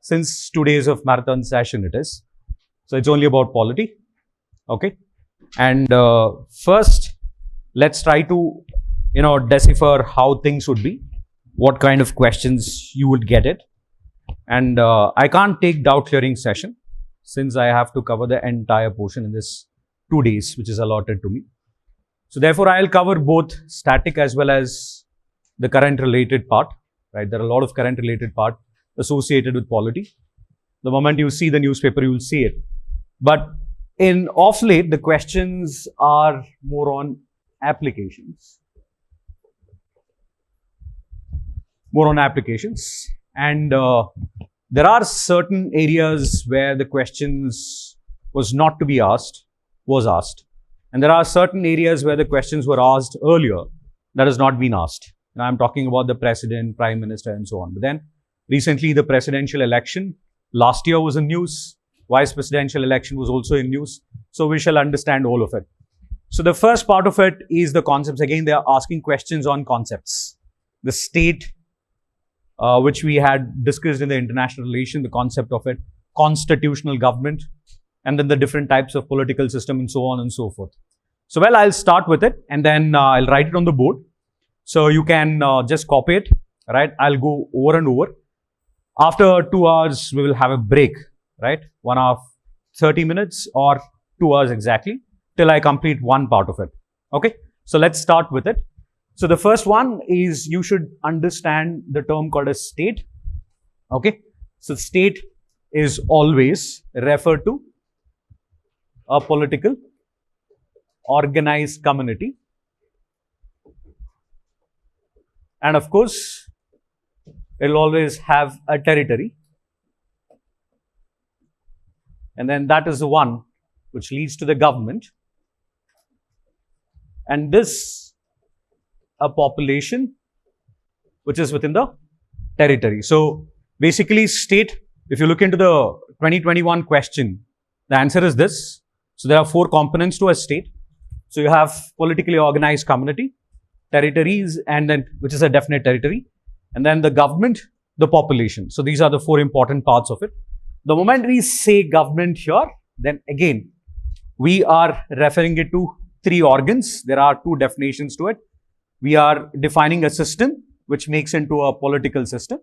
since 2 days of marathon session it is. So it's only about polity. Okay. And first, let's try to, decipher how things would be, what kind of questions you would get it. And I can't take doubt clearing session since I have to cover the entire portion in this 2 days, which is allotted to me. So therefore, I'll cover both static as well as the current related part, right? There are a lot of current related part associated with polity. The moment you see the newspaper, you will see it. But of late, the questions are more on applications. And there are certain areas where the questions was not to be asked, was asked. And there are certain areas where the questions were asked earlier that has not been asked. And I'm talking about the president, prime minister, and so on. But then recently the presidential election last year was in news. Vice presidential election was also in news. So we shall understand all of it. So the first part of it is the concepts. Again, they are asking questions on concepts. The state, which we had discussed in the international relation, the concept of it, constitutional government, and then the different types of political system and so on and so forth. So, well, I'll start with it and then I'll write it on the board. So you can just copy it, right? I'll go over and over. After 2 hours, we will have a break, right? 1 hour, 30 minutes or 2 hours exactly till I complete one part of it. Okay. So let's start with it. So the first one is you should understand the term called as state. Okay. So state is always referred to a political organized community. And of course, it will always have a territory. And then that is the one which leads to the government. And this, a population which is within the territory. So basically state, if you look into the 2021 question, the answer is this. So there are 4 components to a state. So you have politically organized community, territories, and then which is a definite territory, and then the government, the population. So these are the 4 important parts of it. The moment we say government here, then again, we are referring it to 3 organs. There are 2 definitions to it. We are defining a system which makes into a political system.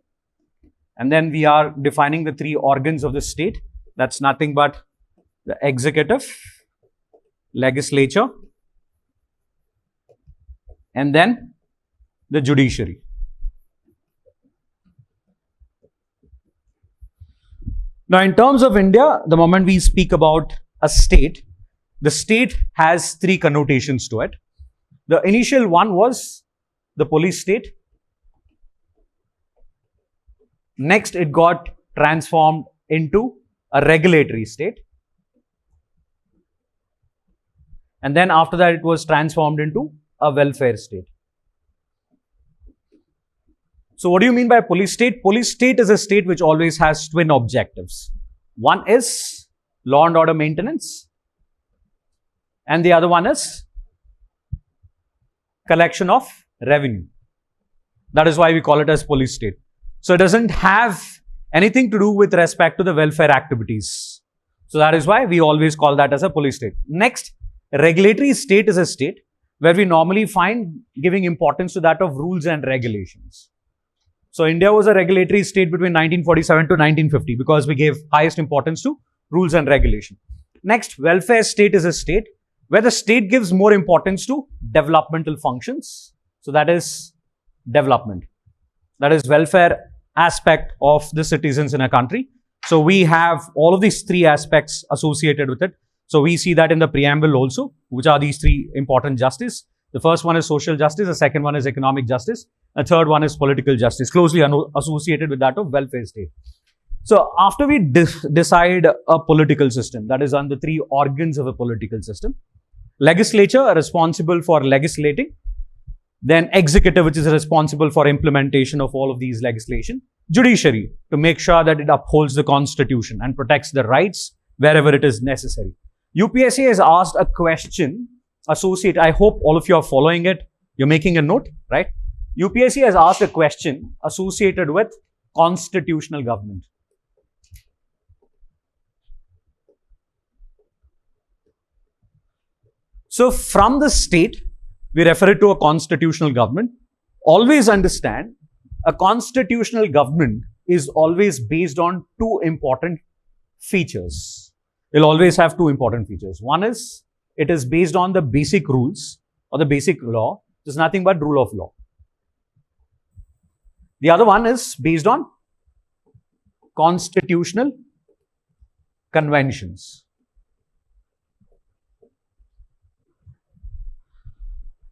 And then we are defining the 3 organs of the state. That's nothing but the executive, legislature, and then the judiciary. Now, in terms of India, the moment we speak about a state, the state has 3 connotations to it. The initial one was the police state. Next, it got transformed into a regulatory state. And then after that, it was transformed into a welfare state. So what do you mean by police state? Police state is a state which always has twin objectives. One is law and order maintenance, and the other one is collection of revenue. That is why we call it as police state. So it doesn't have anything to do with respect to the welfare activities. So that is why we always call that as a police state. Next, regulatory state is a state where we normally find giving importance to that of rules and regulations. So India was a regulatory state between 1947 to 1950 because we gave highest importance to rules and regulation. Next, welfare state is a state where the state gives more importance to developmental functions. So that is development. That is welfare aspect of the citizens in a country. So we have all of these 3 aspects associated with it. So we see that in the preamble also, which are these 3 important justice. The first one is social justice, the second one is economic justice, the third one is political justice, closely associated with that of welfare state. So after we decide a political system, that is on the 3 organs of a political system, legislature are responsible for legislating, then executive, which is responsible for implementation of all of these legislation, judiciary, to make sure that it upholds the constitution and protects the rights wherever it is necessary. UPSC has asked a question associated, I hope all of you are following it, you're making a note, right? UPSC has asked a question associated with constitutional government. So from the state, we refer it to a constitutional government. Always understand, a constitutional government is always based on two important features. It will always have two important features. One is, it is based on the basic rules or the basic law. There's nothing but rule of law. The other one is based on constitutional conventions.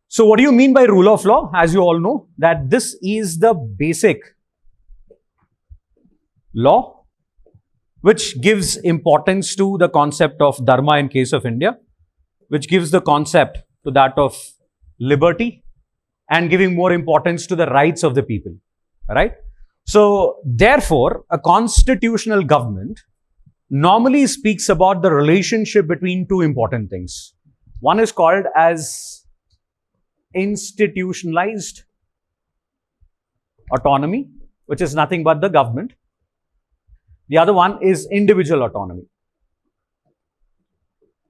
So what do you mean by rule of law? As you all know, that this is the basic law which gives importance to the concept of dharma in case of India, which gives the concept to that of liberty and giving more importance to the rights of the people, right? So therefore, a constitutional government normally speaks about the relationship between two important things. One is called as institutionalized autonomy, which is nothing but the government. The other one is individual autonomy.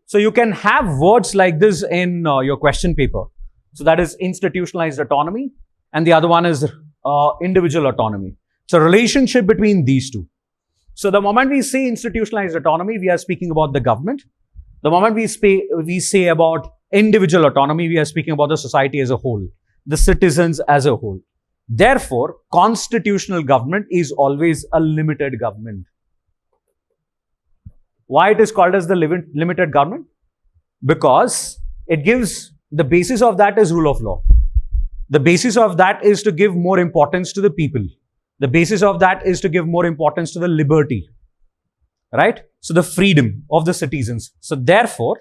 So you can have words like this in your question paper. So that is institutionalized autonomy, and the other one is individual autonomy. So relationship between these two. So the moment we say institutionalized autonomy, we are speaking about the government. The moment we say about individual autonomy, we are speaking about the society as a whole, the citizens as a whole. Therefore, constitutional government is always a limited government. Why it is called as the limited government? Because it gives, the basis of that is rule of law. The basis of that is to give more importance to the people. The basis of that is to give more importance to the liberty, right? So the freedom of the citizens. So therefore,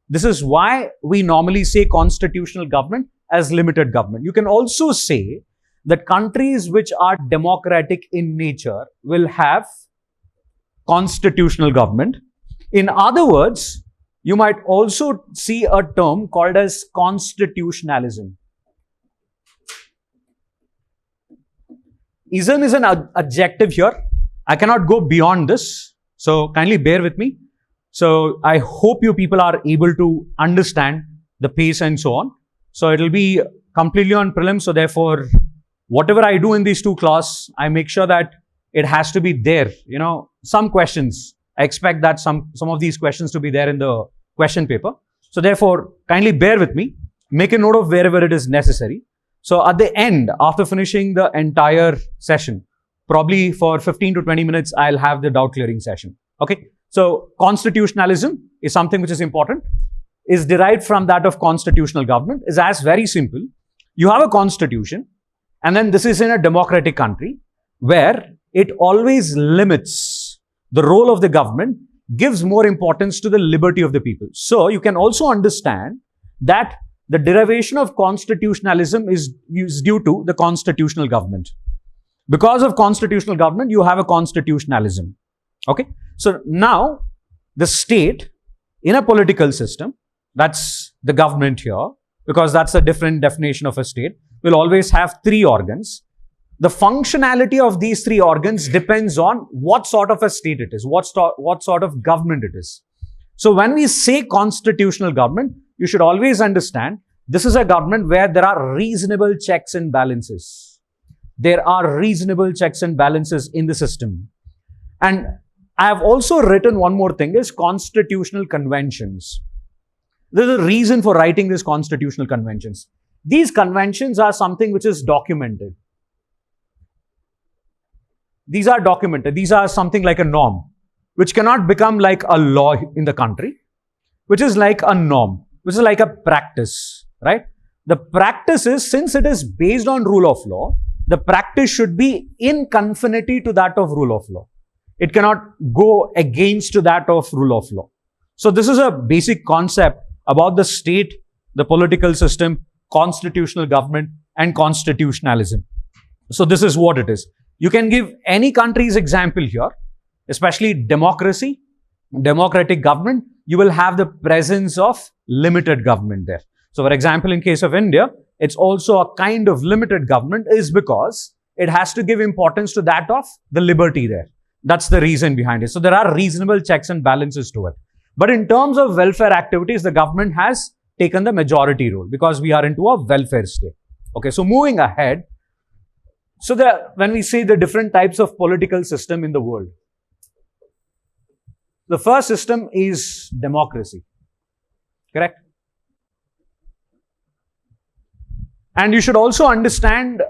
this is why we normally say constitutional government as limited government. You can also say that countries which are democratic in nature will have constitutional government. In other words, you might also see a term called as constitutionalism. Ism is an adjective here. I cannot go beyond this, so kindly bear with me. So I hope you people are able to understand the pace and so on. So it will be completely on prelims. So therefore, whatever I do in these two classes, I make sure that it has to be there. You know, some questions, I expect that some of these questions to be there in the question paper. So therefore, kindly bear with me. Make a note of wherever it is necessary. So at the end, after finishing the entire session, probably for 15 to 20 minutes, I'll have the doubt clearing session. Okay. So constitutionalism is something which is important, is derived from that of constitutional government, is as very simple. You have a constitution, and then this is in a democratic country where it always limits the role of the government, gives more importance to the liberty of the people. So you can also understand that the derivation of constitutionalism is due to the constitutional government. Because of constitutional government, you have a constitutionalism. Okay. So now the state in a political system, that's the government here, because that's a different definition of a state, will always have three organs. The functionality of these three organs depends on what sort of a state it is, what sort of government it is. So when we say constitutional government, you should always understand this is a government where there are reasonable checks and balances. There are reasonable checks and balances in the system. And I have also written one more thing, is constitutional conventions. There's a reason for writing these constitutional conventions. These conventions are something which is documented. These are documented. These are something like a norm, which cannot become like a law in the country, which is like a norm, which is like a practice, right? The practice is, since it is based on rule of law, the practice should be in conformity to that of rule of law. It cannot go against to that of rule of law. So this is a basic concept about the state, the political system, constitutional government, and constitutionalism. So this is what it is. You can give any country's example here, especially democracy, democratic government, you will have the presence of limited government there. So for example, in case of India, it's also a kind of limited government is because it has to give importance to that of the liberty there. That's the reason behind it. So there are reasonable checks and balances to it. But in terms of welfare activities, the government has taken the majority role because we are into a welfare state. Okay, so moving ahead. So when we say the different types of political system in the world, the first system is democracy. Correct? And you should also understand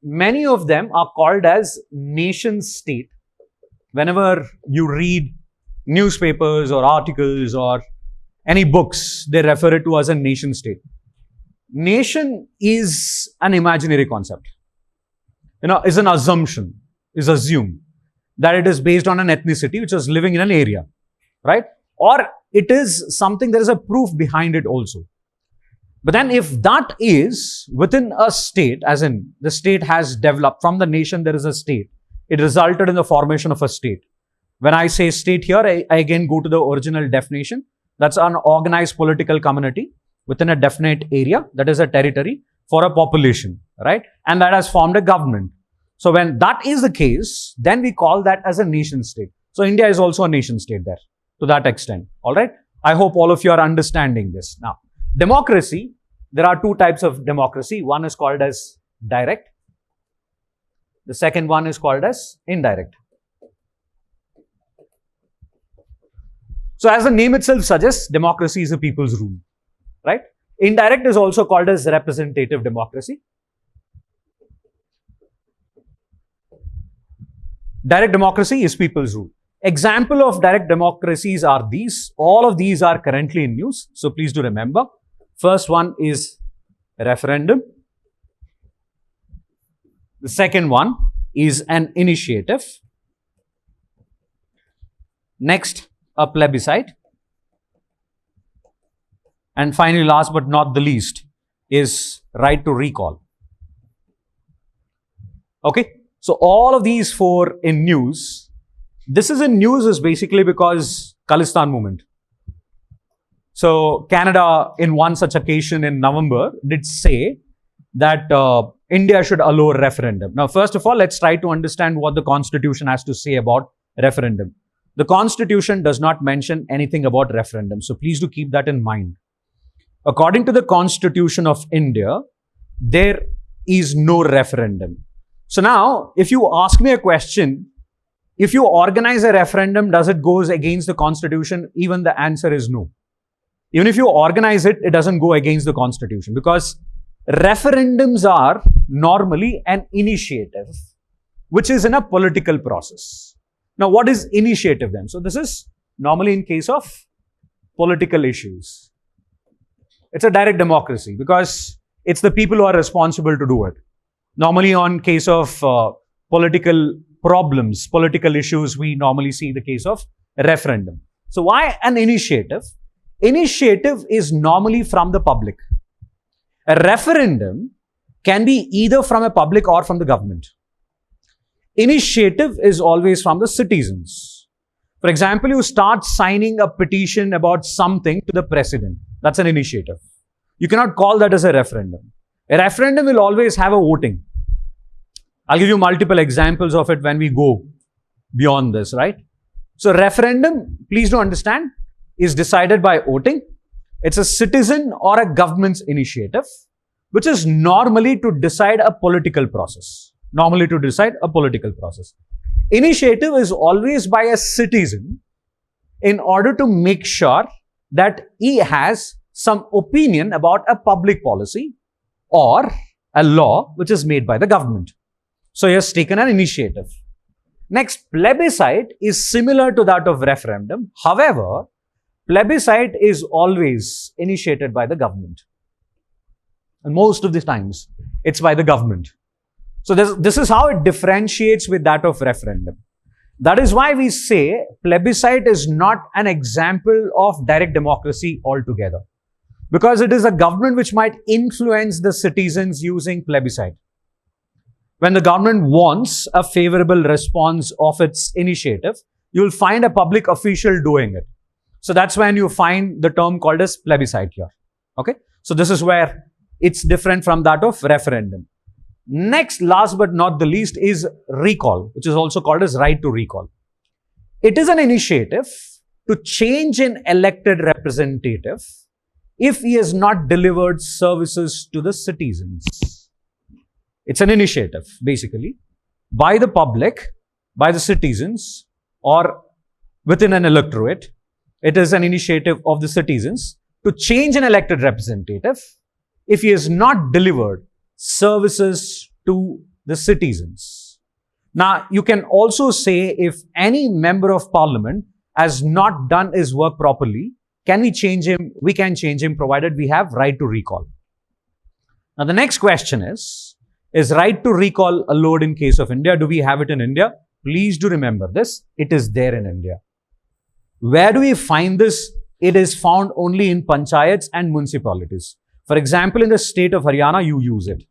many of them are called as nation state. Whenever you read newspapers or articles or any books, they refer it to as a nation state. Nation is an imaginary concept. Is an assumption, is assumed that it is based on an ethnicity which is living in an area, right? Or it is something, there is a proof behind it also. But then if that is within a state, as in the state has developed, from the nation there is a state, it resulted in the formation of a state. When I say state here, I again go to the original definition. That's an organized political community within a definite area, that is a territory for a population, right? And that has formed a government. So when that is the case, then we call that as a nation state. So India is also a nation state there to that extent. All right. I hope all of you are understanding this. Now, democracy, there are two types of democracy. One is called as direct. The second one is called as indirect. So as the name itself suggests, democracy is a people's rule, right? Indirect is also called as representative democracy. Direct democracy is people's rule. Example of direct democracies are these. All of these are currently in news. So please do remember. First one is referendum. The second one is an initiative. Next, a plebiscite. And finally, last but not the least, is right to recall. Okay, so all of these four in news. This is in news is basically because Khalistan movement. So Canada, in one such occasion in November, did say that India should allow a referendum. Now, first of all, let's try to understand what the Constitution has to say about referendum. The Constitution does not mention anything about referendum. So please do keep that in mind. According to the Constitution of India, there is no referendum. So now, if you ask me a question, if you organize a referendum, does it go against the Constitution? Even the answer is no. Even if you organize it, it doesn't go against the Constitution because referendums are normally an initiative, which is in a political process. Now, what is initiative then? So this is normally in case of political issues. It's a direct democracy because it's the people who are responsible to do it. Normally on case of political problems, political issues, we normally see the case of referendum. So why an initiative? Initiative is normally from the public. A referendum can be either from a public or from the government. Initiative is always from the citizens. For example, you start signing a petition about something to the president. That's an initiative. You cannot call that as a referendum. A referendum will always have a voting. I'll give you multiple examples of it when we go beyond this, right? So referendum, please do understand, is decided by voting. It's a citizen or a government's initiative, which is normally to decide a political process. Initiative is always by a citizen in order to make sure that he has some opinion about a public policy or a law which is made by the government. So he has taken an initiative. Next, plebiscite is similar to that of referendum. However, plebiscite is always initiated by the government. And most of the times, it's by the government. So this is how it differentiates with that of referendum. That is why we say plebiscite is not an example of direct democracy altogether. Because it is a government which might influence the citizens using plebiscite. When the government wants a favorable response of its initiative, you will find a public official doing it. So that's when you find the term called as plebiscite here. Okay. So this is where it's different from that of referendum. Next, last but not the least, is recall, which is also called as right to recall. It is an initiative to change an elected representative if he has not delivered services to the citizens. It's an initiative, basically, by the public, by the citizens, or within an electorate. It is an initiative of the citizens to change an elected representative if he has not delivered services to the citizens. Now, you can also say if any member of parliament has not done his work properly, can we change him? We can change him provided we have right to recall. Now, the next question is right to recall allowed in case of India? Do we have it in India? Please do remember this. It is there in India. Where do we find this? It is found only in panchayats and municipalities. For example, in the state of Haryana, you use it.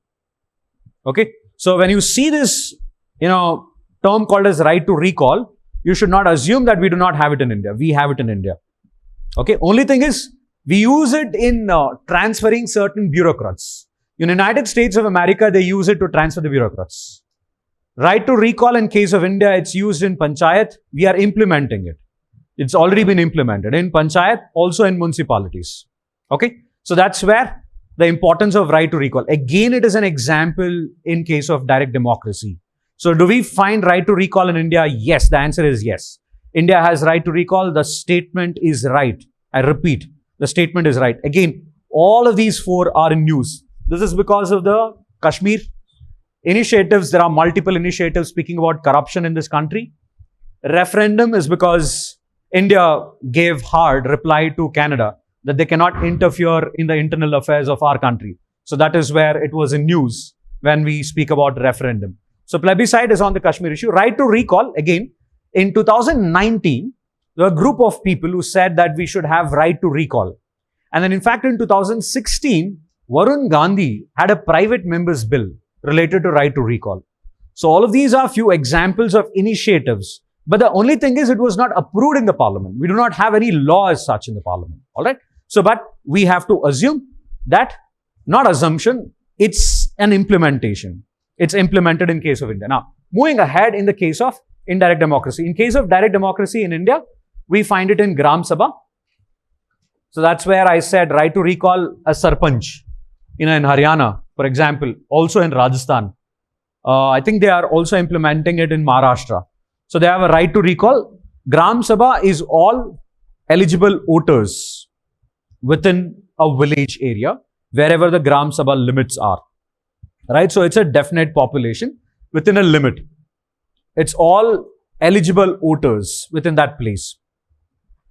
Okay. So when you see this, term called as right to recall, you should not assume that we do not have it in India. We have it in India. Okay. Only thing is, we use it in transferring certain bureaucrats. In the United States of America, they use it to transfer the bureaucrats. Right to recall in case of India, it's used in panchayat. We are implementing it. It's already been implemented in panchayat, also in municipalities. Okay. So that's where the importance of right to recall. Again, it is an example in case of direct democracy. So do we find right to recall in India? Yes. The answer is yes. India has right to recall. The statement is right. I repeat, the statement is right. Again, all of these four are in news. This is because of the Kashmir initiatives. There are multiple initiatives speaking about corruption in this country. Referendum is because India gave hard reply to Canada that they cannot interfere in the internal affairs of our country. So that is where it was in news when we speak about referendum. So plebiscite is on the Kashmir issue. Right to recall, again, in 2019, there were a group of people who said that we should have right to recall. And then in fact, in 2016, Varun Gandhi had a private member's bill related to right to recall. So all of these are few examples of initiatives. But the only thing is, it was not approved in the parliament. We do not have any law as such in the parliament. All right. So, but we have to assume that, not assumption, it's an implementation. It's implemented in case of India. Now, moving ahead in the case of indirect democracy. In case of direct democracy in India, we find it in Gram Sabha. So that's where I said right to recall a Sarpanch. In Haryana, for example, also in Rajasthan. I think they are also implementing it in Maharashtra. So they have a right to recall. Gram Sabha is all eligible voters within a village area, wherever the Gram Sabha limits are. Right? So it's a definite population within a limit. It's all eligible voters within that place.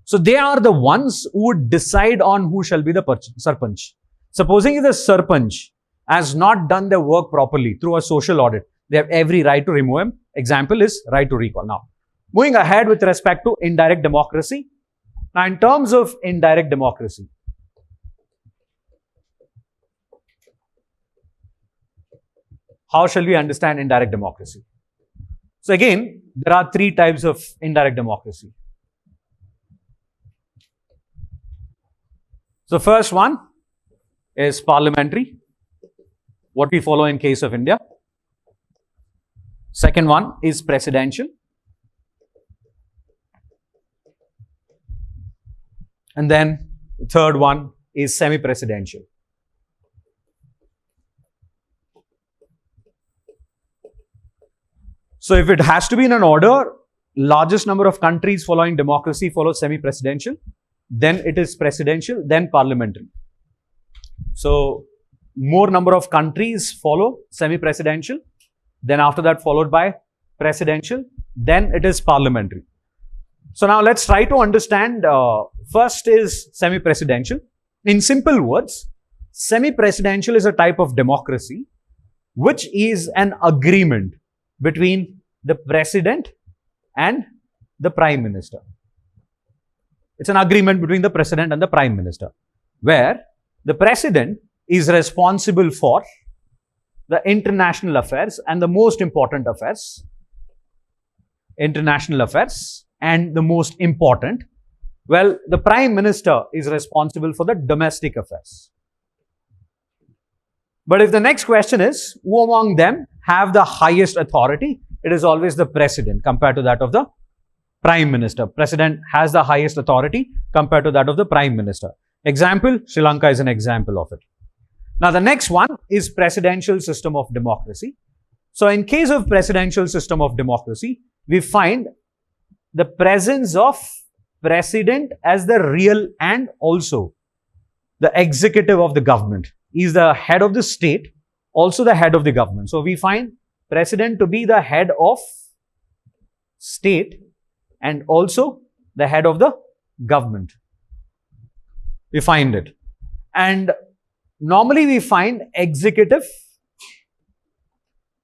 So they are the ones who would decide on who shall be the Sarpanch. Supposing the Sarpanch has not done their work properly through a social audit, they have every right to remove him. Example is right to recall. Now, moving ahead with respect to indirect democracy. Now, in terms of indirect democracy, how shall we understand indirect democracy? So again, there are three types of indirect democracy. So first one is parliamentary, what we follow in case of India. Second one is presidential. And then the third one is semi-presidential. So if it has to be in an order, largest number of countries following democracy follow semi-presidential, then it is presidential, then parliamentary. So more number of countries follow semi-presidential, then after that followed by presidential, then it is parliamentary. So now let's try to understand, first is semi-presidential. In simple words, semi-presidential is a type of democracy which is an agreement between the president and the prime minister. It's an agreement between the president and the prime minister, where the president is responsible for the international affairs and the most important affairs. International affairs and the most important. Well, the prime minister is responsible for the domestic affairs. But if the next question is, who among them have the highest authority? It is always the president compared to that of the prime minister. President has the highest authority compared to that of the prime minister. Example, Sri Lanka is an example of it. Now, the next one is presidential system of democracy. So, in case of presidential system of democracy, we find the presence of president as the real and also the executive of the government. He is the head of the state, also the head of the government. So, we find president to be the head of state and also the head of the government. We find it. And normally we find executive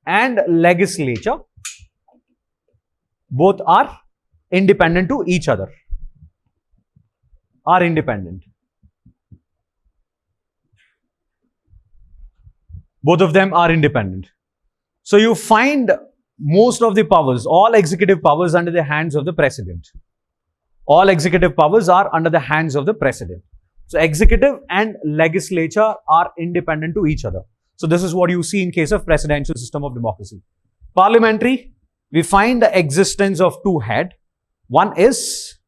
and legislature both are independent to each other. Are independent. Both of them are independent. So you find most of the powers, all executive powers under the hands of the president. All executive powers are under the hands of the president. So executive and legislature are independent to each other. So this is what you see in case of presidential system of democracy. Parliamentary, we find the existence of two heads. One is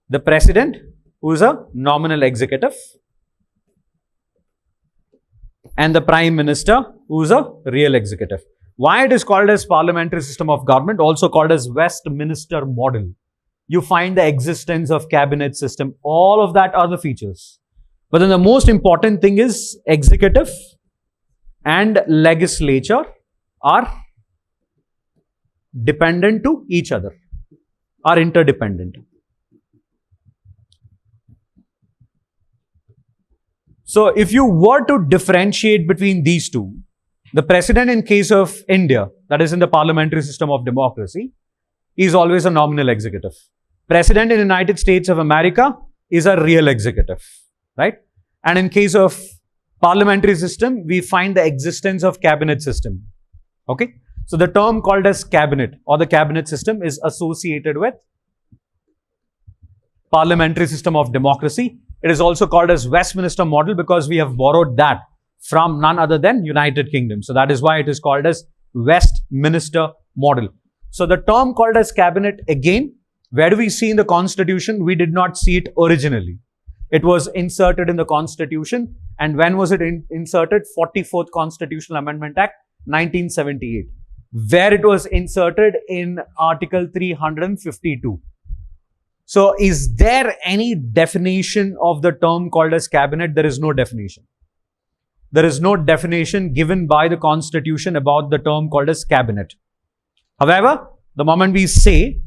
the president, who is a nominal executive, and the prime minister, who is a real executive. Why it is called as parliamentary system of government, also called as Westminster model. You find the existence of cabinet system, all of that are the features. But then the most important thing is executive and legislature are dependent to each other, are interdependent. So if you were to differentiate between these two, the president in case of India, that is in the parliamentary system of democracy, is always a nominal executive. President in the United States of America is a real executive, right? And in case of parliamentary system, we find the existence of cabinet system. Okay? So the term called as cabinet or the cabinet system is associated with parliamentary system of democracy. It is also called as Westminster model because we have borrowed that from none other than United Kingdom. So that is why it is called as Westminster model. So the term called as cabinet, again, where do we see in the constitution? We did not see it originally. It was inserted in the constitution. And when was it inserted? 44th Constitutional Amendment Act, 1978. Where it was inserted in Article 352. So is there any definition of the term called as cabinet? There is no definition. There is no definition given by the constitution about the term called as cabinet. However, the moment we say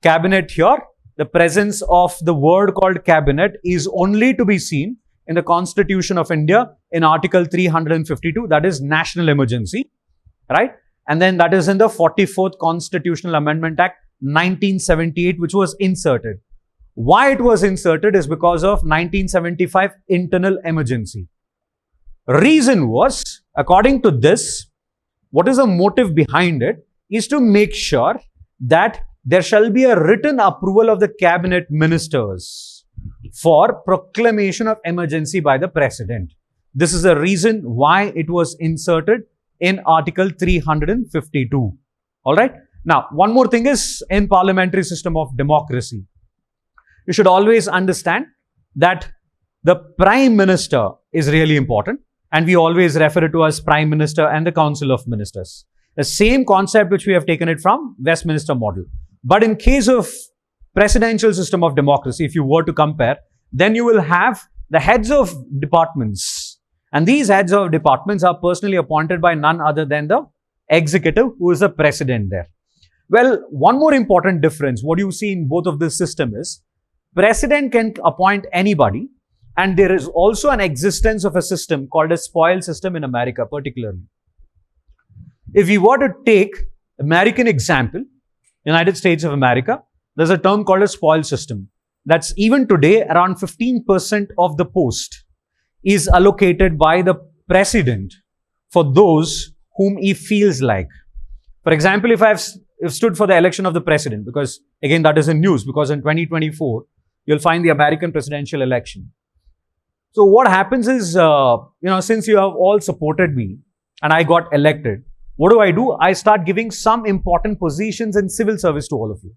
cabinet here, the presence of the word called cabinet is only to be seen in the Constitution of India in Article 352, that is national emergency, right? And then that is in the 44th Constitutional Amendment Act 1978, which was inserted. Why it was inserted is because of 1975 internal emergency. Reason was, according to this, what is the motive behind it is to make sure that there shall be a written approval of the cabinet ministers for proclamation of emergency by the president. This is the reason why it was inserted in Article 352. All right. Now, one more thing is in parliamentary system of democracy, you should always understand that the prime minister is really important, and we always refer to as prime minister and the council of ministers. The same concept which we have taken it from Westminster model. But in case of presidential system of democracy, if you were to compare, then you will have the heads of departments. And these heads of departments are personally appointed by none other than the executive, who is the president there. Well, one more important difference, what you see in both of this system is, president can appoint anybody, and there is also an existence of a system called a spoil system in America particularly. If we were to take American example, United States of America, there's a term called a spoil system. That's even today around 15% of the post is allocated by the president for those whom he feels like. For example, if I've stood for the election of the president, because again that is in news, because in 2024 you'll find the American presidential election. So what happens is, since you have all supported me and I got elected, what do? I start giving some important positions in civil service to all of you.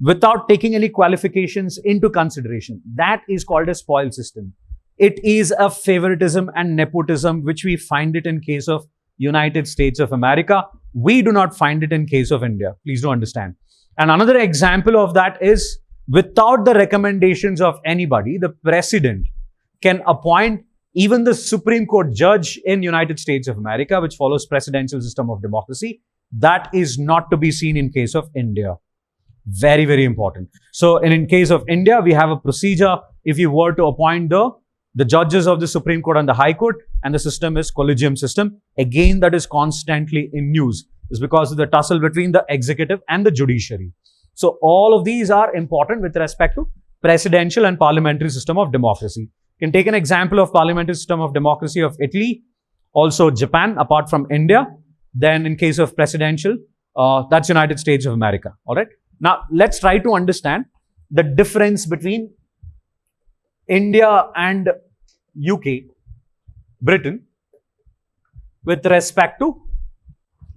without taking any qualifications into consideration. That is called a spoil system. It is a favoritism and nepotism, which we find it in case of United States of America. We do not find it in case of India. Please do understand. And another example of that is, without the recommendations of anybody, the president can appoint even the Supreme Court judge in United States of America, which follows presidential system of democracy. That is not to be seen in case of India. Very, very important. So in case of India, we have a procedure. If you were to appoint the judges of the Supreme Court and the High Court, and the system is collegium system. Again, that is constantly in news. It's because of the tussle between the executive and the judiciary. So all of these are important with respect to presidential and parliamentary system of democracy. You can take an example of parliamentary system of democracy of Italy, also Japan, apart from India. Then in case of presidential, that's United States of America. All right. Now, let's try to understand the difference between India and UK, Britain, with respect to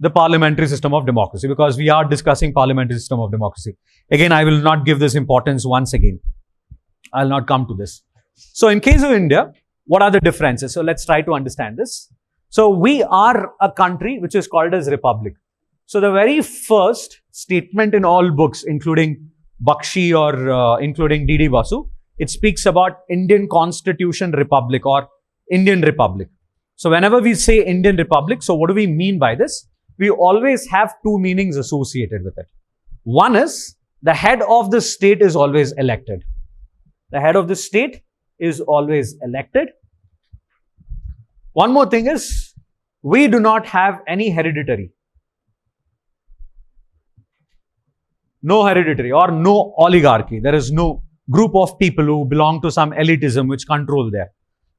the parliamentary system of democracy, because we are discussing parliamentary system of democracy. Again, I will not give this importance once again. I'll not come to this. So in case of India, what are the differences? So let's try to understand this. So we are a country which is called as Republic. So the very first statement in all books, including Bakshi or including D.D. Basu, it speaks about Indian Constitution Republic or Indian Republic. So whenever we say Indian Republic, so what do we mean by this? We always have two meanings associated with it. One is the head of the state is always elected. The head of the state is always elected. One more thing is, we do not have any hereditary. No hereditary or no oligarchy. There is no group of people who belong to some elitism which control there.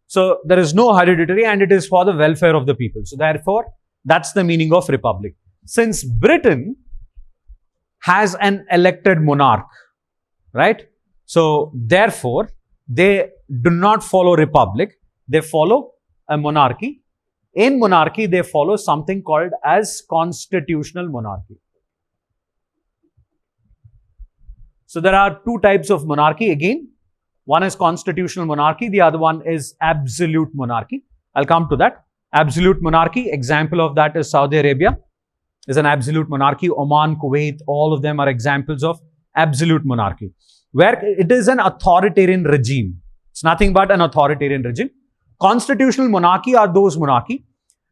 So there is no hereditary, and it is for the welfare of the people. So therefore, that's the meaning of republic. Since Britain has an elected monarch, right? So therefore, they do not follow republic. They follow a monarchy. In monarchy, they follow something called as constitutional monarchy. So there are two types of monarchy again. One is constitutional monarchy. The other one is absolute monarchy. I'll come to that. Absolute monarchy, example of that is Saudi Arabia is an absolute monarchy. Oman, Kuwait, all of them are examples of absolute monarchy, where it is an authoritarian regime. It's nothing but an authoritarian regime. Constitutional monarchy are those monarchy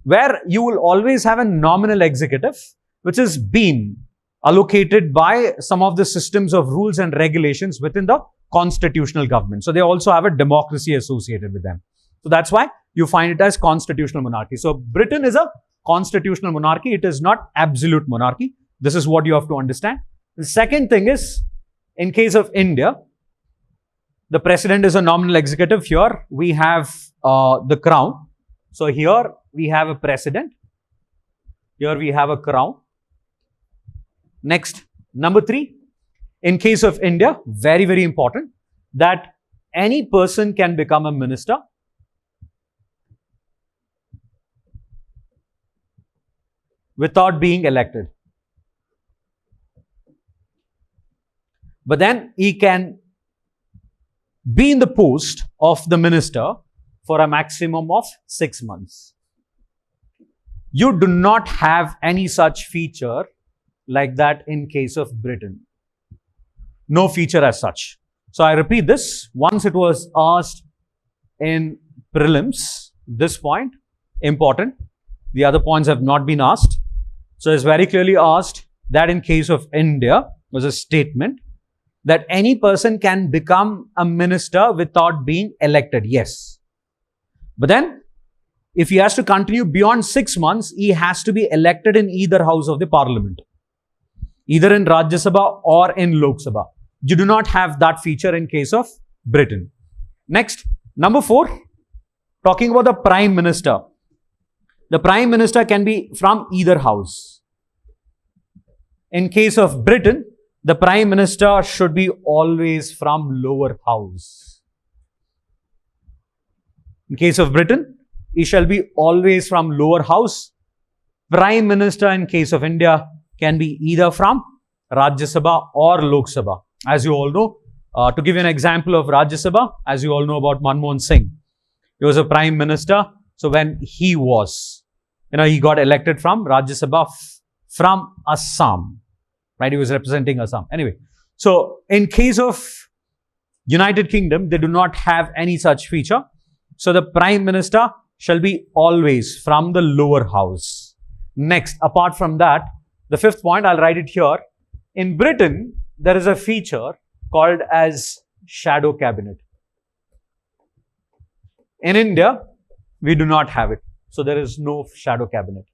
where you will always have a nominal executive, which is been allocated by some of the systems of rules and regulations within the constitutional government. So they also have a democracy associated with them. So that's why you find it as constitutional monarchy. So Britain is a constitutional monarchy. It is not absolute monarchy. This is what you have to understand. The second thing is, in case of India, the president is a nominal executive. Here we have the crown. So here we have a president. Here we have a crown. Next, number 3, in case of India, very, very important, that any person can become a minister without being elected. But then he can be in the post of the minister for a maximum of 6 months. You do not have any such feature like that in case of Britain. No feature as such. So I repeat this. Once it was asked in prelims, this point, important. The other points have not been asked. So it's very clearly asked that in case of India was a statement that any person can become a minister without being elected. Yes. But then, if he has to continue beyond 6 months, he has to be elected in either house of the parliament. Either in Rajya Sabha or in Lok Sabha. You do not have that feature in case of Britain. Next, number 4, talking about the Prime Minister. The Prime Minister can be from either house. In case of Britain, the Prime Minister should be always from lower house. In case of Britain, he shall be always from lower house. Prime Minister in case of India can be either from Rajya Sabha or Lok Sabha. as you all know. To give you an example of Rajya Sabha, as you all know about Manmohan Singh, he was a prime minister. So when he was, he got elected from Rajya Sabha from Assam, right? He was representing Assam. Anyway, so in case of United Kingdom, they do not have any such feature. So the prime minister shall be always from the lower house. Next, apart from that, the fifth point, I'll write it here. In Britain, there is a feature called as shadow cabinet. In India, we do not have it. So there is no shadow cabinet.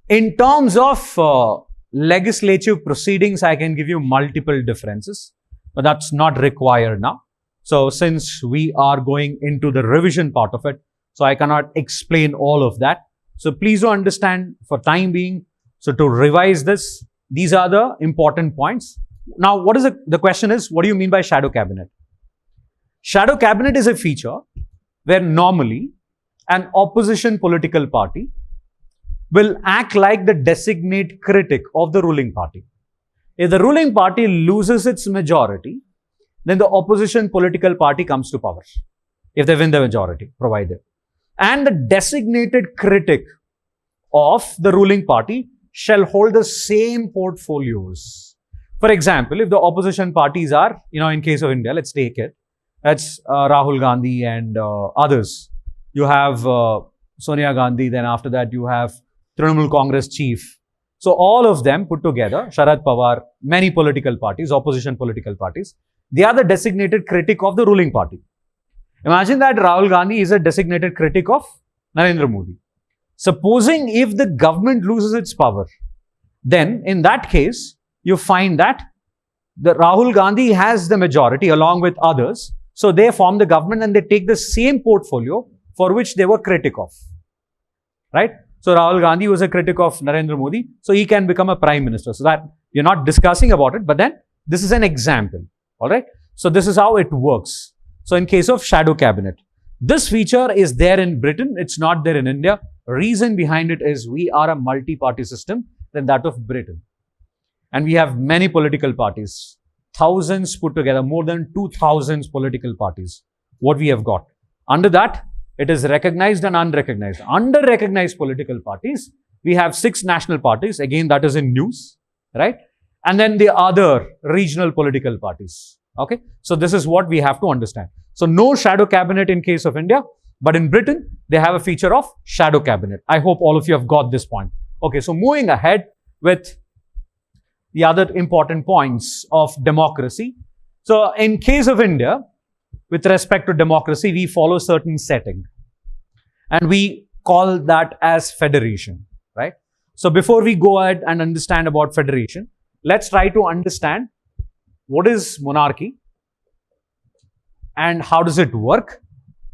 In terms of legislative proceedings, I can give you multiple differences, but that's not required now. So since we are going into the revision part of it, so I cannot explain all of that. So please do understand for time being. So to revise this, these are the important points. Now, what is the question is, what do you mean by shadow cabinet? Shadow cabinet is a feature where normally an opposition political party will act like the designate critic of the ruling party. If the ruling party loses its majority, then the opposition political party comes to power, if they win the majority, provided. And the designated critic of the ruling party shall hold the same portfolios. For example, if the opposition parties are, in case of India, let's take it, that's Rahul Gandhi and others. You have Sonia Gandhi, then after that you have Trinamool Congress chief. So all of them put together, Sharad Pawar, many political parties, opposition political parties, they are the designated critic of the ruling party. Imagine that Rahul Gandhi is a designated critic of Narendra Modi. Supposing if the government loses its power, then in that case, you find that the Rahul Gandhi has the majority along with others. So they form the government and they take the same portfolio for which they were critic of. Right? So Rahul Gandhi was a critic of Narendra Modi. So he can become a prime minister. So that you're not discussing about it, but then this is an example. All right. So this is how it works. So in case of shadow cabinet, this feature is there in Britain. It's not there in India. Reason behind it is we are a multi-party system than that of Britain. And we have many political parties, thousands put together, more than 2,000 political parties. What we have got. Under that, it is recognized and unrecognized. Under recognized political parties, we have 6 national parties. Again, that is in news, right? And then the other regional political parties. Okay. So this is what we have to understand. So no shadow cabinet in case of India, but in Britain, they have a feature of shadow cabinet. I hope all of you have got this point. Okay. So moving ahead with the other important points of democracy. So in case of India, with respect to democracy, we follow certain setting and we call that as federation, right? So before we go ahead and understand about federation, let's try to understand what is monarchy and how does it work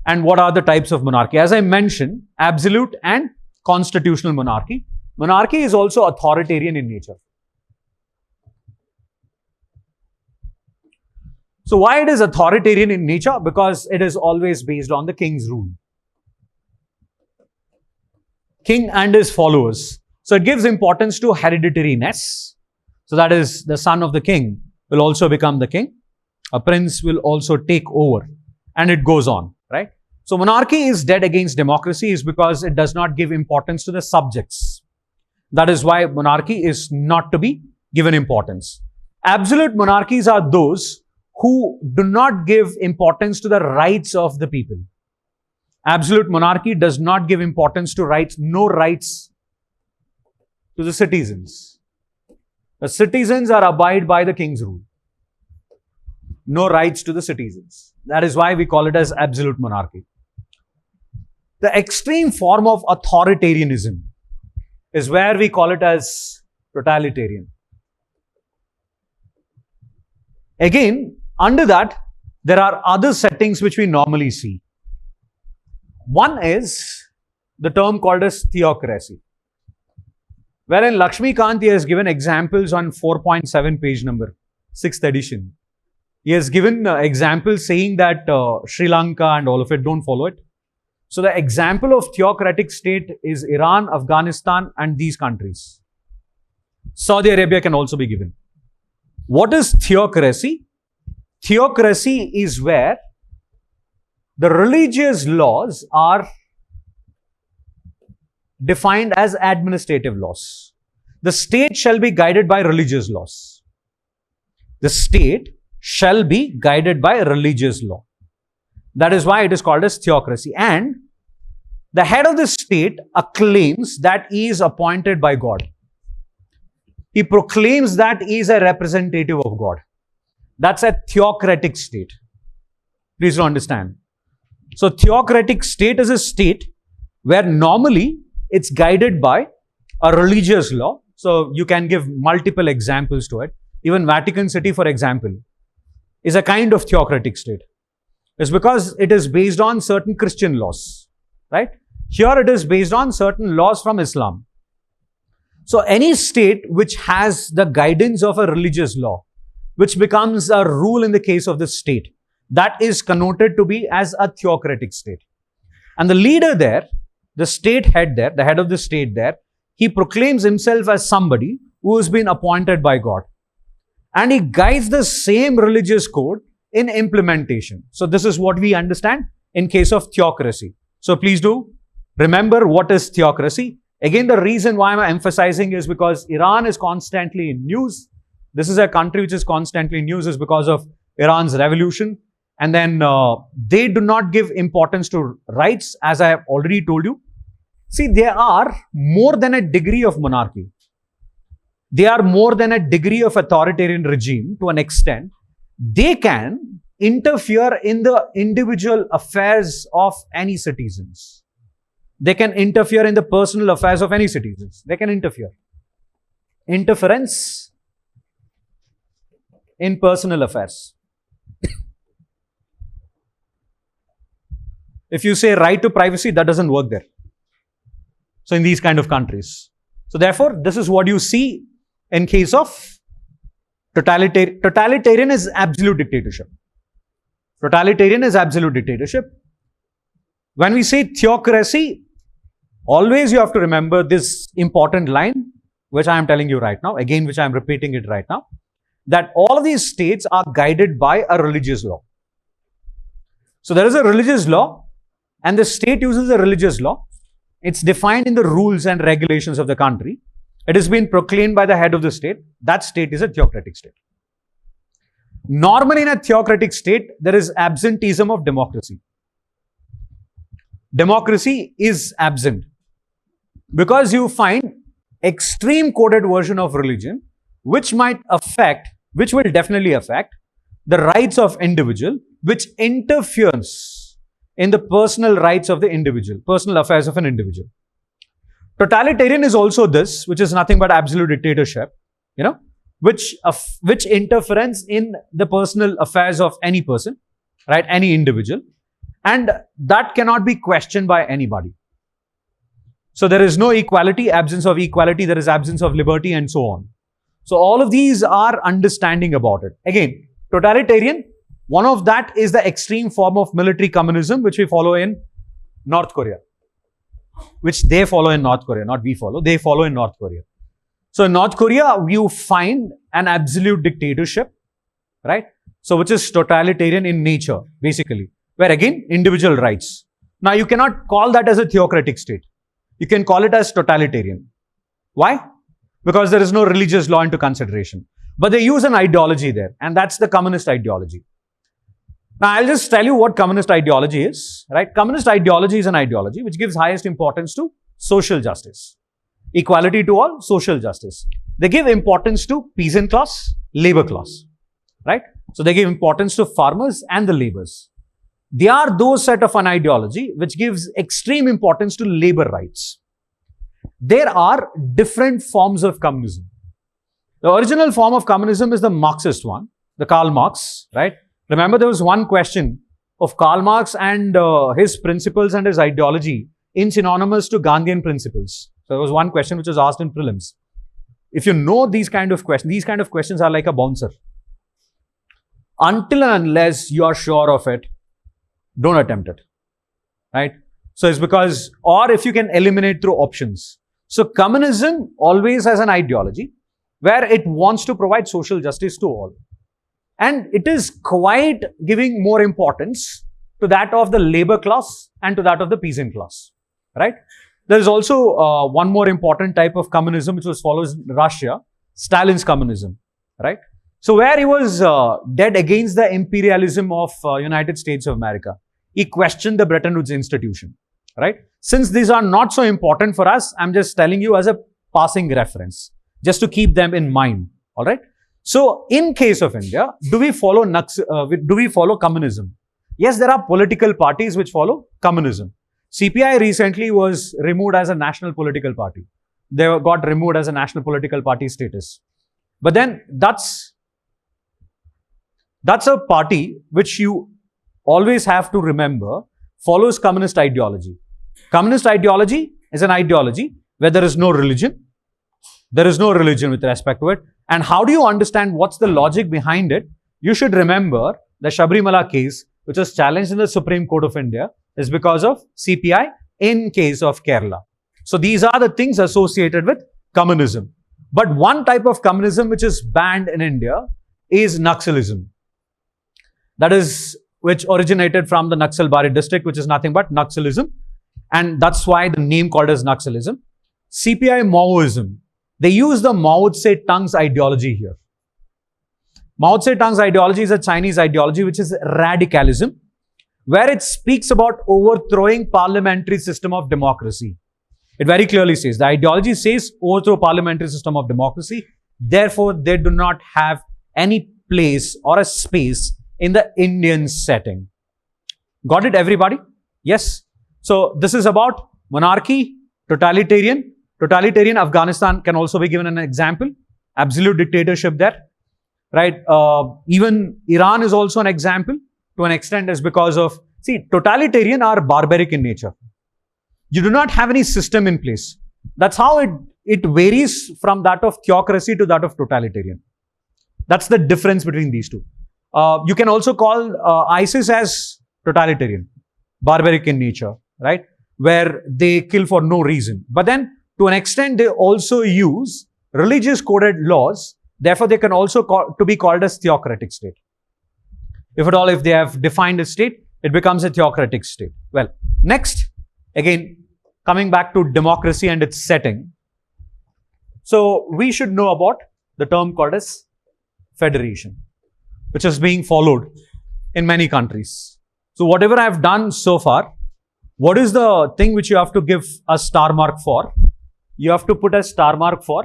and what are the types of monarchy. As I mentioned, absolute and constitutional monarchy. Monarchy is also authoritarian in nature. So why it is authoritarian in nature? Because it is always based on the king's rule. King and his followers. So it gives importance to hereditariness. So that is the son of the king will also become the king. A prince will also take over and it goes on, right? So monarchy is dead against democracy is because it does not give importance to the subjects. That is why monarchy is not to be given importance. Absolute monarchies are those who do not give importance to the rights of the people. Absolute monarchy does not give importance to rights, no rights to the citizens. The citizens are abide by the king's rule. No rights to the citizens. That is why we call it as absolute monarchy. The extreme form of authoritarianism is where we call it as totalitarian. Again, under that, there are other settings which we normally see. One is the term called as theocracy, wherein Lakshmikant has given examples on 4.7 page number, 6th edition. He has given examples saying that Sri Lanka and all of it, don't follow it. So the example of theocratic state is Iran, Afghanistan, and these countries. Saudi Arabia can also be given. What is theocracy? Theocracy is where the religious laws are defined as administrative laws. The state shall be guided by religious laws. The state shall be guided by religious law. That is why it is called as theocracy. And the head of the state acclaims that he is appointed by God. He proclaims that he is a representative of God. That's a theocratic state. Please do understand. So theocratic state is a state where normally it's guided by a religious law. So you can give multiple examples to it. Even Vatican City, for example, is a kind of theocratic state. It's because it is based on certain Christian laws, right? Here it is based on certain laws from Islam. So any state which has the guidance of a religious law, which becomes a rule in the case of the state, that is connoted to be as a theocratic state. And the leader there, the state head there, the head of the state there, he proclaims himself as somebody who has been appointed by God. And he guides the same religious code in implementation. So this is what we understand in case of theocracy. So please do remember what is theocracy. Again, the reason why I'm emphasizing is because Iran is constantly in news. This is a country which is constantly in news is because of Iran's revolution. And then they do not give importance to rights, as I have already told you. See, they are more than a degree of monarchy. They are more than a degree of authoritarian regime to an extent. They can interfere in the individual affairs of any citizens. They can interfere in the personal affairs of any citizens. They can interfere. Interference in personal affairs. If you say right to privacy, that doesn't work there. So in these kind of countries. So therefore, this is what you see in case of totalitarian. Totalitarian is absolute dictatorship. Totalitarian is absolute dictatorship. When we say theocracy, always you have to remember this important line, which I am telling you right now, again, which I am repeating it right now, that all of these states are guided by a religious law. So there is a religious law, and the state uses a religious law. It's defined in the rules and regulations of the country. It has been proclaimed by the head of the state. That state is a theocratic state. Normally in a theocratic state, there is absenteeism of democracy. Democracy is absent because you find extreme coded version of religion which will definitely affect the rights of individual, which interferes in the personal rights of the individual, personal affairs of an individual. Totalitarian is also this, which is nothing but absolute dictatorship, which interferes in the personal affairs of any person, right, any individual, and that cannot be questioned by anybody. So there is no equality, absence of equality, there is absence of liberty, and so on. So all of these are understanding about it. Again, totalitarian, one of that is the extreme form of military communism, which we follow in North Korea. Which they follow in North Korea, not we follow, they follow in North Korea. So in North Korea, you find an absolute dictatorship, right? So which is totalitarian in nature, basically, where again, individual rights. Now you cannot call that as a theocratic state. You can call it as totalitarian. Why? Because there is no religious law into consideration. But they use an ideology there, and that's the communist ideology. Now, I'll just tell you what communist ideology is, right? Communist ideology is an ideology which gives highest importance to social justice. Equality to all, social justice. They give importance to peasant class, labor class, right? So they give importance to farmers and the laborers. They are those set of an ideology which gives extreme importance to labor rights. There are different forms of communism. The original form of communism is the Marxist one, the Karl Marx, right? Remember, there was one question of Karl Marx and his principles and his ideology in synonymous to Gandhian principles. So there was one question which was asked in prelims. If you know these kind of questions are like a bouncer. Until and unless you are sure of it, don't attempt it, right? So it's because, or if you can eliminate through options. So communism always has an ideology where it wants to provide social justice to all. And it is quite giving more importance to that of the labor class and to that of the peasant class, right? There is also one more important type of communism which was followed in Russia, Stalin's communism, right? So where he was dead against the imperialism of United States of America. He questioned the Bretton Woods institution, right? Since these are not so important for us, I'm just telling you as a passing reference, just to keep them in mind, all right? So in case of India, do we follow communism? Yes, there are political parties which follow communism. CPI recently was removed as a national political party. They got removed as a national political party status. But then that's a party which you always have to remember follows communist ideology. Communist ideology is an ideology where there is no religion. There is no religion with respect to it. And how do you understand what's the logic behind it? You should remember the Sabrimala case, which was challenged in the Supreme Court of India, is because of CPI in case of Kerala. So these are the things associated with communism. But one type of communism which is banned in India is Naxalism. That is, which originated from the Naxalbari district, which is nothing but Naxalism. And that's why the name called as Naxalism. CPI Maoism. They use the Mao Tse-tung's ideology here. Mao Tse-tung's ideology is a Chinese ideology which is radicalism, where it speaks about overthrowing parliamentary system of democracy. It very clearly says, the ideology says overthrow parliamentary system of democracy. Therefore, they do not have any place or a space in the Indian setting. Got it, everybody? Yes. So this is about monarchy, totalitarian. Totalitarian Afghanistan can also be given an example. Absolute dictatorship there, right? Even Iran is also an example to an extent, is because of, see, totalitarian are barbaric in nature. You do not have any system in place. That's how it varies from that of theocracy to that of totalitarian. That's the difference between these two. You can also call ISIS as totalitarian, barbaric in nature, right? Where they kill for no reason. But then, to an extent, they also use religious coded laws. Therefore, they can also be called as theocratic state. If at all, if they have defined a state, it becomes a theocratic state. Well, next, again, coming back to democracy and its setting. So, we should know about the term called as federation, which is being followed in many countries. So, whatever I have done so far, what is the thing which you have to give a star mark for? You have to put a star mark for.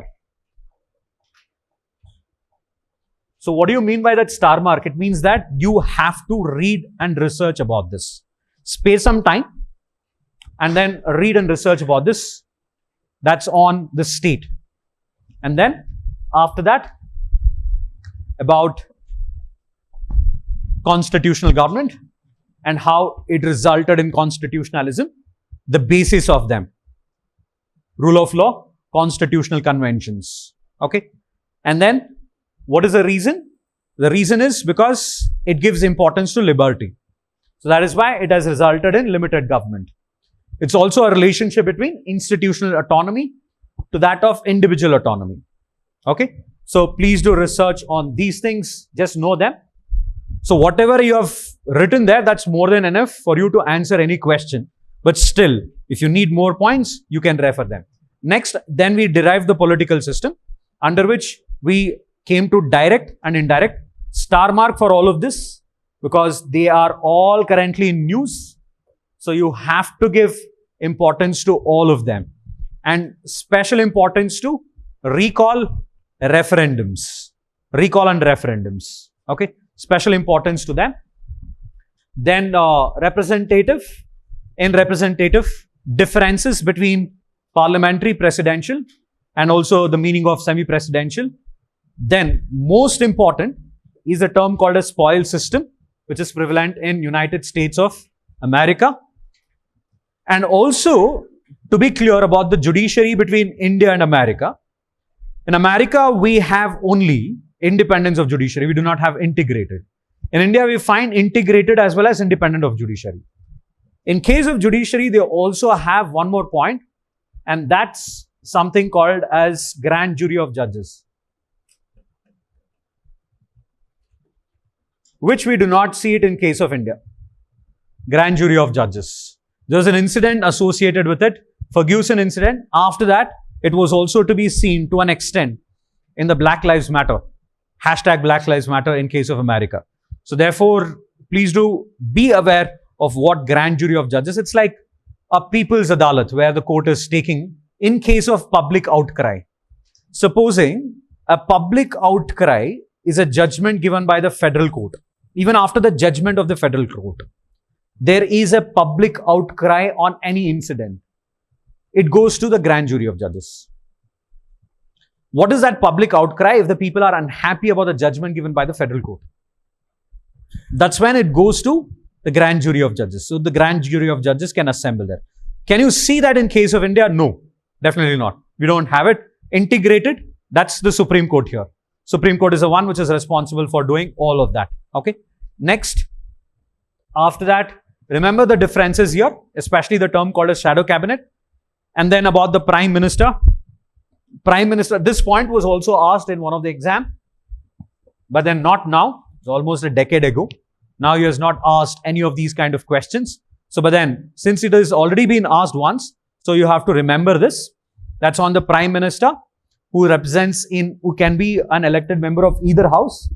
So what do you mean by that star mark? It means that you have to read and research about this. Spare some time and then read and research about this. That's on the state. And then after that, about constitutional government and how it resulted in constitutionalism, the basis of them. Rule of law, constitutional conventions. Okay. And then, what is the reason? The reason is because it gives importance to liberty. So that is why it has resulted in limited government. It's also a relationship between institutional autonomy to that of individual autonomy. Okay. So please do research on these things. Just know them. So whatever you have written there, that's more than enough for you to answer any question. But still, if you need more points, you can refer them. Next, then we derived the political system, under which we came to direct and indirect. Star mark for all of this, because they are all currently in news. So you have to give importance to all of them. And special importance to recall referendums. Recall and referendums. Okay. Special importance to them. Then representative. In representative, differences between parliamentary, presidential, and also the meaning of semi-presidential. Then, most important is a term called a spoil system, which is prevalent in United States of America. And also, to be clear about the judiciary between India and America. In America, we have only independence of judiciary. We do not have integrated. In India, we find integrated as well as independent of judiciary. In case of judiciary, they also have one more point, and that's something called as grand jury of judges, which we do not see it in case of India. Grand jury of judges. There's an incident associated with it, Ferguson incident. After that, it was also to be seen to an extent in the Black Lives Matter, hashtag Black Lives Matter in case of America. So therefore, please do be aware of what grand jury of judges. It's like a people's adalat where the court is taking in case of public outcry. Supposing a public outcry is a judgment given by the federal court. Even after the judgment of the federal court, there is a public outcry on any incident. It goes to the grand jury of judges. What is that public outcry? If the people are unhappy about the judgment given by the federal court, that's when it goes to the grand jury of judges. So the grand jury of judges can assemble there. Can you see that in case of India? No, definitely not. We don't have it integrated. That's the Supreme Court here. Supreme Court is the one which is responsible for doing all of that. Okay. Next, after that, remember the differences here, especially the term called as shadow cabinet. And then about the Prime Minister. Prime Minister, this point was also asked in one of the exam, but then not now. It's almost a decade ago. Now he has not asked any of these kind of questions. So, but then since it has already been asked once, so you have to remember this. That's on the Prime Minister who can be an elected member of either house.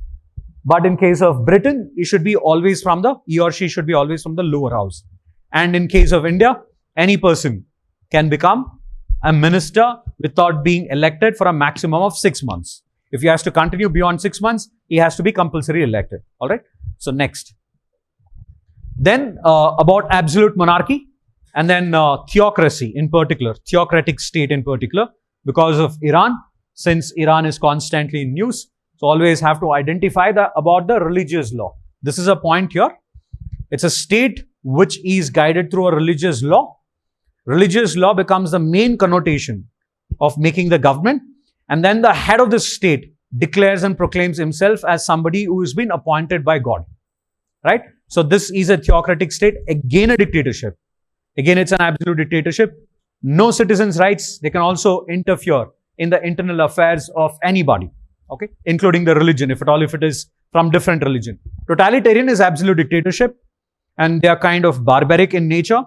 But in case of Britain, he or she should be always from the lower house. And in case of India, any person can become a minister without being elected for a maximum of 6 months. If he has to continue beyond 6 months, he has to be compulsory elected. All right. So next. Then about absolute monarchy and then theocracy in particular, theocratic state in particular, because of Iran, since Iran is constantly in news. So always have to identify about the religious law. This is a point here. It's a state which is guided through a religious law. Religious law becomes the main connotation of making the government. And then the head of the state declares and proclaims himself as somebody who has been appointed by God. Right? So this is a theocratic state. Again, a dictatorship. Again, it's an absolute dictatorship. No citizens' rights. They can also interfere in the internal affairs of anybody. Okay, including the religion, if it is from different religion. Totalitarian is absolute dictatorship, and they are kind of barbaric in nature.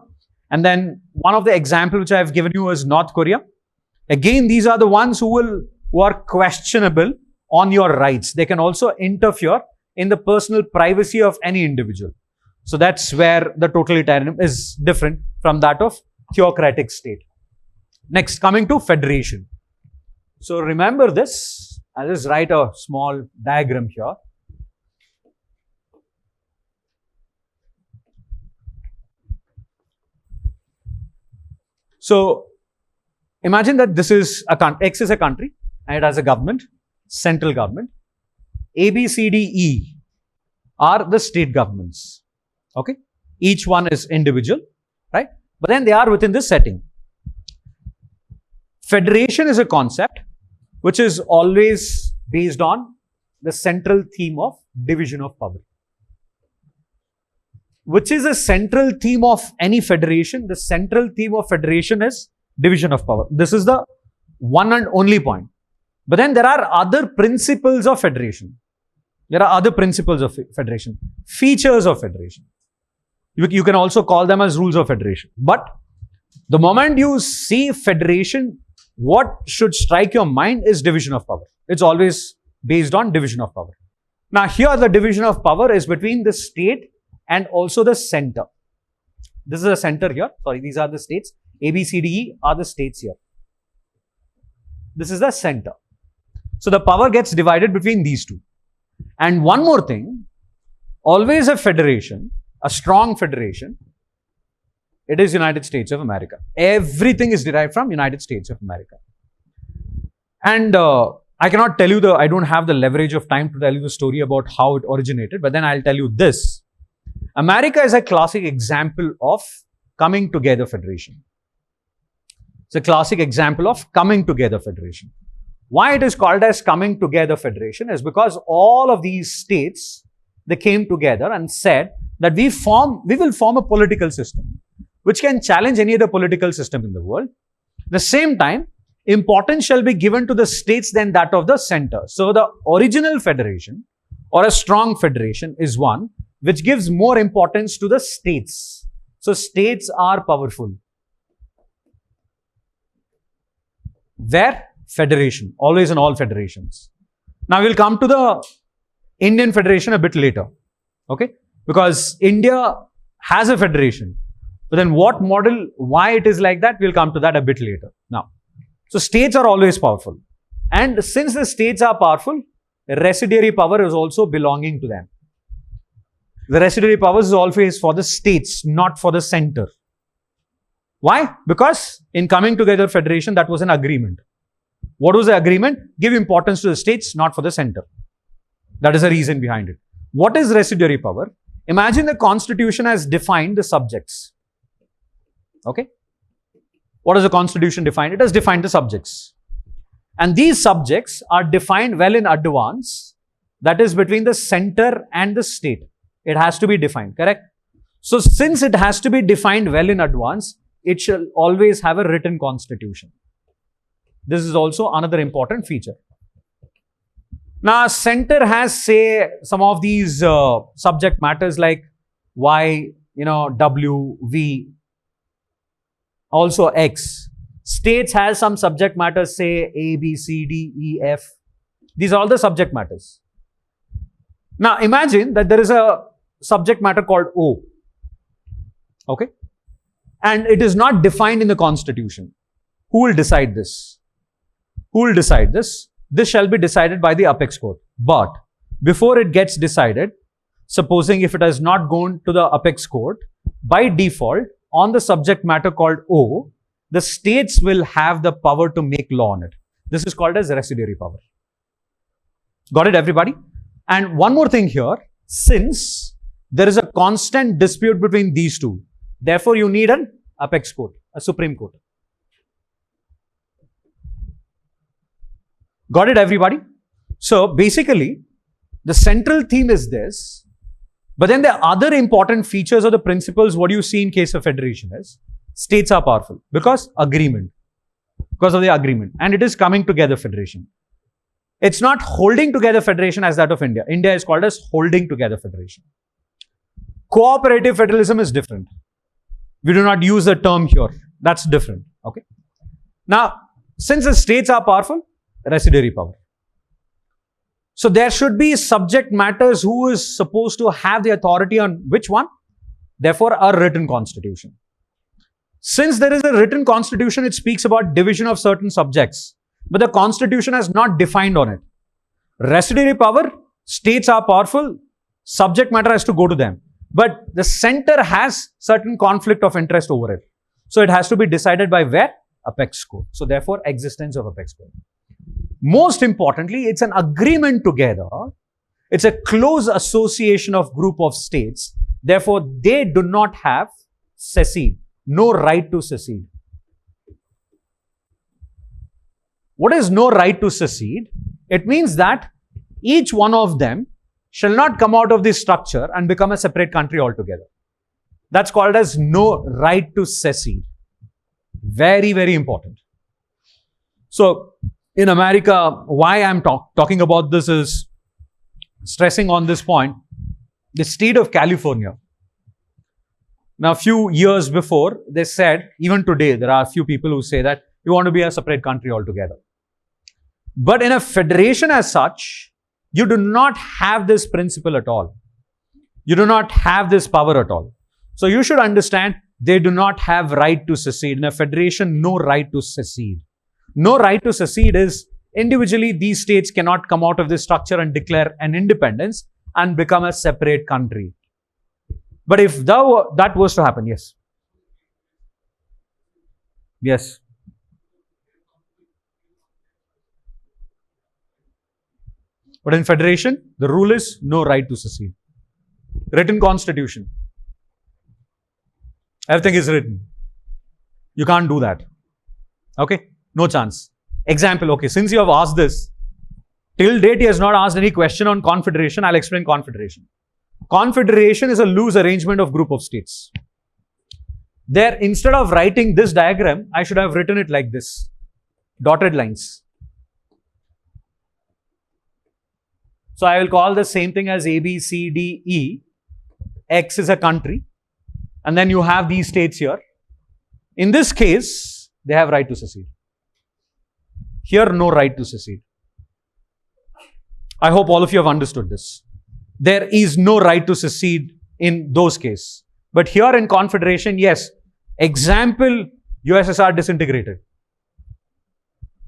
And then one of the examples which I have given you is North Korea. Again, these are the ones who are questionable on your rights. They can also interfere in the personal privacy of any individual. So that's where the totalitarian is different from that of theocratic state. Next, coming to federation. So remember this. I'll just write a small diagram here. So imagine that this is a country, X is a country and it has a government, central government. A, B, C, D, E are the state governments. Okay. Each one is individual, right? But then they are within this setting. Federation is a concept which is always based on the central theme of division of power. Which is a central theme of any federation? The central theme of federation is division of power. This is the one and only point. But then there are other principles of federation. There are other principles of federation, features of federation. You can also call them as rules of federation. But the moment you see federation, what should strike your mind is division of power. It's always based on division of power. Now here the division of power is between the state and also the center. This is the center here. Sorry, these are the states. A, B, C, D, E are the states here. This is the center. So the power gets divided between these two. And one more thing, always a federation, a strong federation, it is United States of America. Everything is derived from United States of America. And I cannot tell you I don't have the leverage of time to tell you the story about how it originated, but then I'll tell you this. America is a classic example of coming together federation. It's a classic example of coming together federation. Why it is called as coming together federation is because all of these states, they came together and said that we will form a political system. which can challenge any other political system in the world. At the same time, importance shall be given to the states than that of the center. So the original federation or a strong federation is one which gives more importance to the states. So states are powerful. Where? Federation. Always in all federations. Now we'll come to the Indian Federation a bit later. Okay? Because India has a federation. But then what model, why it is like that, we'll come to that a bit later. Now, so states are always powerful. And since the states are powerful, residuary power is also belonging to them. The residuary power is always for the states, not for the center. Why? Because in coming together federation, that was an agreement. What was the agreement? Give importance to the states, not for the center. That is the reason behind it. What is residuary power? Imagine the constitution has defined the subjects. Okay? What does the constitution define? It has defined the subjects. And these subjects are defined well in advance. That is between the center and the state. It has to be defined, correct? So since it has to be defined well in advance, it shall always have a written constitution. This is also another important feature. Now, center has, say, some of these subject matters like Y, W, V, also X. States has some subject matters, say A, B, C, D, E, F. These are all the subject matters. Now, imagine that there is a subject matter called O. Okay? And it is not defined in the constitution. Who will decide this? Who will decide this? This shall be decided by the apex court. But before it gets decided, supposing if it has not gone to the apex court, by default, on the subject matter called O, the states will have the power to make law on it. This is called as residuary power. Got it, everybody? And one more thing here, since there is a constant dispute between these two, therefore you need an apex court, a supreme court. Got it, everybody? So basically, the central theme is this, but then the other important features or the principles, what you see in case of federation is, states are powerful because agreement, because of the agreement, and it is coming together federation. It's not holding together federation as that of India. India is called as holding together federation. Cooperative federalism is different. We do not use the term here. That's different. Okay. Now, since the states are powerful, residuary power. So there should be subject matters who is supposed to have the authority on which one? Therefore, a written constitution. Since there is a written constitution, it speaks about division of certain subjects, but the constitution has not defined on it. Residuary power, states are powerful, subject matter has to go to them. But the center has certain conflict of interest over it. So it has to be decided by where? Apex court. So therefore, existence of apex court. Most importantly, it's an agreement together. It's a close association of group of states. Therefore, they do not have secede, no right to secede. What is no right to secede? It means that each one of them shall not come out of this structure and become a separate country altogether. That's called as no right to secede. Very, very important. So, in America, why I'm talking about this is stressing on this point. The state of California. Now, a few years before, they said, even today, there are a few people who say that you want to be a separate country altogether. But in a federation as such, you do not have this principle at all. You do not have this power at all. So you should understand, they do not have right to secede. In a federation, no right to secede. No right to secede is individually these states cannot come out of this structure and declare an independence and become a separate country. But if that was to happen, yes. Yes. But in federation, the rule is no right to secede. Written constitution. Everything is written. You can't do that. Okay? No chance. Example, okay, since you have asked this, till date he has not asked any question on confederation. I'll explain confederation. Confederation is a loose arrangement of group of states. There, instead of writing this diagram, I should have written it like this. Dotted lines. So I will call the same thing as A, B, C, D, E. X is a country. And then you have these states here. In this case, they have right to secede. Here, no right to secede. I hope all of you have understood this. There is no right to secede in those cases. But here in Confederation, yes. Example, USSR disintegrated.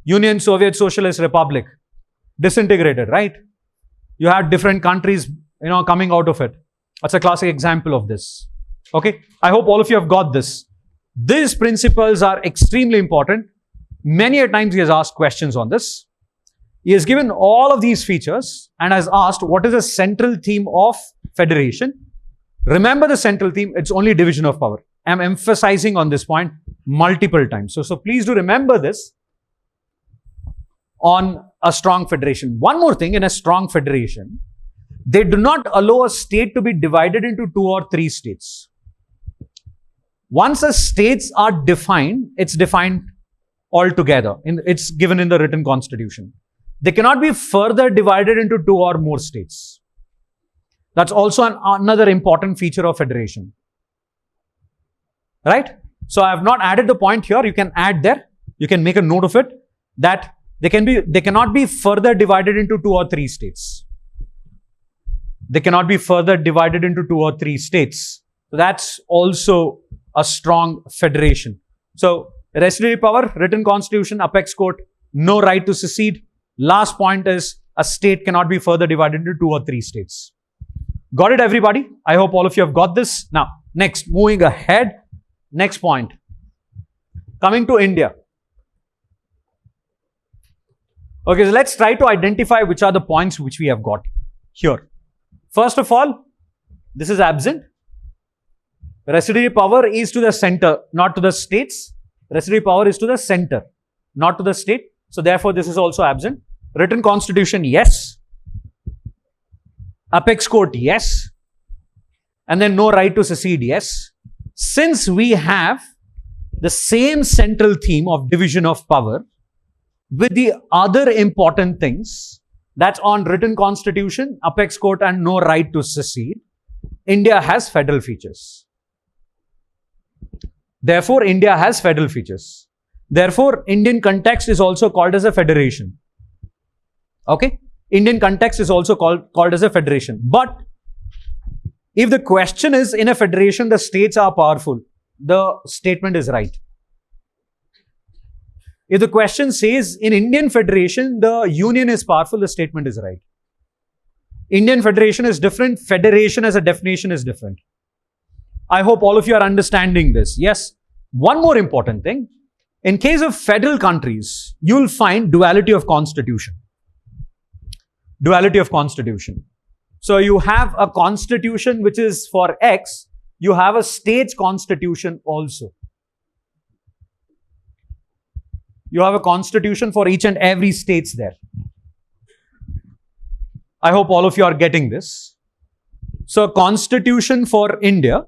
Union Soviet Socialist Republic disintegrated, right? You had different countries, coming out of it. That's a classic example of this. Okay, I hope all of you have got this. These principles are extremely important. Many a times he has asked questions on this. He has given all of these features and has asked what is the central theme of federation. Remember the central theme, it's only division of power. I'm emphasizing on this point multiple times. So please do remember this on a strong federation. One more thing, in a strong federation, they do not allow a state to be divided into 2 or 3 states. Once the states are defined, it's defined altogether. It's given in the written constitution. They cannot be further divided into 2 or more states. That's also another important feature of federation. Right? So I have not added the point here. You can add there. You can make a note of it that they cannot be further divided into 2 or 3 states. They cannot be further divided into 2 or 3 states. So that's also a strong federation. So residuary power, written constitution, apex court, no right to secede. Last point is a state cannot be further divided into 2 or 3 states. Got it, everybody? I hope all of you have got this. Now, next, moving ahead. Next point. Coming to India. Okay, so let's try to identify which are the points which we have got here. First of all, this is absent. Residuary power is to the center, not to the states. Residuary power is to the center, not to the state. So therefore, this is also absent. Written constitution, yes. Apex court, yes. And then no right to secede, yes. Since we have the same central theme of division of power with the other important things, that's on written constitution, apex court and no right to secede, India has federal features. Therefore, India has federal features. Therefore, Indian context is also called as a federation. Okay? Indian context is also called as a federation. But if the question is in a federation, the states are powerful, the statement is right. If the question says in Indian federation, the union is powerful, the statement is right. Indian federation is different. Federation as a definition is different. I hope all of you are understanding this. Yes. One more important thing. In case of federal countries, you will find duality of constitution. Duality of constitution. So you have a constitution which is for X, you have a state's constitution also. You have a constitution for each and every state there. I hope all of you are getting this. So constitution for India,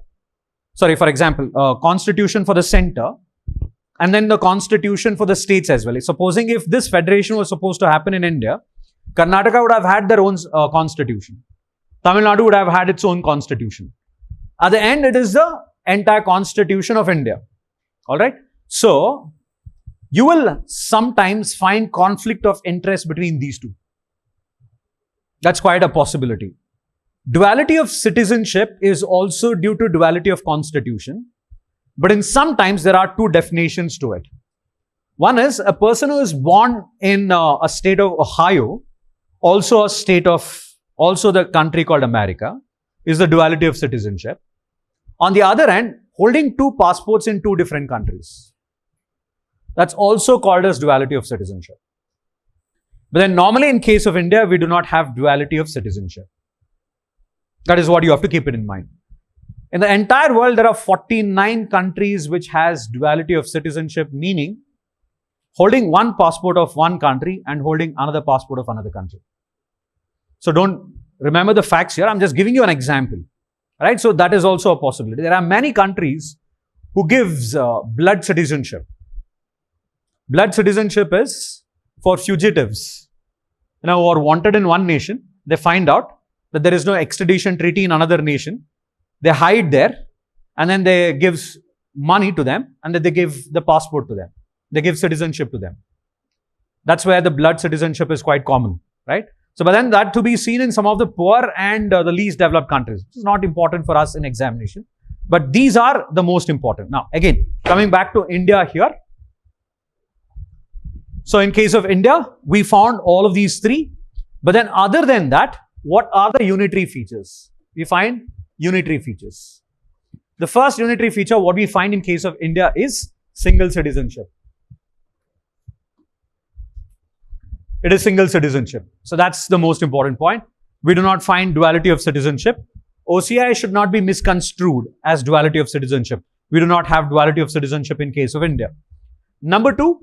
for example, constitution for the center, and then the constitution for the states as well. Supposing if this federation was supposed to happen in India, Karnataka would have had their own constitution. Tamil Nadu would have had its own constitution. At the end, it is the entire constitution of India. Alright? So, you will sometimes find conflict of interest between these two. That's quite a possibility. Duality of citizenship is also due to duality of constitution. But in sometimes there are two definitions to it. One is a person who is born in a state of Ohio, also the country called America, is the duality of citizenship. On the other hand, holding 2 passports in 2 different countries. That's also called as duality of citizenship. But then normally in case of India, we do not have duality of citizenship. That is what you have to keep it in mind. In the entire world, there are 49 countries which has duality of citizenship, meaning holding one passport of one country and holding another passport of another country. So don't remember the facts here. I'm just giving you an example. Right? So that is also a possibility. There are many countries who gives blood citizenship. Blood citizenship is for fugitives, who are wanted in one nation. They find out that there is no extradition treaty in another nation. They hide there, and then they give money to them, and then they give the passport to them. They give citizenship to them. That's where the blood citizenship is quite common, right? So, but then that to be seen in some of the poor and the least developed countries. It's not important for us in examination, but these are the most important. Now, again, coming back to India here. So, in case of India, we found all of these three. But then other than that, what are the unitary features? We find unitary features. The first unitary feature, what we find in case of India is single citizenship. It is single citizenship. So that's the most important point. We do not find duality of citizenship. OCI should not be misconstrued as duality of citizenship. We do not have duality of citizenship in case of India. Number two,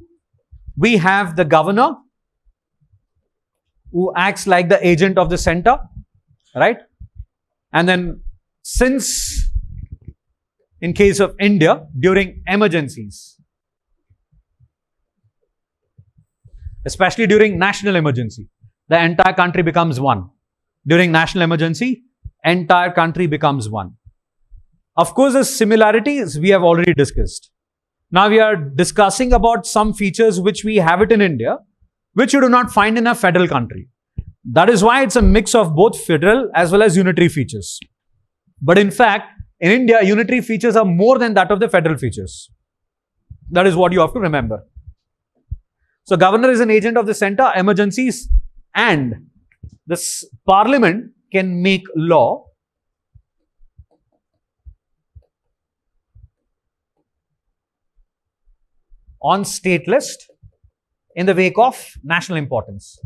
we have the governor who acts like the agent of the center, right? And then since in case of India, during emergencies, especially during national emergency, the entire country becomes one. During national emergency, entire country becomes one. Of course, the similarities we have already discussed. Now we are discussing about some features which we have it in India, which you do not find in a federal country. That is why it's a mix of both federal as well as unitary features. But in fact, in India, unitary features are more than that of the federal features. That is what you have to remember. So, governor is an agent of the center, emergencies, and this parliament can make law on state list in the wake of national importance.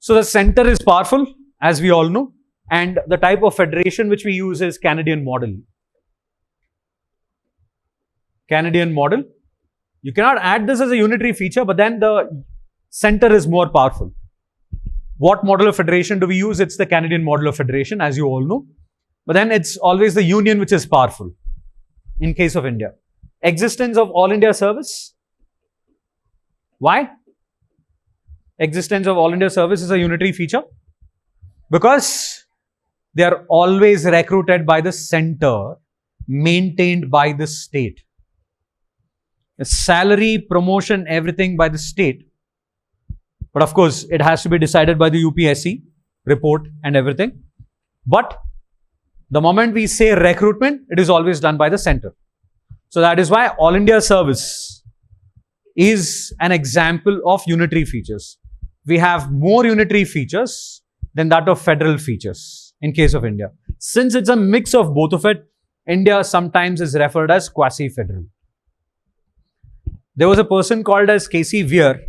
So, the center is powerful, as we all know, and the type of federation which we use is Canadian model. Canadian model. You cannot add this as a unitary feature, but then the center is more powerful. What model of federation do we use? It's the Canadian model of federation, as you all know. But then it's always the union which is powerful in case of India. Existence of All India service. Why? Existence of All India service is a unitary feature because they are always recruited by the center, maintained by the state. The salary, promotion, everything by the state. But of course, it has to be decided by the UPSC report and everything. But the moment we say recruitment, it is always done by the center. So that is why All India service is an example of unitary features. We have more unitary features than that of federal features in case of India. Since it's a mix of both of it, India sometimes is referred as quasi-federal. There was a person called as K.C. Weir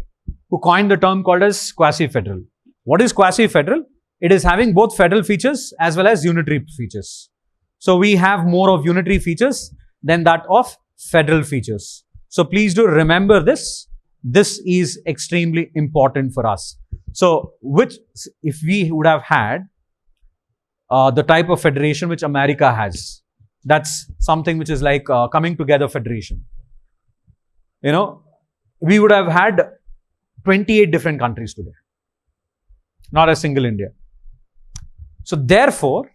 who coined the term called as quasi-federal. What is quasi-federal? It is having both federal features as well as unitary features. So we have more of unitary features than that of federal features. So please do remember this. This is extremely important for us. So if we would have had the type of federation which America has, that's something which is like coming together federation. You know, we would have had 28 different countries today, not a single India. So therefore,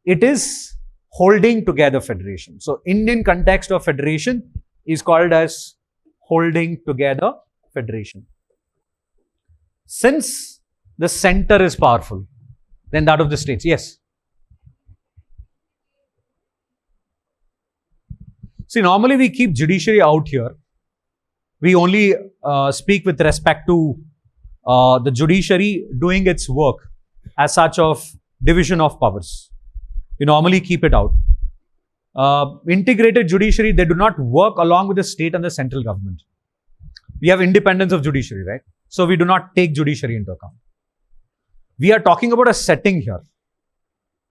it is holding together federation. So Indian context of federation is called as holding together federation. Since the center is powerful than that of the states. Yes. See, normally we keep judiciary out here. We only speak with respect to the judiciary doing its work as such of division of powers. We normally keep it out. Integrated judiciary, they do not work along with the state and the central government. We have independence of judiciary, right? So we do not take judiciary into account. We are talking about a setting here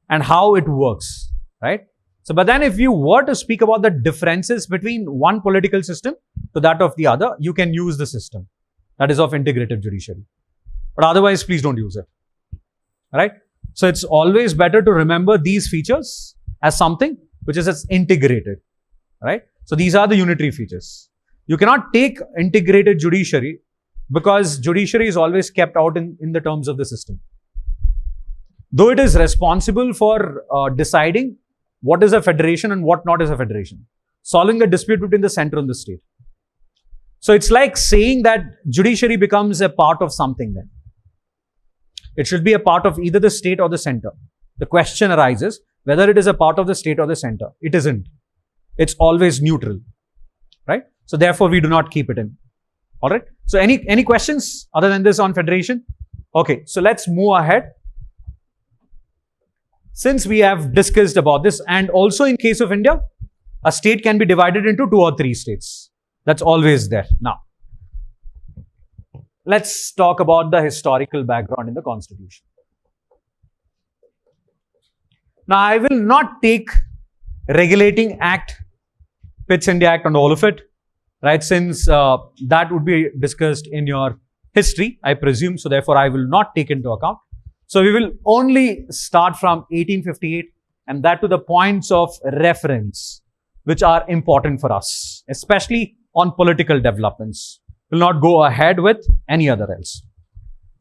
and how it works, right? So, but then if you were to speak about the differences between one political system to that of the other, you can use the system. that is of integrative judiciary. But otherwise, please don't use it. Right? So it's always better to remember these features as something which is as integrated. Right? So these are the unitary features. You cannot take integrated judiciary because judiciary is always kept out in the terms of the system. Though it is responsible for deciding what is a federation and what not is a federation, solving the dispute between the center and the state. So it's like saying that judiciary becomes a part of something then. It should be a part of either the state or the center. The question arises whether it is a part of the state or the center. It isn't. It's always neutral, right? So therefore, we do not keep it in. All right. So any questions other than this on federation? Okay. So let's move ahead. Since we have discussed about this, and also in case of India, a state can be divided into 2 or 3 states. That's always there. Now, let's talk about the historical background in the constitution. Now, I will not take regulating act, Pitts India Act and all of it, right? Since that would be discussed in your history, I presume. So therefore, I will not take into account. So we will only start from 1858 and that to the points of reference, which are important for us, especially on political developments. Will not go ahead with any other else.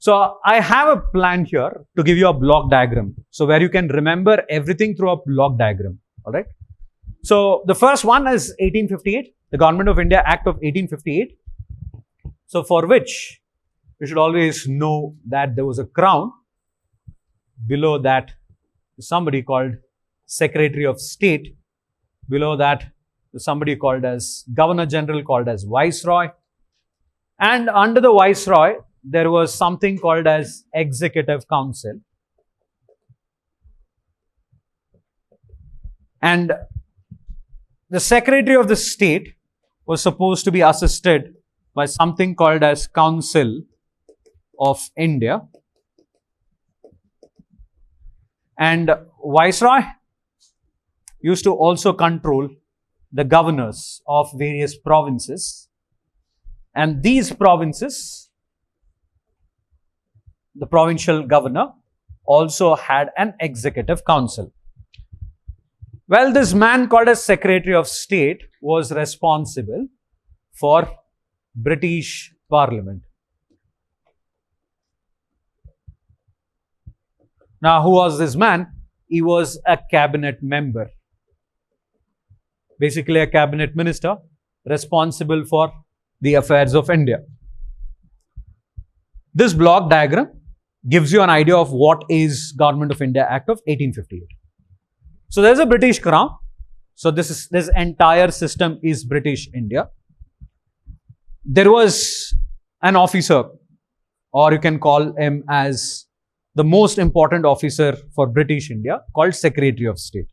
So I have a plan here to give you a block diagram. So where you can remember everything through a block diagram. All right. So the first one is 1858, the Government of India Act of 1858. So for which you should always know that there was a crown. Below that, somebody called Secretary of State. Below that, somebody called as Governor General, called as Viceroy. And under the Viceroy, there was something called as Executive Council. And the Secretary of the State was supposed to be assisted by something called as Council of India. And Viceroy used to also control the governors of various provinces. And these provinces, the provincial governor also had an executive council. Well, this man called as Secretary of State was responsible for British Parliament. Now, who was this man? He was a cabinet member. Basically, a cabinet minister responsible for the affairs of India. This block diagram gives you an idea of what is Government of India Act of 1858. So there's a British crown. So this entire system is British India. There was an officer, or you can call him as the most important officer for British India, called Secretary of State.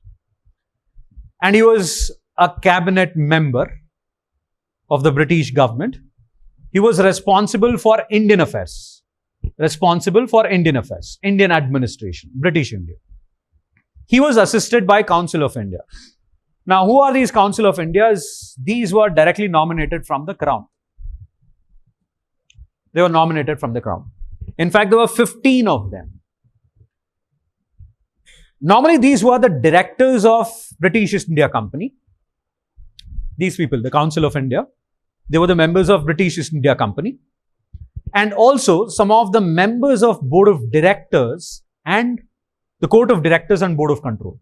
And he was a cabinet member of the British government. He was responsible for Indian affairs, Indian administration, British India. He was assisted by Council of India. Now, who are these Council of Indias? These were directly nominated from the Crown. They were nominated from the Crown. In fact, there were 15 of them. Normally, these were the directors of British East India Company. These people, the Council of India, they were the members of British East India Company. And also, some of the members of Board of Directors and the Court of Directors and Board of Control.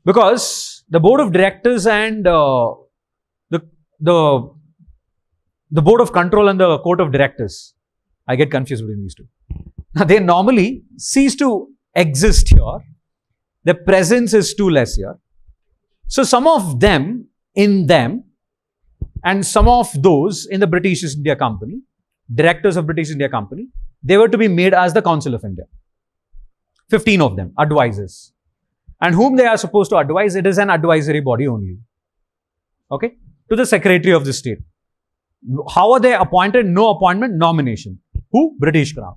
Because the Board of Directors and the Board of Control and the Court of Directors, I get confused between these two. Now, they normally cease to exist here. Their presence is too less here. So, some of them in them and some of those in the British East India Company, directors of British India Company, they were to be made as the Council of India. 15 of them, advisors. And whom they are supposed to advise, it is an advisory body only. Okay? To the Secretary of the State. How are they appointed? No appointment, nomination. Who? British Crown.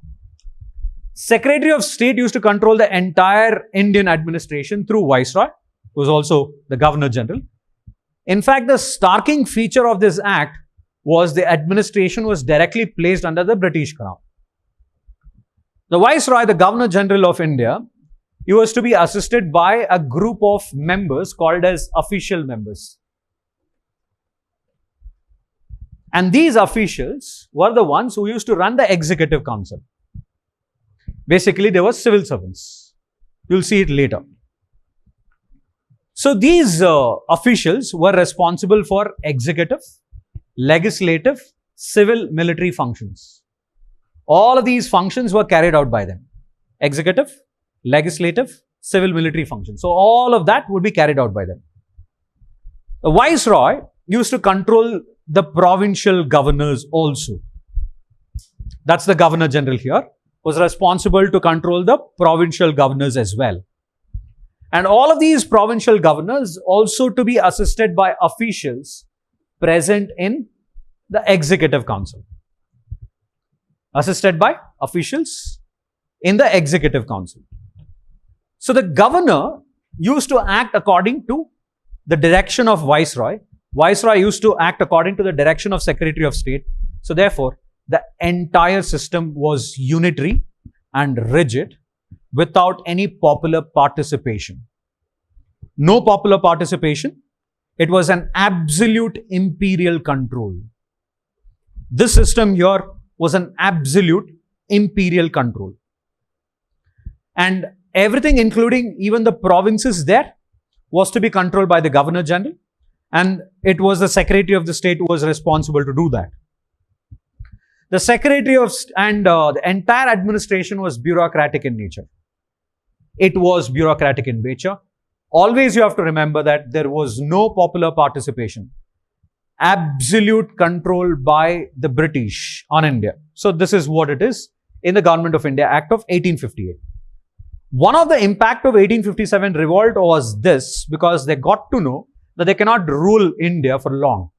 Secretary of State used to control the entire Indian administration through Viceroy, who was also the Governor General. In fact, the starking feature of this act was the administration was directly placed under the British Crown. The Viceroy, the Governor General of India, he was to be assisted by a group of members called as official members. And these officials were the ones who used to run the Executive Council. Basically, they were civil servants. You'll see it later. So these officials were responsible for executive, legislative, civil, military functions. All of these functions were carried out by them. Executive, legislative, civil, military functions. So all of that would be carried out by them. The Viceroy used to control the provincial governors also. That's the Governor General here, was responsible to control the provincial governors as well. And all of these provincial governors also to be assisted by officials present in the Executive Council. Assisted by officials in the Executive Council. So the governor used to act according to the direction of Viceroy. Viceroy used to act according to the direction of Secretary of State. So therefore, the entire system was unitary and rigid without any popular participation. No popular participation. It was an absolute imperial control. This system here was an absolute imperial control. And everything, including even the provinces there, was to be controlled by the Governor General. And it was the Secretary of the State who was responsible to do that. The Secretary of and the entire administration was bureaucratic in nature. It was bureaucratic in nature. Always you have to remember that there was no popular participation. Absolute control by the British on India. So this is what it is in the Government of India Act of 1858. One of the impact of 1857 revolt was this, because they got to know that they cannot rule India for long.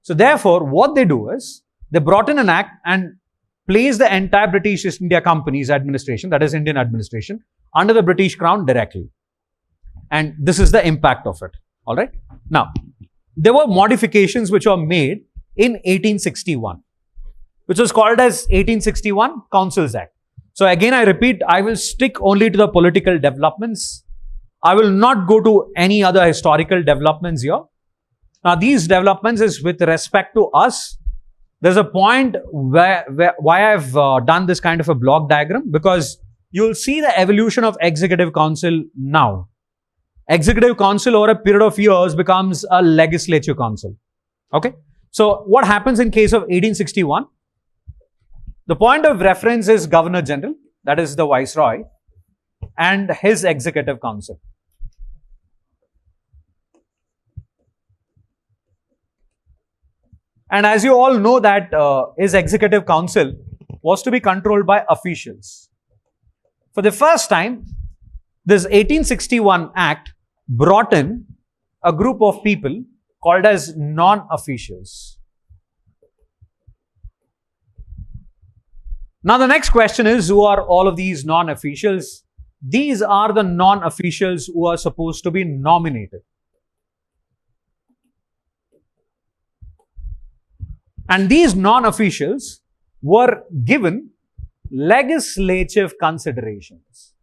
So therefore, what they do is, they brought in an act and placed the entire British East India Company's administration, that is Indian administration, under the British Crown directly. And this is the impact of it. Alright. Now, there were modifications which were made in 1861, which was called as 1861 Councils Act. So again, I repeat, I will stick only to the political developments. I will not go to any other historical developments here. Now, these developments is with respect to us. There's a point why I've done this kind of a block diagram, because you'll see the evolution of Executive Council now. Executive Council over a period of years becomes a Legislative Council. Okay. So what happens in case of 1861? The point of reference is Governor General, that is the Viceroy, and his Executive Council. And as you all know that his Executive Council was to be controlled by officials. For the first time, this 1861 Act brought in a group of people called as non-officials. Now the next question is, who are all of these non-officials? These are the non-officials who are supposed to be nominated. And these non-officials were given legislative considerations.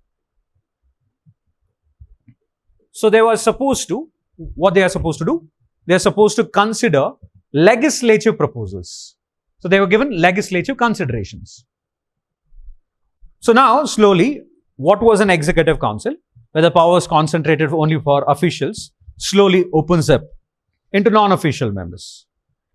So they were supposed to, what they are supposed to do? They are supposed to consider legislative proposals. So they were given legislative considerations. So now, slowly, what was an Executive Council, where the power was concentrated only for officials, slowly opens up into non-official members.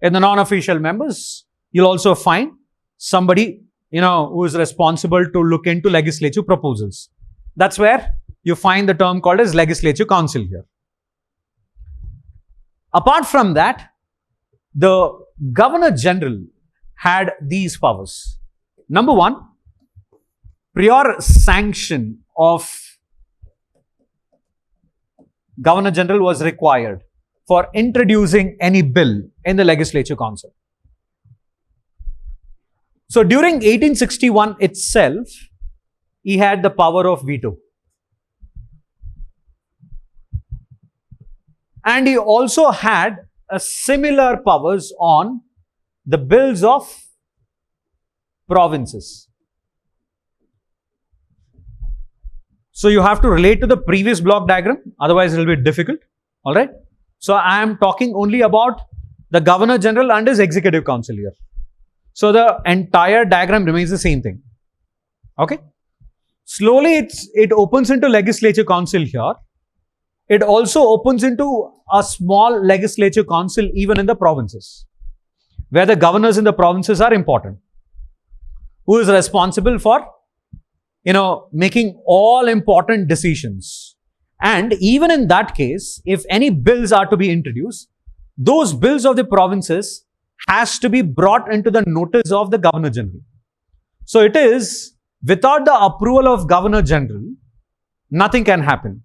In the non-official members, you'll also find somebody, who is responsible to look into legislative proposals. That's where you find the term called as Legislative Council here. Apart from that, the Governor General had these powers. Number one, prior sanction of Governor General was required for introducing any bill in the Legislative Council. So during 1861 itself, he had the power of veto. And he also had a similar powers on the bills of provinces. So you have to relate to the previous block diagram, otherwise it will be difficult. All right. So I am talking only about the Governor General and his Executive Council here. So the entire diagram remains the same thing. Okay. Slowly it opens into Legislature Council here. It also opens into a small Legislature Council even in the provinces, where the governors in the provinces are important. Who is responsible for, making all important decisions. And even in that case, if any bills are to be introduced, those bills of the provinces has to be brought into the notice of the Governor General. So it is, without the approval of Governor General, nothing can happen.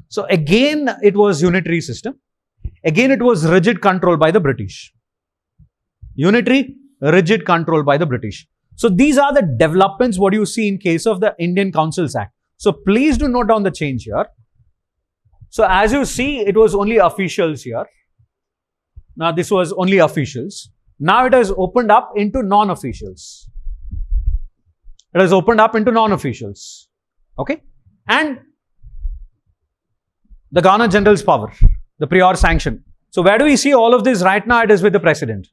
So again, it was unitary system. Again, it was rigid control by the British. Unitary, rigid control by the British. So these are the developments what you see in case of the Indian Councils Act. So please do note down the change here. So as you see, it was only officials here. Now this was only officials. Now it has opened up into non-officials. It has opened up into non-officials. Okay. And the Governor General's power, the prior sanction. So where do we see all of this right now? It is with the President,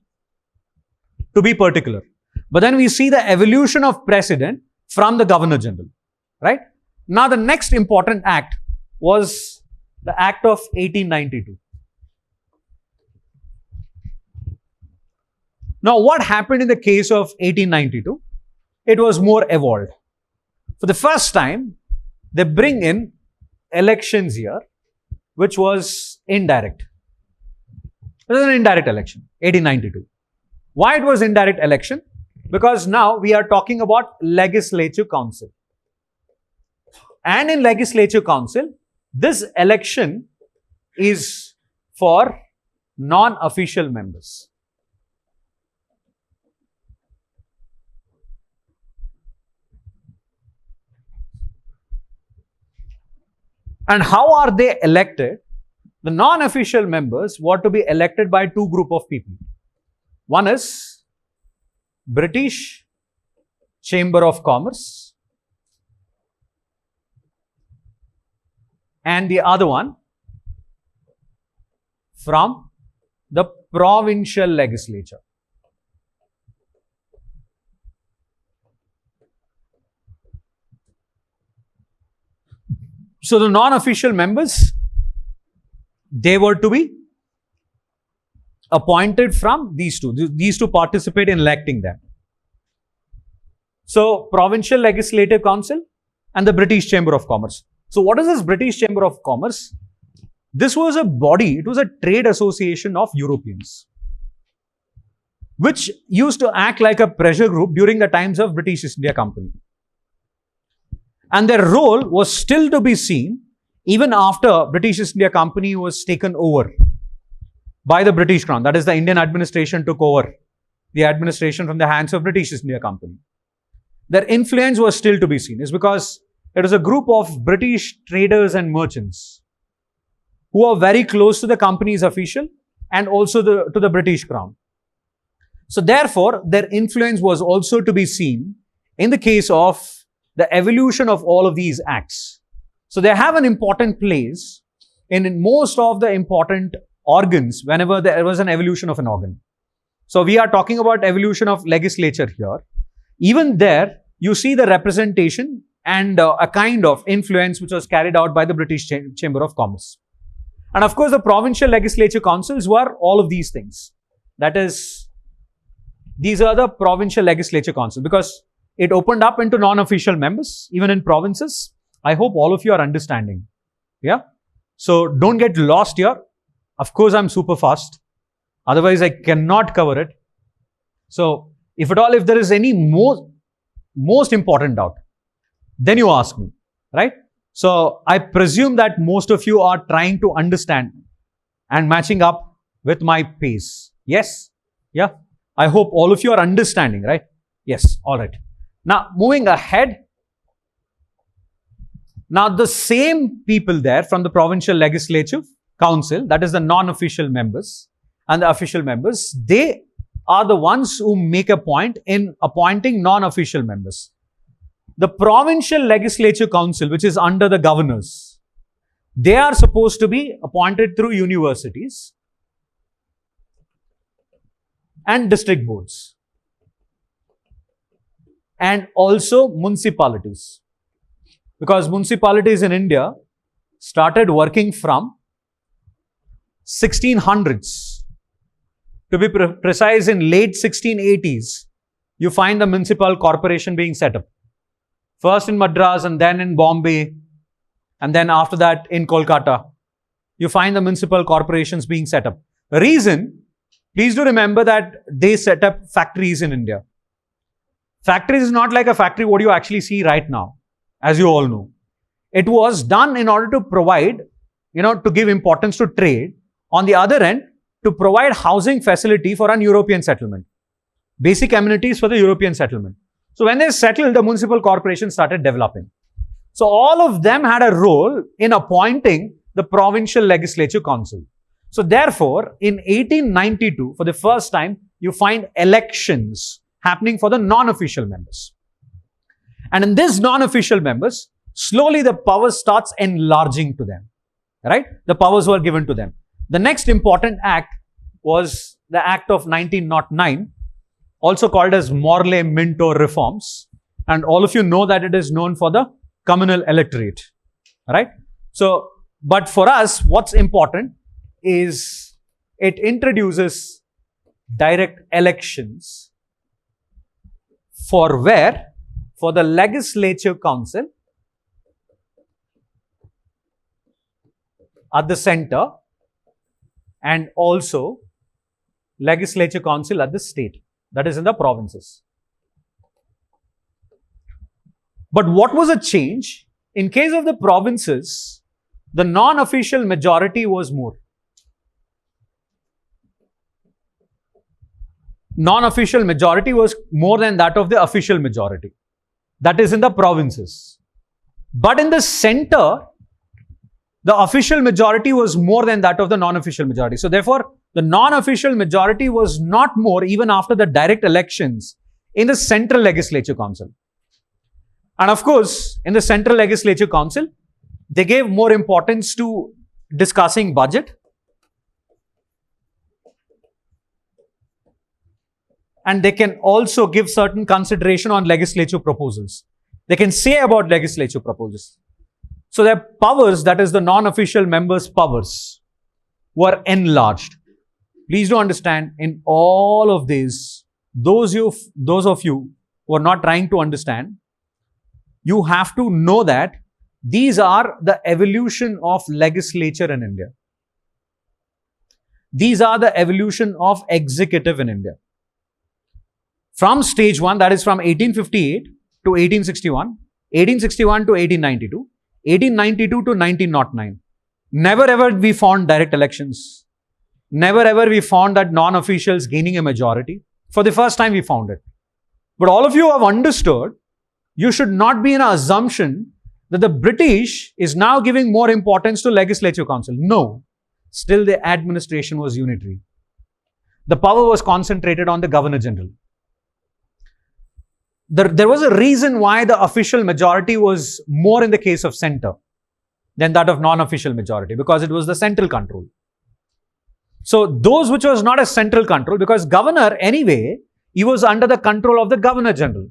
to be particular. But then we see the evolution of President from the Governor General. Right. Now the next important act was the Act of 1892. Now what happened in the case of 1892? It was more evolved. For the first time, they bring in elections here, which was indirect. It was an indirect election, 1892. Why it was indirect election? Because now we are talking about Legislature Council. And in Legislature Council, this election is for non-official members. And how are they elected? The non-official members were to be elected by two group of people. One is British Chamber of Commerce and the other one from the provincial legislature. So the non-official members, they were to be appointed from these two. These two participate in electing them. So Provincial Legislative Council and the British Chamber of Commerce. So what is this British Chamber of Commerce? This was a body, it was a trade association of Europeans, which used to act like a pressure group during the times of British East India Company. And their role was still to be seen even after British East India Company was taken over by the British Crown. That is, the Indian administration took over the administration from the hands of British East India Company. Their influence was still to be seen. It's because it was a group of British traders and merchants who are very close to the company's official and also to the British Crown. So therefore, their influence was also to be seen in the case of the evolution of all of these acts. So they have an important place in most of the important organs whenever there was an evolution of an organ. So we are talking about evolution of legislature here. Even there, you see the representation and a kind of influence which was carried out by the British Chamber of Commerce. And of course, the provincial legislature councils were all of these things. That is, these are the provincial legislature council, because it opened up into non-official members, even in provinces. I hope all of you are understanding. Yeah. So don't get lost here. Of course, I'm super fast. Otherwise, I cannot cover it. So if at all, if there is any most important doubt, then you ask me, right? So I presume that most of you are trying to understand and matching up with my pace. Yes? Yeah. I hope all of you are understanding, right? Yes. All right. Now, moving ahead. Now, the same people there from the Provincial Legislative Council, that is the non-official members and the official members, they are the ones who make a point in appointing non-official members. The provincial legislature council, which is under the governors, they are supposed to be appointed through universities and district boards, and also municipalities, because municipalities in India started working from 1600s. To be precise, in late 1680s, you find the municipal corporation being set up. First in Madras, and then in Bombay, and then after that in Kolkata. You find the municipal corporations being set up. The reason, please do remember that they set up factories in India. Factories is not like a factory what you actually see right now, as you all know. It was done in order to provide, to give importance to trade. On the other end, to provide housing facility for an European settlement. Basic amenities for the European settlement. So when they settled, the municipal corporation started developing. So all of them had a role in appointing the provincial legislature council. So therefore, in 1892, for the first time, you find elections happening for the non-official members. And in these non-official members, slowly the power starts enlarging to them. Right? The powers were given to them. The next important act was the Act of 1909, also called as Morley-Minto reforms. And all of you know that it is known for the communal electorate. Right? So, but for us, what's important is it introduces direct elections for where? For the legislature council at the center, and also legislature council at the state, that is in the provinces. But what was a change? In case of the provinces, the non-official majority was more. Non-official majority was more than that of the official majority. That is in the provinces. But in the center, the official majority was more than that of the non-official majority. So therefore, the non-official majority was not more even after the direct elections in the central legislature council. And of course, in the central legislature council, they gave more importance to discussing budget and they can also give certain consideration on legislature proposals. They can say about legislature proposals. So their powers, that is the non-official members' powers, were enlarged. Please do understand, in all of this, those of you who are not trying to understand, you have to know that these are the evolution of legislature in India. These are the evolution of executive in India. From stage 1, that is from 1858 to 1861, 1861 to 1892, 1892 to 1909. Never ever we found direct elections. Never ever we found that non-officials gaining a majority. For the first time we found it. But all of you have understood, you should not be in an assumption that the British is now giving more importance to legislature council. No. Still the administration was unitary. The power was concentrated on the Governor General. There was a reason why the official majority was more in the case of center than that of non-official majority, because it was the central control. So those which was not a central control, because governor anyway, he was under the control of the Governor General.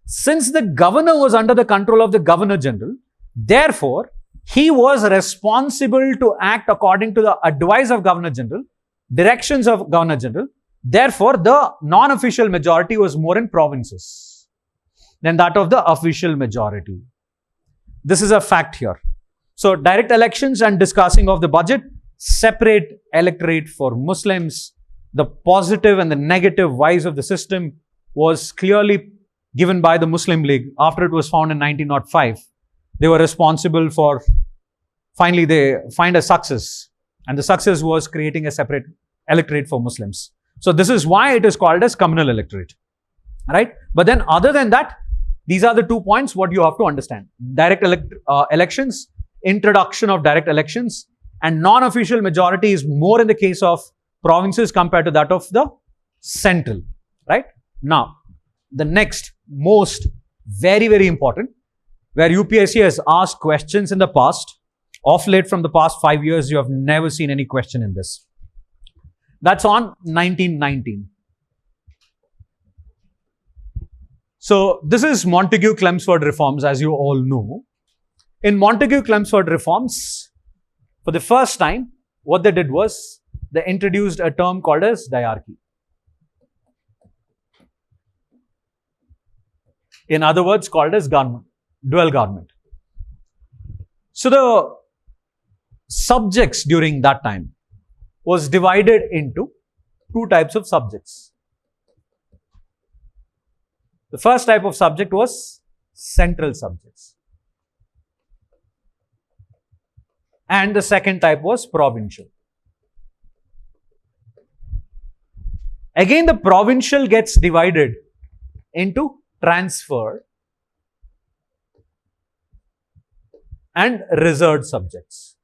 Since the governor was under the control of the Governor General, therefore, he was responsible to act according to the advice of Governor General, directions of Governor General. Therefore, the non-official majority was more in provinces than that of the official majority. This is a fact here. So, direct elections and discussing of the budget, separate electorate for Muslims. The positive and the negative wise of the system was clearly given by the Muslim League after it was found in 1905. They were responsible for, finally they find a success, and the success was creating a separate electorate for Muslims. So this is why it is called as communal electorate, right? But then other than that, these are the 2 points what you have to understand. Direct elections, introduction of direct elections, and non-official majority is more in the case of provinces compared to that of the central, right? Now, the next most very, very important, where UPSC has asked questions in the past, of late from the past 5 years, you have never seen any question in this. That's on 1919. So this is Montagu-Chelmsford reforms, as you all know. In Montagu-Chelmsford reforms, for the first time, what they did was they introduced a term called as diarchy. In other words, called as government, dual government. So the subjects during that time was divided into two types of subjects. The first type of subject was central subjects. And the second type was provincial. Again, the provincial gets divided into transferred and reserved subjects.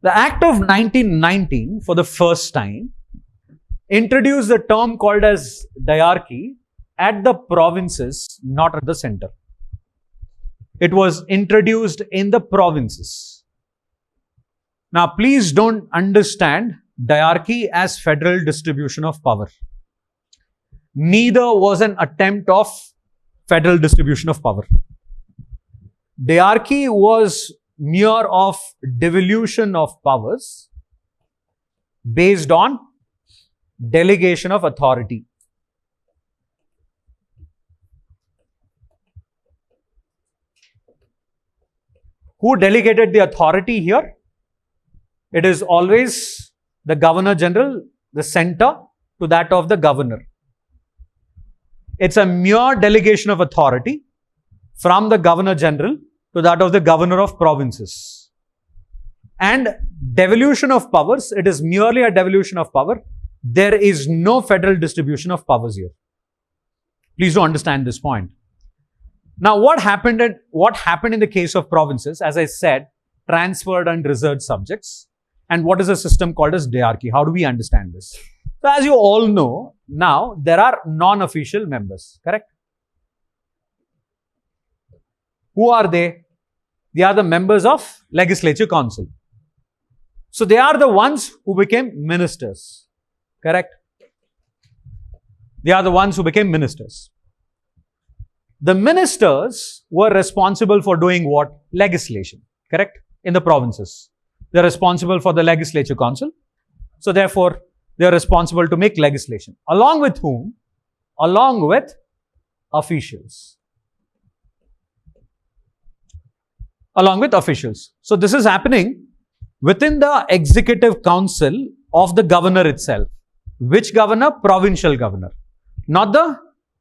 The Act of 1919, for the first time, introduced the term called as diarchy at the provinces, not at the center. It was introduced in the provinces. Now, please don't understand diarchy as federal distribution of power. Neither was an attempt of federal distribution of power. Diarchy was mere of devolution of powers based on delegation of authority. Who delegated the authority here? It is always the Governor General, the center to that of the governor. It's a mere delegation of authority from the Governor General to that of the Governor of provinces. And devolution of powers, it is merely a devolution of power. There is no federal distribution of powers here. Please do understand this point. Now, what happened in the case of provinces? As I said, transferred and reserved subjects. And what is a system called as diarchy? How do we understand this? So, as you all know, now there are non-official members, correct? Who are they? They are the members of Legislative Council. So, they are the ones who became ministers, correct? They are the ones who became ministers. The ministers were responsible for doing what? Legislation, correct? In the provinces. They are responsible for the Legislative Council. So, therefore, they are responsible to make legislation. Along with whom? Along with officials. Along with officials. So, this is happening within the Executive Council of the governor itself. Which governor? Provincial governor. Not the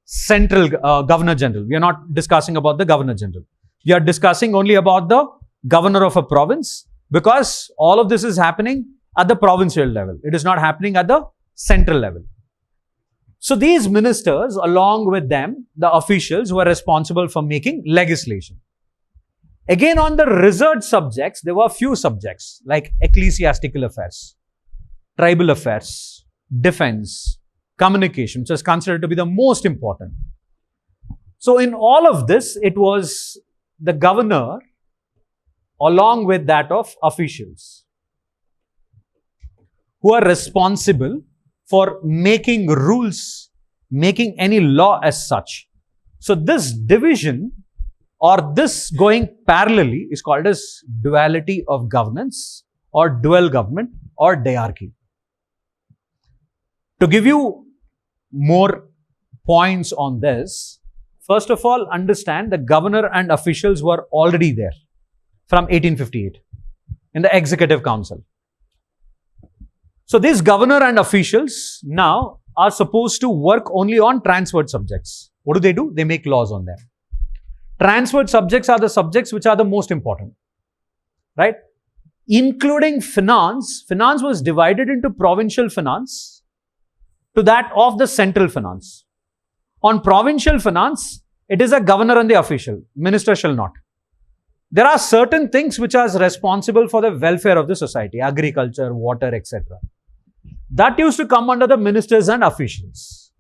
central Governor General. We are not discussing about the Governor General. We are discussing only about the governor of a province, because all of this is happening at the provincial level. It is not happening at the central level. So these ministers, along with them, the officials, were responsible for making legislation. Again, on the reserved subjects, there were few subjects like ecclesiastical affairs, tribal affairs, defense, communication, which is considered to be the most important. So in all of this, it was the governor along with that of officials who are responsible for making rules, making any law as such. So this division or this going parallelly is called as duality of governance or dual government or diarchy. To give you more points on this, first of all, understand the governor and officials were already there from 1858 in the Executive Council. So these governor and officials now are supposed to work only on transferred subjects. What do? They make laws on them. Transferred subjects are the subjects which are the most important, right? Including finance. Finance was divided into provincial finance to that of the central finance. On provincial finance, it is a governor and the official. Minister shall not. there are certain things which are responsible for the welfare of the society, agriculture, water, etc. That used to come under the ministers and officials.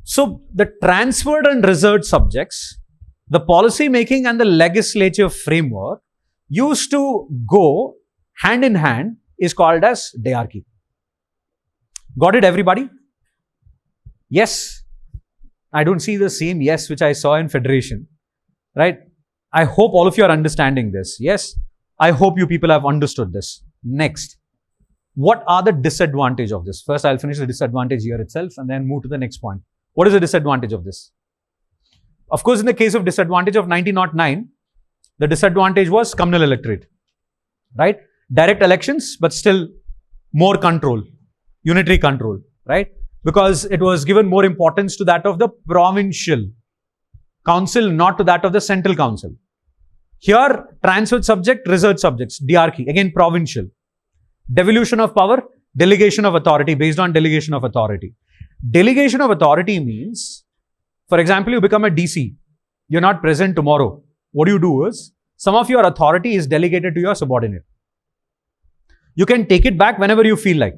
So the transferred and reserved subjects, the policy making and the legislative framework used to go hand in hand is called as diarchy. Got it, everybody? Yes. I don't see the same yes which I saw in federation, right? I hope all of you are understanding this. Yes. I hope you people have understood this. Next. What are the disadvantages of this? First, I'll finish the disadvantage here itself and then move to the next point. What is the disadvantage of this? Of course, in the case of disadvantage of 1909, the disadvantage was communal electorate, right? Direct elections, but still more control, unitary control, right? Because it was given more importance to that of the provincial council, not to that of the central council. Here, transferred subject, reserved subjects, diarchy, again provincial. Devolution of power, delegation of authority, based on delegation of authority. Delegation of authority means, for example, you become a DC, you're not present tomorrow. What you do is, some of your authority is delegated to your subordinate. You can take it back whenever you feel like.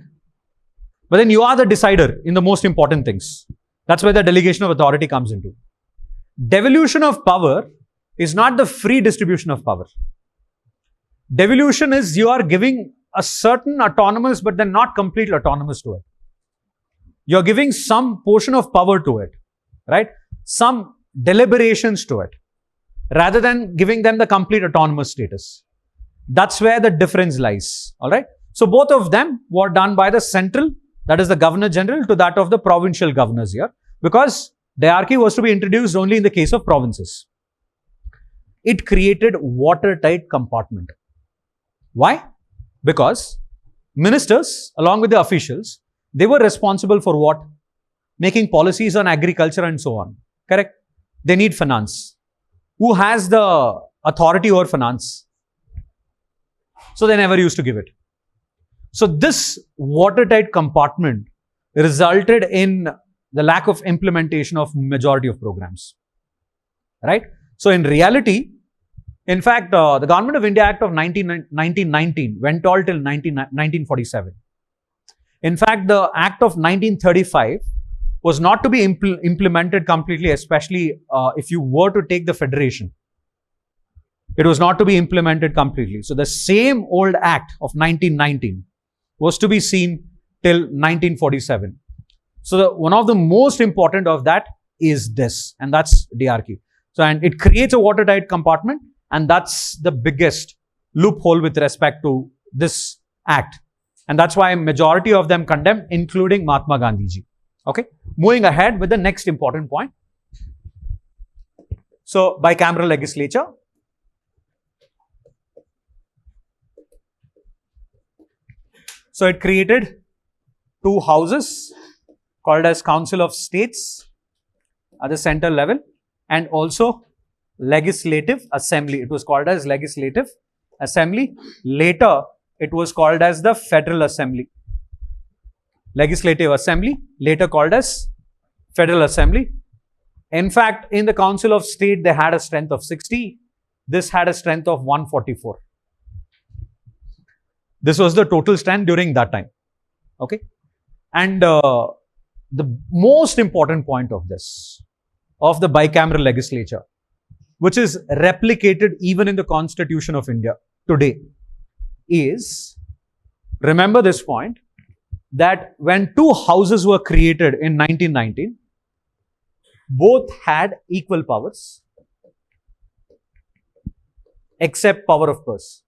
But then you are the decider in the most important things. That's where the delegation of authority comes into. Devolution of power is not the free distribution of power. Devolution is you are giving a certain autonomous, but then not completely autonomous to it. You're giving some portion of power to it, right? Some deliberations to it, rather than giving them the complete autonomous status. That's where the difference lies, all right? So both of them were done by the central, that is the Governor General, to that of the provincial governors here, because diarchy was to be introduced only in the case of provinces. It created watertight compartment. Why? Because ministers, along with the officials, they were responsible for what? Making policies on agriculture and so on. Correct? They need finance. Who has the authority over finance? So they never used to give it. So this watertight compartment resulted in the lack of implementation of majority of programs. Right? So in reality, in fact, the Government of India Act of 1919 went all till 1947. In fact, the Act of 1935 was not to be implemented completely, especially if you were to take the federation. It was not to be implemented completely. So the same old Act of 1919 was to be seen till 1947. So one of the most important of that is this, and that's diarchy. So, and it creates a watertight compartment, and that's the biggest loophole with respect to this act. And that's why majority of them condemned, including Mahatma Gandhiji. Okay. Moving ahead with the next important point. So, bicameral legislature. So, it created two houses called as Council of States at the central level, and also Legislative Assembly. It was called as Legislative Assembly. Later, it was called as the Federal Assembly. Legislative Assembly, later called as Federal Assembly. In fact, in the Council of State, they had a strength of 60. This had a strength of 144. This was the total strength during that time. Okay. And the most important point of this, of the bicameral legislature, which is replicated even in the Constitution of India today, is, remember this point, that when two houses were created in 1919, both had equal powers except power of purse.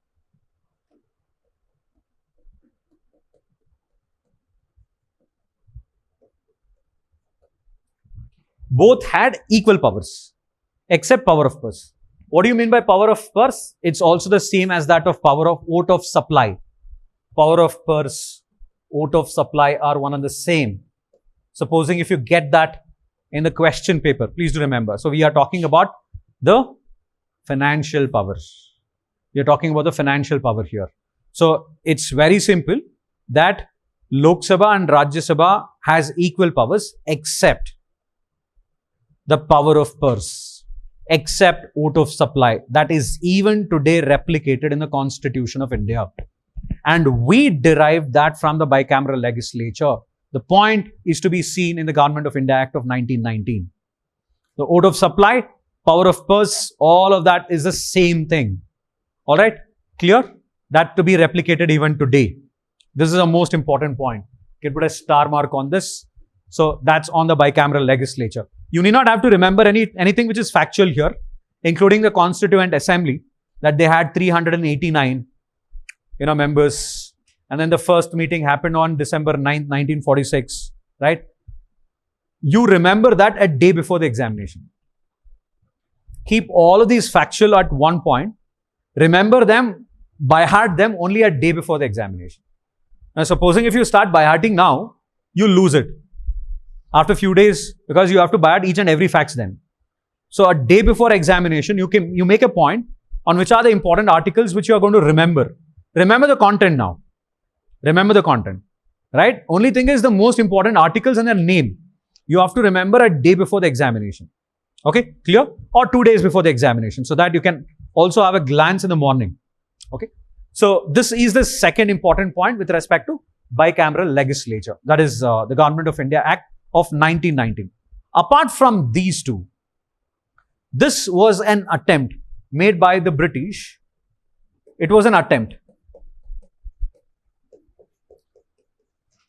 Both had equal powers except power of purse. What do you mean by power of purse? It's also the same as that of power of oath of supply. Power of purse, oath of supply are one and the same. Supposing if you get that in the question paper, please do remember. So we are talking about the financial power. We are talking about the financial power here. So it's very simple that Lok Sabha and Rajya Sabha has equal powers except the power of purse. except oath of supply. That is even today replicated in the Constitution of India. And we derived that from the bicameral legislature. The point is to be seen in the Government of India Act of 1919. The oath of supply, power of purse, all of that is the same thing. All right? Clear? That to be replicated even today. This is a most important point. You can put a star mark on this. So that's on the bicameral legislature. You need not have to remember anything which is factual here, including the Constituent Assembly, that they had 389 members. And then the first meeting happened on December 9th, 1946, right? You remember that a day before the examination. Keep all of these factual at one point. Remember them, by heart them only a day before the examination. Now, supposing if you start by hearting now, you lose it after a few days, because you have to by heart each and every facts then. So a day before examination, you make a point on which are the important articles which you are going to remember. Remember the content now. Remember the content, right? Only thing is the most important articles and their name. You have to remember a day before the examination. Okay, clear? Or 2 days before the examination, so that you can also have a glance in the morning. Okay. So this is the second important point with respect to bicameral legislature. That is the Government of India Act of 1919. Apart from these two, this was an attempt made by the British. It was an attempt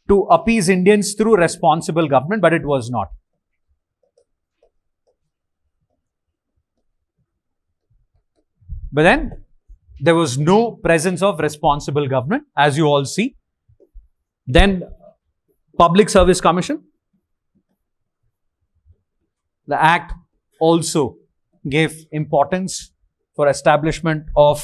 to appease Indians through responsible government, but it was not. But then there was no presence of responsible government, as you all see. Then Public Service Commission. The Act also gave importance for establishment of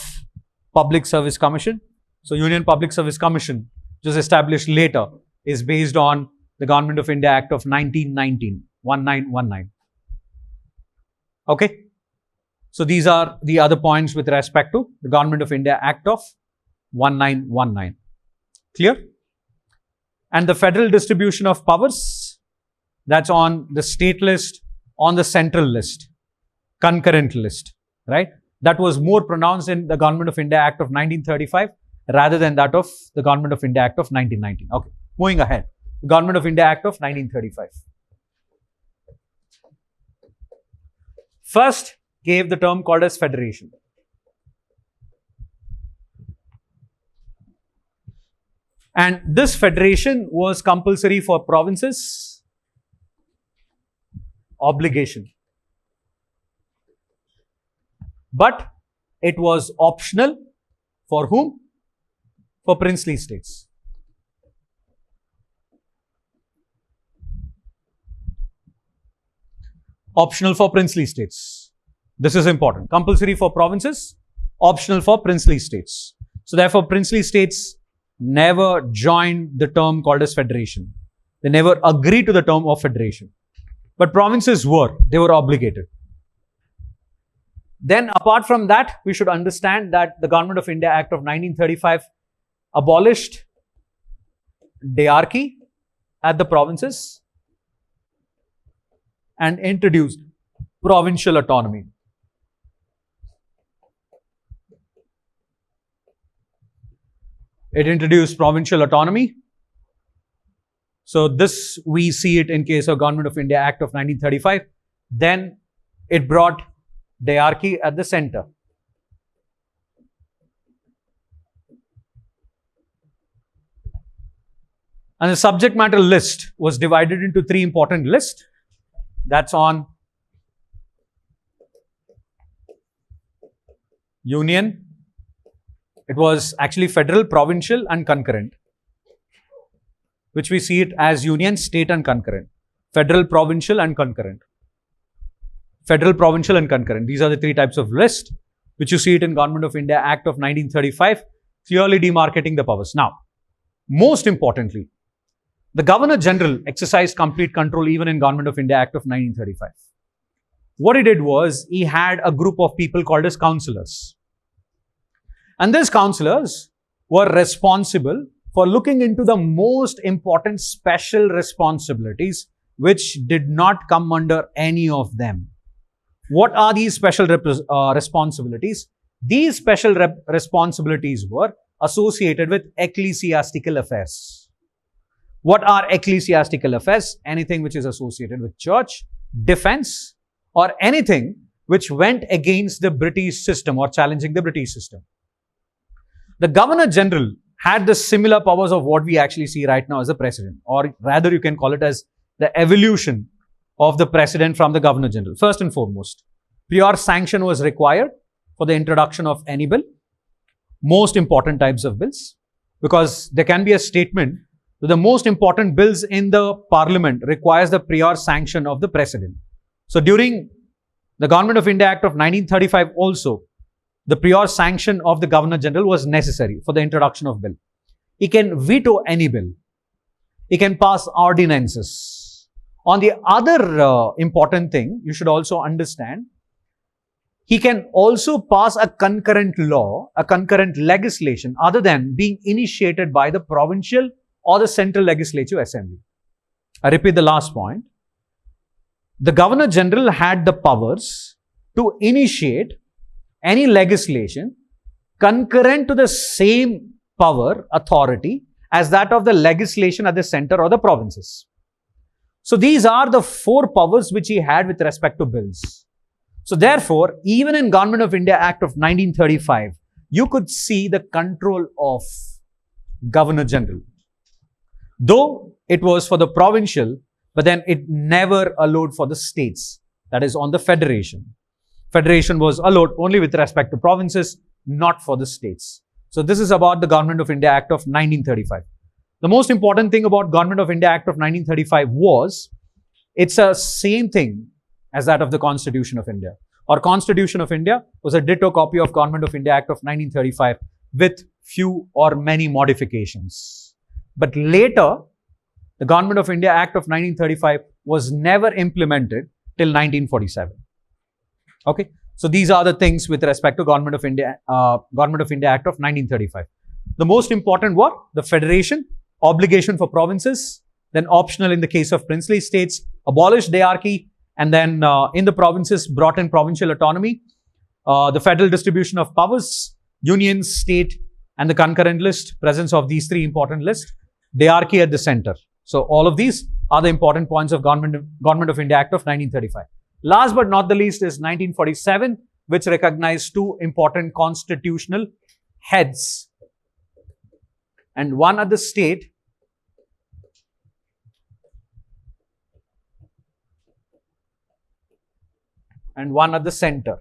Public Service Commission. So Union Public Service Commission, which was established later, is based on the Government of India Act of 1919, 1919. Okay. So these are the other points with respect to the Government of India Act of 1919. Clear? And the federal distribution of powers, that's on the state list, on the central list, concurrent list, right? That was more pronounced in the Government of India Act of 1935 rather than that of the Government of India Act of 1919. Okay, moving ahead. The Government of India Act of 1935. First gave the term called as federation. And this federation was compulsory for provinces, obligation. But it was optional for whom? For princely states. Optional for princely states. This is important. Compulsory for provinces, optional for princely states. So therefore, princely states never joined the term called as federation. They never agreed to the term of federation. But provinces were. They were obligated. Then apart from that, we should understand that the Government of India Act of 1935 abolished diarchy at the provinces and introduced provincial autonomy. It introduced provincial autonomy. So this, we see it in case of Government of India Act of 1935. Then it brought diarchy at the center. And the subject matter list was divided into three important lists. That's on union. It was actually federal, provincial and concurrent, which we see it as union, state and concurrent. Federal, provincial and concurrent. Federal, provincial and concurrent. These are the three types of list, which you see it in Government of India Act of 1935, clearly demarcating the powers. Now, most importantly, the Governor General exercised complete control even in Government of India Act of 1935. What he did was, he had a group of people called as councillors. And these councillors were responsible for looking into the most important special responsibilities which did not come under any of them. What are these special responsibilities? These special responsibilities were associated with ecclesiastical affairs. What are ecclesiastical affairs? Anything which is associated with church, defense, or anything which went against the British system or challenging the British system. The Governor General had the similar powers of what we actually see right now as the President, or rather you can call it as the evolution of the President from the Governor General. First and foremost, prior sanction was required for the introduction of any bill, most important types of bills, because there can be a statement that the most important bills in the Parliament requires the prior sanction of the President. So during the Government of India Act of 1935 also, the prior sanction of the Governor General was necessary for the introduction of bill. He can veto any bill. He can pass ordinances. On the other important thing, you should also understand, he can also pass a concurrent law, a concurrent legislation, other than being initiated by the provincial or the central legislative assembly. I repeat the last point. The Governor General had the powers to initiate any legislation concurrent to the same power, authority, as that of the legislation at the center or the provinces. So these are the four powers which he had with respect to bills. So therefore, even in Government of India Act of 1935, you could see the control of Governor General. Though it was for the provincial, but then it never allowed for the states, that is on the federation. Federation was allowed only with respect to provinces, not for the states. So this is about the Government of India Act of 1935. The most important thing about Government of India Act of 1935 was, it's a same thing as that of the Constitution of India. Or Constitution of India was a ditto copy of Government of India Act of 1935 with few or many modifications. But later, the Government of India Act of 1935 was never implemented till 1947. Okay, so these are the things with respect to Government of India Act of 1935. The most important were the federation, obligation for provinces, then optional in the case of princely states, abolished diarchy, and then in the provinces brought in provincial autonomy, the federal distribution of powers, union, state, and the concurrent list, presence of these three important lists, diarchy at the center. So all of these are the important points of Government of India Act of 1935. Last but not the least is 1947, which recognized two important constitutional heads, and one at the state and one at the center.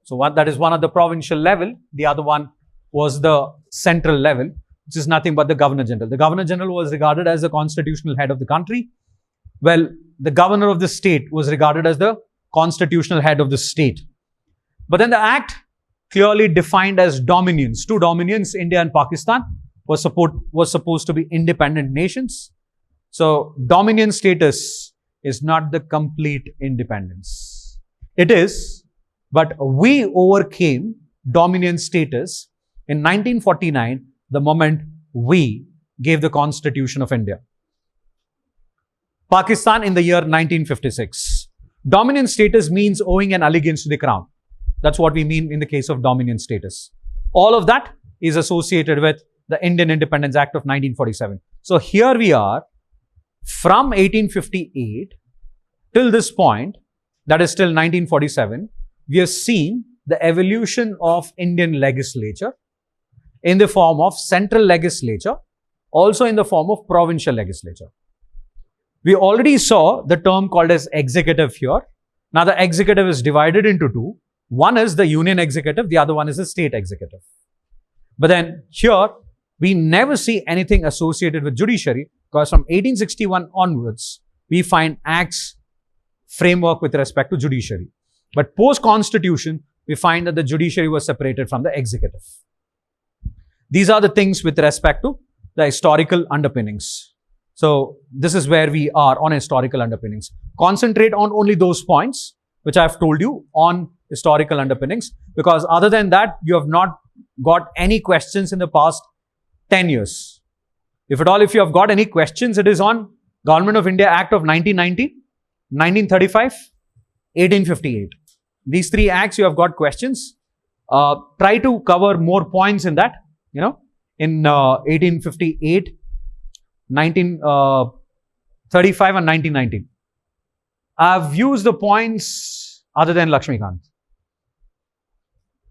So that is one at the provincial level, the other one was the central level, which is nothing but the Governor General. The Governor General was regarded as the constitutional head of the country. Well, the Governor of the state was regarded as the constitutional head of the state. But then the Act clearly defined as dominions. Two dominions, India and Pakistan, was supposed to be independent nations. So dominion status is not the complete independence. It is, but we overcame dominion status in 1949, the moment we gave the Constitution of India. Pakistan in the year 1956. Dominion status means owing an allegiance to the crown. That's what we mean in the case of dominion status. All of that is associated with the Indian Independence Act of 1947. So here we are from 1858 till this point, that is till 1947, we have seen the evolution of Indian legislature in the form of central legislature, also in the form of provincial legislature. We already saw the term called as executive here. Now the executive is divided into two. One is the union executive, the other one is the state executive. But then here, we never see anything associated with judiciary, because from 1861 onwards, we find acts framework with respect to judiciary. But post-constitution, we find that the judiciary was separated from the executive. These are the things with respect to the historical underpinnings. So this is where we are on historical underpinnings. Concentrate on only those points which I have told you on historical underpinnings, because other than that, you have not got any questions in the past 10 years. If at all, if you have got any questions, it is on Government of India Act of 1990, 1935, 1858. These 3 acts, you have got questions. Try to cover more points in that, in 1858, 1935 and 1919. I've used the points other than Lakshmikant.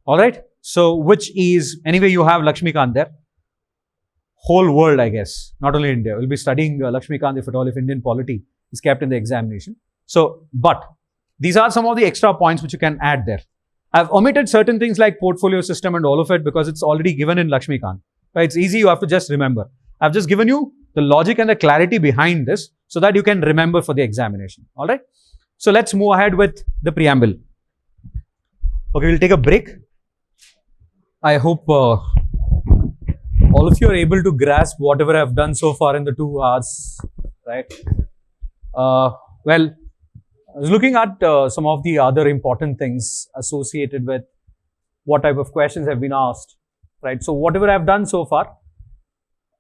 Alright, so which is, anyway you have Lakshmikant there. Whole world, I guess, not only India. We'll be studying Lakshmikant if at all, if Indian polity is kept in the examination. So, but these are some of the extra points which you can add there. I've omitted certain things like portfolio system and all of it because it's already given in Lakshmikant. Right? It's easy, you have to just remember. I've just given you the logic and the clarity behind this so that you can remember for the examination. Alright. So let's move ahead with the preamble. Okay, we'll take a break. I hope all of you are able to grasp whatever I've done so far in the 2 hours, right? Well, I was looking at some of the other important things associated with what type of questions have been asked, right? So whatever I've done so far,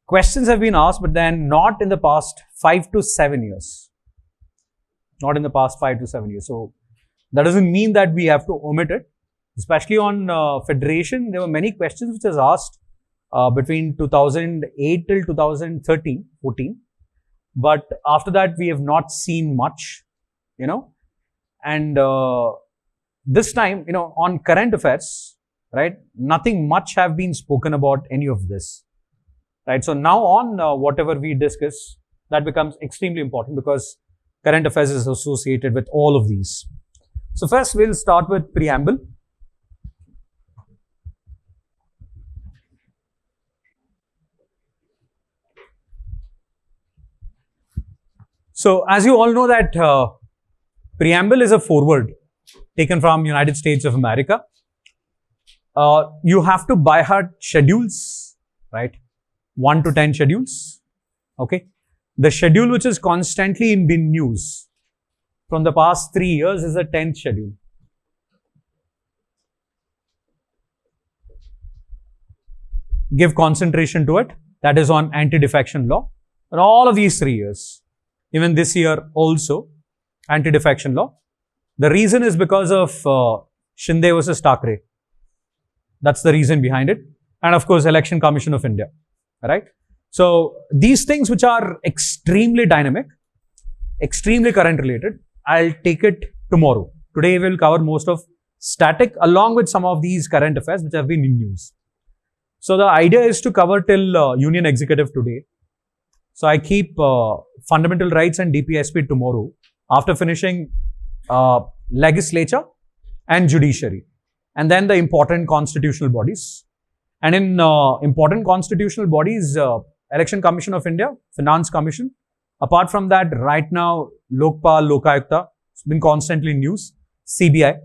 questions have been asked, but then not in the past 5 to 7 years. Not in the past 5 to 7 years. So that doesn't mean that we have to omit it. Especially on federation, there were many questions which was asked between 2008 till 2013, 14. But after that, we have not seen much, and this time, on current affairs, right, nothing much have been spoken about any of this, right? So now on whatever we discuss, that becomes extremely important because current affairs is associated with all of these. So first, we'll start with preamble. So, as you all know that preamble is a foreword taken from United States of America. You have to by heart schedules, right? 1 to 10 schedules, okay? The schedule which is constantly in news from the past 3 years is the 10th schedule. Give concentration to it, that is on anti-defection law, and all of these 3 years. Even this year also, anti-defection law. The reason is because of Shinde versus Thackeray. That's the reason behind it. And of course, Election Commission of India. Right? So, these things which are extremely dynamic, extremely current related, I'll take it tomorrow. Today, we'll cover most of static along with some of these current affairs which have been in news. So, the idea is to cover till Union Executive today. So, I keep fundamental rights and DPSP tomorrow after finishing legislature and judiciary, and then the important constitutional bodies. And in important constitutional bodies, Election Commission of India, Finance Commission. Apart from that, right now, Lokpal, Lokayukta, it's been constantly in news, CBI,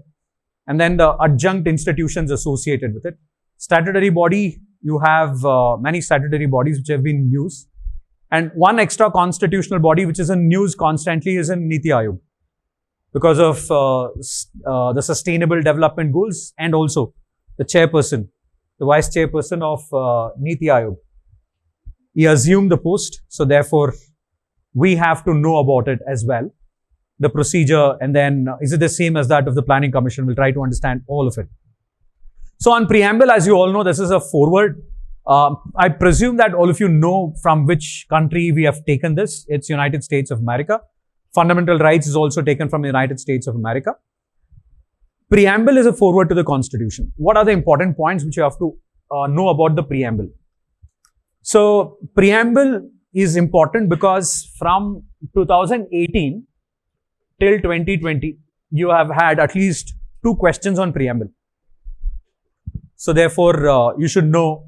and then the adjunct institutions associated with it. Statutory body, you have many statutory bodies which have been in news. And one extra constitutional body which is in news constantly is in Niti Aayog because of the sustainable development goals and also the chairperson, the vice chairperson of Niti Aayog. He assumed the post, so therefore we have to know about it as well. The procedure, and then is it the same as that of the Planning Commission? We'll try to understand all of it. So on preamble, as you all know, this is a foreword. I presume that all of you know from which country we have taken this. It's United States of America. Fundamental rights is also taken from the United States of America. Preamble is a foreword to the Constitution. What are the important points which you have to know about the preamble? So, preamble is important because from 2018 till 2020, you have had at least 2 questions on preamble. So, therefore, you should know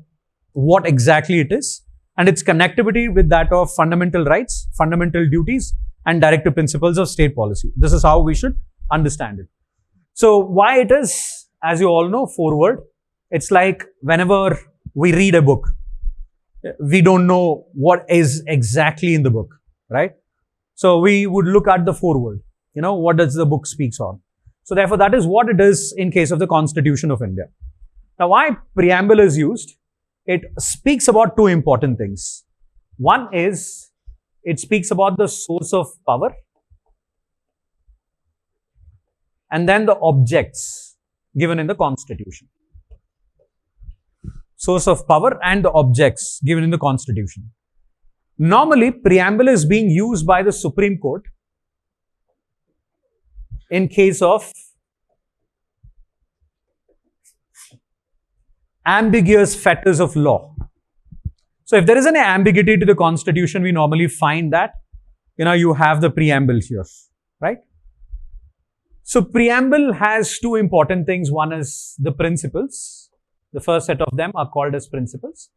what exactly it is and its connectivity with that of fundamental rights, fundamental duties, and directive principles of state policy. This is how we should understand it. So, why it is, as you all know, foreword. It's like whenever we read a book, we don't know what is exactly in the book, right? So, we would look at the foreword. What does the book speaks on? So, therefore, that is what it is in case of the Constitution of India. Now, why preamble is used? It speaks about 2 important things. One is, it speaks about the source of power. and then the objects given in the Constitution. Source of power and the objects given in the Constitution. Normally, preamble is being used by the Supreme Court in case of ambiguous fetters of law. So if there is an ambiguity to the Constitution, we normally find that, you have the preamble here, right? So preamble has two important things. One is the principles. The first set of them are called as principles.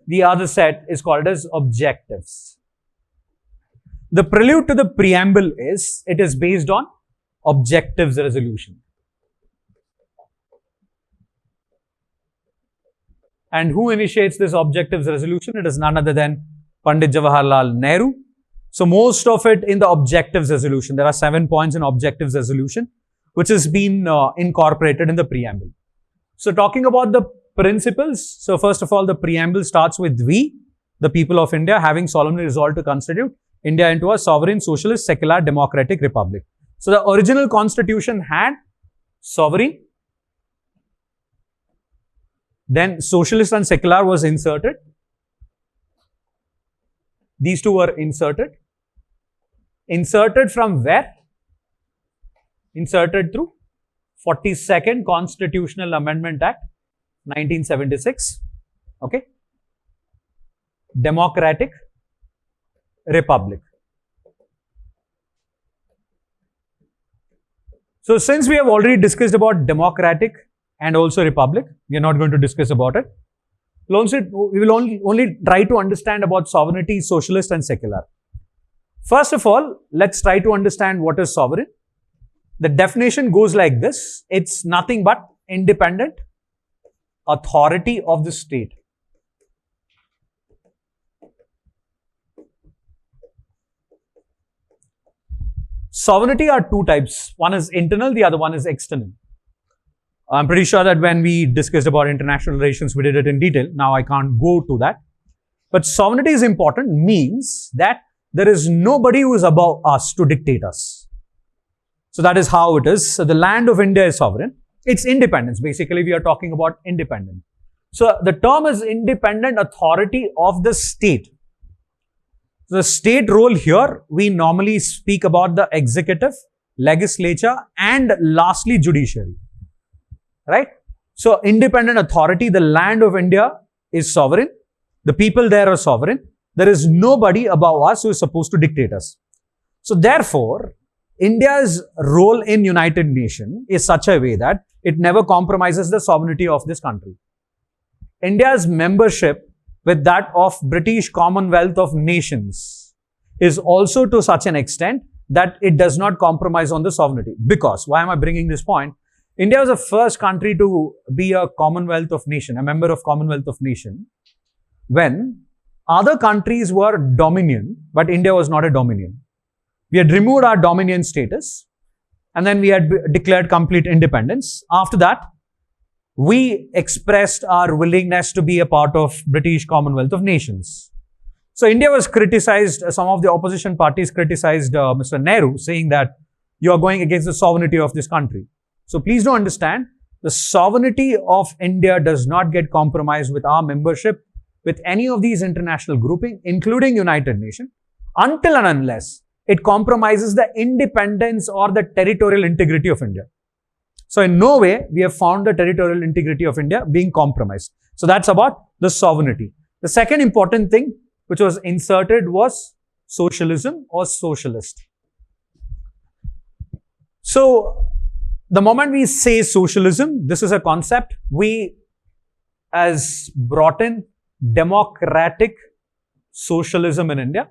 The other set is called as objectives. The prelude to the preamble is, it is based on objectives resolution. And who initiates this objectives resolution? It is none other than Pandit Jawaharlal Nehru. So most of it in the objectives resolution. There are 7 points in objectives resolution, which has been incorporated in the preamble. So talking about the principles. So first of all, the preamble starts with we, the people of India, having solemnly resolved to constitute India into a sovereign, socialist, secular, democratic republic. So the original constitution had sovereign, then socialist and secular was inserted. These two were inserted. Inserted from where? Inserted through 42nd Constitutional Amendment Act, 1976. Okay. Democratic Republic. So since we have already discussed about democratic and also republic, we are not going to discuss about it. We will only try to understand about sovereignty, socialist and secular. First of all, let's try to understand what is sovereign. The definition goes like this. It's nothing but independent authority of the state. Sovereignty are two types. One is internal, the other one is external. I'm pretty sure that when we discussed about international relations, we did it in detail. Now I can't go to that. But sovereignty is important, means that there is nobody who is above us to dictate us. So that is how it is. So the land of India is sovereign. It's independence. Basically, we are talking about independence. So the term is independent authority of the state. So the state role here, we normally speak about the executive, legislature, and lastly, judiciary. Right? So independent authority, the land of India is sovereign. The people there are sovereign. There is nobody above us who is supposed to dictate us. So therefore, India's role in United Nations is such a way that it never compromises the sovereignty of this country. India's membership with that of British Commonwealth of Nations is also to such an extent that it does not compromise on the sovereignty. Because, why am I bringing this point? India was the first country to be a Commonwealth of Nation, a member of Commonwealth of Nation, when other countries were dominion, but India was not a dominion. We had removed our dominion status, and then we had declared complete independence. After that, we expressed our willingness to be a part of British Commonwealth of Nations. So India was criticized, some of the opposition parties criticized Mr. Nehru, saying that you are going against the sovereignty of this country. So please do understand, the sovereignty of India does not get compromised with our membership with any of these international grouping, including United Nations, until and unless it compromises the independence or the territorial integrity of India. So in no way we have found the territorial integrity of India being compromised. So that's about the sovereignty. The second important thing which was inserted was socialism or socialist. So the moment we say socialism, this is a concept. We as brought in democratic socialism in India.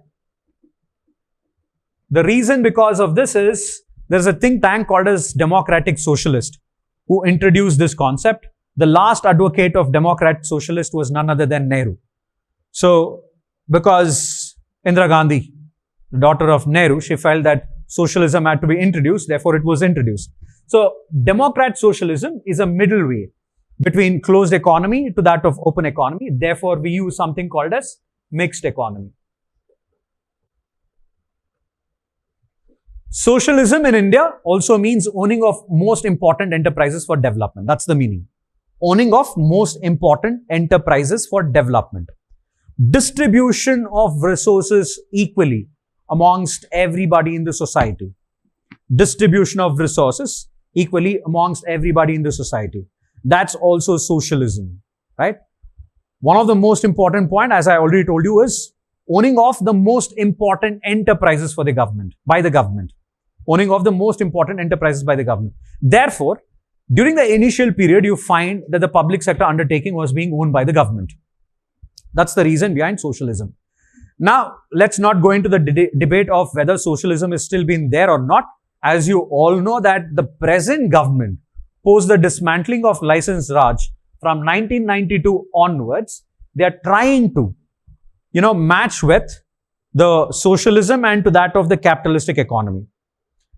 The reason because of this is, there's a think tank called as Democratic Socialist who introduced this concept. The last advocate of Democrat Socialist was none other than Nehru. So, because Indira Gandhi, the daughter of Nehru, she felt that socialism had to be introduced, therefore it was introduced. So, Democrat Socialism is a middle way between closed economy to that of open economy. Therefore, we use something called as mixed economy. Socialism in India also means owning of most important enterprises for development. That's the meaning. Owning of most important enterprises for development. Distribution of resources equally amongst everybody in the society. Distribution of resources equally amongst everybody in the society. That's also socialism, right? One of the most important point, as I already told you, is owning of the most important enterprises for the government, by the government. Owning of the most important enterprises by the government. Therefore, during the initial period, you find that the public sector undertaking was being owned by the government. That's the reason behind socialism. Now, let's not go into the debate of whether socialism is still been there or not. As you all know that the present government, post the dismantling of License Raj from 1992 onwards, they are trying to, match with the socialism and to that of the capitalistic economy.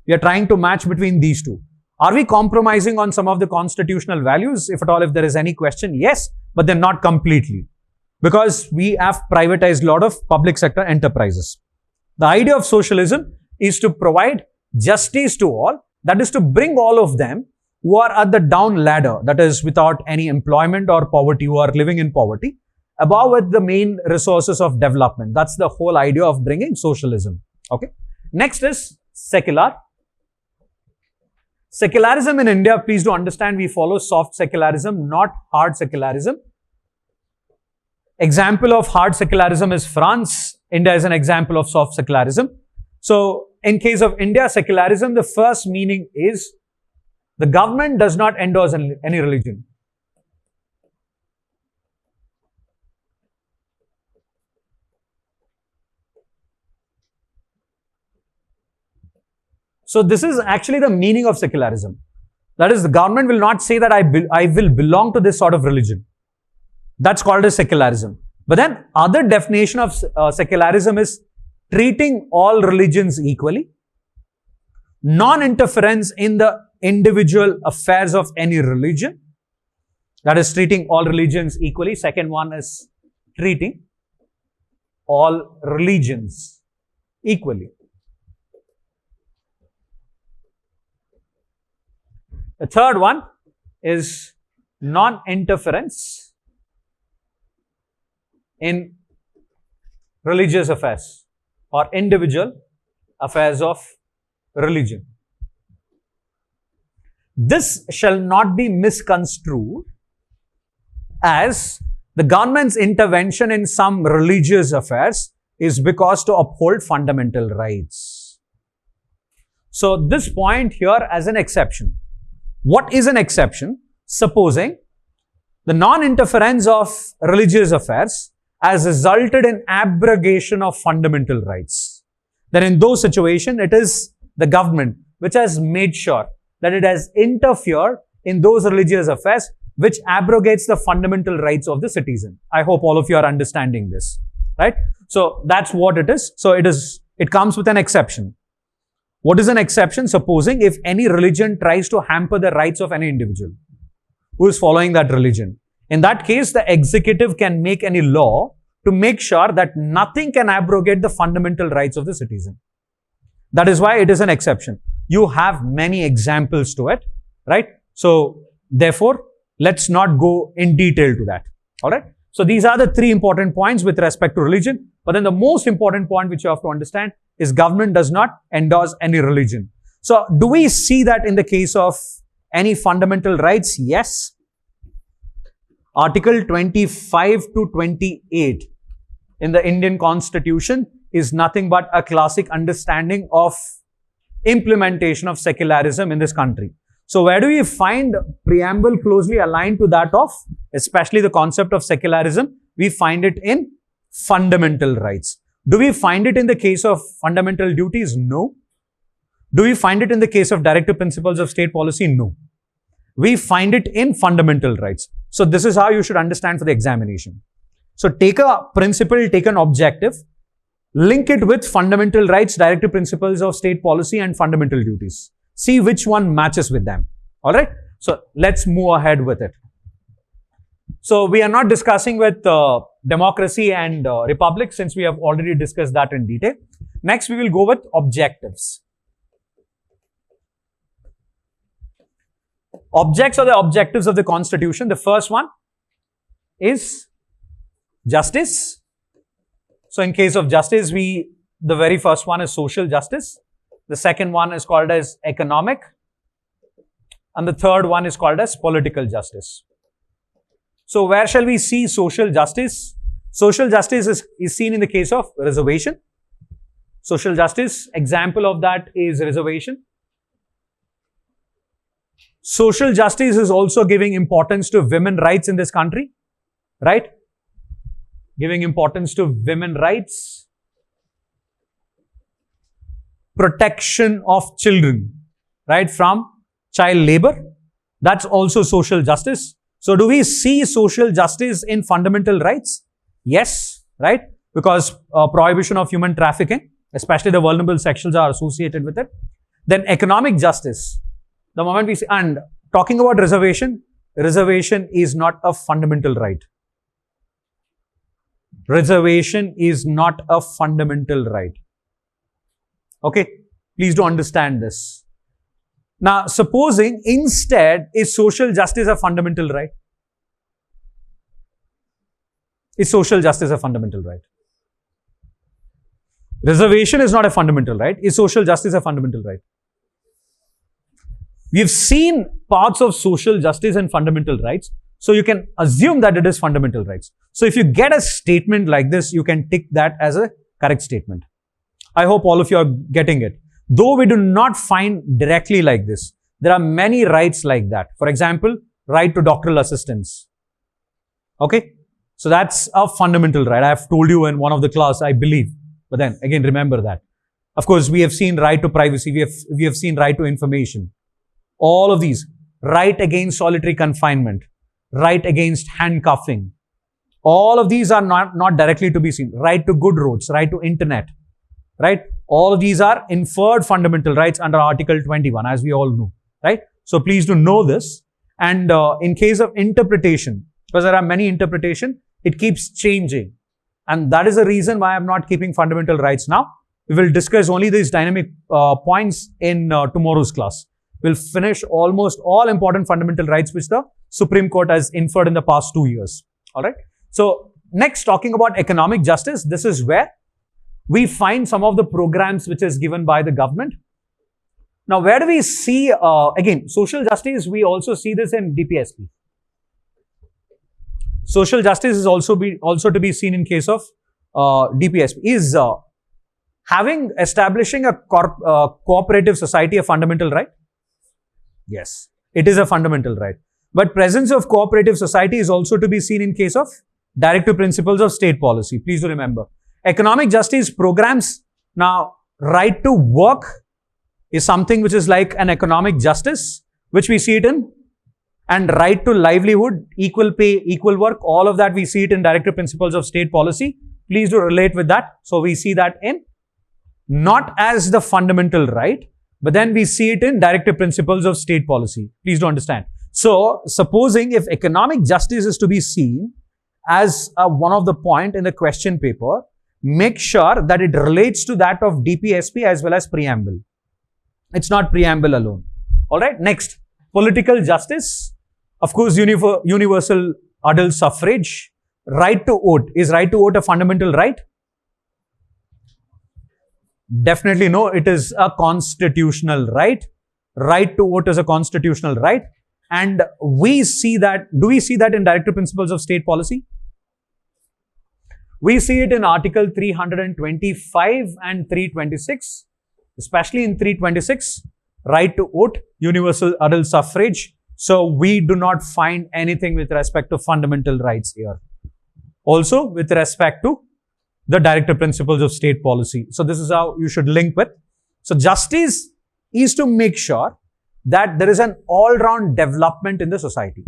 We are trying to match between these two. Are we compromising on some of the constitutional values? If at all, if there is any question, yes, but then not completely. Because we have privatized a lot of public sector enterprises. The idea of socialism is to provide justice to all, that is to bring all of them who are at the down ladder, that is without any employment or poverty, who are living in poverty, above with the main resources of development. That's the whole idea of bringing socialism. Okay. Next is secular. Secularism in India, please do understand, we follow soft secularism, not hard secularism. Example of hard secularism is France. India is an example of soft secularism. So, in case of India, secularism, the first meaning is the government does not endorse any religion. So this is actually the meaning of secularism. That is, the government will not say that I will belong to this sort of religion. That's called as secularism. But then other definition of secularism is treating all religions equally, non-interference in the individual affairs of any religion. That is treating all religions equally. Second one is treating all religions equally. The third one is non-interference in religious affairs or individual affairs of religion. This shall not be misconstrued as the government's intervention in some religious affairs is because to uphold fundamental rights. So this point here as an exception. What is an exception? Supposing the non-interference of religious affairs has resulted in abrogation of fundamental rights. Then in those situations, it is the government which has made sure that it has interfered in those religious affairs which abrogates the fundamental rights of the citizen. I hope all of you are understanding this, right? So that's what it is. So it comes with an exception. What is an exception? Supposing if any religion tries to hamper the rights of any individual who is following that religion. In that case, the executive can make any law to make sure that nothing can abrogate the fundamental rights of the citizen. That is why it is an exception. You have many examples to it, right? So, therefore, let's not go in detail to that. All right? So, these are the three important points with respect to religion. But then the most important point which you have to understand is government does not endorse any religion. So, do we see that in the case of any fundamental rights? Yes. Article 25 to 28 in the Indian Constitution is nothing but a classic understanding of implementation of secularism in this country. So, where do we find preamble closely aligned to that of, especially the concept of secularism? We find it in fundamental rights. Do we find it in the case of fundamental duties? No. Do we find it in the case of directive principles of state policy? No. We find it in fundamental rights. So, this is how you should understand for the examination. So, take a principle, take an objective, link it with fundamental rights, directive principles of state policy and fundamental duties. See which one matches with them. Alright. So, let's move ahead with it. So, we are not discussing with democracy and republic since we have already discussed that in detail. Next, we will go with objectives. Objects or the objectives of the Constitution. The first one is justice. So in case of justice, the very first one is social justice. The second one is called as economic. And the third one is called as political justice. So where shall we see social justice? Social justice is seen in the case of reservation. Social justice, example of that is reservation. Social justice is also giving importance to women's rights in this country, right? Giving importance to women's rights. Protection of children, right, from child labor. That's also social justice. So do we see social justice in fundamental rights? Yes, right? Because prohibition of human trafficking, especially the vulnerable sections, are associated with it. Then economic justice. The moment we see, and talking about reservation is not a fundamental right. Reservation is not a fundamental right. Okay, please do understand this. Now, supposing instead, is social justice a fundamental right? Is social justice a fundamental right? Reservation is not a fundamental right. Is social justice a fundamental right? We've seen parts of social justice and fundamental rights, so you can assume that it is fundamental rights. So if you get a statement like this, you can tick that as a correct statement. I hope all of you are getting it. Though we do not find directly like this, there are many rights like that. For example, right to doctoral assistance. Okay? So that's a fundamental right. I have told you in one of the class, I believe. But then again, remember that. Of course, we have seen right to privacy. We have seen right to information. All of these. Right against solitary confinement. Right against handcuffing. All of these are not directly to be seen. Right to good roads. Right to internet. Right? All of these are inferred fundamental rights under Article 21, as we all know. Right? So please do know this. And in case of interpretation, because there are many interpretations, it keeps changing. And that is the reason why I'm not keeping fundamental rights now. We will discuss only these dynamic points in tomorrow's class. We'll finish almost all important fundamental rights which the Supreme Court has inferred in the past 2 years. Alright. So next, talking about economic justice, this is where we find some of the programs which is given by the government. Now, where do we see, again, social justice, we also see this in DPSP. Social justice is also to be seen in case of DPSP. Is establishing a cooperative society a fundamental right? Yes, it is a fundamental right. But presence of cooperative society is also to be seen in case of directive principles of state policy. Please do remember. Economic justice programs. Now, right to work is something which is like an economic justice, which we see it in. And right to livelihood, equal pay, equal work, all of that we see it in directive principles of state policy. Please do relate with that. So we see that in not as the fundamental right, but then we see it in directive principles of state policy. Please do understand. So supposing if economic justice is to be seen as one of the point in the question paper, make sure that it relates to that of DPSP as well as preamble. It's not preamble alone. Alright, next, political justice. Of course, universal adult suffrage. Right to vote. Is right to vote a fundamental right? Definitely no, it is a constitutional right. Right to vote is a constitutional right. And we see that, do we see that in directive principles of state policy? We see it in Article 325 and 326, especially in 326, right to vote, universal adult suffrage. So we do not find anything with respect to fundamental rights here. Also with respect to the directive principles of state policy. So this is how you should link with. So justice is to make sure that there is an all-round development in the society.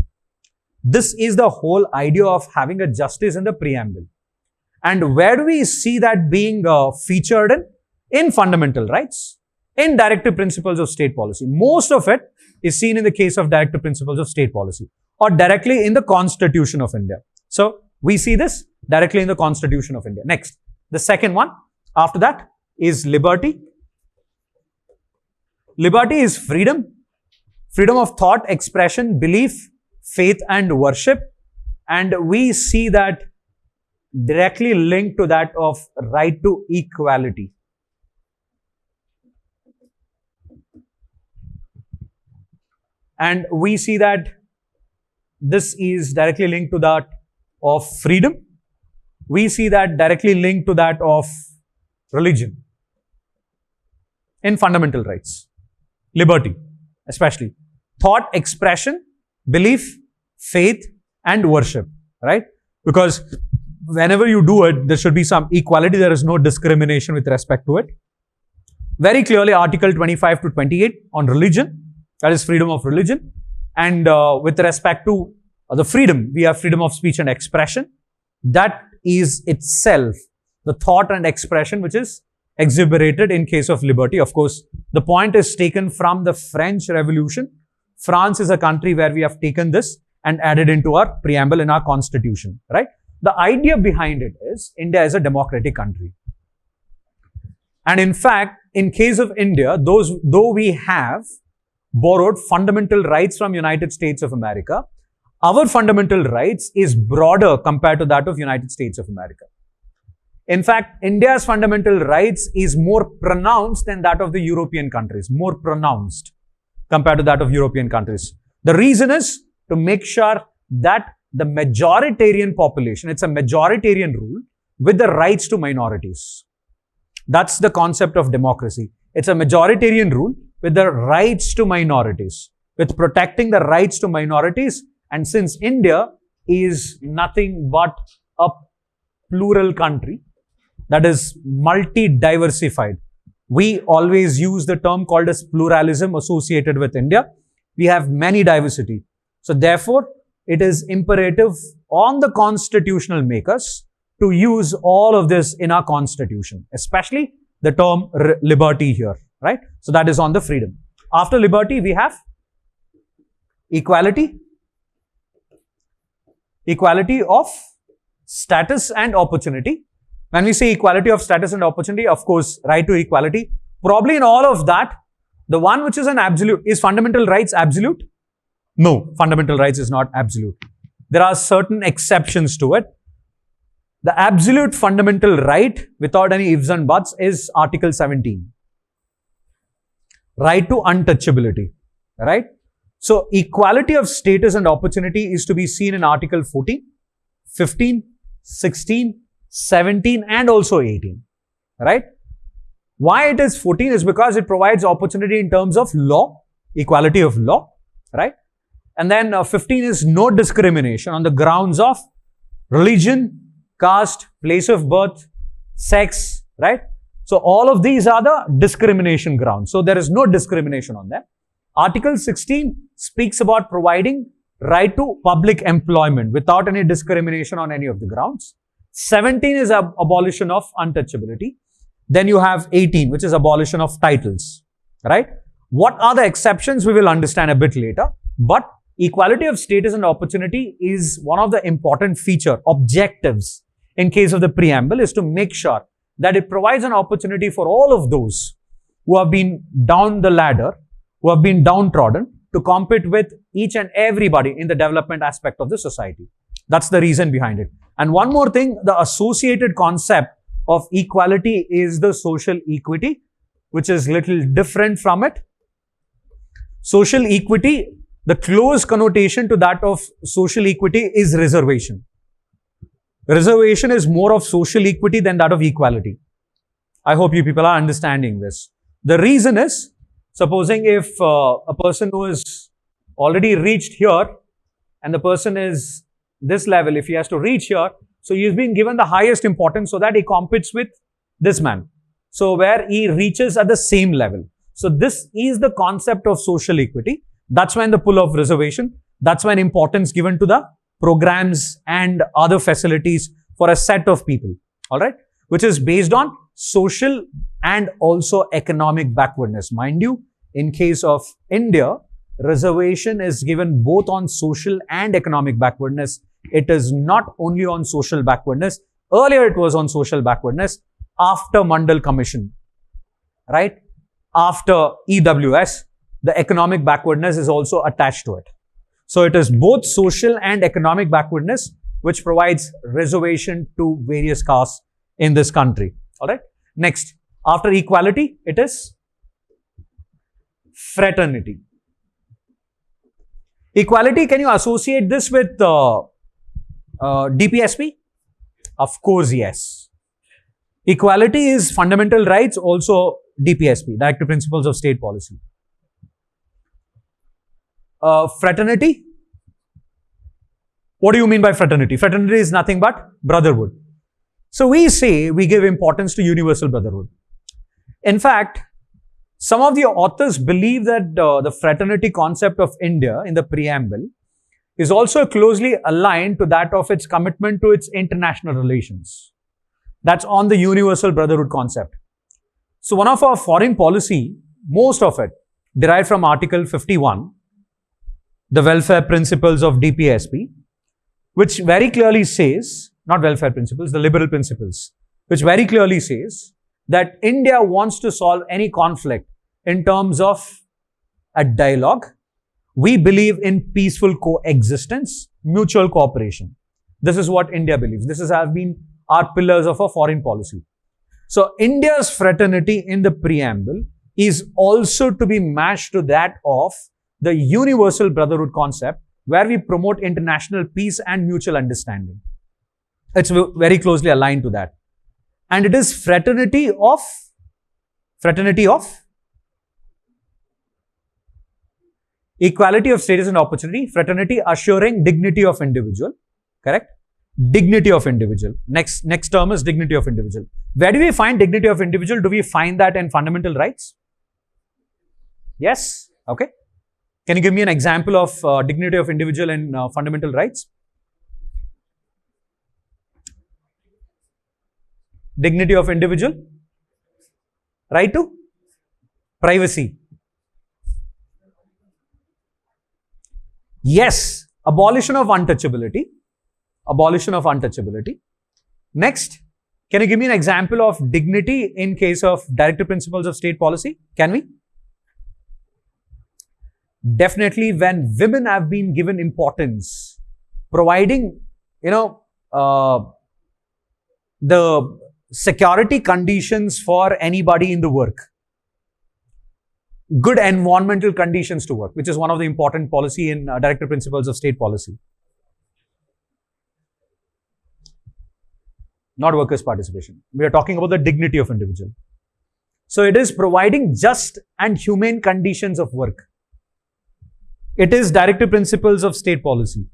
This is the whole idea of having a justice in the preamble. And where do we see that being featured in? In fundamental rights, in directive principles of state policy. Most of it is seen in the case of directive principles of state policy or directly in the Constitution of India. So we see this directly in the Constitution of India. Next, the second one after that is liberty. Liberty is freedom. freedom of thought, expression, belief, faith and worship. And we see that directly linked to that of right to equality. And we see that this is directly linked to that of freedom. We see that directly linked to that of religion in fundamental rights. Liberty, especially. Thought, expression, belief, faith, and worship, right? Because whenever you do it, there should be some equality. There is no discrimination with respect to it. Very clearly, Article 25 to 28 on religion, that is freedom of religion. And with respect to the freedom, we have freedom of speech and expression. That is itself the thought and expression which is exhiberated in case of liberty. Of course, the point is taken from the French Revolution. France is a country where we have taken this and added into our preamble in our constitution, right? The idea behind it is India is a democratic country. And in fact, in case of India, though we have borrowed fundamental rights from United States of America, our fundamental rights is broader compared to that of United States of America. In fact, India's fundamental rights is more pronounced than that of the European countries, more pronounced compared to that of European countries. The reason is to make sure that the majoritarian population, it's a majoritarian rule with the rights to minorities. That's the concept of democracy. It's a majoritarian rule with the rights to minorities, with protecting the rights to minorities. And since India is nothing but a plural country that is multi-diversified, we always use the term called as pluralism associated with India. We have many diversity. So therefore, it is imperative on the constitutional makers to use all of this in our constitution, especially the term liberty here, right? So that is on the freedom. After liberty, we have equality. Equality of status and opportunity. When we say equality of status and opportunity, of course, right to equality. Probably in all of that, the one which is an absolute, is fundamental rights absolute? No, fundamental rights is not absolute. There are certain exceptions to it. The absolute fundamental right, without any ifs and buts, is Article 17. Right to untouchability, right? So, equality of status and opportunity is to be seen in Article 14, 15, 16, 17 and also 18, right? Why it is 14 is because it provides opportunity in terms of law, equality of law, right? And then 15 is no discrimination on the grounds of religion, caste, place of birth, sex, right? So, all of these are the discrimination grounds. So, there is no discrimination on them. Article 16 speaks about providing right to public employment without any discrimination on any of the grounds. 17 is abolition of untouchability. Then you have 18, which is abolition of titles, right? What are the exceptions? We will understand a bit later. But equality of status and opportunity is one of the important feature, objectives in case of the preamble is to make sure that it provides an opportunity for all of those who have been down the ladder, who have been downtrodden, to compete with each and everybody in the development aspect of the society. That's the reason behind it. And one more thing, the associated concept of equality is the social equity, which is little different from it. Social equity, the close connotation to that of social equity is reservation. Reservation is more of social equity than that of equality. I hope you people are understanding this. The reason is, supposing if a person who is already reached here and the person is this level, if he has to reach here, so he is being given the highest importance so that he competes with this man. So where he reaches at the same level. So this is the concept of social equity. That's when the pull of reservation, that's when importance given to the programs and other facilities for a set of people, all right, which is based on social and also economic backwardness. Mind you, in case of India, reservation is given both on social and economic backwardness. It is not only on social backwardness. Earlier it was on social backwardness after Mandal Commission, right? After EWS, the economic backwardness is also attached to it. So it is both social and economic backwardness which provides reservation to various castes in this country. All right. Next, after equality, it is fraternity. Equality, can you associate this with DPSP? Of course, yes. Equality is fundamental rights, also DPSP, Directive Principles of State Policy. Fraternity. What do you mean by fraternity? Fraternity is nothing but brotherhood. So we say we give importance to universal brotherhood. In fact, some of the authors believe that the fraternity concept of India in the preamble is also closely aligned to that of its commitment to its international relations. That's on the universal brotherhood concept. So one of our foreign policy, most of it derived from Article 51, the welfare principles of DPSP, which very clearly says, not welfare principles, the liberal principles, which very clearly says that India wants to solve any conflict in terms of a dialogue. We believe in peaceful coexistence, mutual cooperation. This is what India believes. This have been our pillars of our foreign policy. So India's fraternity in the preamble is also to be matched to that of the universal brotherhood concept, where we promote international peace and mutual understanding. It's very closely aligned to that. And it is fraternity of equality of status and opportunity, fraternity assuring dignity of individual, correct? Dignity of individual. Next term is dignity of individual. Where do we find dignity of individual? Do we find that in fundamental rights? Yes? Okay. Can you give me an example of dignity of individual in fundamental rights? Dignity of individual. Right to privacy. Yes. Abolition of untouchability. Abolition of untouchability. Next, can you give me an example of dignity in case of Directive Principles of State Policy? Can we? Definitely when women have been given importance, providing, the security conditions for anybody in the work, good environmental conditions to work, which is one of the important policy in Directive Principles of State Policy. Not workers' participation. We are talking about the dignity of individual. So it is providing just and humane conditions of work. It is Directive Principles of State Policy.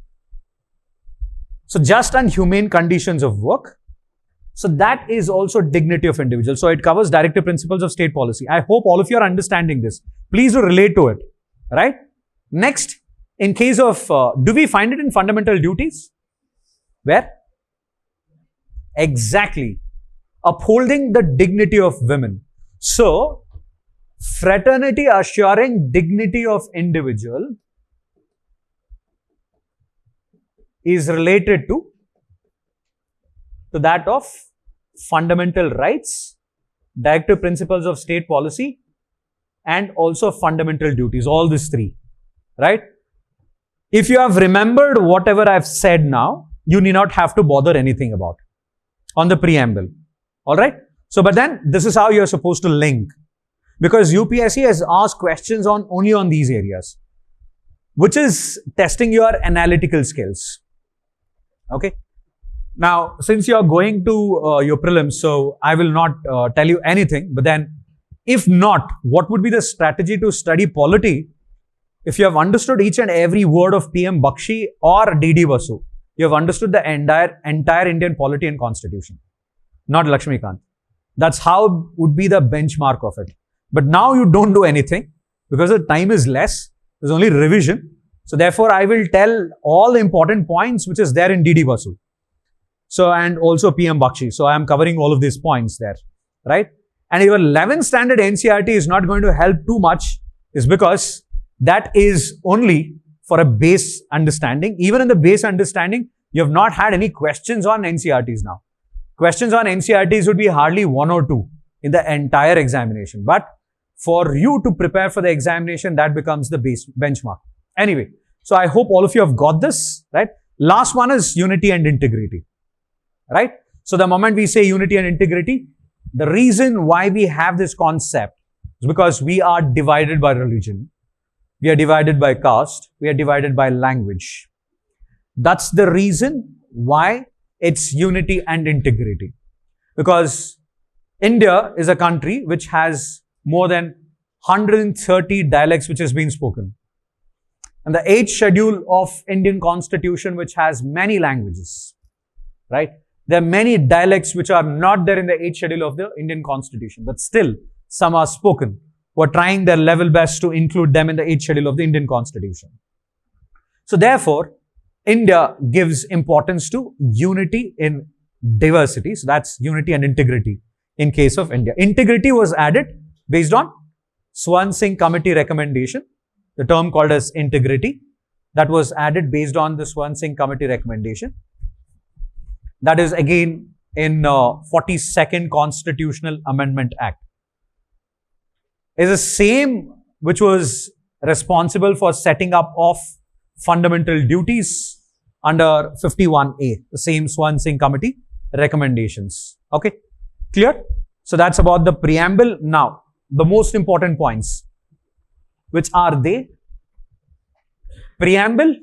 So just and humane conditions of work. So that is also dignity of individual. So it covers Directive Principles of State Policy. I hope all of you are understanding this. Please do relate to it. Right? Next, in case of, do we find it in fundamental duties? Where? Exactly. Upholding the dignity of women. So, fraternity assuring dignity of individual is related to that of fundamental rights, Directive Principles of State Policy, and also fundamental duties. All these three. Right? If you have remembered whatever I've said now, you need not have to bother anything about on the preamble. Alright? So, but then this is how you're supposed to link. Because UPSC has asked questions only on these areas, which is testing your analytical skills. Okay? Now, since you are going to your prelims, so I will not tell you anything, but then if not, what would be the strategy to study polity? If you have understood each and every word of PM Bakshi or DD Vasu, you have understood the entire Indian polity and constitution, not Lakshmikant. That's how would be the benchmark of it. But now you don't do anything because the time is less. There's only revision. So therefore, I will tell all the important points which is there in DD Vasu. So, and also PM Bakshi. So I am covering all of these points there, right? And your 11th standard NCERT is not going to help too much, is because that is only for a base understanding. Even in the base understanding, you have not had any questions on NCERTs now. Questions on NCERTs would be hardly 1 or 2 in the entire examination. But For you to prepare for the examination, that becomes the benchmark. Anyway, so I hope all of you have got this, right? Last one is unity and integrity, right? So the moment we say unity and integrity, the reason why we have this concept is because we are divided by religion. We are divided by caste. We are divided by language. That's the reason why it's unity and integrity. Because India is a country which has more than 130 dialects which has been spoken. And the 8th schedule of Indian Constitution which has many languages, right? There are many dialects which are not there in the 8th schedule of the Indian Constitution, but still some are spoken. We're trying their level best to include them in the 8th schedule of the Indian Constitution. So therefore, India gives importance to unity in diversity. So that's unity and integrity in case of India. Integrity was added based on Swan Singh Committee recommendation, the term called as integrity. That was added based on the Swan Singh Committee recommendation. That is again in 42nd Constitutional Amendment Act. Is the same which was responsible for setting up of fundamental duties under 51A, the same Swan Singh Committee recommendations. Okay, clear? So that's about the preamble. Now, the most important points. Which are they? Preamble,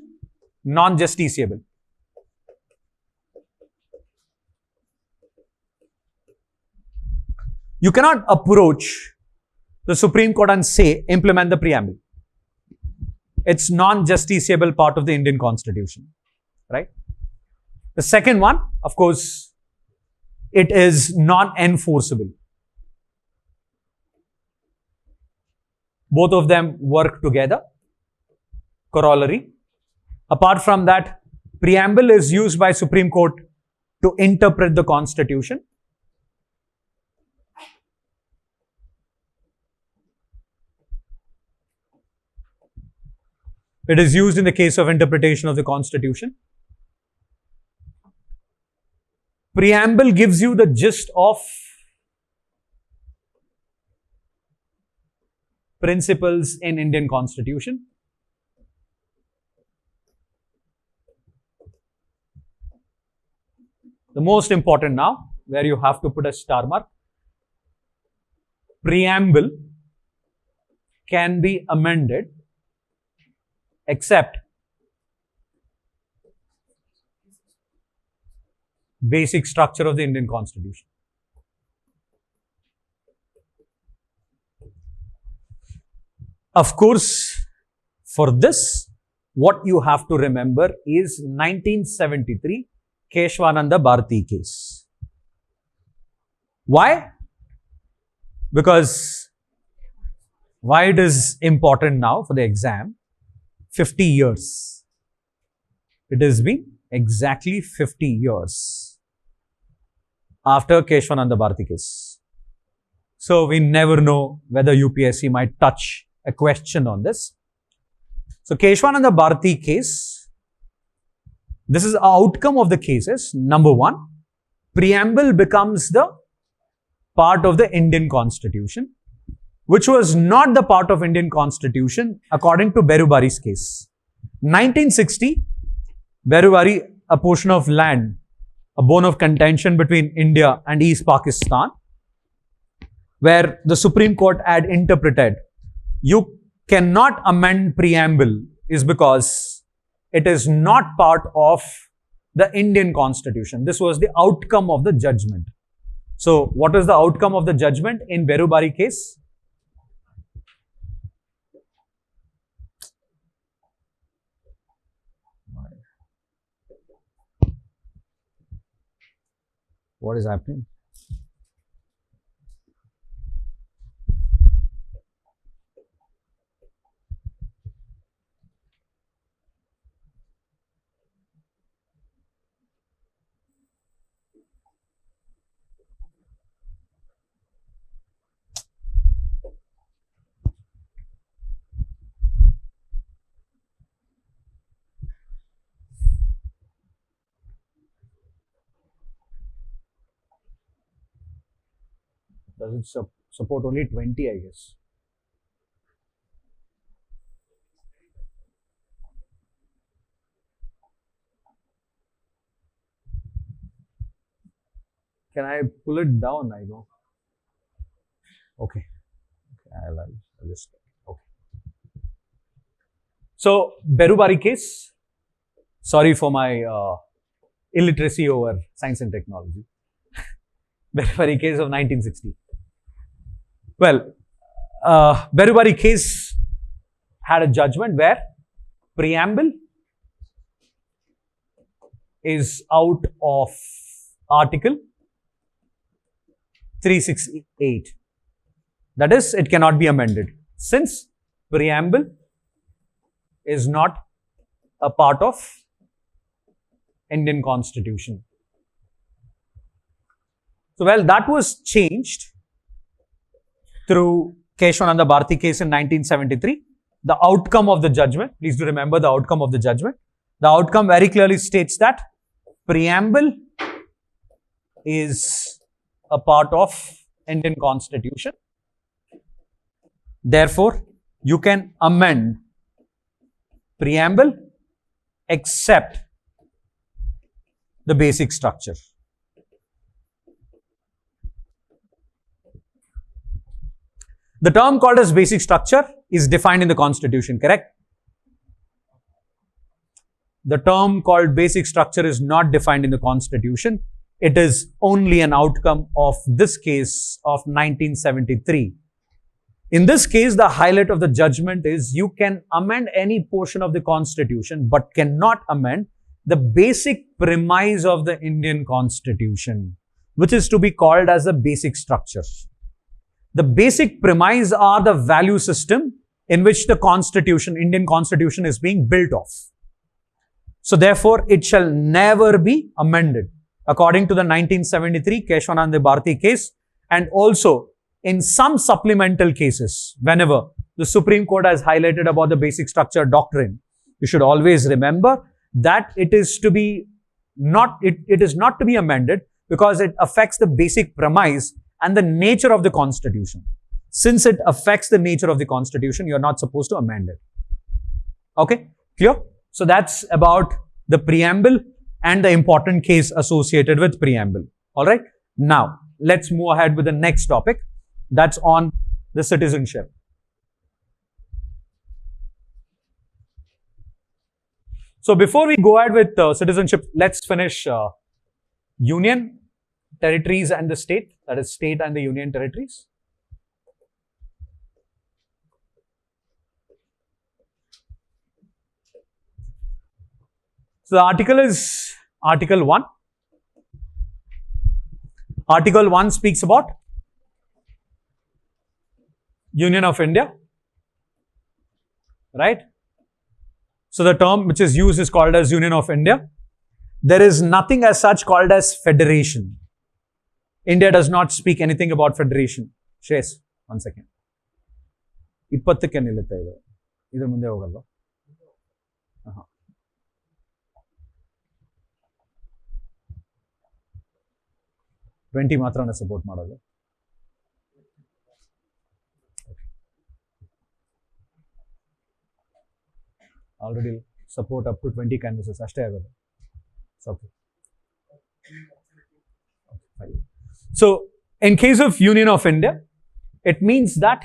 non-justiciable. You cannot approach the Supreme Court and say, implement the preamble. It's non-justiciable part of the Indian Constitution, right? The second one, of course, it is non-enforceable. Both of them work together. Corollary. Apart from that, preamble is used by Supreme Court to interpret the Constitution. It is used in the case of interpretation of the Constitution. Preamble gives you the gist of principles in Indian Constitution. The most important now, where you have to put a star mark. Preamble can be amended except basic structure of the Indian Constitution. Of course, for this, what you have to remember is 1973 Keshwananda Bharati case. Why? Because why it is important now for the exam? 50 years. It has been exactly 50 years after Keshwananda Bharati case. So we never know whether UPSC might touch a question on this. So Keshwananda Bharati case, this is the outcome of the cases. Number one, preamble becomes the part of the Indian Constitution, which was not the part of Indian Constitution according to Berubari's case. 1960, Berubari, a portion of land, a bone of contention between India and East Pakistan, where the Supreme Court had interpreted you cannot amend preamble is because it is not part of the Indian Constitution. This was the outcome of the judgment. So, what is the outcome of the judgment in Berubari case? What is happening? Does it support only 20, I guess? Can I pull it down? I know. Okay. I'll just, okay. So, Berubari case. Sorry for my illiteracy over science and technology. Berubari case of 1960. Well, Berubari case had a judgment where preamble is out of Article 368. That is, it cannot be amended since preamble is not a part of Indian Constitution. So, well, that was changed through Keshavananda Bharati case in 1973. The outcome of the judgment, please do remember the outcome of the judgment. The outcome very clearly states that preamble is a part of Indian Constitution. Therefore, you can amend preamble except the basic structure. The term called as basic structure is defined in the Constitution, correct? The term called basic structure is not defined in the Constitution. It is only an outcome of this case of 1973. In this case, the highlight of the judgment is you can amend any portion of the Constitution but cannot amend the basic premise of the Indian Constitution, which is to be called as the basic structure. The basic premise are the value system in which the Constitution, Indian Constitution is being built off. So therefore, it shall never be amended according to the 1973 Keshavananda Bharati case, and also in some supplemental cases, whenever the Supreme Court has highlighted about the basic structure doctrine, you should always remember that it is not to be amended because it affects the basic premise and the nature of the Constitution. Since it affects the nature of the Constitution, you are not supposed to amend it. Okay, clear? So that's about the preamble and the important case associated with preamble. All right. Now, let's move ahead with the next topic. That's on the citizenship. So before we go ahead with citizenship, let's finish union, territories and the state. That is state and the union territories. So the article is Article 1. Article 1 speaks about Union of India, right? So the term which is used is called as Union of India. There is nothing as such called as federation. India does not speak anything about federation. Shreyas, 1 second. 20ಕ್ಕೆ ನಿಲ್ಲುತ್ತೆ ಇದು. ಇದ್ರ ಮುಂದೆ ಹೋಗಲ್ವಾ? Twenty ಮಾತ್ರನೇ support ಮಾಡೋದು. Already support up to 20 ಕ್ಯಾನ್ವಸಸ್ ಅಷ್ಟೇ ಆಗೋದು. So, in case of Union of India, it means that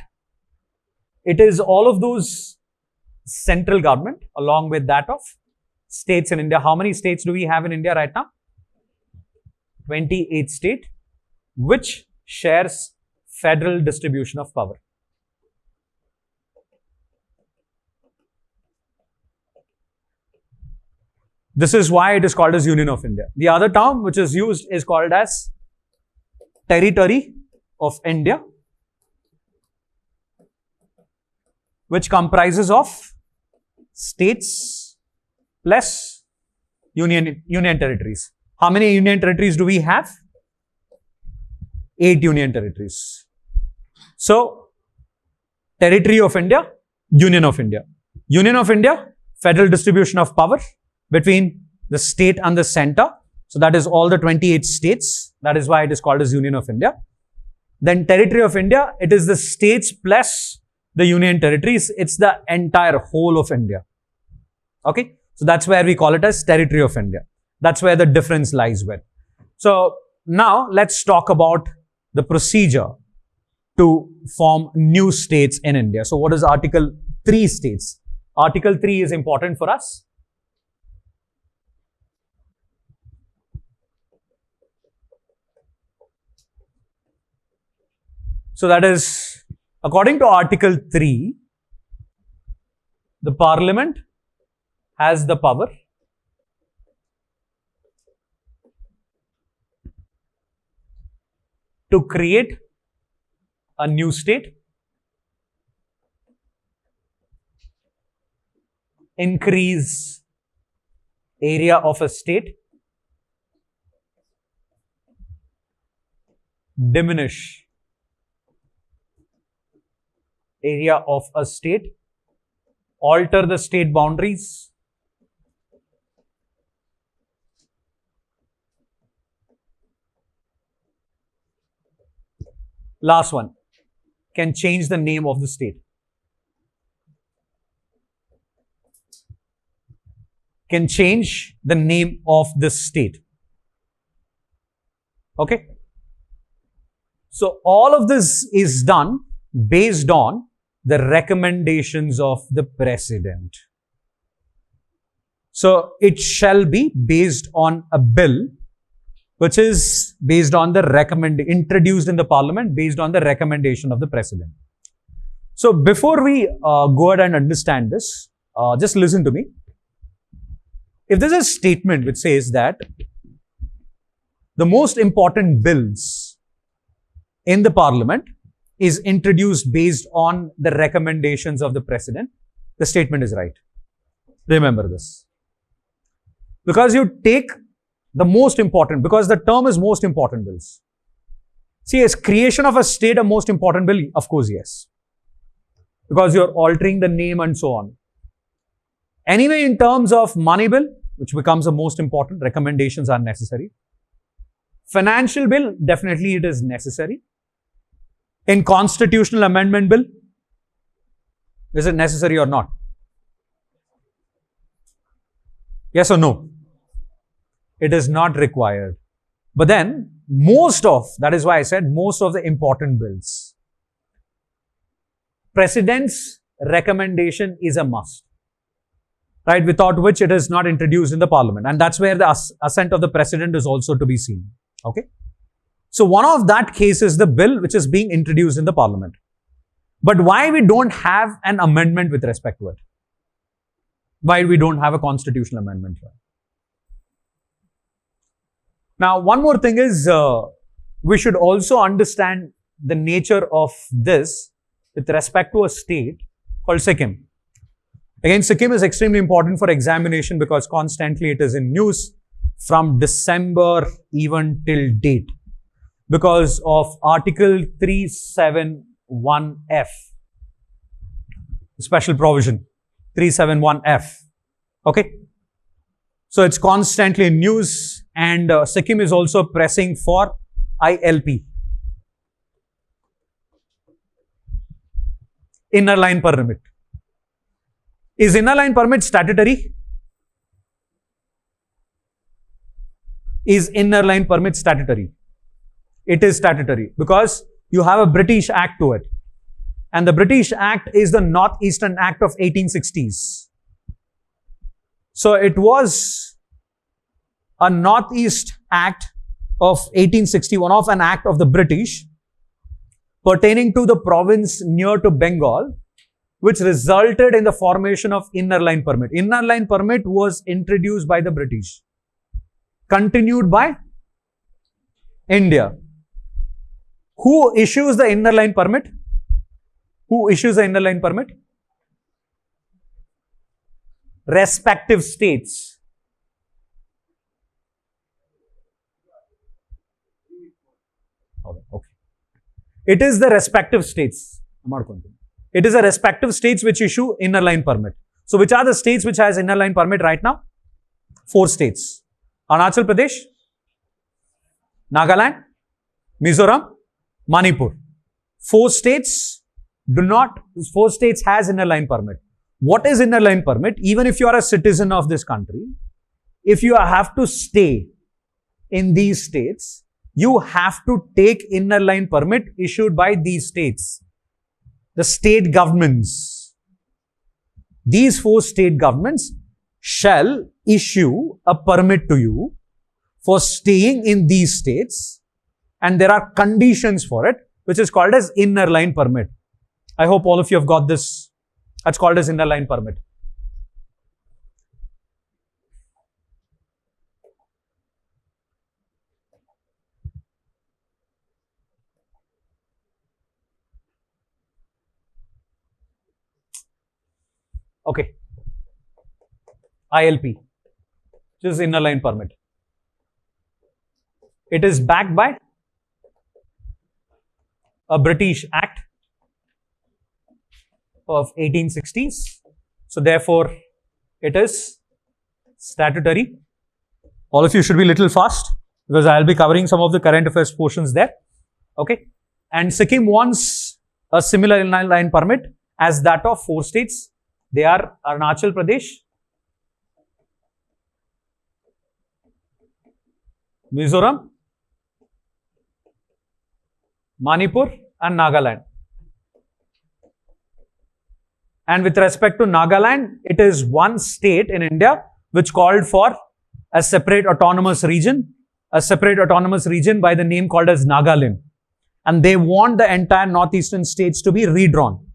it is all of those central government along with that of states in India. How many states do we have in India right now? 28 states, which shares federal distribution of power. This is why it is called as Union of India. The other term which is used is called as Territory of India, which comprises of states plus union territories. How many union territories do we have? 8 union territories. So, Territory of India, Union of India. Union of India, federal distribution of power between the state and the center. So, that is all the 28 states. That is why it is called as Union of India. Then Territory of India, it is the states plus the union territories. It's the entire whole of India. Okay. So, that's where we call it as Territory of India. That's where the difference lies with. So, now let's talk about the procedure to form new states in India. So what is Article 3 states? Article 3 is important for us. So that is, according to Article 3, the Parliament has the power to create a new state, increase area of a state, diminish area of a state, alter the state boundaries, last one, can change the name of the state. Can change the name of the state. Okay? So all of this is done based on the recommendations of the President. So it shall be based on a bill which is based on the introduced in the Parliament based on the recommendation of the President. So before we go ahead and understand this, just listen to me. If there's a statement which says that the most important bills in the Parliament is introduced based on the recommendations of the President, the statement is right. Remember this. Because you take the most important, because the term is most important bills. See, is creation of a state a most important bill? Of course, yes. Because you're altering the name and so on. Anyway, in terms of money bill, which becomes the most important, recommendations are necessary. Financial bill, definitely it is necessary. In constitutional amendment bill, is it necessary or not? Yes or no? It is not required. But then, that is why I said most of the important bills, President's recommendation is a must. Right? Without which it is not introduced in the Parliament. And that's where the assent of the President is also to be seen. Okay? So one of that case is the bill which is being introduced in the Parliament. But why we don't have an amendment with respect to it? Why we don't have a constitutional amendment here? Now, one more thing is, we should also understand the nature of this with respect to a state called Sikkim. Again, Sikkim is extremely important for examination because constantly it is in news from December even till date because of Article 371F, special provision 371F. Okay? So it's constantly in news and Sikkim is also pressing for ILP, Inner Line Permit. Is Inner Line Permit statutory? Is Inner Line Permit statutory? It is statutory because you have a British Act to it. And the British Act is the Northeastern Act of 1860s. So it was a Northeast Act of 1861 of an act of the British pertaining to the province near to Bengal, which resulted in the formation of Inner Line Permit. Inner Line Permit was introduced by the British, continued by India. Who issues the Inner Line Permit? Who issues the Inner Line Permit? Respective states. Okay. It is the respective states. It is the respective states which issue Inner Line Permit. So, which are the states which has Inner Line Permit right now? 4 states. Arunachal Pradesh, Nagaland, Mizoram, Manipur. 4 states has Inner Line Permit. What is Inner Line Permit? Even if you are a citizen of this country, if you have to stay in these states, you have to take inner line permit issued by these states. The state governments. These 4 state governments shall issue a permit to you for staying in these states, and there are conditions for it, which is called as inner line permit. I hope all of you have got this. That's called as inner line permit. Okay. ILP, which is inner line permit. It is backed by a British Act of 1860s. So therefore, it is statutory. All of you should be a little fast because I'll be covering some of the current affairs portions there. Okay. And Sikkim wants a similar inner line permit as that of 4 states. They are Arunachal Pradesh, Mizoram, Manipur and Nagaland. And with respect to Nagaland, it is one state in India which called for a separate autonomous region by the name called as Nagaland. And they want the entire northeastern states to be redrawn.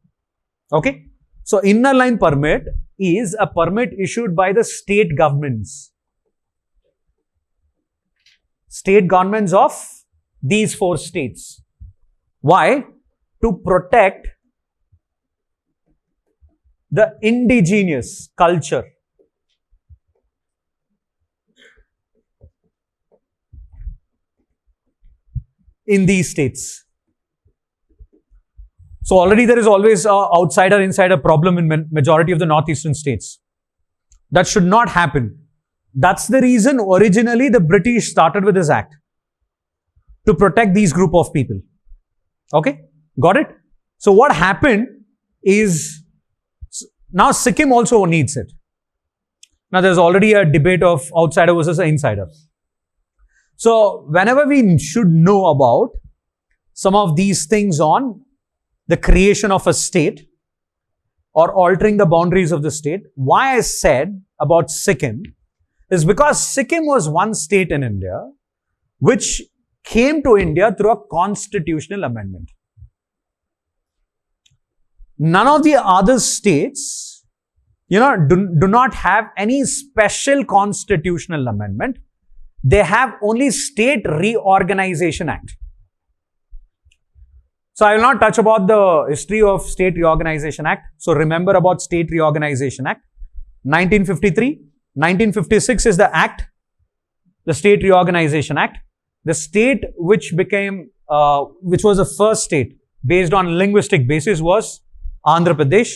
Okay. So inner line permit is a permit issued by the state governments. State governments of these 4 states. Why? To protect the indigenous culture. In these states. So already there is always an outsider-insider problem in majority of the northeastern states. That should not happen. That's the reason originally the British started with this act. To protect these group of people. Okay? Got it? So what happened is, now Sikkim also needs it. Now there's already a debate of outsider versus insider. So whenever we should know about some of these things on the creation of a state or altering the boundaries of the state, why I said about Sikkim is because Sikkim was one state in India which came to India through a constitutional amendment. None of the other states, do not have any special constitutional amendment. They have only State Reorganization Act. So I will not touch about the history of State Reorganization Act. So remember about State Reorganization Act. 1953, 1956 is the Act, the State Reorganization Act. The state which became, which was the first state based on linguistic basis was Andhra Pradesh.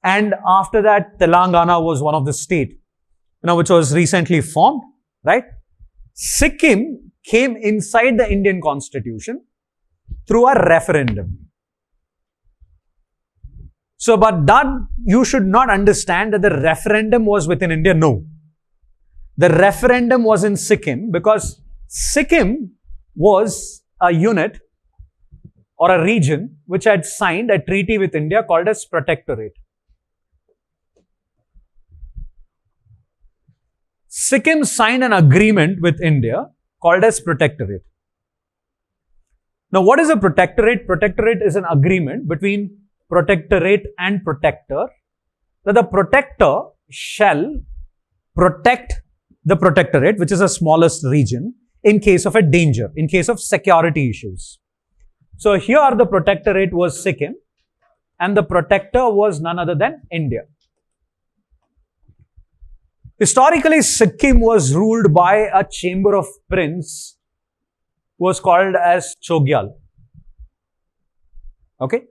And after that, Telangana was one of the state, which was recently formed, right? Sikkim came inside the Indian Constitution through a referendum. So, but that you should not understand that the referendum was within India. No. The referendum was in Sikkim because Sikkim was a unit or a region which had signed a treaty with India called as Protectorate. Sikkim signed an agreement with India called as Protectorate. Now, what is a protectorate? Protectorate is an agreement between protectorate and protector, that the protector shall protect the protectorate, which is the smallest region, in case of a danger, in case of security issues. So here the protectorate was Sikkim and the protector was none other than India. Historically, Sikkim was ruled by a chamber of prince who was called as Chogyal. Okay?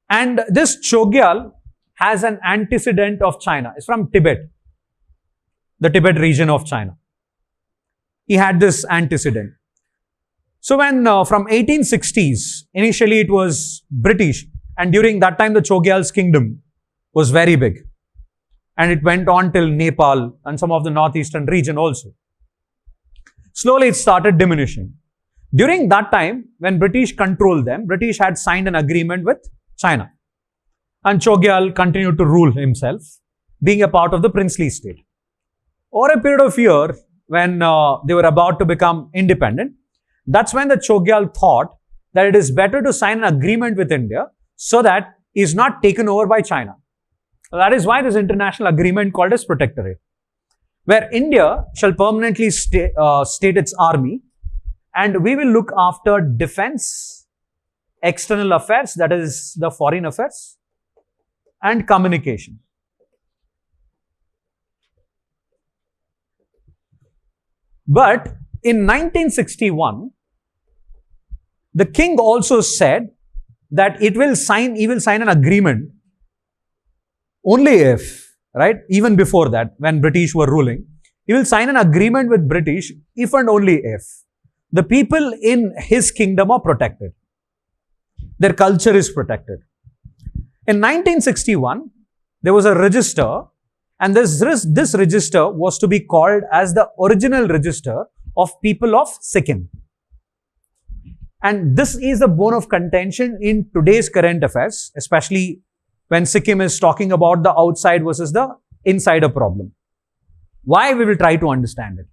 And this Chogyal has an antecedent of China. It's from Tibet, the Tibet region of China. He had this antecedent. So when from 1860s, initially it was British, and during that time the Chogyal's kingdom was very big. And it went on till Nepal and some of the northeastern region also. Slowly it started diminishing. During that time, when British controlled them, British had signed an agreement with China. And Chogyal continued to rule himself, being a part of the princely state. Over a period of year, when they were about to become independent, that's when the Chogyal thought that it is better to sign an agreement with India so that he is not taken over by China. That is why this international agreement called as Protectorate, where India shall permanently state its army, and we will look after defense, external affairs, that is the foreign affairs, and communication. But in 1961, the king also said that he will sign an agreement only if, right, even before that, when British were ruling, he will sign an agreement with British if and only if the people in his kingdom are protected. Their culture is protected. In 1961, there was a register, and this register was to be called as the original register of people of Sikkim. And this is the bone of contention in today's current affairs, especially when Sikkim is talking about the outside versus the insider problem. Why? We will try to understand it.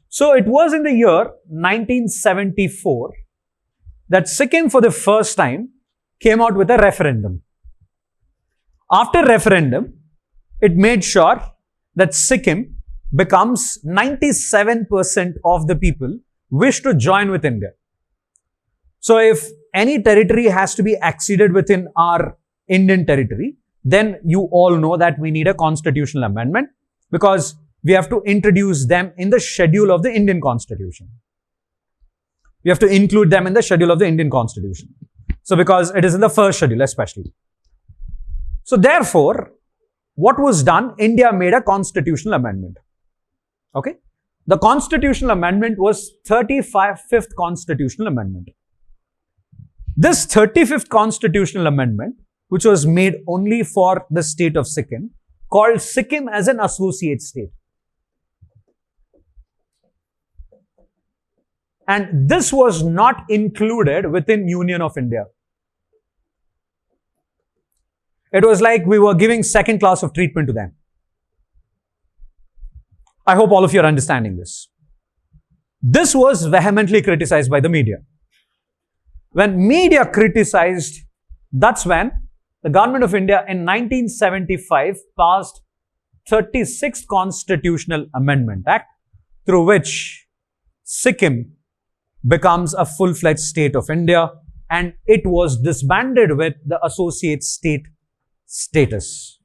So it was in the year 1974 that Sikkim for the first time came out with a referendum. After referendum, it made sure that Sikkim becomes 97% of the people wish to join with India. So if any territory has to be acceded within our Indian territory, then you all know that we need a constitutional amendment because we have to introduce them in the schedule of the Indian Constitution. We have to include them in the schedule of the Indian Constitution. So because it is in the first schedule especially. So therefore, what was done? India made a constitutional amendment. Okay? The constitutional amendment was 35th constitutional amendment. This 35th constitutional amendment, which was made only for the state of Sikkim, called Sikkim as an associate state. And this was not included within Union of India. It was like we were giving second class of treatment to them. I hope all of you are understanding this. This was vehemently criticized by the media. When media criticized, that's when the government of India in 1975 passed 36th Constitutional Amendment Act, through which Sikkim becomes a full-fledged state of India, and it was disbanded with the associate state status.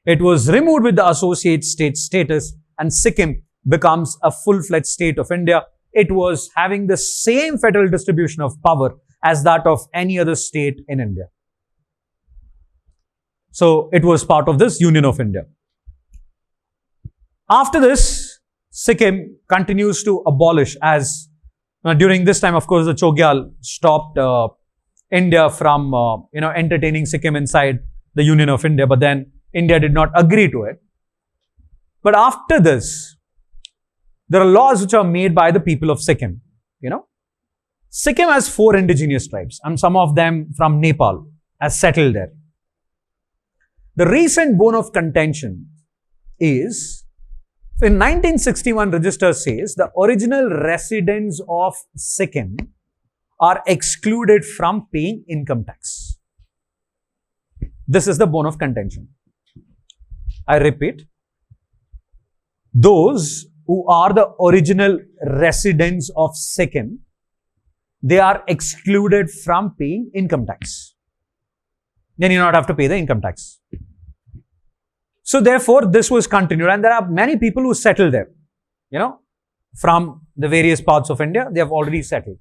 It was removed with the associate state status, and Sikkim becomes a full-fledged state of India. It was having the same federal distribution of power as that of any other state in India. So it was part of this Union of India. After this, Sikkim continues to abolish as during this time, of course, the Chogyal stopped India from entertaining Sikkim inside the Union of India, but then India did not agree to it. But after this, there are laws which are made by the people of Sikkim. Sikkim has 4 indigenous tribes, and some of them from Nepal has settled there. The recent bone of contention is, in 1961 register says the original residents of Sikkim are excluded from paying income tax. This is the bone of contention. I repeat, those who are the original residents of Sikkim, they are excluded from paying income tax. Then you do not have to pay the income tax. So therefore, this was continued, and there are many people who settled there, from the various parts of India. They have already settled.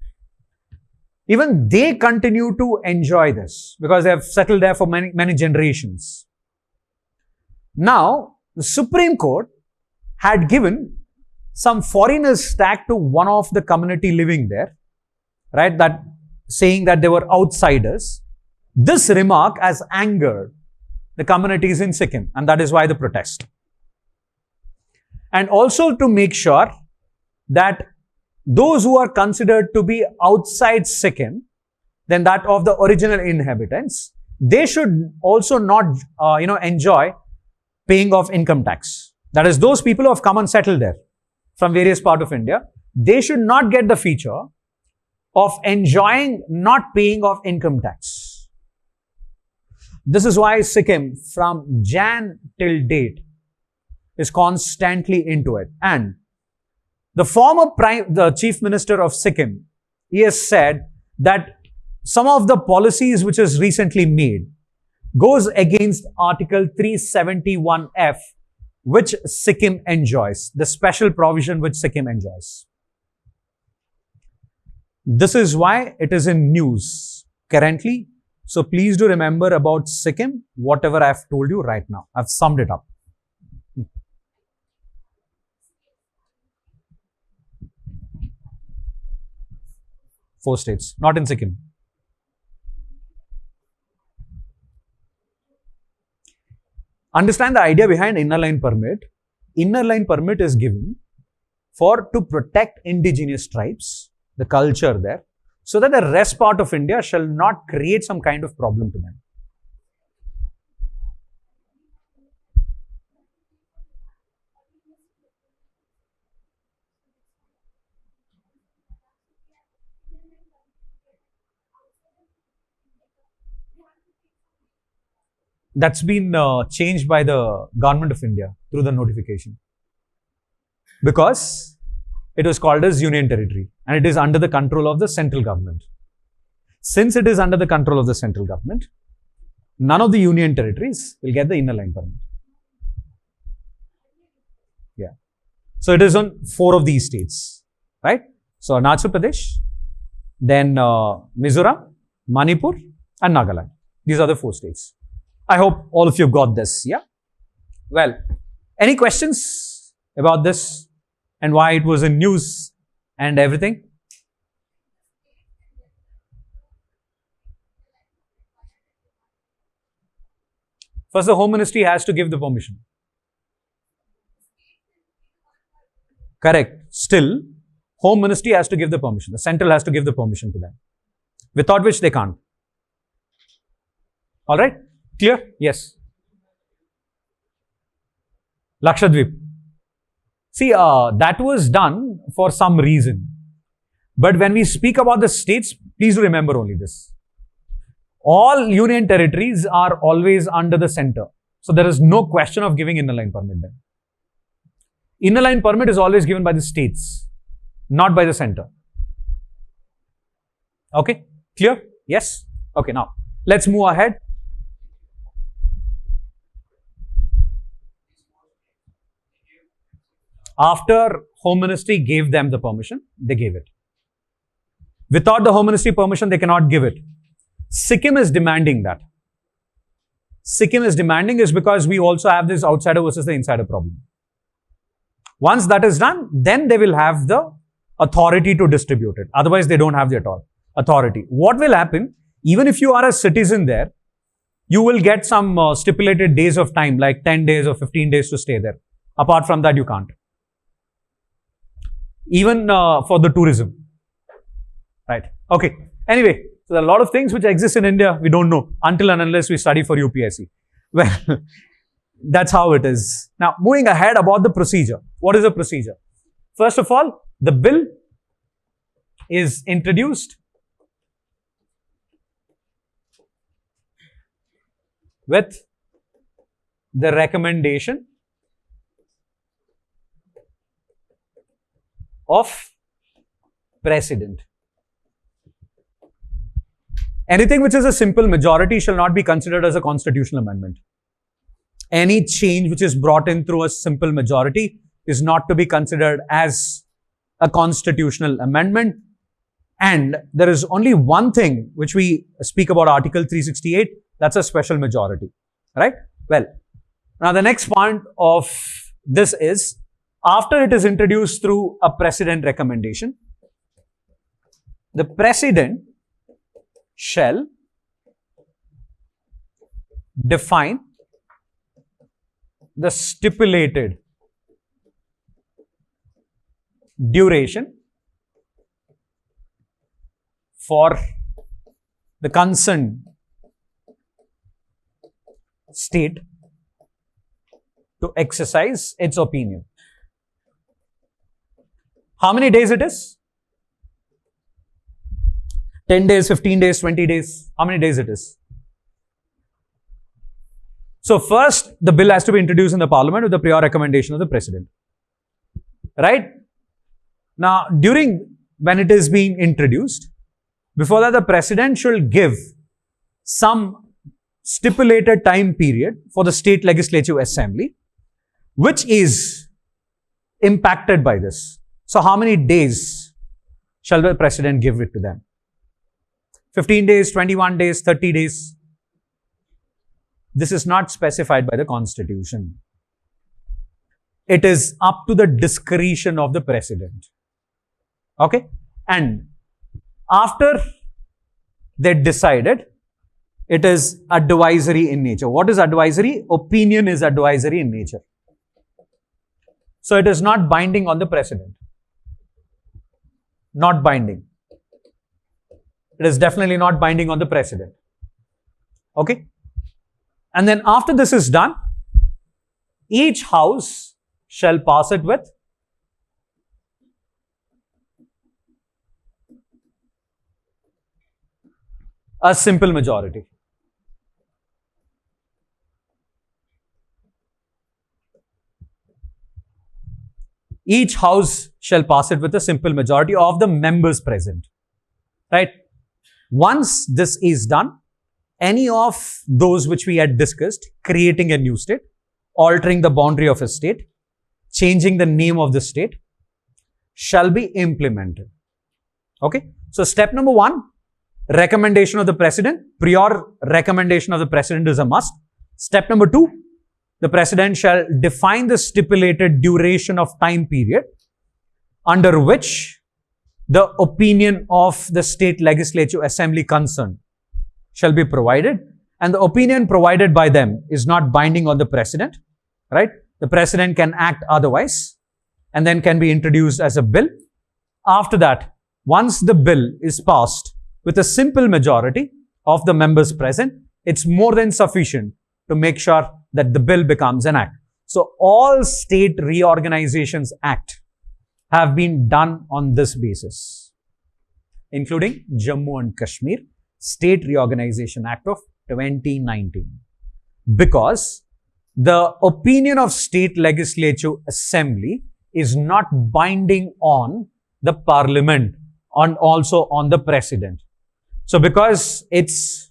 Even they continue to enjoy this because they have settled there for many generations. Now, the Supreme Court had given some foreigners tag to one of the community living there, right? That saying that they were outsiders. This remark has angered the communities in Sikkim, and that is why the protest. And also to make sure that those who are considered to be outside Sikkim than that of the original inhabitants, they should also not, enjoy paying of income tax. That is, those people who have come and settled there from various parts of India, they should not get the feature of enjoying not paying of income tax. This is why Sikkim from Jan till date is constantly into it. And the the Chief Minister of Sikkim, he has said that some of the policies which is recently made goes against Article 371F, which Sikkim enjoys, the special provision which Sikkim enjoys. This is why it is in news currently. So please do remember about Sikkim, whatever I have told you right now. I've summed it up. 4 states, not in Sikkim. Understand the idea behind inner line permit. Inner line permit is given to protect indigenous tribes, the culture there, so that the rest part of India shall not create some kind of problem to them. That's been changed by the government of India through the notification, because it was called as union territory and it is under the control of the central government. Since it is under the control of the central government, none of the union territories will get the inner line permit. Yeah. So it is on 4 of these states, right? So Arunachal Pradesh, then Mizoram, Manipur and Nagaland. These are the 4 states. I hope all of you got this, yeah? Well, any questions about this and why it was in news and everything? First, the Home Ministry has to give the permission. Correct. Still, Home Ministry has to give the permission. The central has to give the permission to them, without which they can't. All right? Clear? Yes. Lakshadweep. See, that was done for some reason. But when we speak about the states, please remember only this. All union territories are always under the center. So there is no question of giving inner line permit then. Inner line permit is always given by the states, not by the center. Okay? Clear? Yes? Okay, now let's move ahead. After Home Ministry gave them the permission, they gave it. Without the Home Ministry permission, they cannot give it. Sikkim is demanding that. Sikkim is demanding is because we also have this outsider versus the insider problem. Once that is done, then they will have the authority to distribute it. Otherwise, they don't have the authority. What will happen, even if you are a citizen there, you will get some stipulated days of time, like 10 days or 15 days to stay there. Apart from that, you can't. Even for the tourism. Right. Okay. Anyway, so there are a lot of things which exist in India we don't know until and unless we study for UPSC. Well, that's how it is. Now, moving ahead about the procedure. What is the procedure? First of all, the bill is introduced with the recommendation of President. Anything which is a simple majority shall not be considered as a constitutional amendment. Any change which is brought in through a simple majority is not to be considered as a constitutional amendment. And there is only one thing which we speak about, Article 368, that's a special majority. Right? Well, now the next point of this is, after it is introduced through a President recommendation, the President shall define the stipulated duration for the concerned state to exercise its opinion. How many days it is? 10 days, 15 days, 20 days. How many days it is? So first, the bill has to be introduced in the parliament with the prior recommendation of the president. Right? Now, when it is being introduced, before that, the president should give some stipulated time period for the state legislative assembly, which is impacted by this. So how many days shall the president give it to them? 15 days, 21 days, 30 days. This is not specified by the constitution. It is up to the discretion of the president. Okay? And after they decided, it is advisory in nature. What is advisory? Opinion is advisory in nature. So it is not binding on the president. Not binding. It is definitely not binding on the president. Okay? And then after this is done, each house shall pass it with a simple majority. Each house shall pass it with a simple majority of the members present. Right? Once this is done, any of those which we had discussed, creating a new state, altering the boundary of a state, changing the name of the state, shall be implemented. Okay? So step number 1, recommendation of the president. Prior recommendation of the president is a must. Step number 2, the president shall define the stipulated duration of time period under which the opinion of the state legislative assembly concerned shall be provided, and the opinion provided by them is not binding on the president, right? The president can act otherwise and then can be introduced as a bill. After that, once the bill is passed with a simple majority of the members present, it's more than sufficient to make sure that the bill becomes an act. So all State Reorganizations Act have been done on this basis, including Jammu and Kashmir State Reorganization Act of 2019. Because the opinion of State Legislative Assembly is not binding on the Parliament and also on the President. So because it's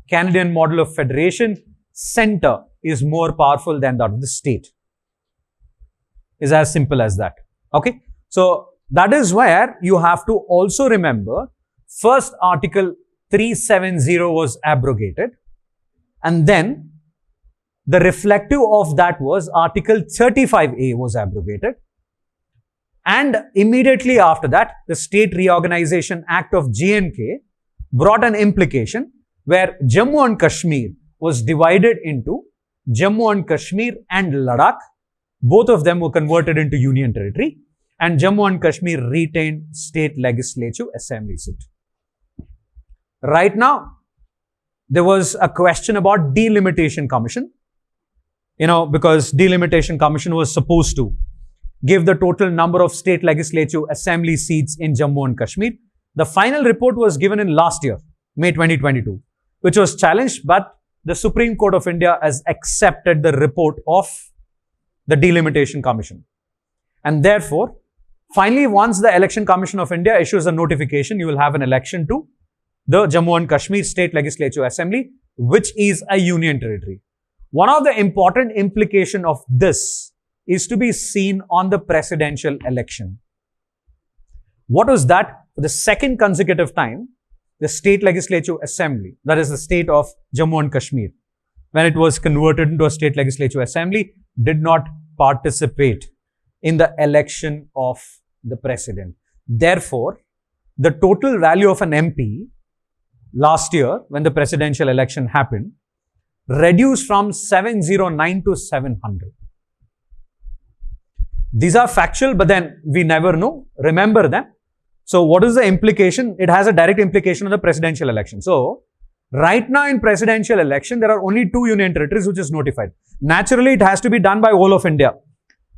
Canadian model of federation, center is more powerful than that of the state. It's as simple as that. Okay? So that is where you have to also remember, first Article 370 was abrogated, and then the reflective of that was Article 35A was abrogated, and immediately after that, the State Reorganization Act of J&K brought an implication where Jammu and Kashmir was divided into Jammu and Kashmir and Ladakh. Both of them were converted into Union Territory, and Jammu and Kashmir retained State Legislative Assembly seat. Right now, there was a question about Delimitation Commission. Because Delimitation Commission was supposed to give the total number of State Legislative Assembly seats in Jammu and Kashmir. The final report was given in last year, May 2022, which was challenged, but the Supreme Court of India has accepted the report of the Delimitation Commission. And therefore, finally, once the Election Commission of India issues a notification, you will have an election to the Jammu and Kashmir State Legislative Assembly, which is a union territory. One of the important implications of this is to be seen on the presidential election. What was that? For the second consecutive time, the State Legislative Assembly, that is the state of Jammu and Kashmir, when it was converted into a State Legislative Assembly, did not participate in the election of the president. Therefore, the total value of an MP last year, when the presidential election happened, reduced from 709 to 700. These are factual, but then we never know. Remember them. So what is the implication? It has a direct implication on the presidential election. So right now in presidential election, there are only 2 union territories which is notified. Naturally, it has to be done by whole of India.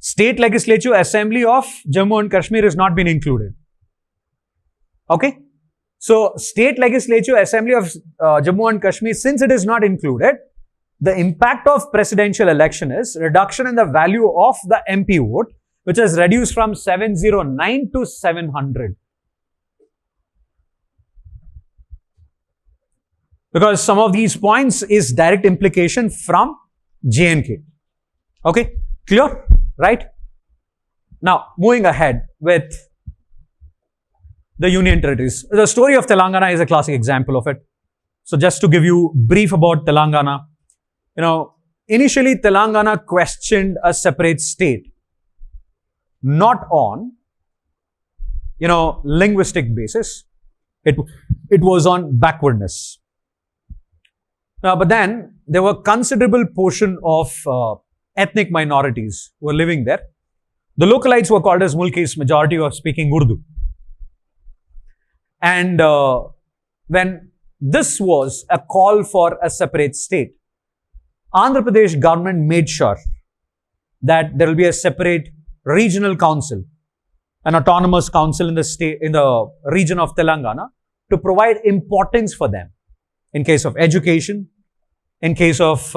State Legislative Assembly of Jammu and Kashmir is not been included. Okay. So State Legislative Assembly of Jammu and Kashmir, since it is not included, the impact of presidential election is reduction in the value of the MP vote, which is reduced from 709 to 700. Because some of these points is direct implication from J&K. Okay, clear? Right? Now, moving ahead with the union territories. The story of Telangana is a classic example of it. So just to give you brief about Telangana, initially Telangana questioned a separate state, not on, linguistic basis. It was on backwardness. But then there were considerable portion of ethnic minorities who were living there. The localites were called as Mulkis, majority were speaking Urdu. And when this was a call for a separate state, Andhra Pradesh government made sure that there will be a separate regional council, an autonomous council in the state, in the region of Telangana, to provide importance for them in case of education, in case of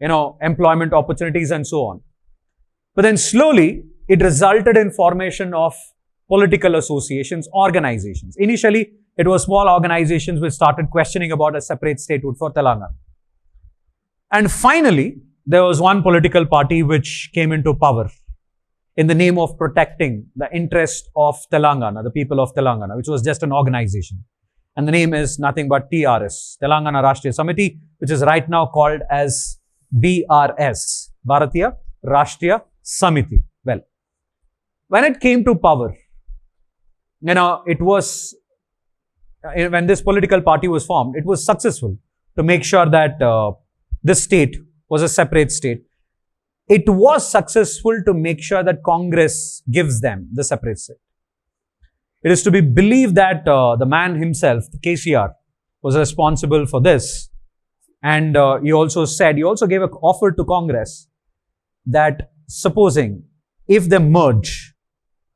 employment opportunities and so on. But then slowly it resulted in formation of political associations, organizations. Initially, it was small organizations which started questioning about a separate statehood for Telangana. And finally, there was one political party which came into power in the name of protecting the interest of Telangana, the people of Telangana, which was just an organization. And the name is nothing but TRS, Telangana Rashtriya Samiti, which is right now called as BRS, Bharatiya Rashtriya Samiti. Well, when it came to power, it was, when this political party was formed, it was successful to make sure that this state was a separate state. It was successful to make sure that Congress gives them the separate state. It is to be believed that the man himself, KCR, was responsible for this. And he also gave an offer to Congress that supposing if they merge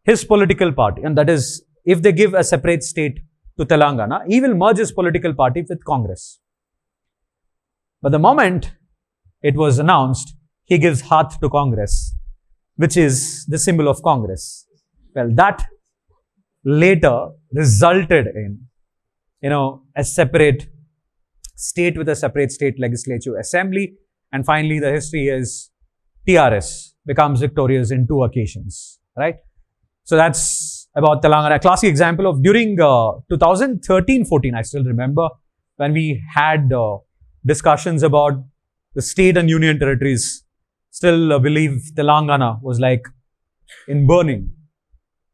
his political party, and that is, if they give a separate state to Telangana, he will merge his political party with Congress. But the moment it was announced, he gives Hath to Congress, which is the symbol of Congress. Well, that later resulted in, a separate state with a separate state legislative assembly. And finally, the history is TRS becomes victorious in 2 occasions, right? So that's about Telangana. A classic example of during 2013-14, I still remember when we had discussions about the state and union territories. Still believe Telangana was like in burning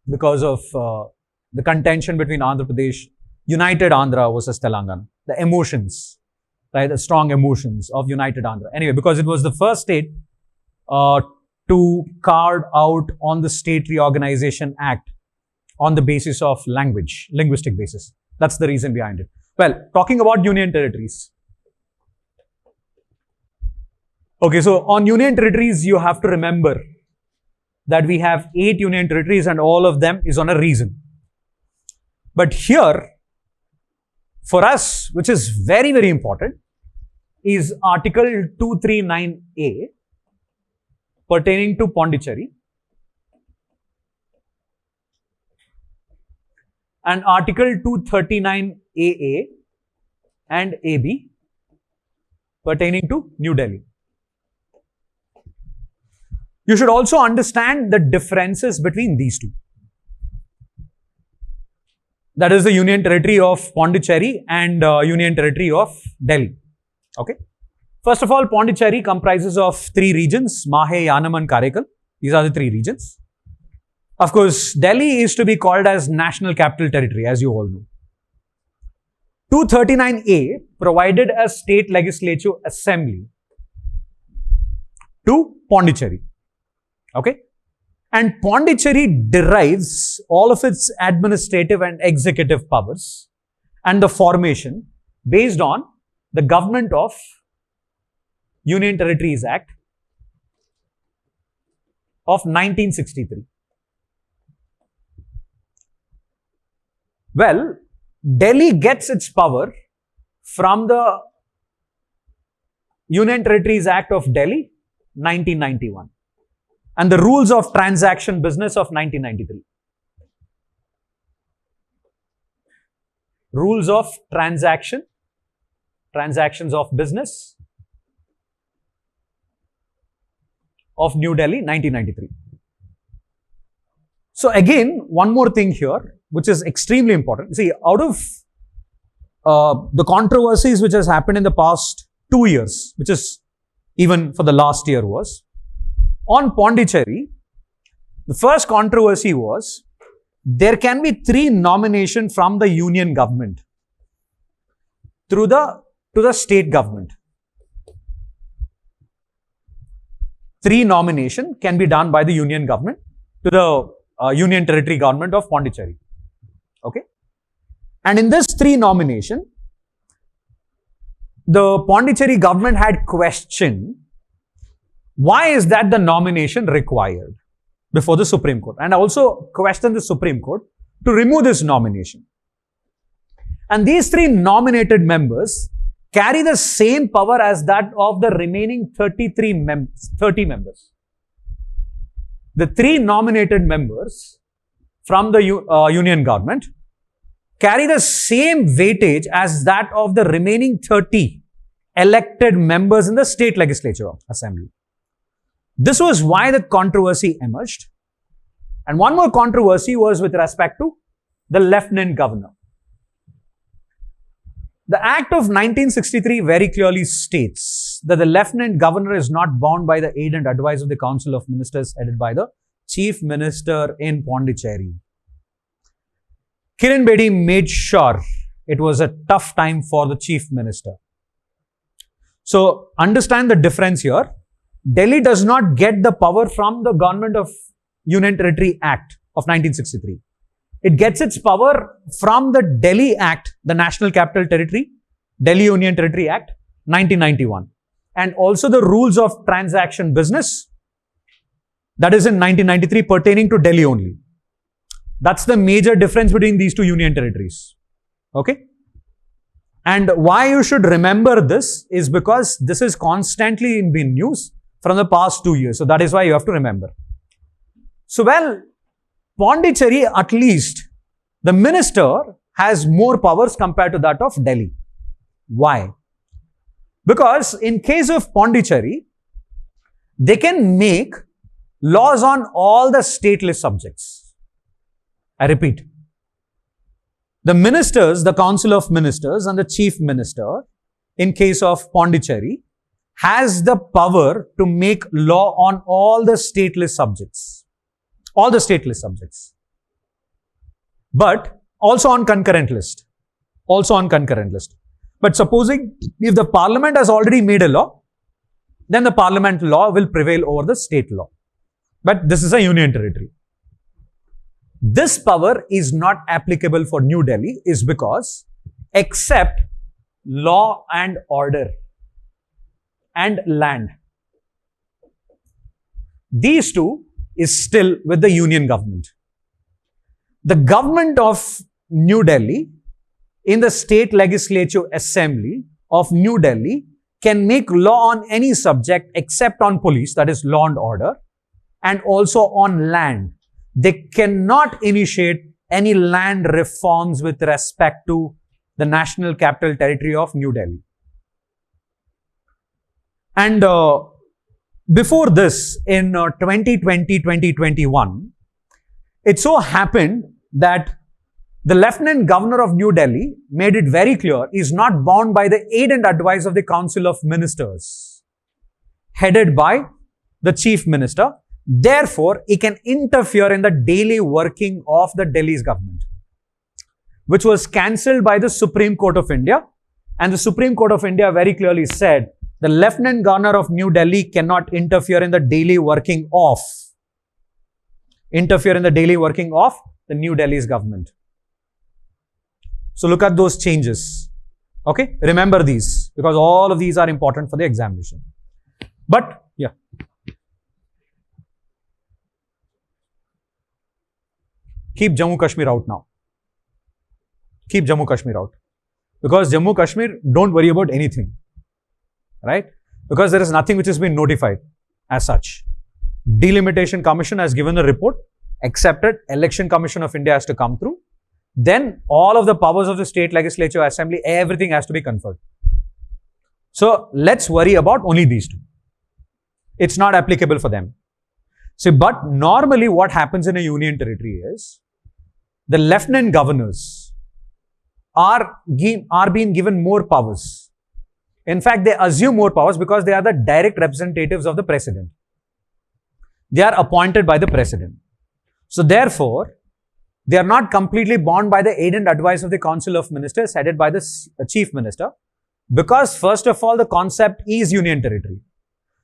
because of the contention between Andhra Pradesh, United Andhra versus Telangana. The emotions, right? The strong emotions of United Andhra. Anyway, because it was the first state to carve out on the State Reorganization Act on the basis of language, linguistic basis. That's the reason behind it. Well, talking about union territories. Okay, so on union territories, you have to remember that we have 8 union territories and all of them is on a region. But here, for us, which is very, very important, is Article 239A pertaining to Pondicherry and Article 239AA and AB pertaining to New Delhi. You should also understand the differences between these two. That is the Union Territory of Pondicherry and Union Territory of Delhi. Okay. First of all, Pondicherry comprises of 3 regions, Mahe, Yanam and Karaikal. These are the 3 regions. Of course, Delhi is to be called as National Capital Territory, as you all know. 239A provided a state legislative assembly to Pondicherry. Okay. And Pondicherry derives all of its administrative and executive powers and the formation based on the Government of Union Territories Act of 1963. Well, Delhi gets its power from the Union Territories Act of Delhi, 1991, and the Rules of Transaction Business of 1993. Rules of Transactions of Business of New Delhi, 1993. So again, one more thing here, which is extremely important. See, out of the controversies which has happened in the past 2 years, which is even for the last year, was on Pondicherry. The first controversy was there can be 3 nominations from the union government to the state government. 3 nominations can be done by the union government to the Union Territory government of Pondicherry. Okay. And in this 3 nomination, the Pondicherry government had questioned why is that the nomination required before the Supreme Court, and also questioned the Supreme Court to remove this nomination. And these 3 nominated members carry the same power as that of the remaining 30 members. The 3 nominated members from the union government carry the same weightage as that of the remaining 30 elected members in the state legislature assembly. This was why the controversy emerged. And one more controversy was with respect to the lieutenant governor. The Act of 1963 very clearly states that the lieutenant governor is not bound by the aid and advice of the Council of Ministers headed by the Chief Minister in Pondicherry. Kiran Bedi made sure it was a tough time for the Chief Minister. So understand the difference here. Delhi does not get the power from the Government of Union Territory Act of 1963. It gets its power from the Delhi Act, the National Capital Territory, Delhi Union Territory Act, 1991. And also the Rules of Transaction Business, that is in 1993, pertaining to Delhi only. That's the major difference between these 2 union territories. Okay? And why you should remember this is because this is constantly in news from the past 2 years. So that is why you have to remember. So well, Pondicherry, at least, the minister has more powers compared to that of Delhi. Why? Because in case of Pondicherry, they can make laws on all the stateless subjects. I repeat, the ministers, the Council of Ministers and the Chief Minister, in case of Pondicherry, has the power to make law on all the stateless subjects. All the stateless subjects. But also on concurrent list. Also on concurrent list. But supposing if the parliament has already made a law, then the parliament law will prevail over the state law. But this is a union territory. This power is not applicable for New Delhi is because except law and order and land. These 2 is still with the union government. The government of New Delhi in the state legislature assembly of New Delhi can make law on any subject except on police, that is law and order, and also on land. They cannot initiate any land reforms with respect to the National Capital Territory of New Delhi. And before this, in 2020-2021, it so happened that the Lieutenant Governor of New Delhi made it very clear he is not bound by the aid and advice of the Council of Ministers, headed by the Chief Minister. Therefore, he can interfere in the daily working of the Delhi's government, which was cancelled by the Supreme Court of India. And the Supreme Court of India very clearly said the Lieutenant Governor of New Delhi cannot interfere in the daily working of interfere in the daily working of the New Delhi's government. So look at those changes. Okay, remember these because all of these are important for the examination. But yeah, keep Jammu Kashmir out now. Keep Jammu Kashmir out because Jammu Kashmir, don't worry about anything, right? Because there is nothing which has been notified as such. Delimitation Commission has given a report, accepted. Election Commission of India has to come through. Then all of the powers of the state legislature assembly, everything has to be conferred. So let's worry about only these two. It's not applicable for them. See, but normally what happens in a union territory is the lieutenant governors are being given more powers. In fact, they assume more powers because they are the direct representatives of the president. They are appointed by the president. So therefore, they are not completely bound by the aid and advice of the Council of Ministers headed by the Chief Minister because first of all, the concept is union territory.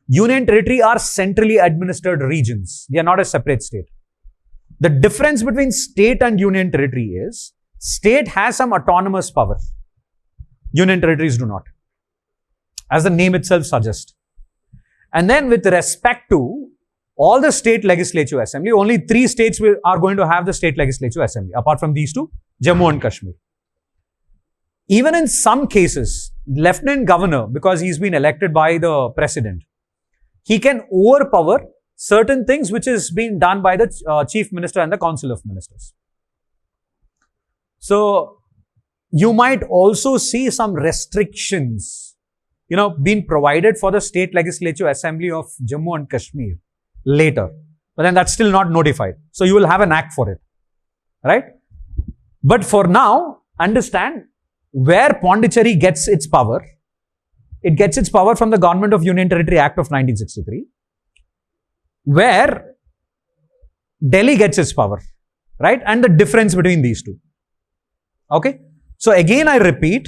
Union territory are centrally administered regions. They are not a separate state. The difference between state and union territory is state has some autonomous power. Union territories do not, as the name itself suggests. And then with respect to all the state legislature assembly, only 3 states are going to have the state legislature assembly. Apart from these two, Jammu and Kashmir. Even in some cases, lieutenant governor, because he's been elected by the president, he can overpower certain things which is being done by the chief minister and the council of ministers. So you might also see some restrictions, being provided for the state legislature assembly of Jammu and Kashmir later, but then that's still not notified. So you will have an act for it, right? But for now, understand where Pondicherry gets its power. It gets its power from the Government of Union Territory Act of 1963, where Delhi gets its power, right? And the difference between these two. Okay. So again, I repeat,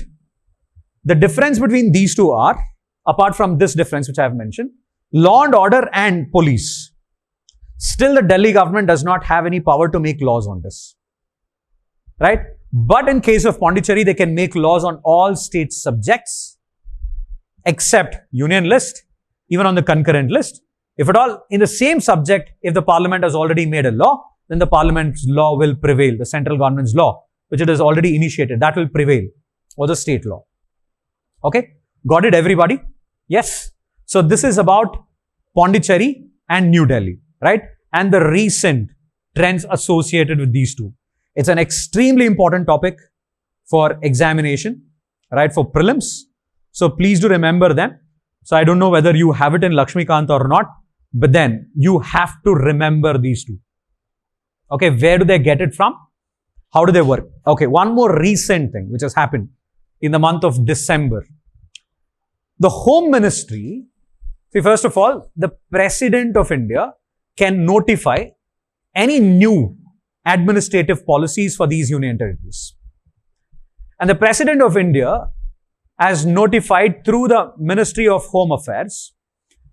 the difference between these two are, apart from this difference which I have mentioned, law and order and police. Still, the Delhi government does not have any power to make laws on this, right? But in case of Pondicherry, they can make laws on all state subjects except union list, even on the concurrent list. If at all, in the same subject, if the parliament has already made a law, then the parliament's law will prevail, the central government's law, which it has already initiated, that will prevail, or the state law. Okay? Got it, everybody? Yes. So this is about Pondicherry and New Delhi, right? And the recent trends associated with these two. It's an extremely important topic for examination, right? For prelims. So please do remember them. So I don't know whether you have it in Lakshmikant or not, but then you have to remember these two. Okay, where do they get it from? How do they work? Okay, one more recent thing which has happened in the month of December. The Home Ministry, see, first of all, the President of India can notify any new administrative policies for these union territories. And the President of India has notified through the Ministry of Home Affairs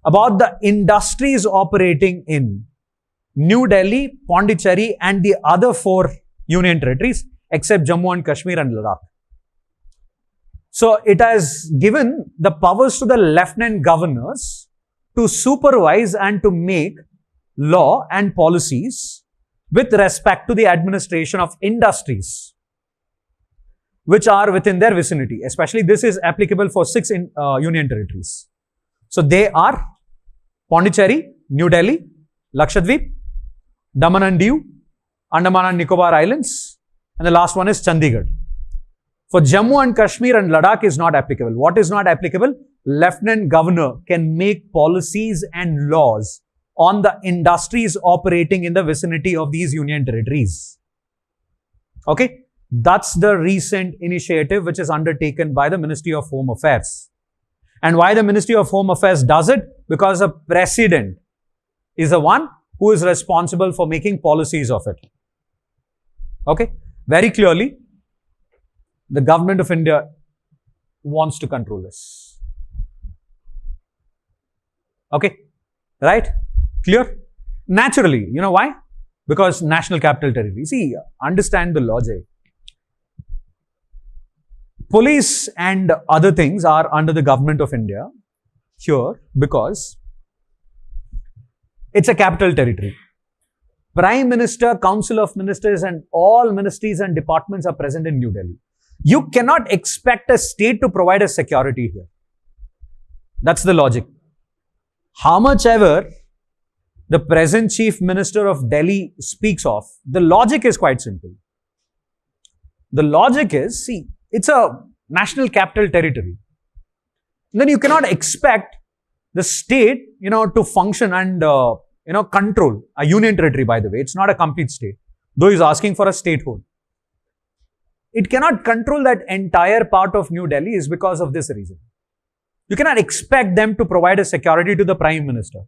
about the industries operating in New Delhi, Pondicherry and the other 4 union territories except Jammu and Kashmir and Ladakh. So it has given the powers to the lieutenant governors to supervise and to make law and policies with respect to the administration of industries which are within their vicinity. Especially this is applicable for 6 union territories. So they are Pondicherry, New Delhi, Lakshadweep, Daman and Diu, Andaman and Nicobar Islands, and the last one is Chandigarh. For Jammu and Kashmir and Ladakh is not applicable. What is not applicable? Lieutenant Governor can make policies and laws on the industries operating in the vicinity of these union territories. Okay? That's the recent initiative which is undertaken by the Ministry of Home Affairs. And why the Ministry of Home Affairs does it? Because the President is the one who is responsible for making policies of it. Okay? Very clearly, the government of India wants to control this. Okay? Right? Clear? Naturally, you know why? Because national capital territory. See, understand the logic. Police and other things are under the government of India here because it's a capital territory. Prime Minister, Council of Ministers and all ministries and departments are present in New Delhi. You cannot expect a state to provide a security here. That's the logic. How much ever the present Chief Minister of Delhi speaks of, the logic is quite simple. The logic is, see, it's a national capital territory. Then you cannot expect the state, to function and, control a union territory, by the way. It's not a complete state, though he's asking for a statehood. It cannot control that entire part of New Delhi is because of this reason. You cannot expect them to provide a security to the Prime Minister.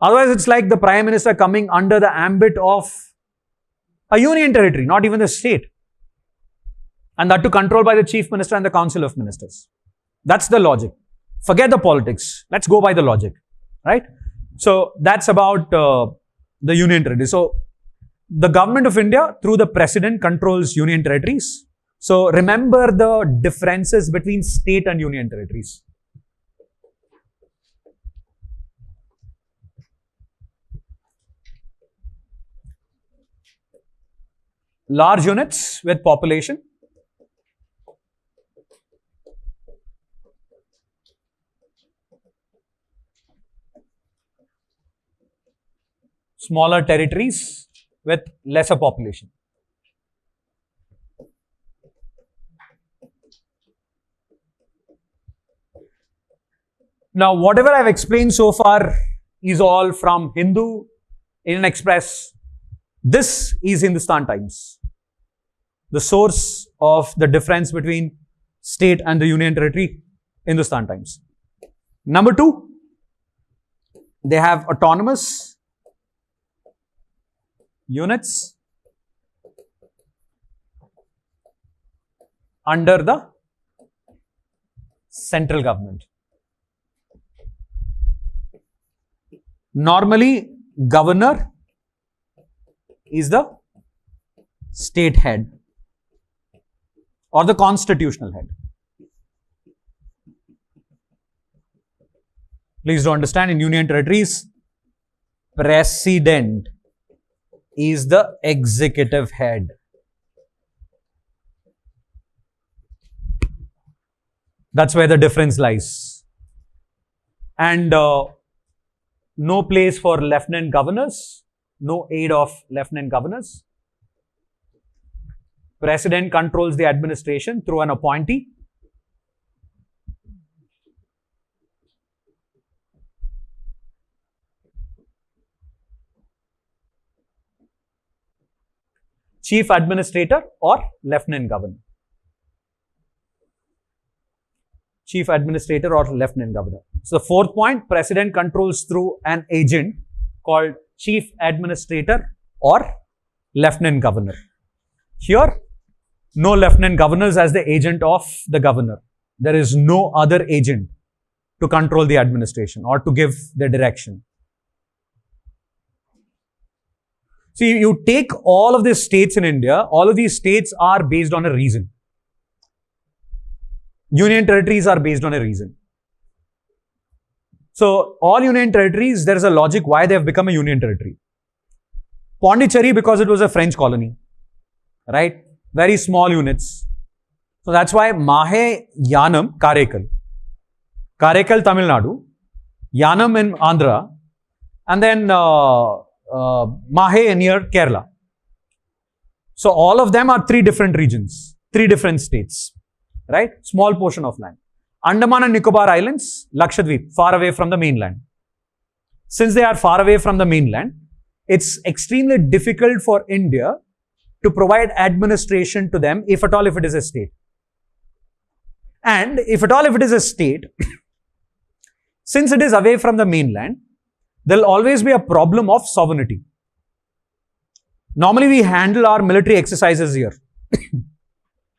Otherwise, it's like the Prime Minister coming under the ambit of a union territory, not even the state. And that to control by the Chief Minister and the Council of Ministers. That's the logic. Forget the politics. Let's go by the logic. Right? So, that's about the union territory. So, the government of India, through the president, controls union territories. So, remember the differences between state and union territories. Large units with population. Smaller territories with lesser population. Now, whatever I've explained so far is all from Hindu, Indian Express. This is Hindustan Times. The source of the difference between state and the union territory, Hindustan Times. Number 2, they have autonomous units under the central government. Normally, governor is the state head or the constitutional head. Please do understand, in union territories, president is the executive head. That's where the difference lies. And no place for lieutenant governors, no aid of lieutenant governors. President controls the administration through an appointee. Chief administrator or lieutenant governor. Chief administrator or lieutenant governor. So the 4th point, president controls through an agent called chief administrator or lieutenant governor. Here, no lieutenant governors as the agent of the governor. There is no other agent to control the administration or to give the direction. See, you take all of these states in India, all of these states are based on a reason. Union territories are based on a reason. So, all union territories, there is a logic why they have become a union territory. Pondicherry, because it was a French colony, right? Very small units. So, that's why Mahe, Yanam, Karaikal, Tamil Nadu, Yanam in Andhra, and then Mahe near Kerala. So, all of them are 3 different regions, 3 different states, right? Small portion of land. Andaman and Nicobar Islands, Lakshadweep, far away from the mainland. Since they are far away from the mainland, it's extremely difficult for India to provide administration to them, if at all if it is a state. And if at all if it is a state, since it is away from the mainland, there will always be a problem of sovereignty. Normally, we handle our military exercises here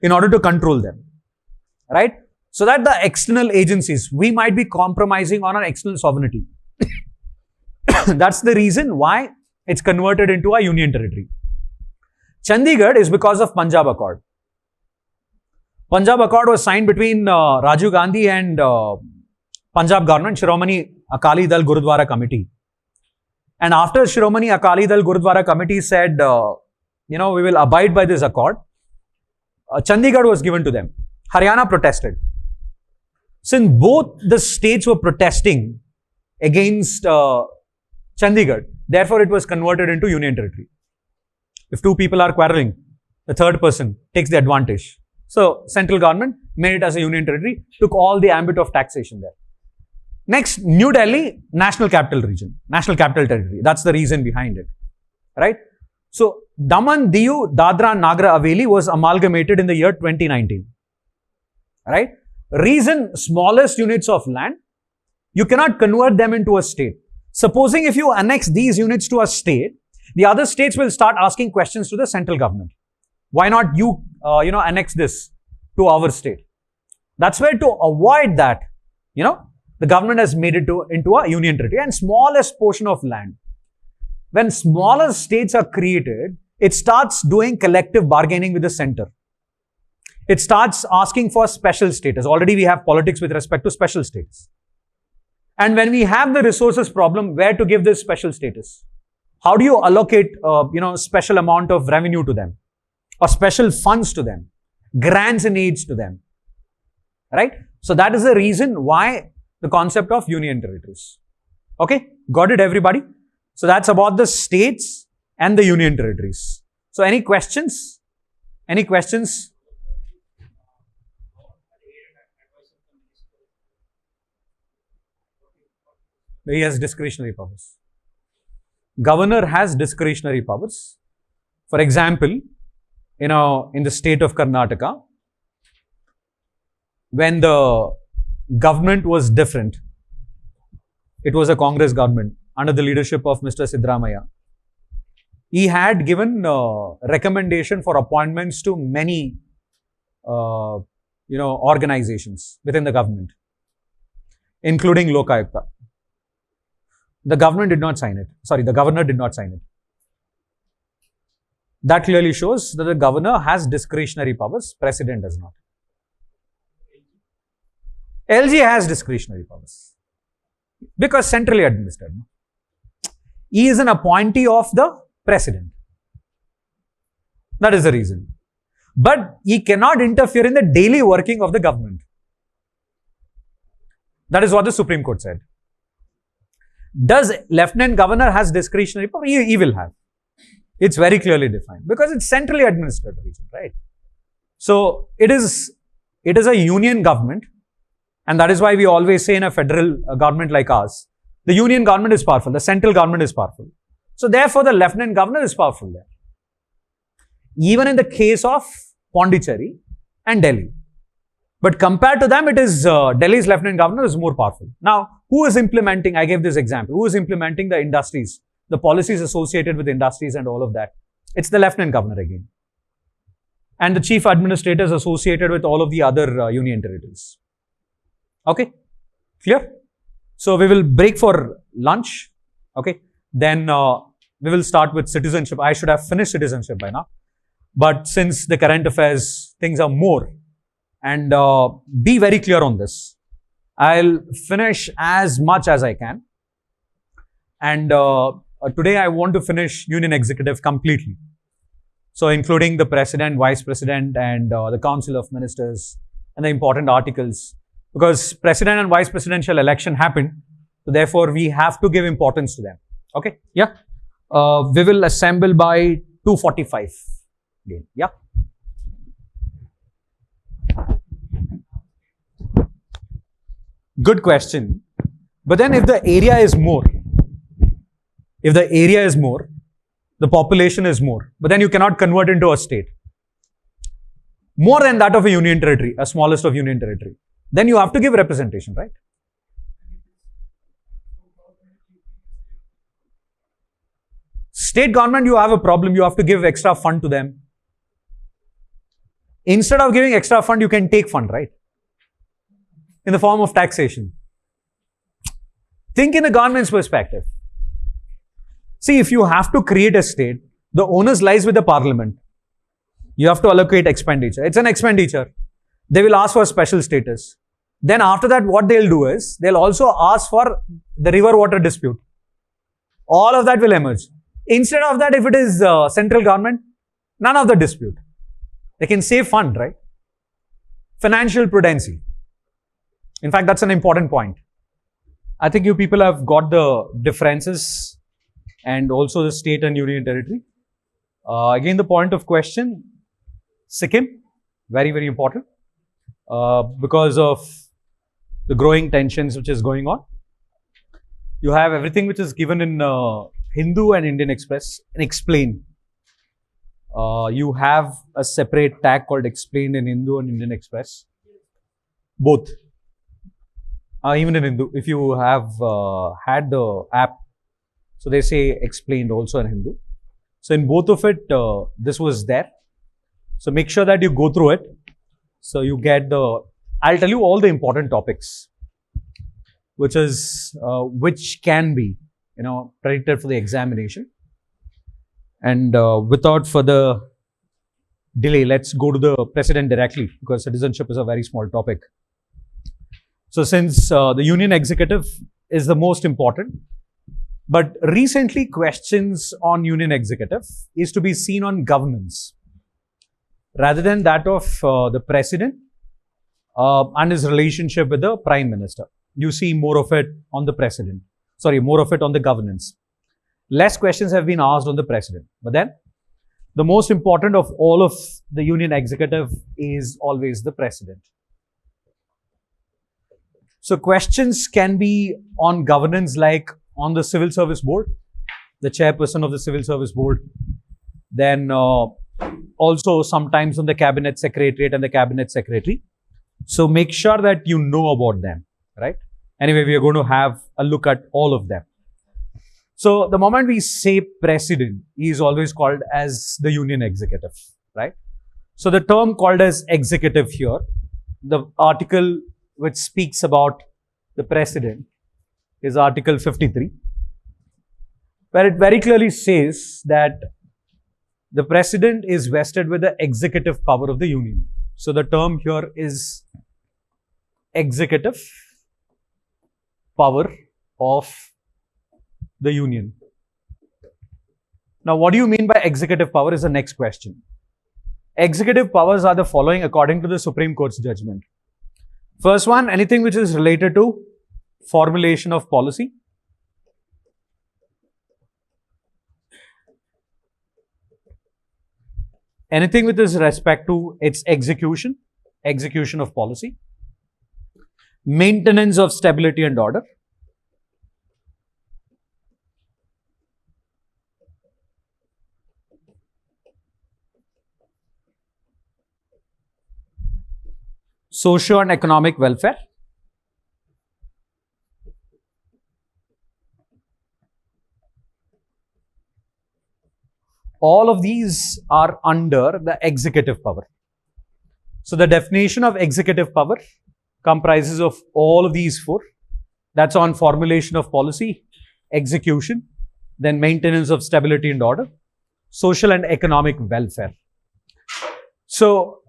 in order to control them, right? So that the external agencies, we might be compromising on our external sovereignty. That's the reason why It's converted into a union territory. Chandigarh is because of Punjab Accord. Punjab Accord was signed between Rajiv Gandhi and Punjab government, Shiromani Akali Dal Gurudwara Committee. And after Shiromani Akali Dal Gurudwara Committee said, we will abide by this accord, Chandigarh was given to them. Haryana protested. Since both the states were protesting against Chandigarh, therefore it was converted into union territory. If two people are quarreling, the third person takes the advantage. So central government made it as a union territory, took all the ambit of taxation there. Next, New Delhi, National Capital Region, National Capital Territory. That's the reason behind it, right? So Daman, Diu, Dadra, Nagar Haveli was amalgamated in the year 2019, right? Reason, smallest units of land, you cannot convert them into a state. Supposing if you annex these units to a state, the other states will start asking questions to the central government. Why not you, annex this to our state? That's where, to avoid that, the government has made it into a union territory and smallest portion of land. When smaller states are created, it starts doing collective bargaining with the center. It starts asking for special status. Already we have politics with respect to special status. And when we have the resources problem, where to give this special status? How do you allocate, special amount of revenue to them? Or special funds to them? Grants and aids to them? Right? So that is the reason why the concept of union territories. Okay? Got it, everybody? So that's about the states and the union territories. So any questions? Any questions? He has discretionary powers. Governor has discretionary powers. For example, in the state of Karnataka, when the government was different, it was a Congress government under the leadership of Mr. Siddaramaiah. He had given recommendation for appointments to many, organizations within the government, including Lokayukta. The government did not sign it. Sorry, the governor did not sign it. That clearly shows that the governor has discretionary powers, president does not. LG has discretionary powers because centrally administered. He is an appointee of the president. That is the reason. But he cannot interfere in the daily working of the government. That is what the Supreme Court said. Does Lieutenant Governor has discretionary power? He will have. It's very clearly defined because it's centrally administered region, right? So it is a union government, and that is why we always say in a federal government like ours, the union government is powerful, the central government is powerful. So therefore, the Lieutenant Governor is powerful there. Even in the case of Pondicherry and Delhi. But compared to them, it is Delhi's Lieutenant Governor is more powerful. Now, who is implementing, I gave this example, who is implementing the industries, the policies associated with industries and all of that? It's the Lieutenant Governor again. And the chief administrators associated with all of the other union territories. Okay? Clear? So we will break for lunch. Okay? Then we will start with citizenship. I should have finished citizenship by now. But since the current affairs, things are more. And be very clear on this. I'll finish as much as I can. And today I want to finish Union Executive completely. So including the President, Vice President and the Council of Ministers and the important articles. Because President and Vice Presidential election happened. So therefore we have to give importance to them. Okay? Yeah? We will assemble by 2:45. Yeah? Good question. But then if the area is more, the population is more, but then you cannot convert into a state. More than that of a union territory, a smallest of union territory. Then you have to give representation, right? State government, you have a problem, you have to give extra fund to them. Instead of giving extra fund, you can take fund, right? In the form of taxation. Think in the government's perspective. See, if you have to create a state, the onus lies with the parliament. You have to allocate expenditure. It's an expenditure. They will ask for special status. Then after that, what they'll do is, they'll also ask for the river water dispute. All of that will emerge. Instead of that, if it is central government, none of the dispute. They can save fund, right? Financial prudency. In fact, that's an important point. I think you people have got the differences and also the state and union territory. Again, the point of question, Sikkim, very, very important because of the growing tensions which is going on. You have everything which is given in Hindu and Indian Express and explained. You have a separate tag called explained in Hindu and Indian Express. Both. Even in Hindu, if you have had the app, so they say explained also in Hindu. So in both of it, this was there. So make sure that you go through it. So you get the, I'll tell you all the important topics, which is, which can be, predicted for the examination. And without further delay, let's go to the president directly, because citizenship is a very small topic. So since the union executive is the most important, but recently questions on union executive is to be seen on governance rather than that of the president and his relationship with the prime minister. You see more of it on the president, more of it on the governance. Less questions have been asked on the president, but then the most important of all of the union executive is always the president. So questions can be on governance, like on the civil service board, the chairperson of the civil service board, then also sometimes on the cabinet secretariat and the cabinet secretary. So make sure that you know about them, right? Anyway, we are going to have a look at all of them. So the moment we say president, he is always called as the union executive, right? So the term called as executive here, the article which speaks about the president is Article 53, where it very clearly says that the president is vested with the executive power of the union. So the term here is executive power of the union. Now, what do you mean by executive power is the next question. Executive powers are the following according to the Supreme Court's judgment. First one, anything which is related to formulation of policy. Anything with respect to its execution of policy. Maintenance of stability and order. Socio and economic welfare. All of these are under the executive power. So the definition of executive power comprises of all of these four. That's on formulation of policy, execution, then maintenance of stability and order, social and economic welfare. So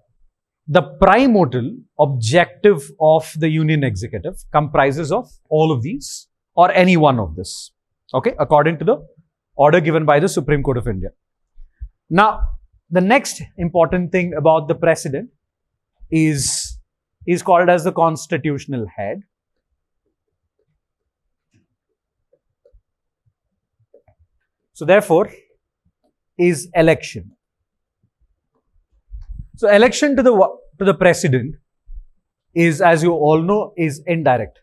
the primordial objective of the union executive comprises of all of these or any one of this, okay, according to the order given by the Supreme Court of India. Now, the next important thing about the president is called as the constitutional head. So therefore, is election. So election to the president is, as you all know, is indirect.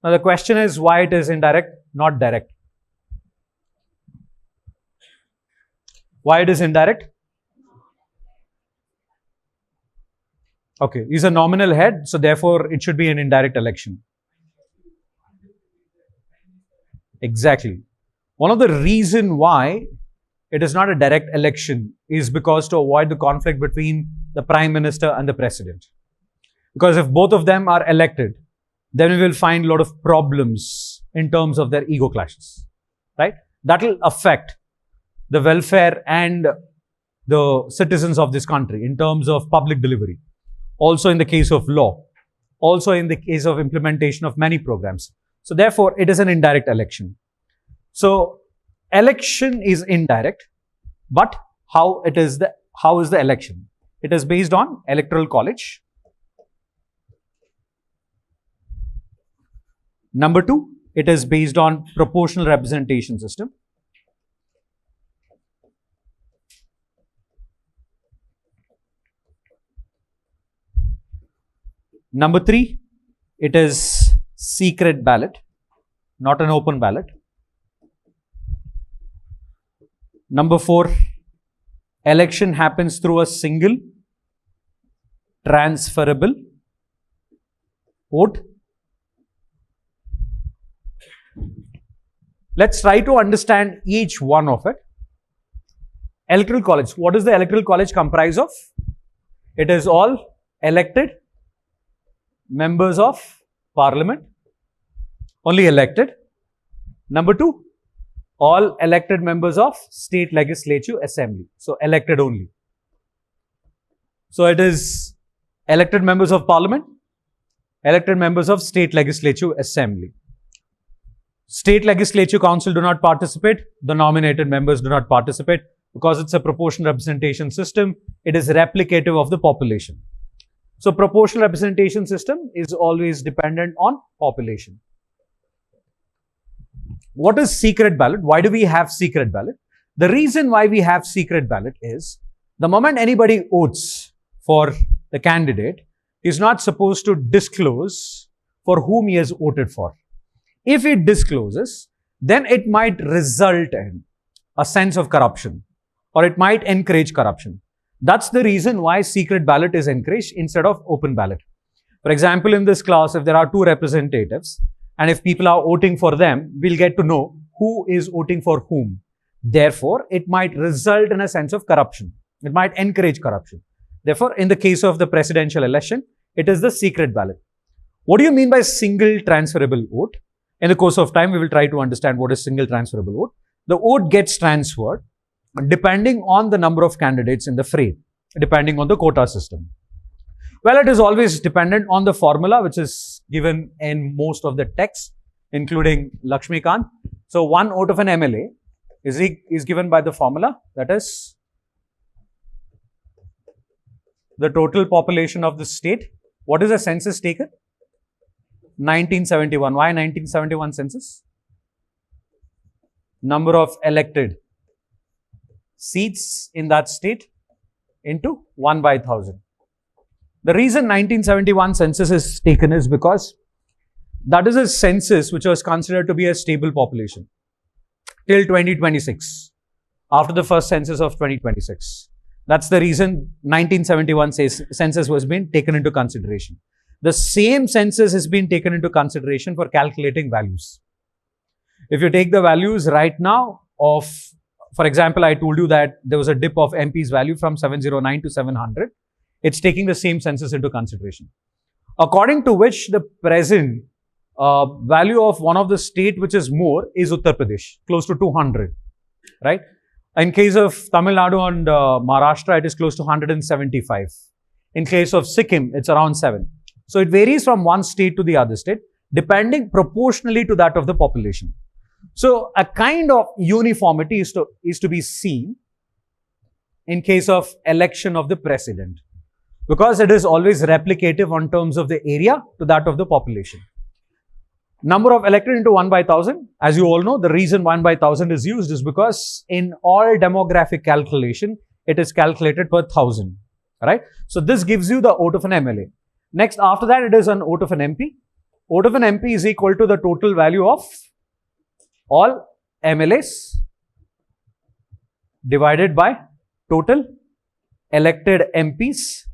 Now the question is why it is indirect, not direct. Why it is indirect? Okay, he's a nominal head, so therefore it should be an indirect election. Exactly. One of the reason why it is not a direct election is because to avoid the conflict between the Prime Minister and the President. Because if both of them are elected, then we will find a lot of problems in terms of their ego clashes, right? that will affect the welfare and the citizens of this country in terms of public delivery. Also in the case of law, also in the case of implementation of many programs. So therefore, it is an indirect election. So election is indirect, but how is the election? It is based on electoral college. Number 2, it is based on proportional representation system. Number 3, it is secret ballot, not an open ballot. Number 4, election happens through a single transferable vote. Let's try to understand each one of it. Electoral college. What does the electoral college comprise of? It is all elected members of parliament, only elected. Number 2, all elected members of state legislative assembly. So elected only. So it is elected members of parliament, elected members of state legislative assembly. State legislative council do not participate. The nominated members do not participate because it's a proportional representation system. It is replicative of the population. So proportional representation system is always dependent on population. What is secret ballot? Why do we have secret ballot? The reason why we have secret ballot is the moment anybody votes for the candidate is not supposed to disclose for whom he has voted for. If it discloses, then it might result in a sense of corruption or it might encourage corruption. That's the reason why secret ballot is encouraged instead of open ballot. For example, in this class, if there are 2 representatives and if people are voting for them, we'll get to know who is voting for whom. Therefore, it might result in a sense of corruption. It might encourage corruption. Therefore, in the case of the presidential election, it is the secret ballot. What do you mean by single transferable vote? In the course of time, we will try to understand what is single transferable vote. The vote gets transferred depending on the number of candidates in the fray, depending on the quota system. Well, it is always dependent on the formula which is given in most of the texts, including Lakshmikant. So, 1 vote of an MLA is given by the formula, that is the total population of the state. What is the census taken? 1971. Why 1971 census? Number of elected seats in that state into 1 by 1000. The reason 1971 census is taken is because that is a census which was considered to be a stable population till 2026, after the first census of 2026. That's the reason 1971 census was being taken into consideration. The same census has been taken into consideration for calculating values. If you take the values right now of, for example, I told you that there was a dip of MP's value from 709 to 700. It's taking the same census into consideration. According to which the present value of one of the state which is more is Uttar Pradesh, close to 200, right? In case of Tamil Nadu and Maharashtra, it is close to 175. In case of Sikkim, it's around 7. So it varies from one state to the other state, depending proportionally to that of the population. So a kind of uniformity is to be seen in case of election of the president, because it is always replicative on terms of the area to that of the population. Number of elected into 1 by 1000. As you all know, the reason 1 by 1000 is used is because in all demographic calculation, it is calculated per 1000. Right? So this gives you the vote of an MLA. Next, after that, it is an vote of an MP. Vote of an MP is equal to the total value of all MLAs divided by total elected MPs.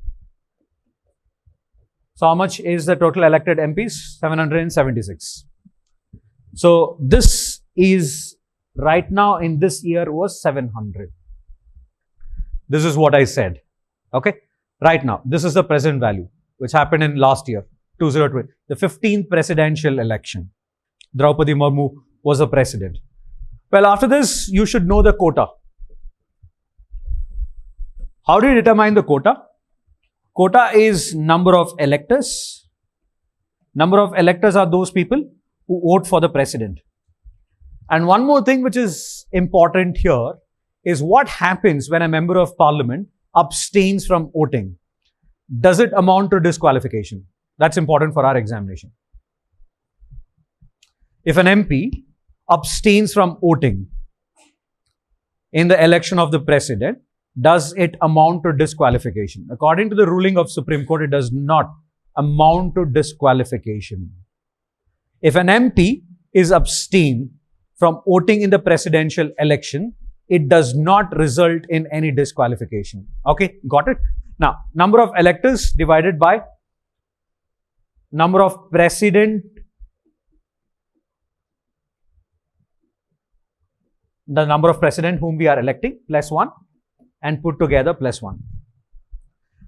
So how much is the total elected MPs? 776. So this is right now in this year was 700. This is what I said. Okay. Right now, this is the present value which happened in last year, 2020, the 15th presidential election. Draupadi Murmu was the president. Well, after this, you should know the quota. How do you determine the quota? Quota is number of electors. Number of electors are those people who vote for the president. And one more thing which is important here is what happens when a member of parliament abstains from voting. Does it amount to disqualification? That's important for our examination. If an MP abstains from voting in the election of the president, does it amount to disqualification? According to the ruling of Supreme Court, it does not amount to disqualification. If an MP is abstained from voting in the presidential election, it does not result in any disqualification. Okay, got it? Now, number of electors divided by number of president, the number of president whom we are electing, plus 1, and put together plus 1.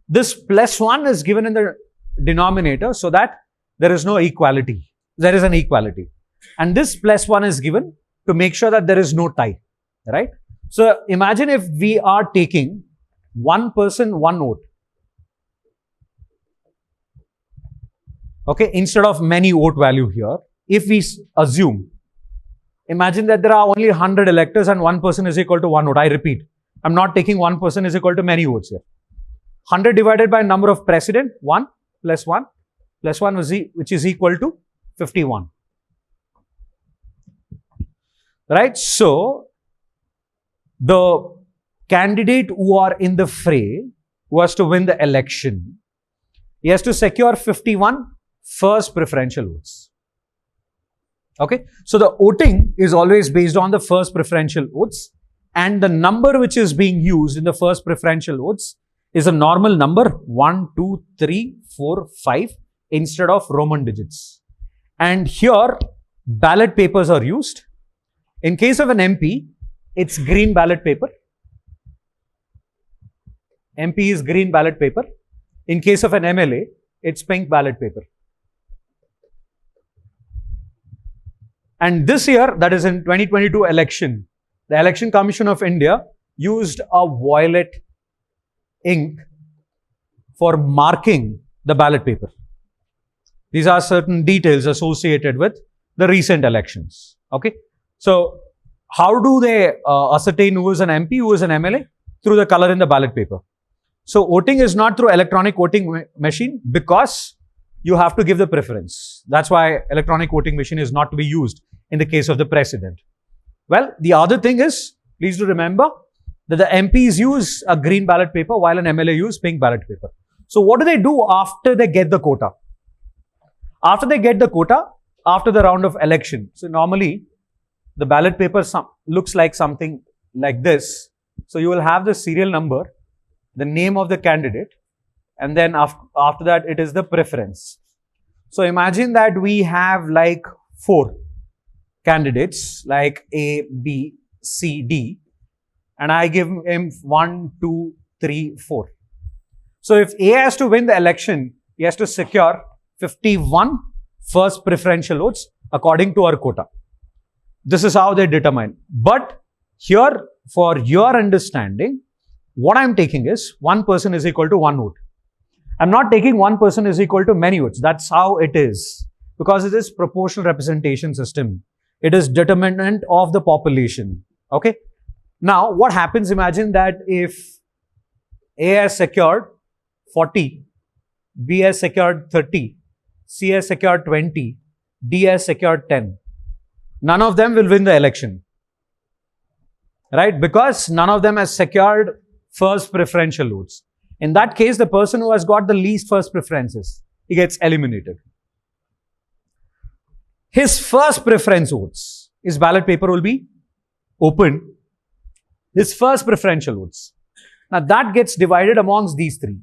This plus 1 is given in the denominator so that there is no equality. There is an equality. And this plus 1 is given to make sure that there is no tie. Right? So imagine if we are taking one person, one vote. Okay, instead of many vote value here, if we assume, imagine that there are only 100 electors and one person is equal to one vote. I repeat, I'm not taking one person is equal to many votes here. 100 divided by number of president, 1 plus 1 plus 1 which is equal to 51. Right? So, the candidate who are in the fray, who has to win the election, he has to secure 51 first preferential votes. Okay? So, the voting is always based on the first preferential votes, and the number which is being used in the first preferential votes is a normal number 1, 2, 3, 4, 5 instead of Roman digits. And here, ballot papers are used. In case of an MP, it's green ballot paper. MP is green ballot paper. In case of an MLA, it's pink ballot paper. And this year, that is in 2022 election, the Election Commission of India used a violet ink for marking the ballot paper. These are certain details associated with the recent elections. Okay. So, how do they ascertain who is an MP, who is an MLA? Through the color in the ballot paper. So, voting is not through electronic voting machine because you have to give the preference. That's why electronic voting machine is not to be used in the case of the president. Well, the other thing is, please do remember that the MPs use a green ballot paper while an MLA use pink ballot paper. So, what do they do after they get the quota? After they get the quota, after the round of election. So, normally, the ballot paper looks like something like this. So, you will have the serial number, the name of the candidate, and then after that, it is the preference. So, imagine that we have like 4 candidates like A, B, C, D, and I give him 1, 2, 3, 4. So, if A has to win the election, he has to secure 51 first preferential votes according to our quota. This is how they determine. But here, for your understanding, what I'm taking is one person is equal to one vote. I'm not taking one person is equal to many votes. That's how it is. Because it is proportional representation system. It is determinant of the population. Okay. Now, what happens? Imagine that if A has secured 40, B has secured 30, C has secured 20, D has secured 10. None of them will win the election. Right? Because none of them has secured first preferential votes. In that case, the person who has got the least first preferences, he gets eliminated. His first preference votes, his ballot paper will be opened. His first preferential votes. Now that gets divided amongst these 3.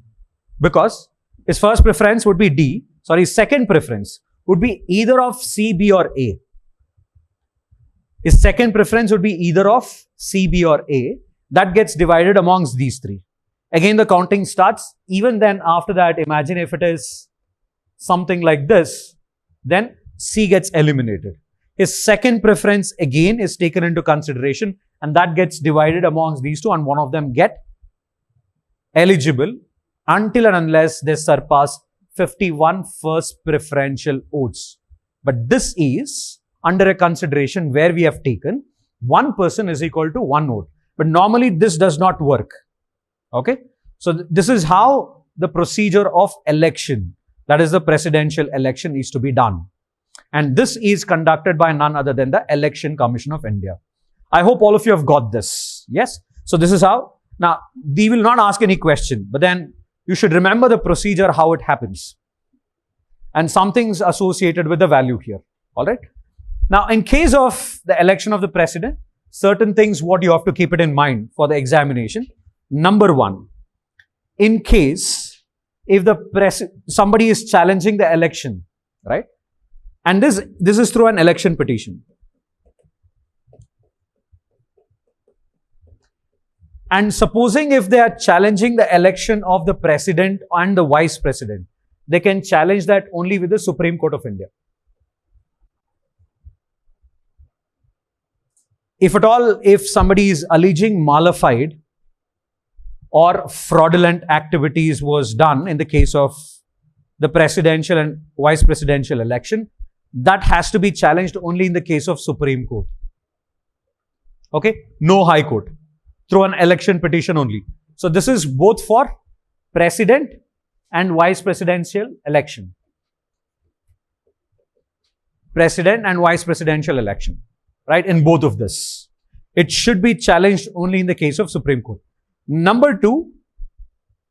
Because his first preference would be D. Sorry, his second preference would be either of C, B or A. His second preference would be either of C, B or A. That gets divided amongst these 3. Again, the counting starts. Even then, after that, imagine if it is something like this, then C gets eliminated. His second preference again is taken into consideration, and that gets divided amongst these two, and one of them get eligible until and unless they surpass 51 first preferential votes. But this is under a consideration where we have taken one person is equal to one vote. But normally this does not work. Okay. So this is how the procedure of election, that is the presidential election, is to be done. And this is conducted by none other than the Election Commission of India. I hope all of you have got this. Yes. So this is how. Now, we will not ask any question, but then you should remember the procedure, how it happens. And something's associated with the value here. All right. Now, in case of the election of the president, certain things what you have to keep it in mind for the examination. Number one, in case if the somebody is challenging the election, right? And this is through an election petition. And supposing if they are challenging the election of the president and the vice president, they can challenge that only with the Supreme Court of India. If at all, if somebody is alleging malified or fraudulent activities was done in the case of the presidential and vice presidential election, that has to be challenged only in the case of Supreme Court. Okay? No High Court. Through an election petition only. So this is both for president and vice presidential election. President and vice presidential election. Right? In both of this. It should be challenged only in the case of Supreme Court. Number two,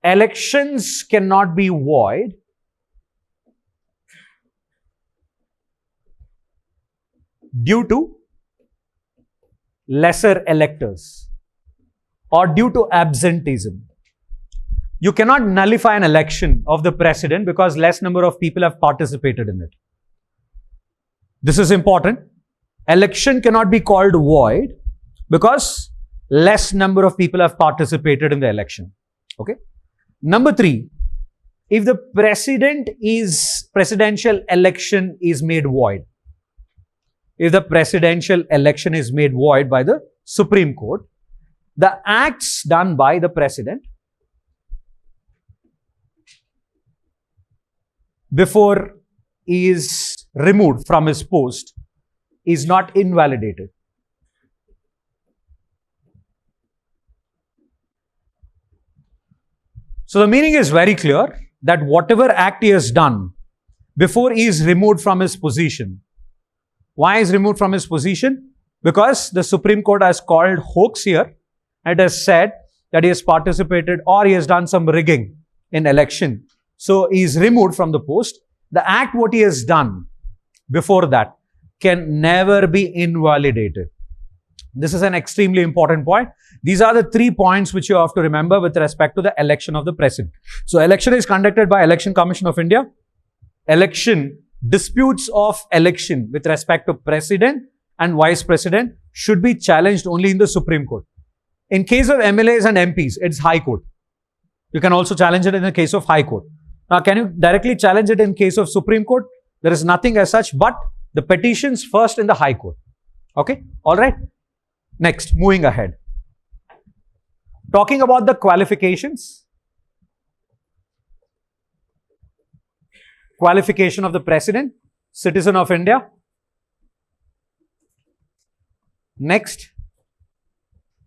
elections cannot be void due to lesser electors or due to absenteeism. You cannot nullify an election of the president because less number of people have participated in it. This is important. Election cannot be called void because less number of people have participated in the election. Okay. Number three, if the presidential election is made void, if the presidential election is made void by the Supreme Court, the acts done by the president before he is removed from his post is not invalidated. So the meaning is very clear that whatever act he has done before he is removed from his position. Why is removed from his position? Because the Supreme Court has called hoax here. It has said that he has participated or he has done some rigging in election. So he is removed from the post. The act what he has done before that can never be invalidated. This is an extremely important point. These are the 3 points which you have to remember with respect to the election of the president. So election is conducted by Election Commission of India. Election, disputes of election with respect to president and vice president should be challenged only in the Supreme Court. In case of MLAs and MPs, it's High Court. You can also challenge it in the case of High Court. Now, can you directly challenge it in case of Supreme Court? There is nothing as such, but the petitions first in the High Court. Okay? All right. Next, moving ahead. Talking about the qualifications. Qualification of the president, citizen of India. Next,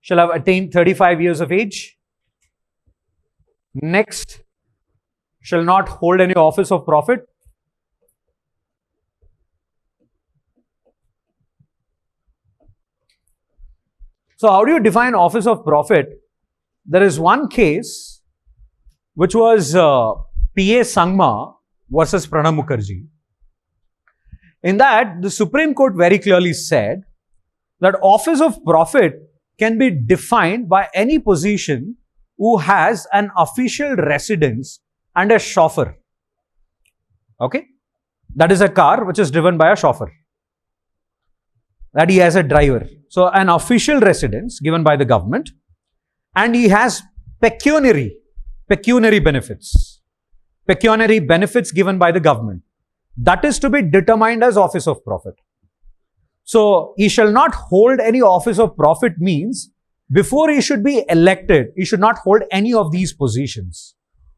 shall have attained 35 years of age. Next, shall not hold any office of profit. So how do you define office of profit? There is one case which was P.A. Sangma versus Pranab Mukherjee. In that, the Supreme Court very clearly said that office of profit can be defined by any position who has an official residence and a chauffeur. Okay? That is a car which is driven by a chauffeur. That he has a driver. So, an official residence given by the government, and he has pecuniary benefits. Pecuniary benefits given by the government. That is to be determined as office of profit. So he shall not hold any office of profit means before he should be elected, he should not hold any of these positions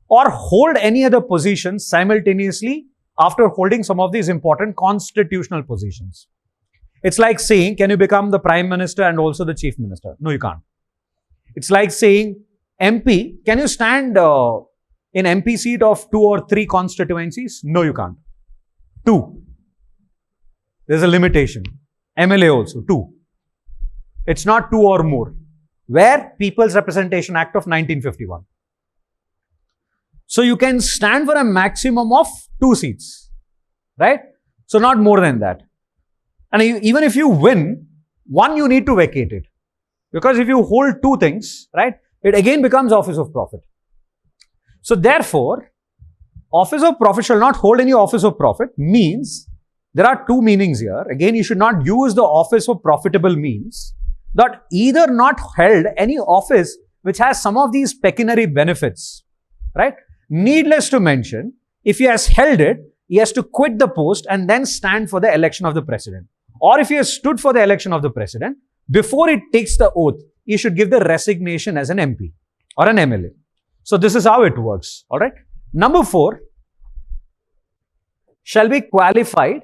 or hold any other positions simultaneously after holding some of these important constitutional positions. It's like saying, can you become the Prime Minister and also the Chief Minister? No, you can't. It's like saying, MP, can you stand in MP seat of 2 or 3 constituencies? No, you can't. 2. There's a limitation. MLA also, 2. It's not 2 or more. Where? People's Representation Act of 1951. So you can stand for a maximum of 2 seats, right? So not more than that. And even if you win, 1 you need to vacate it. Because if you hold 2 things, right, it again becomes office of profit. So therefore, office of profit shall not hold any office of profit means there are 2 meanings here. Again, you should not use the office of profitable means that either not held any office which has some of these pecuniary benefits, right? Needless to mention, if he has held it, he has to quit the post and then stand for the election of the president. Or if he has stood for the election of the president, before he takes the oath, he should give the resignation as an MP or an MLA. So this is how it works, all right? Number 4, shall be qualified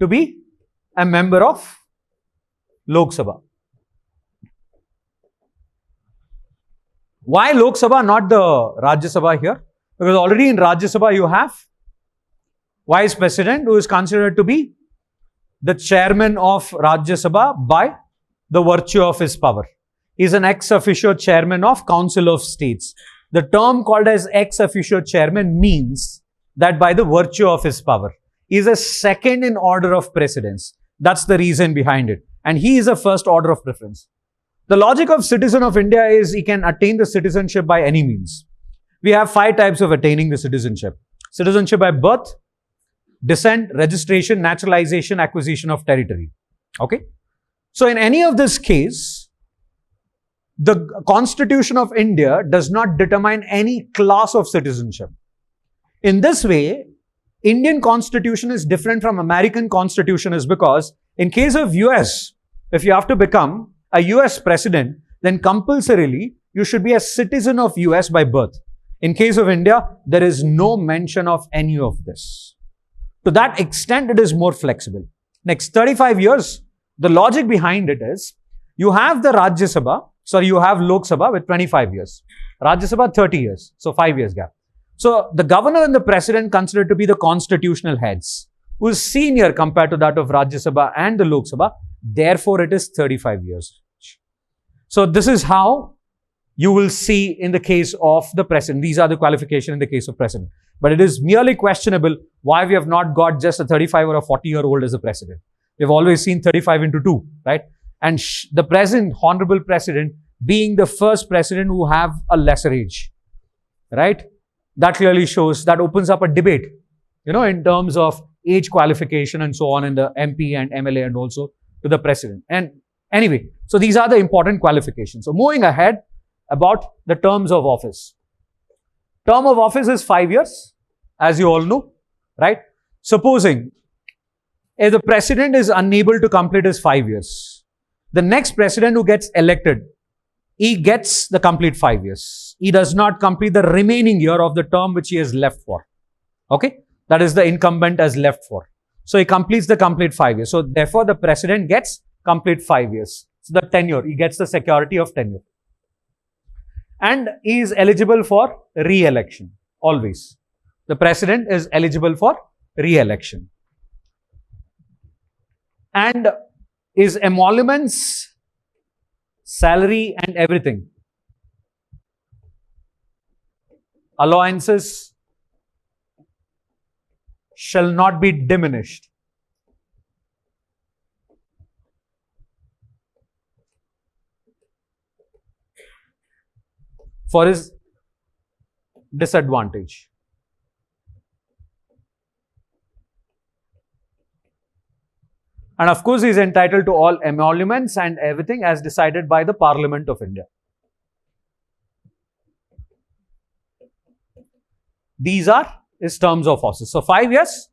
to be a member of Lok Sabha. Why Lok Sabha, not the Rajya Sabha here? Because already in Rajya Sabha you have Vice President who is considered to be the chairman of Rajya Sabha by the virtue of his power. He is an ex officio chairman of Council of States. The term called as ex officio chairman means that by the virtue of his power. He is a second in order of precedence. That's the reason behind it. And he is a first order of preference. The logic of citizen of India is he can attain the citizenship by any means. We have 5 types of attaining the citizenship. Citizenship by birth, descent, registration, naturalization, acquisition of territory. Okay? So in any of this case, the Constitution of India does not determine any class of citizenship. In this way, Indian Constitution is different from American Constitution is because in case of US, if you have to become a US president, then compulsorily you should be a citizen of US by birth. In case of India, there is no mention of any of this. To that extent, it is more flexible. Next 35 years, the logic behind it is, you have the Rajya Sabha, you have Lok Sabha with 25 years. Rajya Sabha 30 years, so 5 years gap. So the governor and the president considered to be the constitutional heads, who is senior compared to that of Rajya Sabha and the Lok Sabha. Therefore, it is 35 years. So this is how you will see in the case of the president. These are the qualifications in the case of president. But it is merely questionable why we have not got just a 35 or a 40-year-old as a president. We've always seen 35 into 2, right? And the present honorable president being the first president who have a lesser age, right? That clearly shows, that opens up a debate, in terms of age qualification and so on in the MP and MLA and also to the president. And anyway, so these are the important qualifications. So moving ahead about the terms of office. Term of office is 5 years, as you all know, right? Supposing if the president is unable to complete his 5 years, the next president who gets elected, he gets the complete 5 years. He does not complete the remaining year of the term which he has left for. Okay? That is the incumbent has left for. So he completes the complete 5 years. So therefore, the president gets complete 5 years. So the tenure, he gets the security of tenure. And he is eligible for re-election, always. The president is eligible for re-election. And his emoluments, salary and everything, allowances shall not be diminished. For his disadvantage. And of course, he is entitled to all emoluments and everything as decided by the Parliament of India. These are is terms of office. So 5 years.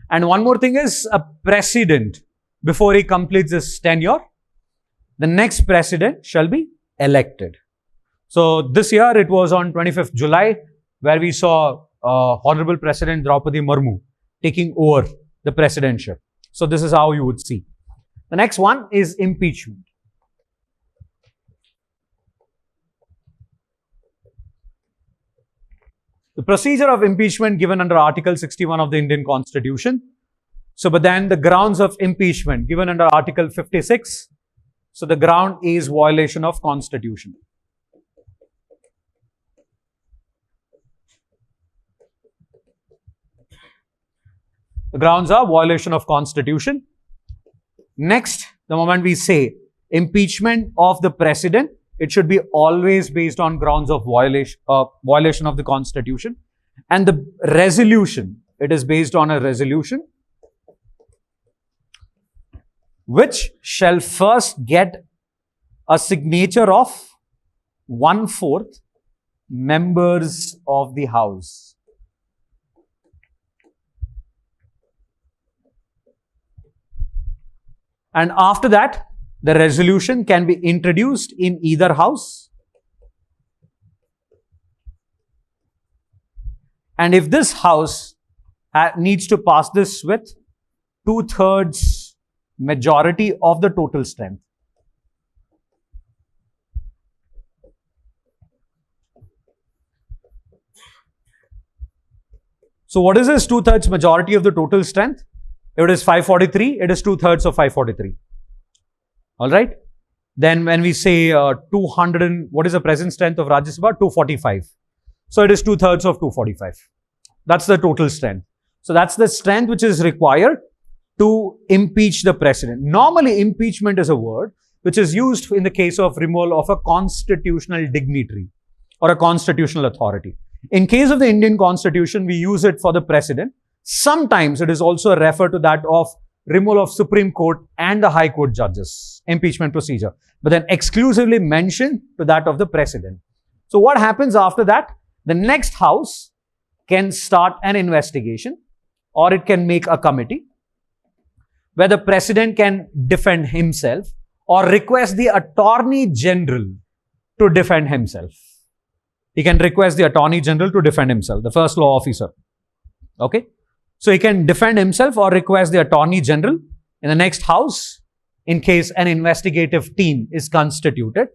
And one more thing is a president, before he completes his tenure, the next president shall be elected. So this year it was on 25th July where we saw Honorable President Draupadi Murmu taking over the presidentship. So this is how you would see. The next one is impeachment. The procedure of impeachment given under Article 61 of the Indian Constitution. So, but then the grounds of impeachment given under Article 56. So, the ground is violation of Constitution. The grounds are violation of Constitution. Next, the moment we say impeachment of the president, it should be always based on grounds of violation of the Constitution. And the resolution, it is based on a resolution which shall first get a signature of 1/4 members of the House. And after that, the resolution can be introduced in either house. And if this house needs to pass this with 2/3 majority of the total strength. So what is this 2/3 majority of the total strength? If it is 543, it is 2/3 of 543. All right. Then when we say 200 and what is the present strength of Rajya Sabha? 245. So it is 2/3 of 245. That's the total strength. So that's the strength which is required to impeach the president. Normally, impeachment is a word which is used in the case of removal of a constitutional dignitary or a constitutional authority. In case of the Indian Constitution, we use it for the president. Sometimes it is also referred to that of removal of Supreme Court and the High Court judges, impeachment procedure, but then exclusively mentioned to that of the president. So what happens after that? The next house can start an investigation or it can make a committee where the president can defend himself or request the Attorney General to defend himself. He can request the Attorney General to defend himself, the first law officer. Okay. So he can defend himself or request the Attorney General in the next house in case an investigative team is constituted.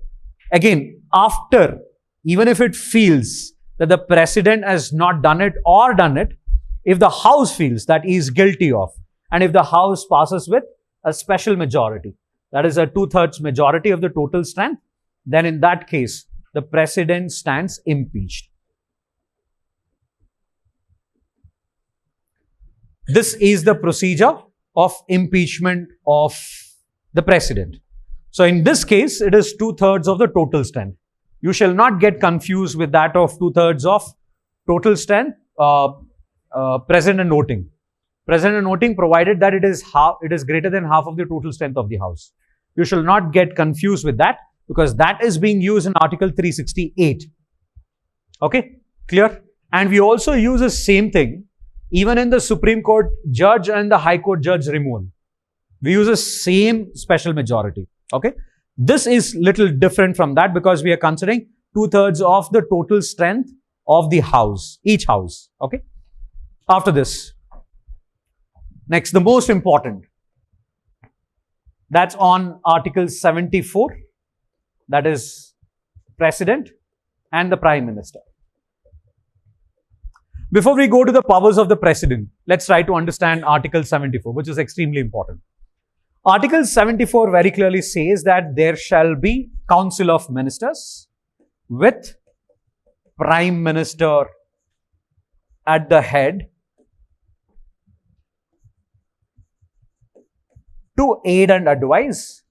Again, after, even if it feels that the president has not done it or done it, if the house feels that he is guilty of, and if the house passes with a special majority, that is a 2/3 majority of the total strength, then in that case, the president stands impeached. This is the procedure of impeachment of the president. So in this case, it is 2/3 of the total strength. You shall not get confused with that of 2/3 of total strength, present and voting. Present and voting, provided that it is greater than half of the total strength of the house. You shall not get confused with that because that is being used in Article 368. Okay, clear? And we also use the same thing even in the Supreme Court judge and the High Court judge removal. We use the same special majority. Okay, this is little different from that because we are considering 2/3 of the total strength of the house, each house. Okay, after this, next, the most important, that's on Article 74, that is President and the Prime Minister. Before we go to the powers of the President, let's try to understand Article 74, which is extremely important. Article 74 very clearly says that there shall be Council of Ministers with Prime Minister at the head to aid and advise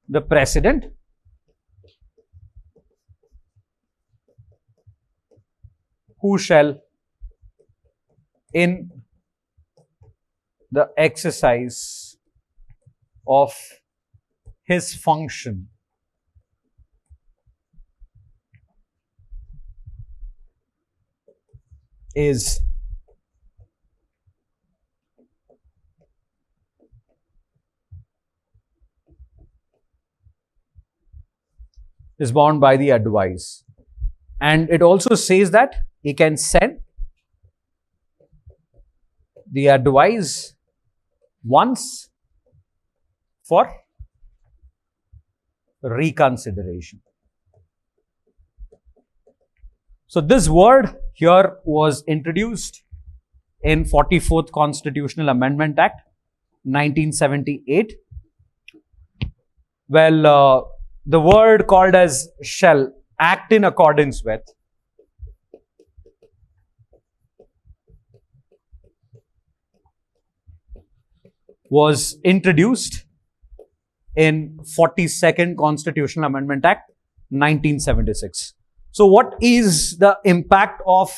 the President who shall in the exercise of his function is bound by the advice. And it also says that he can send the advice once for reconsideration. So this word here was introduced in 44th Constitutional Amendment Act 1978. Well, the word called as shall act in accordance with was introduced in 42nd Constitutional Amendment Act 1976. So what is the impact of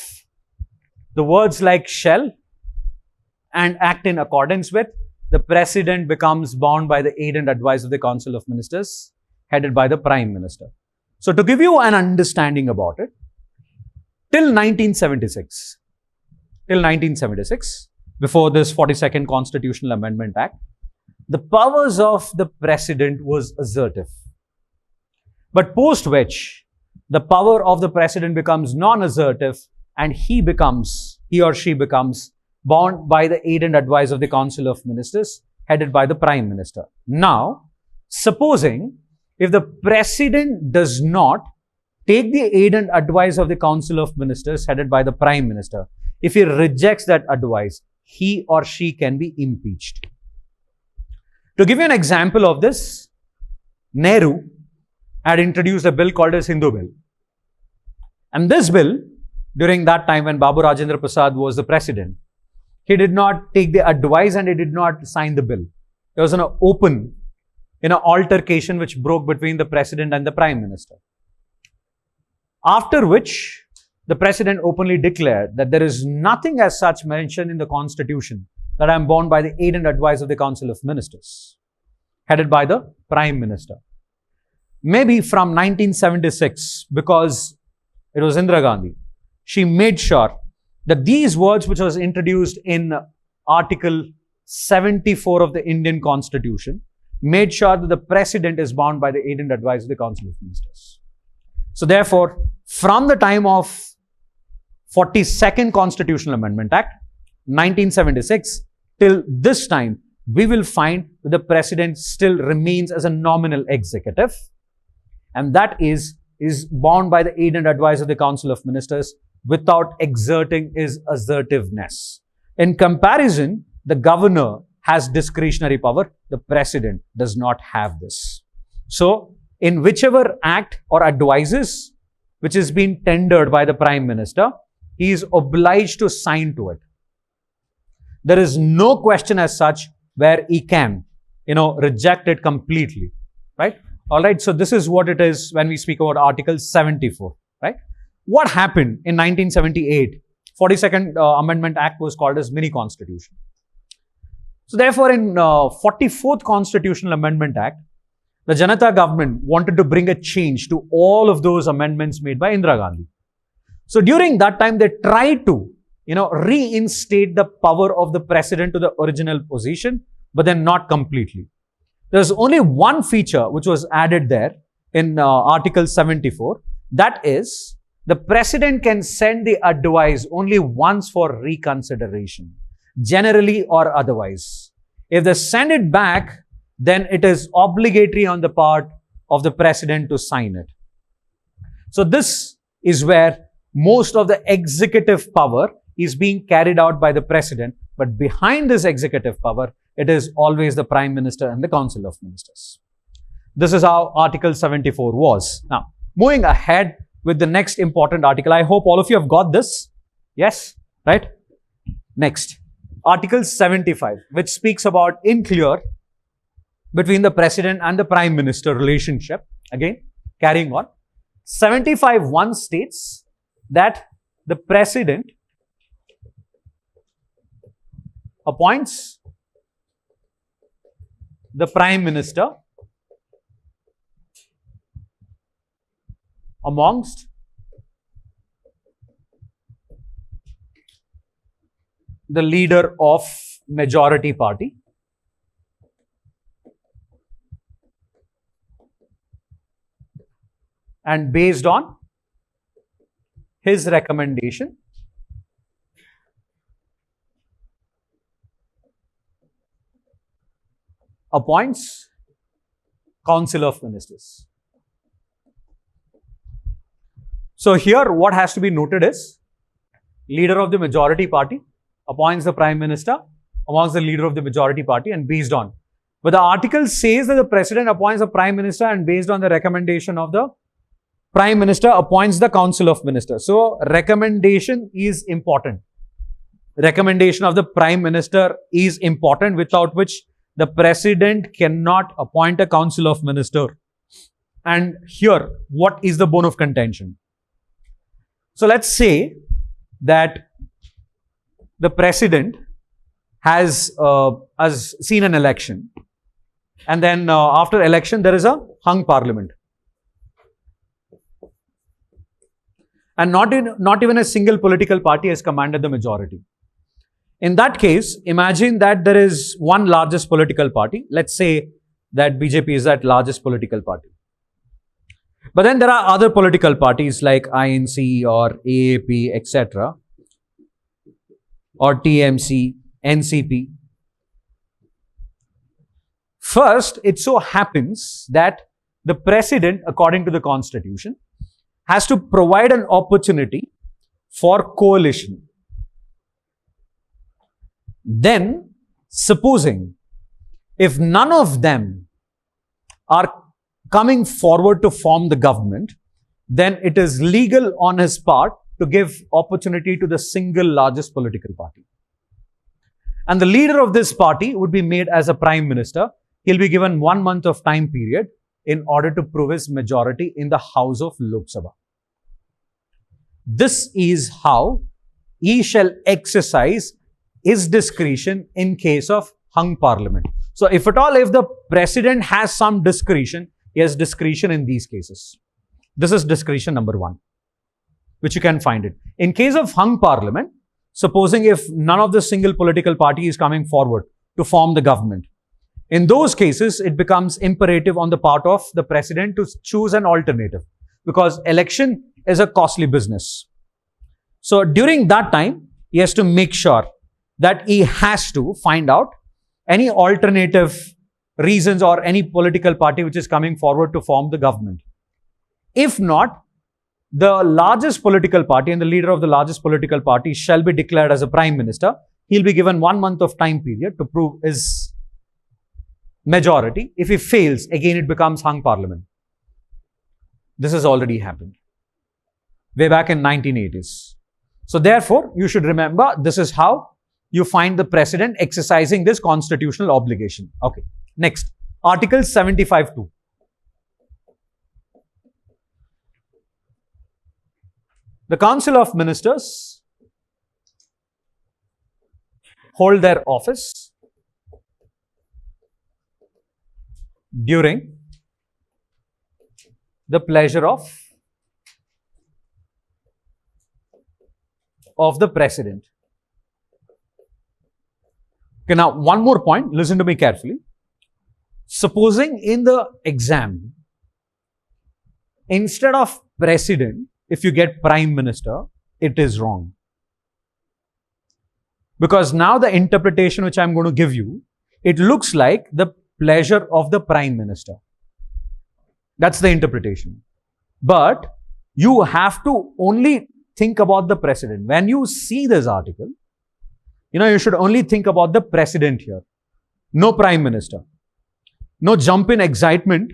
the words like shall and act in accordance with? The President becomes bound by the aid and advice of the Council of Ministers headed by the Prime Minister. So to give you an understanding about it, till 1976, before this 42nd Constitutional Amendment Act, the powers of the President was assertive. But post which, the power of the President becomes non-assertive and he or she becomes bound by the aid and advice of the Council of Ministers headed by the Prime Minister. Now, supposing if the President does not take the aid and advice of the Council of Ministers headed by the Prime Minister, if he rejects that advice, he or she can be impeached. To give you an example of this, Nehru had introduced a bill called as Hindu Bill. And this bill, during that time when Babu Rajendra Prasad was the President, he did not take the advice and he did not sign the bill. There was an altercation which broke between the President and the Prime Minister. After which, the President openly declared that there is nothing as such mentioned in the Constitution that I am bound by the aid and advice of the Council of Ministers, headed by the Prime Minister. Maybe from 1976, because it was Indira Gandhi, she made sure that these words which was introduced in Article 74 of the Indian Constitution made sure that the President is bound by the aid and advice of the Council of Ministers. So therefore, from the time of 42nd Constitutional Amendment Act, 1976, till this time, we will find that the President still remains as a nominal executive, and that is bound by the aid and advice of the Council of Ministers without exerting his assertiveness. In comparison, the governor has discretionary power. The President does not have this. So, in whichever act or advices which is being tendered by the Prime Minister, he is obliged to sign to it. There is no question as such where he can, reject it completely, right? All right. So this is what it is when we speak about Article 74, right? What happened in 1978? 42nd Amendment Act was called as Mini Constitution. So therefore, in 44th Constitutional Amendment Act, the Janata government wanted to bring a change to all of those amendments made by Indira Gandhi. So during that time, they tried to, reinstate the power of the President to the original position, but then not completely. There's only one feature which was added there in Article 74. That is, the President can send the advice only once for reconsideration, generally or otherwise. If they send it back, then it is obligatory on the part of the President to sign it. So this is where most of the executive power is being carried out by the President, but behind this executive power, it is always the Prime Minister and the Council of Ministers. This is how Article 74 was. Now, moving ahead with the next important article, I hope all of you have got this. Yes, right? Next, Article 75, which speaks about in clear between the President and the Prime Minister relationship. Again, carrying on. 75(1) states that the President appoints the Prime Minister amongst the leader of majority party and based on his recommendation appoints Council of Ministers. So here what has to be noted is leader of the majority party appoints the Prime Minister amongst the leader of the majority party and based on. But the article says that the President appoints the Prime Minister and based on the recommendation of the Prime Minister appoints the Council of Ministers. So recommendation is important. Recommendation of the Prime Minister is important, without which the President cannot appoint a Council of Ministers. And here, what is the bone of contention? So let's say that the President has seen an election, and then after election there is a hung parliament, and not even a single political party has commanded the majority. In that case, imagine that there is one largest political party. Let's say that BJP is that largest political party. But then there are other political parties like INC or AAP, etc. or TMC, NCP. First, it so happens that the President, according to the Constitution, has to provide an opportunity for coalition. Then, supposing if none of them are coming forward to form the government, then it is legal on his part to give opportunity to the single largest political party. And the leader of this party would be made as a Prime Minister. He'll be given 1 month of time period in order to prove his majority in the House of Lok Sabha. This is how he shall exercise his discretion in case of hung parliament. So if at all, if the President has some discretion, he has discretion in these cases. This is discretion number 1, which you can find it. In case of hung parliament, supposing if none of the single political party is coming forward to form the government, in those cases, it becomes imperative on the part of the President to choose an alternative, because election is a costly business. So during that time, he has to make sure that he has to find out any alternative reasons or any political party which is coming forward to form the government. If not, the largest political party and the leader of the largest political party shall be declared as a Prime Minister. He'll be given 1 month of time period to prove his majority. If he fails, again it becomes hung parliament. This has already happened way back in 1980s. So therefore, you should remember this is how you find the President exercising this constitutional obligation. Okay. Next, Article 75(2). The Council of Ministers hold their office during the pleasure of the President. Okay, now one more point, listen to me carefully. Supposing in the exam, instead of President, if you get Prime Minister, it is wrong. Because now the interpretation which I am going to give you, it looks like the pleasure of the Prime Minister. That's the interpretation. But you have to only think about the President. When you see this article, you should only think about the President here. No Prime Minister. No jump in excitement.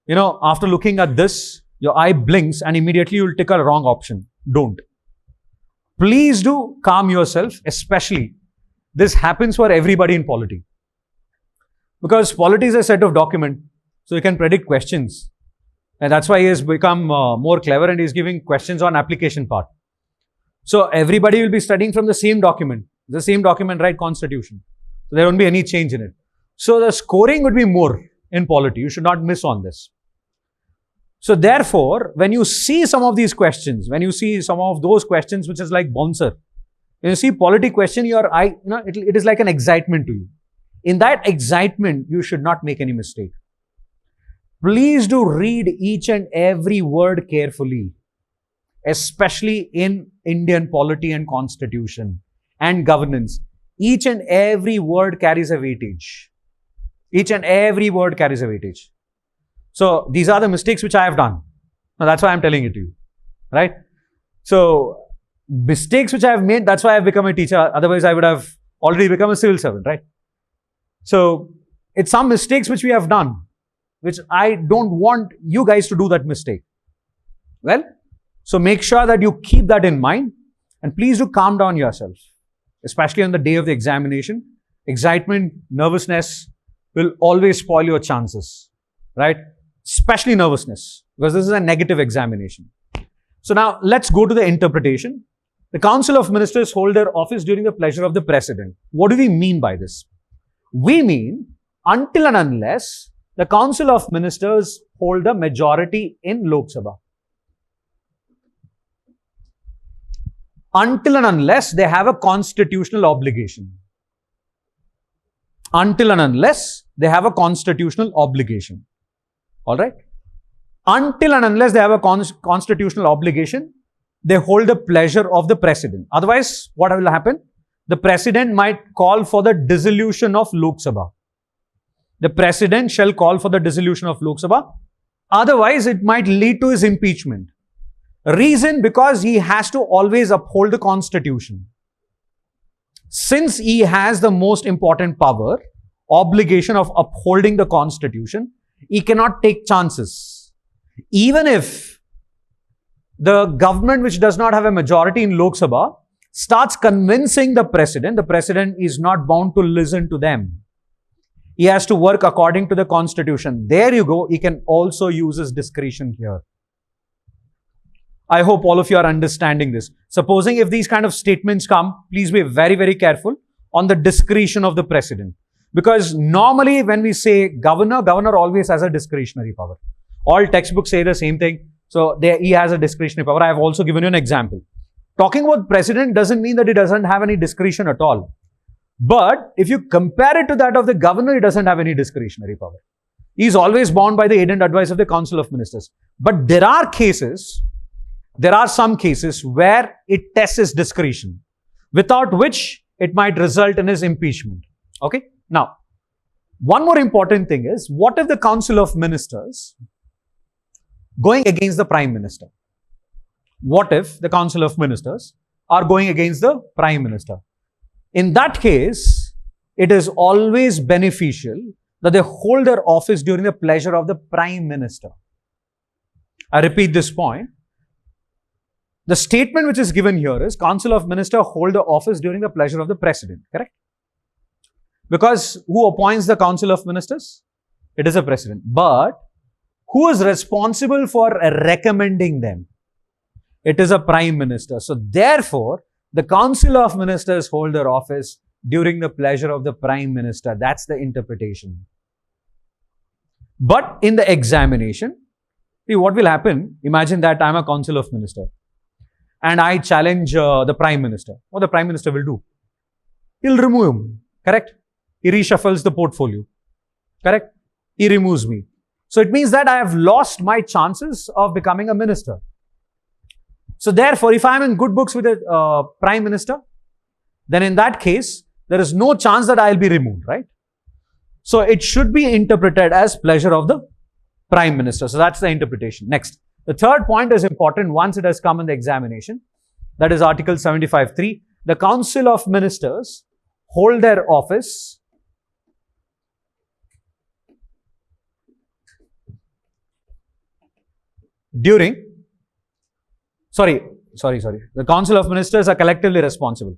After looking at this, your eye blinks and immediately you will take a wrong option. Don't. Please do calm yourself, especially this happens for everybody in polity. Because polity is a set of documents, so you can predict questions. And that's why he has become more clever and he is giving questions on application part. So everybody will be studying from the same document. The same document, right? Constitution. So there won't be any change in it. So the scoring would be more in polity. You should not miss on this. So therefore, when you see some of these questions, when you see some of those questions which is like bouncer, When you see polity question, it is like an excitement to you. In that excitement, you should not make any mistake. Please do read each and every word carefully, especially in Indian polity and constitution and governance. Each and every word carries a weightage. Each and every word carries a weightage. So these are the mistakes which I have done. Now that's why I'm telling it to you, right? So mistakes which I have made, that's why I've become a teacher. Otherwise, I would have already become a civil servant, right? So it's some mistakes which we have done, which I don't want you guys to do that mistake. Well, so make sure that you keep that in mind, and please do calm down yourself, especially on the day of the examination. Excitement, nervousness will always spoil your chances, right? Especially nervousness, because this is a negative examination. So now let's go to the interpretation. The Council of Ministers hold their office during the pleasure of the President. What do we mean by this? We mean until and unless the Council of Ministers hold a majority in Lok Sabha. Until and unless they have a constitutional obligation. Until and unless they have a constitutional obligation. Alright? Until and unless they have a constitutional obligation, they hold the pleasure of the President. Otherwise, what will happen? The President might call for the dissolution of Lok Sabha. The President shall call for the dissolution of Lok Sabha. Otherwise, it might lead to his impeachment. Reason, because he has to always uphold the Constitution. Since he has the most important power, obligation of upholding the Constitution, he cannot take chances. Even if the government which does not have a majority in Lok Sabha starts convincing the President is not bound to listen to them. He has to work according to the Constitution. There you go. He can also use his discretion here. I hope all of you are understanding this. Supposing if these kind of statements come, please be very, very careful on the discretion of the President. Because normally when we say governor always has a discretionary power. All textbooks say the same thing. So he has a discretionary power. I have also given you an example. Talking about President doesn't mean that he doesn't have any discretion at all. But if you compare it to that of the governor, he doesn't have any discretionary power. He is always bound by the aid and advice of the Council of Ministers. But there are some cases where it tests his discretion, without which it might result in his impeachment. Okay? Now, one more important thing is, what if the Council of Ministers going against the Prime Minister? What if the Council of Ministers are going against the Prime Minister? In that case, it is always beneficial that they hold their office during the pleasure of the Prime Minister. I repeat this point. The statement which is given here is Council of Ministers hold the office during the pleasure of the President, correct? Because who appoints the Council of Ministers? It is a President. But who is responsible for recommending them? It is a Prime Minister. So therefore, the Council of Ministers hold their office during the pleasure of the Prime Minister. That's the interpretation. But in the examination, see what will happen? Imagine that I'm a Council of Minister and I challenge the Prime Minister. What the Prime Minister will do? He'll remove him, correct? He reshuffles the portfolio, correct? He removes me. So it means that I have lost my chances of becoming a minister. So therefore, if I am in good books with the Prime Minister, then in that case, there is no chance that I will be removed, right? So it should be interpreted as pleasure of the Prime Minister. So that's the interpretation. Next, the third point is important once it has come in the examination. That is Article 75(3). The Council of Ministers hold their office during the Council of Ministers are collectively responsible.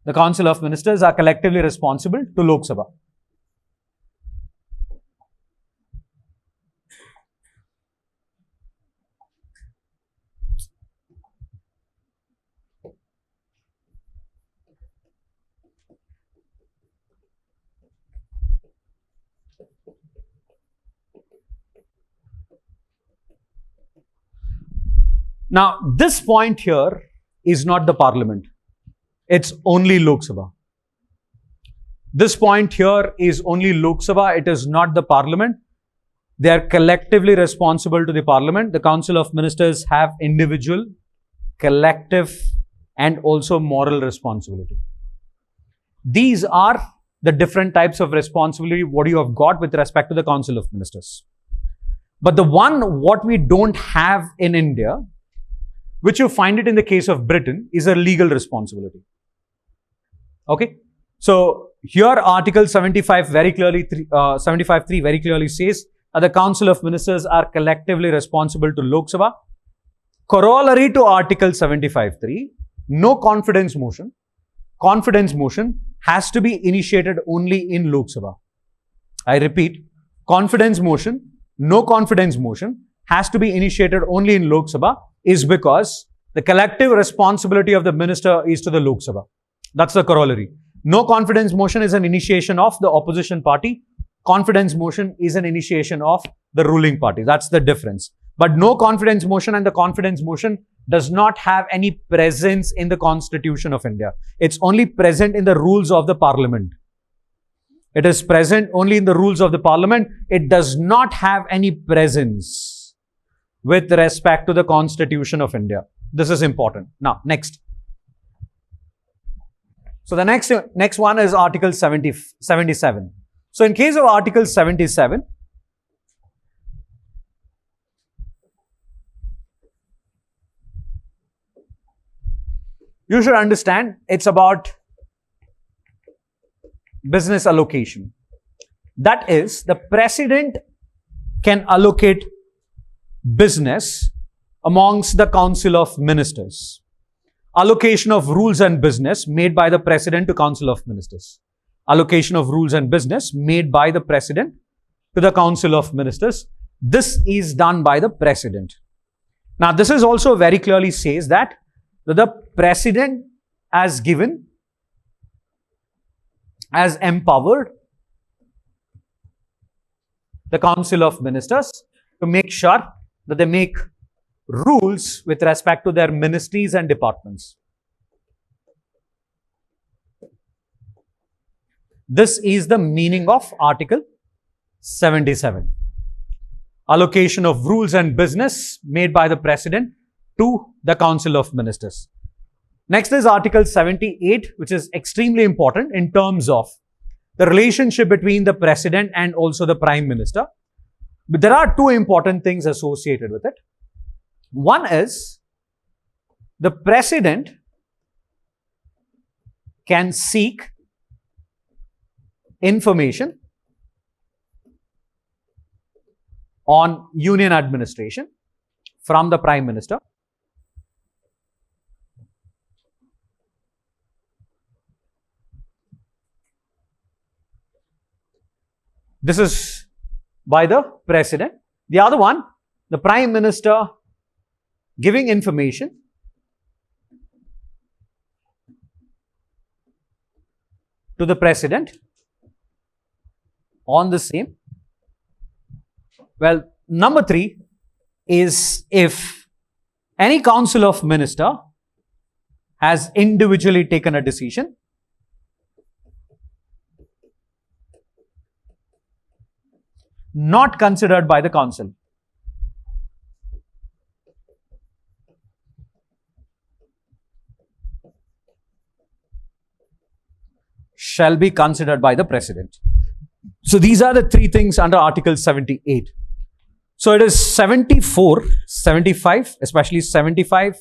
The Council of Ministers are collectively responsible to Lok Sabha. Now, this point here is not the parliament. It's only Lok Sabha. This point here is only Lok Sabha. It is not the parliament. They are collectively responsible to the parliament. The Council of Ministers have individual, collective, and also moral responsibility. These are the different types of responsibility what you have got with respect to the Council of Ministers. But the one what we don't have in India, which you find it in the case of Britain, is a legal responsibility. Okay? So here Article 75 very clearly, 75.3 very clearly says that the Council of Ministers are collectively responsible to Lok Sabha. Corollary to Article 75.3, no confidence motion. Confidence motion has to be initiated only in Lok Sabha. I repeat, confidence motion, no confidence motion has to be initiated only in Lok Sabha is because the collective responsibility of the minister is to the Lok Sabha. That's the corollary. No confidence motion is an initiation of the opposition party. Confidence motion is an initiation of the ruling party. That's the difference. But no confidence motion and the confidence motion does not have any presence in the Constitution of India. It's only present in the rules of the Parliament. It is present only in the rules of the Parliament. It does not have any presence with respect to the Constitution of India. This is important. Now, next. So, the next one is Article 77. So, in case of Article 77, you should understand it's about business allocation. That is, the president can allocate business amongst the Council of Ministers. Allocation of rules and business made by the president to Council of Ministers. Allocation of rules and business made by the president to the Council of Ministers. This is done by the president. Now, this is also very clearly says that the president has given, has empowered the Council of Ministers to make sure that they make rules with respect to their ministries and departments. This is the meaning of Article 77. Allocation of rules and business made by the president to the Council of Ministers. Next is Article 78, which is extremely important in terms of the relationship between the president and also the prime minister. But there are two important things associated with it. One is the president can seek information on union administration from the prime minister. This is by the president. The other one, the prime minister giving information to the president on the same. Well, number 3 is if any Council of Minister has individually taken a decision not considered by the council. Shall be considered by the president. So these are the 3 things under Article 78. So it is 74, 75, especially 75,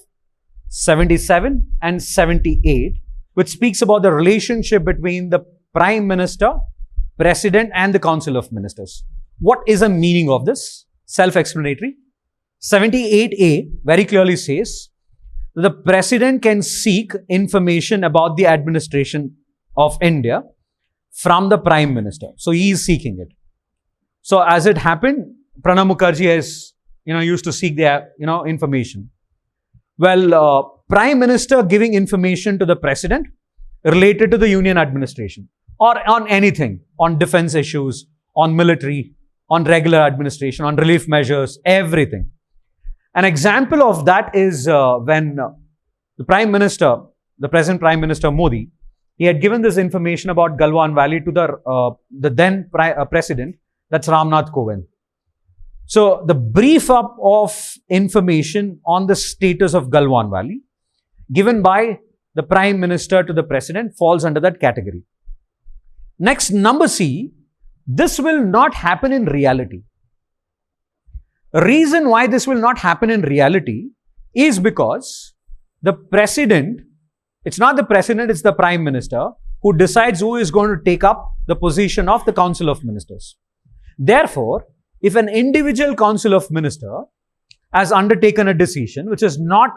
77 and 78, which speaks about the relationship between the Prime Minister, President and the Council of Ministers. What is the meaning of this? Self-explanatory. 78A very clearly says that the President can seek information about the administration of India from the Prime Minister. So he is seeking it. So as it happened, Pranab Mukherjee has, used to seek their, information. Well, Prime Minister giving information to the President related to the Union administration or on anything, on defense issues, on military, on regular administration, on relief measures, everything. An example of that is when the Prime Minister, the present Prime Minister Modi, he had given this information about Galwan Valley to the then President, that's Ramnath Kovind. So the brief up of information on the status of Galwan Valley given by the Prime Minister to the President falls under that category. Next, number C, this will not happen in reality. The reason why this will not happen in reality is because the President, it's not the President, it's the Prime Minister who decides who is going to take up the position of the Council of Ministers. Therefore, if an individual Council of Minister has undertaken a decision which is not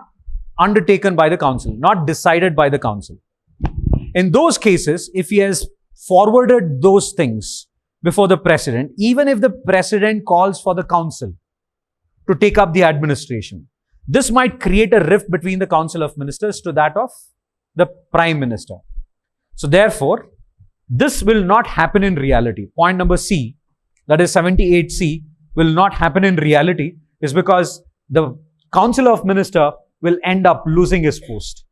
undertaken by the Council, not decided by the Council, in those cases, if he has forwarded those things before the President, even if the President calls for the Council to take up the administration, this might create a rift between the Council of Ministers to that of the Prime Minister. So therefore, this will not happen in reality. Point number C, that is 78C, will not happen in reality is because the Council of Minister will end up losing his post.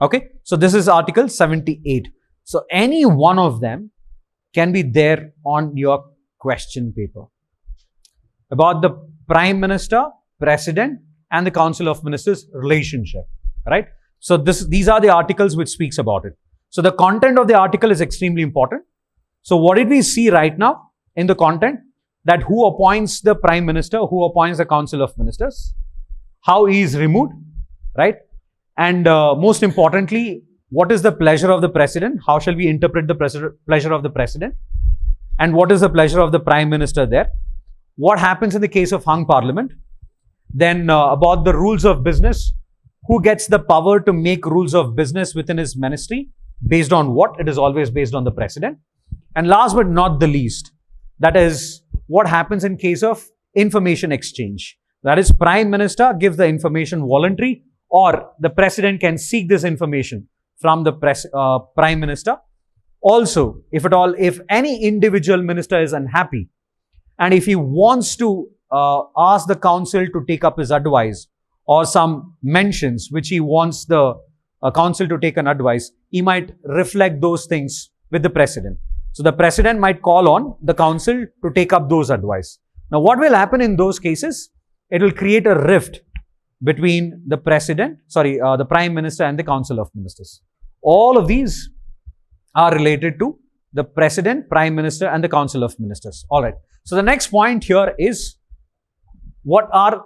Okay, so this is Article 78. So any one of them can be there on your question paper about the Prime Minister, President and the Council of Ministers relationship, right? So these are the articles which speaks about it. So the content of the article is extremely important. So what did we see right now in the content? That who appoints the Prime Minister, who appoints the Council of Ministers, how he is removed, right? And most importantly, what is the pleasure of the President? How shall we interpret the pleasure of the President? And what is the pleasure of the Prime Minister there? What happens in the case of hung Parliament? Then about the rules of business. Who gets the power to make rules of business within his ministry? Based on what? It is always based on the President. And last but not the least, that is what happens in case of information exchange. That is, Prime Minister gives the information voluntary, or the President can seek this information from the Prime Minister. Also, if any individual minister is unhappy and if he wants to ask the Council to take up his advice or some mentions which he wants the Council to take an advice, he might reflect those things with the President. So the President might call on the Council to take up those advice. Now what will happen in those cases? It will create a rift between the the Prime Minister and the Council of Ministers. All of these are related to the President, Prime Minister and the Council of Ministers. Alright. So the next point here is, what are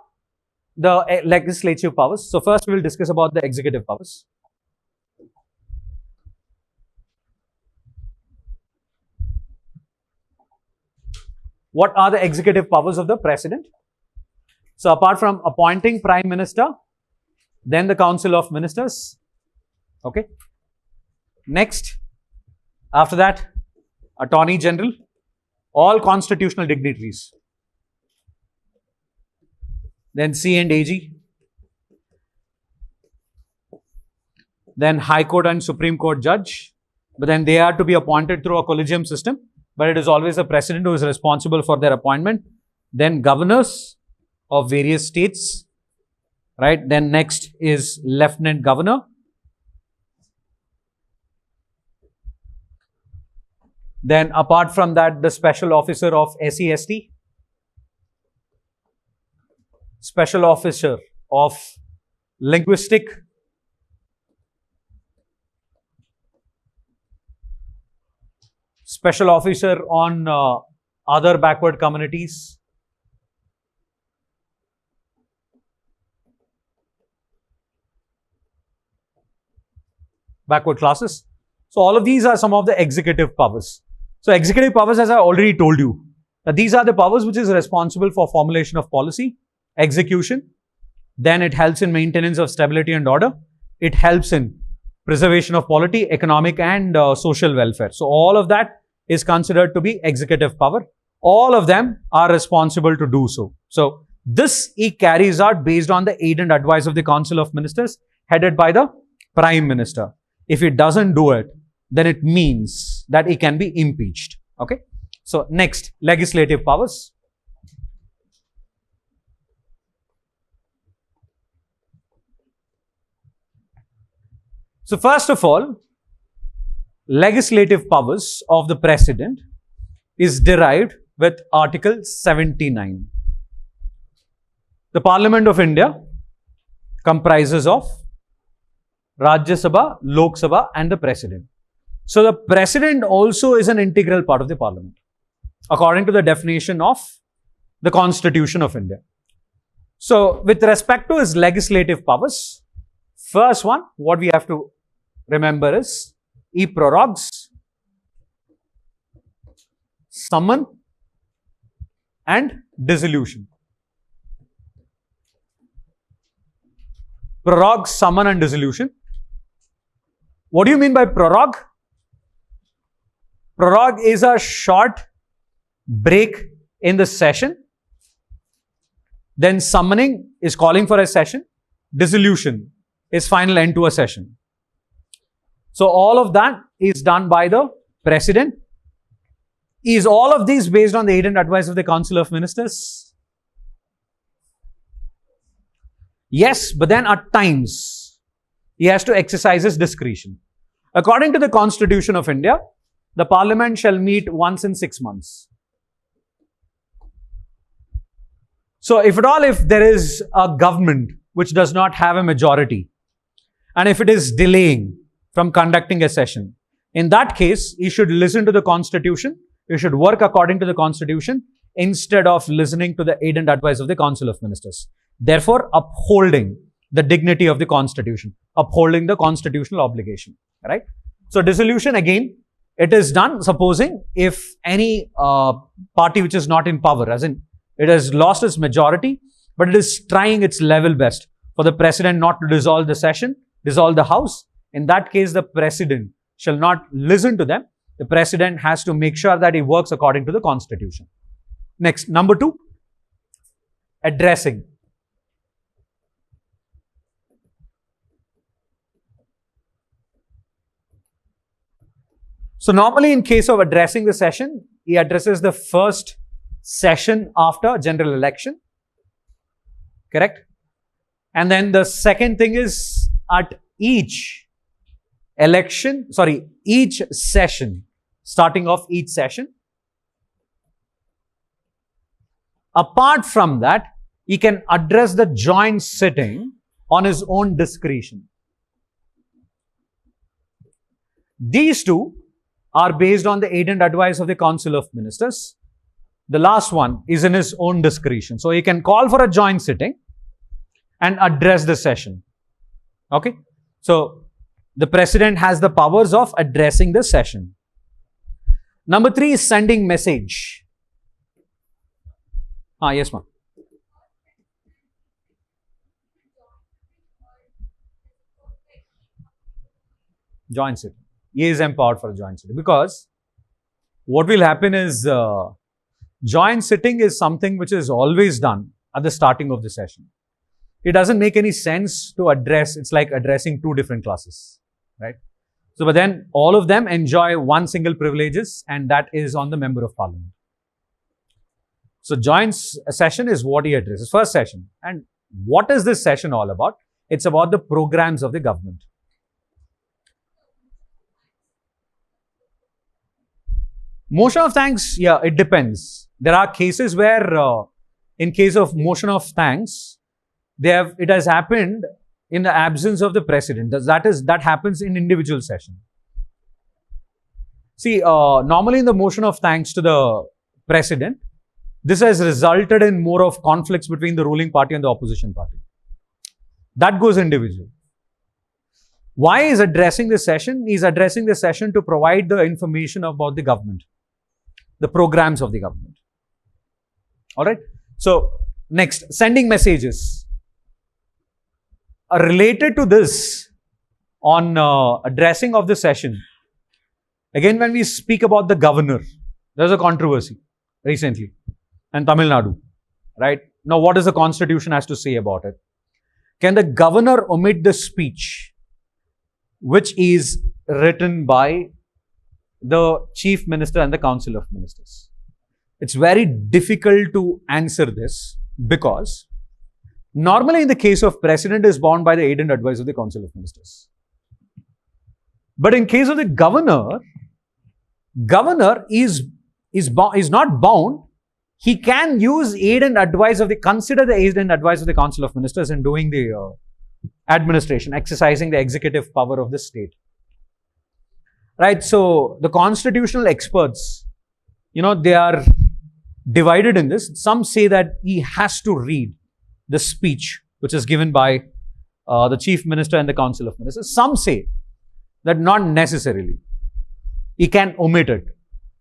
the legislative powers? So first we will discuss about the executive powers. What are the executive powers of the President? So apart from appointing Prime Minister, then the Council of Ministers. Okay. Next, after that, Attorney General, all constitutional dignitaries. Then C and AG. Then High Court and Supreme Court Judge. But then they are to be appointed through a collegium system. But it is always the President who is responsible for their appointment. Then governors of various states, right? Then next is Lieutenant Governor. Then apart from that, the Special Officer of SEST, Special Officer of Linguistic, Special Officer on other backward communities, backward classes. So all of these are some of the executive powers. So executive powers, as I already told you, that these are the powers which is responsible for formulation of policy, execution, then it helps in maintenance of stability and order, it helps in preservation of polity, economic and social welfare. So all of that is considered to be executive power. All of them are responsible to do so. So this he carries out based on the aid and advice of the Council of Ministers headed by the Prime Minister. If he doesn't do it, then it means that he can be impeached. Okay. So next, legislative powers. So first of all, legislative powers of the president is derived with Article 79. The Parliament of India comprises of Rajya Sabha, Lok Sabha and the President. So the President also is an integral part of the Parliament, according to the definition of the Constitution of India. So with respect to his legislative powers, first one, what we have to remember is he prorogues, summon and dissolution. Prorogue, summon and dissolution. What do you mean by prorogue? Prorogue is a short break in the session. Then summoning is calling for a session. Dissolution is final end to a session. So all of that is done by the president. Is all of these based on the aid and advice of the Council of Ministers? Yes, but then at times he has to exercise his discretion. According to the Constitution of India, the Parliament shall meet once in 6 months. So if at all, if there is a government which does not have a majority, and if it is delaying from conducting a session, in that case, you should listen to the Constitution. You should work according to the Constitution instead of listening to the aid and advice of the Council of Ministers. Therefore, upholding the dignity of the Constitution, upholding the constitutional obligation, right? So dissolution, again, it is done supposing if any party which is not in power, as in it has lost its majority, but it is trying its level best for the president not to dissolve the session, dissolve the house. In that case, the president shall not listen to them. The president has to make sure that he works according to the Constitution. Next, number 2, addressing. So normally in case of addressing the session, he addresses the first session after general election, correct? And then the second thing is at each session, starting off each session. Apart from that, he can address the joint sitting on his own discretion. These two are based on the aid and advice of the Council of Ministers. The last one is in his own discretion. So he can call for a joint sitting and address the session. Okay. So the president has the powers of addressing the session. Number 3 is sending message. Yes, ma'am. Joint sitting. He is empowered for a joint sitting, because what will happen is joint sitting is something which is always done at the starting of the session. It doesn't make any sense to address, it's like addressing 2 different classes, right? So, but then all of them enjoy one single privileges, and that is on the Member of Parliament. So joint session is what he addresses, first session. And what is this session all about? It's about the programs of the government. Motion of thanks, yeah, it depends. There are cases where, in case of motion of thanks, it has happened in the absence of the president. That happens in individual session. See, normally in the motion of thanks to the president, this has resulted in more of conflicts between the ruling party and the opposition party. That goes individual. Why is addressing the session? He is addressing the session to provide the information about the government, the programs of the government. All right. So next, sending messages. Related to this, on addressing of the session, again, when we speak about the governor, there's a controversy recently in Tamil Nadu, right? Now, what does the Constitution has to say about it? Can the governor omit the speech which is written by the Chief Minister and the Council of Ministers? It's very difficult to answer this, because normally in the case of president is bound by the aid and advice of the Council of Ministers. But in case of the governor is not bound. He can use aid and advice of the, consider the aid and advice of the Council of Ministers in doing the administration, exercising the executive power of the state. Right, so the constitutional experts, they are divided in this. Some say that he has to read the speech which is given by the Chief Minister and the Council of Ministers. Some say that not necessarily. He can omit it.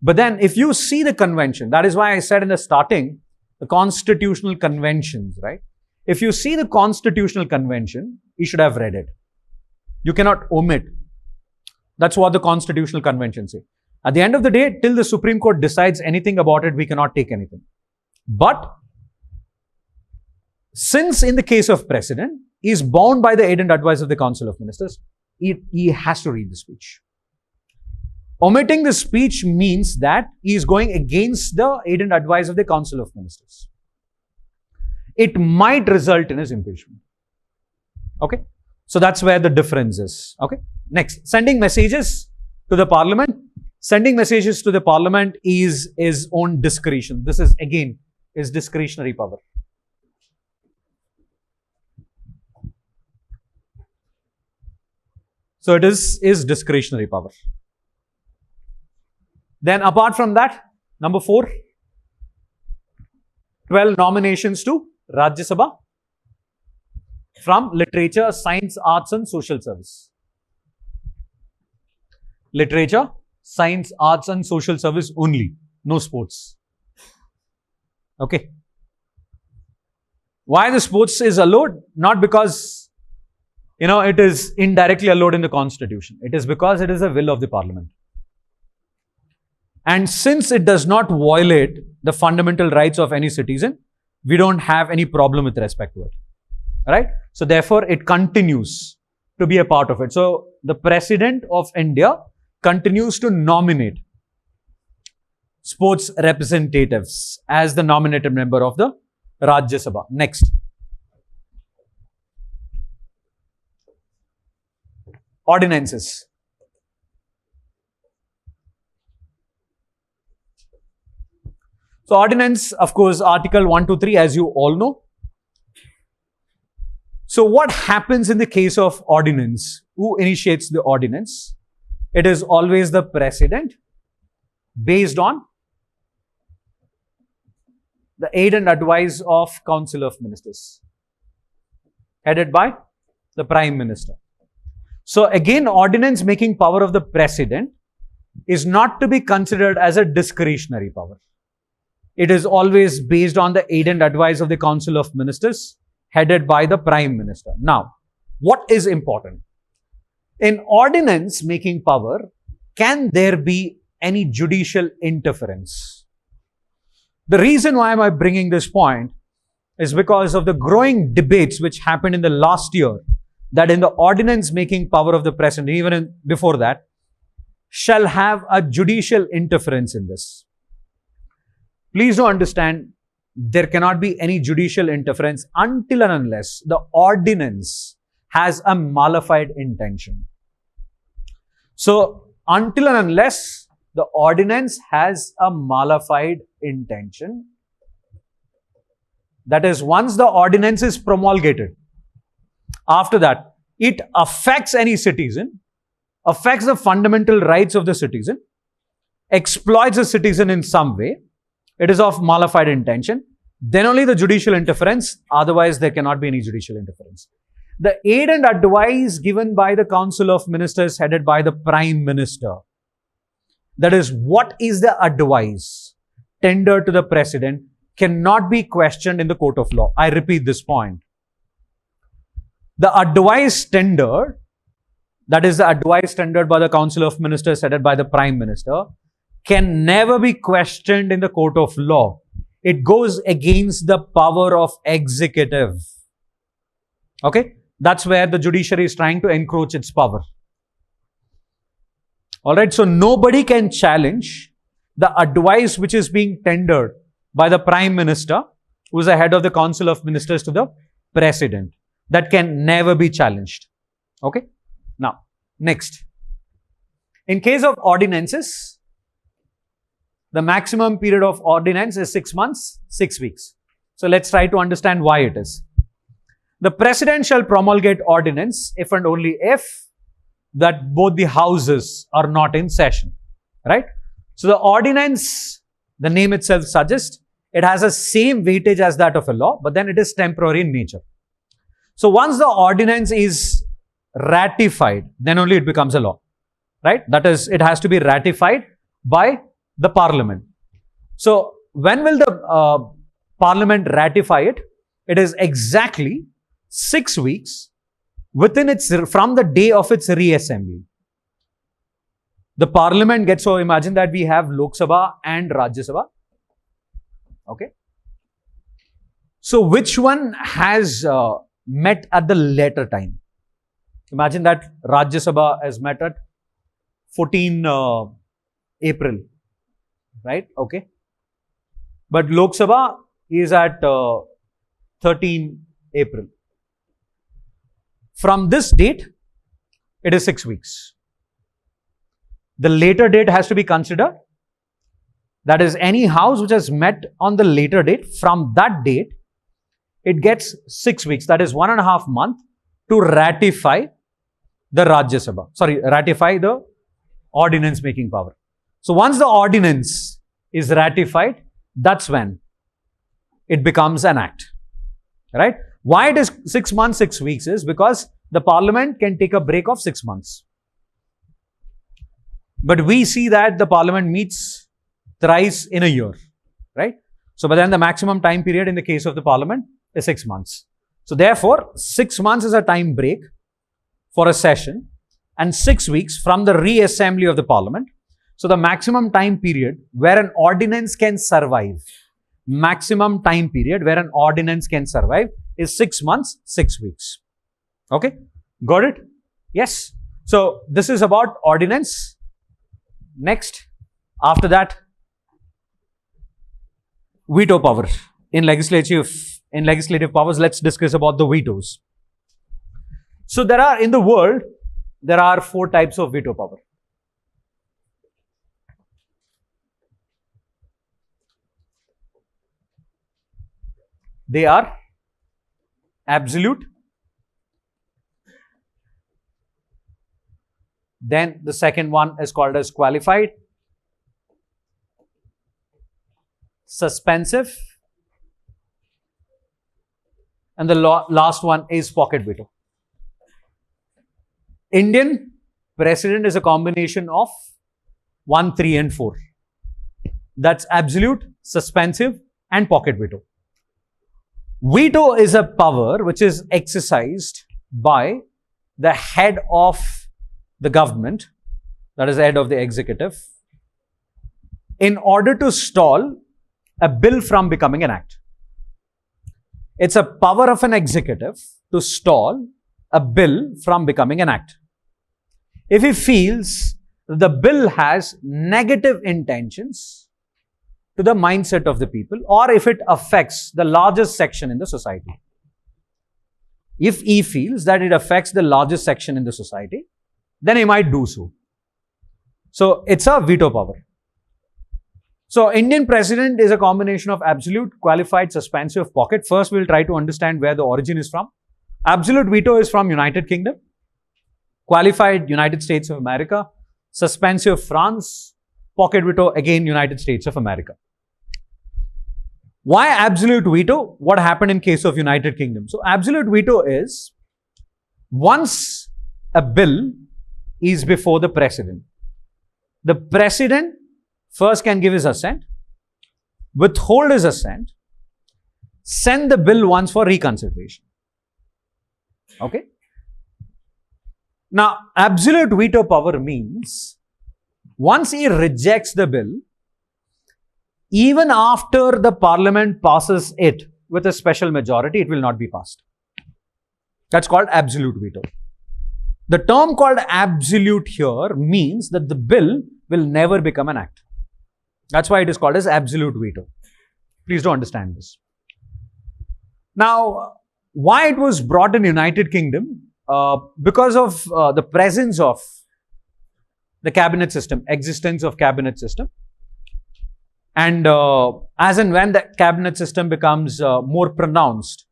But then if you see the convention, that is why I said in the starting, the constitutional conventions, right? If you see the constitutional convention, you should have read it. You cannot omit. That's what the constitutional convention say. At the end of the day, till the Supreme Court decides anything about it, we cannot take anything. But since in the case of President, he is bound by the aid and advice of the Council of Ministers, he has to read the speech. Omitting the speech means that he is going against the aid and advice of the Council of Ministers. It might result in his impeachment. Okay. So that's where the difference is. Okay. Next, sending messages to the Parliament. Sending messages to the Parliament is his own discretion. This is again his discretionary power. So it is his discretionary power. Then apart from that, number 4, 12 nominations to Rajya Sabha from literature, science, arts and social service. Literature, science, arts and social service only, no sports. Okay. Why the sports is allowed? Not because, it is indirectly allowed in the constitution. It is because it is a will of the Parliament. And since it does not violate the fundamental rights of any citizen, we don't have any problem with respect to it. Right? So therefore, it continues to be a part of it. So the President of India continues to nominate sports representatives as the nominated member of the Rajya Sabha. Next. Ordinances. So ordinance, of course, Article 123, as you all know. So what happens in the case of ordinance? Who initiates the ordinance? It is always the President, based on the aid and advice of Council of Ministers, headed by the Prime Minister. So again, ordinance making power of the President is not to be considered as a discretionary power. It is always based on the aid and advice of the Council of Ministers, headed by the Prime Minister. Now, what is important? In ordinance making power, can there be any judicial interference? The reason why am I bringing this point is because of the growing debates which happened in the last year, that in the ordinance making power of the President, even before that, shall have a judicial interference in this. Please do understand, there cannot be any judicial interference until and unless the ordinance has a malified intention. So, until and unless the ordinance has a malified intention, that is, once the ordinance is promulgated, after that, it affects any citizen, affects the fundamental rights of the citizen, exploits the citizen in some way, it is of malified intention, then only the judicial interference, otherwise there cannot be any judicial interference. The aid and advice given by the Council of Ministers headed by the Prime Minister, that is, what is the advice tendered to the President, cannot be questioned in the court of law. I repeat this point. The advice tendered, that is the advice tendered by the Council of Ministers headed by the Prime Minister, can never be questioned in the court of law. It goes against the power of executive. Okay? That's where the judiciary is trying to encroach its power. Alright, so nobody can challenge the advice which is being tendered by the Prime Minister, who is the head of the Council of Ministers, to the President. That can never be challenged. Okay? Now, next. In case of ordinances, the maximum period of ordinance is 6 months, 6 weeks. So let's try to understand why it is. The president shall promulgate ordinance if and only if that both the houses are not in session, right? So the ordinance, the name itself suggests, it has the same weightage as that of a law, but then it is temporary in nature. So once the ordinance is ratified, then only it becomes a law, right? That is, it has to be ratified by the parliament. So when will the parliament ratify it? It is exactly 6 weeks from the day of its reassembly. The parliament gets, so imagine that we have Lok Sabha and Rajya Sabha. Okay. So which one has met at the later time? Imagine that Rajya Sabha has met at 14 April, right? Okay. But Lok Sabha is at 13 April. From this date, it is 6 weeks. The later date has to be considered. That is, any house which has met on the later date, from that date, it gets 6 weeks. That is 1.5 months to ratify the Rajya Sabha. Ratify the ordinance making power. So once the ordinance is ratified, that's when it becomes an act, right? Why it is 6 months, 6 weeks is because the parliament can take a break of 6 months. But we see that the parliament meets thrice in a year, right? So, but then the maximum time period in the case of the parliament is 6 months. So therefore, 6 months is a time break for a session and 6 weeks from the reassembly of the parliament. So the maximum time period where an ordinance can survive, is 6 months, 6 weeks. Okay, got it? Yes. So this is about ordinance. Next, after that, veto power. In legislative powers, let's discuss about the vetoes. So in the world, there are 4 types of veto power. They are absolute, then the second one is called as qualified, suspensive, and the last one is pocket veto. Indian precedent is a combination of 1, 3 and 4. That's absolute, suspensive and pocket veto. Veto is a power which is exercised by the head of the government, that is the head of the executive, in order to stall a bill from becoming an act. It's a power of an executive to stall a bill from becoming an act. If he feels the bill has negative intentions to the mindset of the people, or if it affects the largest section in the society. If he feels that it affects the largest section in the society, then he might do so. So it's a veto power. So Indian precedent is a combination of absolute, qualified, suspensive, pocket. First, we'll try to understand where the origin is from. Absolute veto is from United Kingdom. Qualified, United States of America. Suspensive, France. Pocket veto, again, United States of America. Why absolute veto? What happened in case of United Kingdom? So absolute veto is once a bill is before the president first can give his assent, withhold his assent, send the bill once for reconsideration. Okay. Now, absolute veto power means once he rejects the bill, even after the parliament passes it with a special majority, it will not be passed. That's called absolute veto. The term called absolute here means that the bill will never become an act. That's why it is called as absolute veto. Please do understand this. Now, why it was brought in United Kingdom? Because of the presence of the cabinet system, existence of cabinet system. And as and when the cabinet system becomes more pronounced,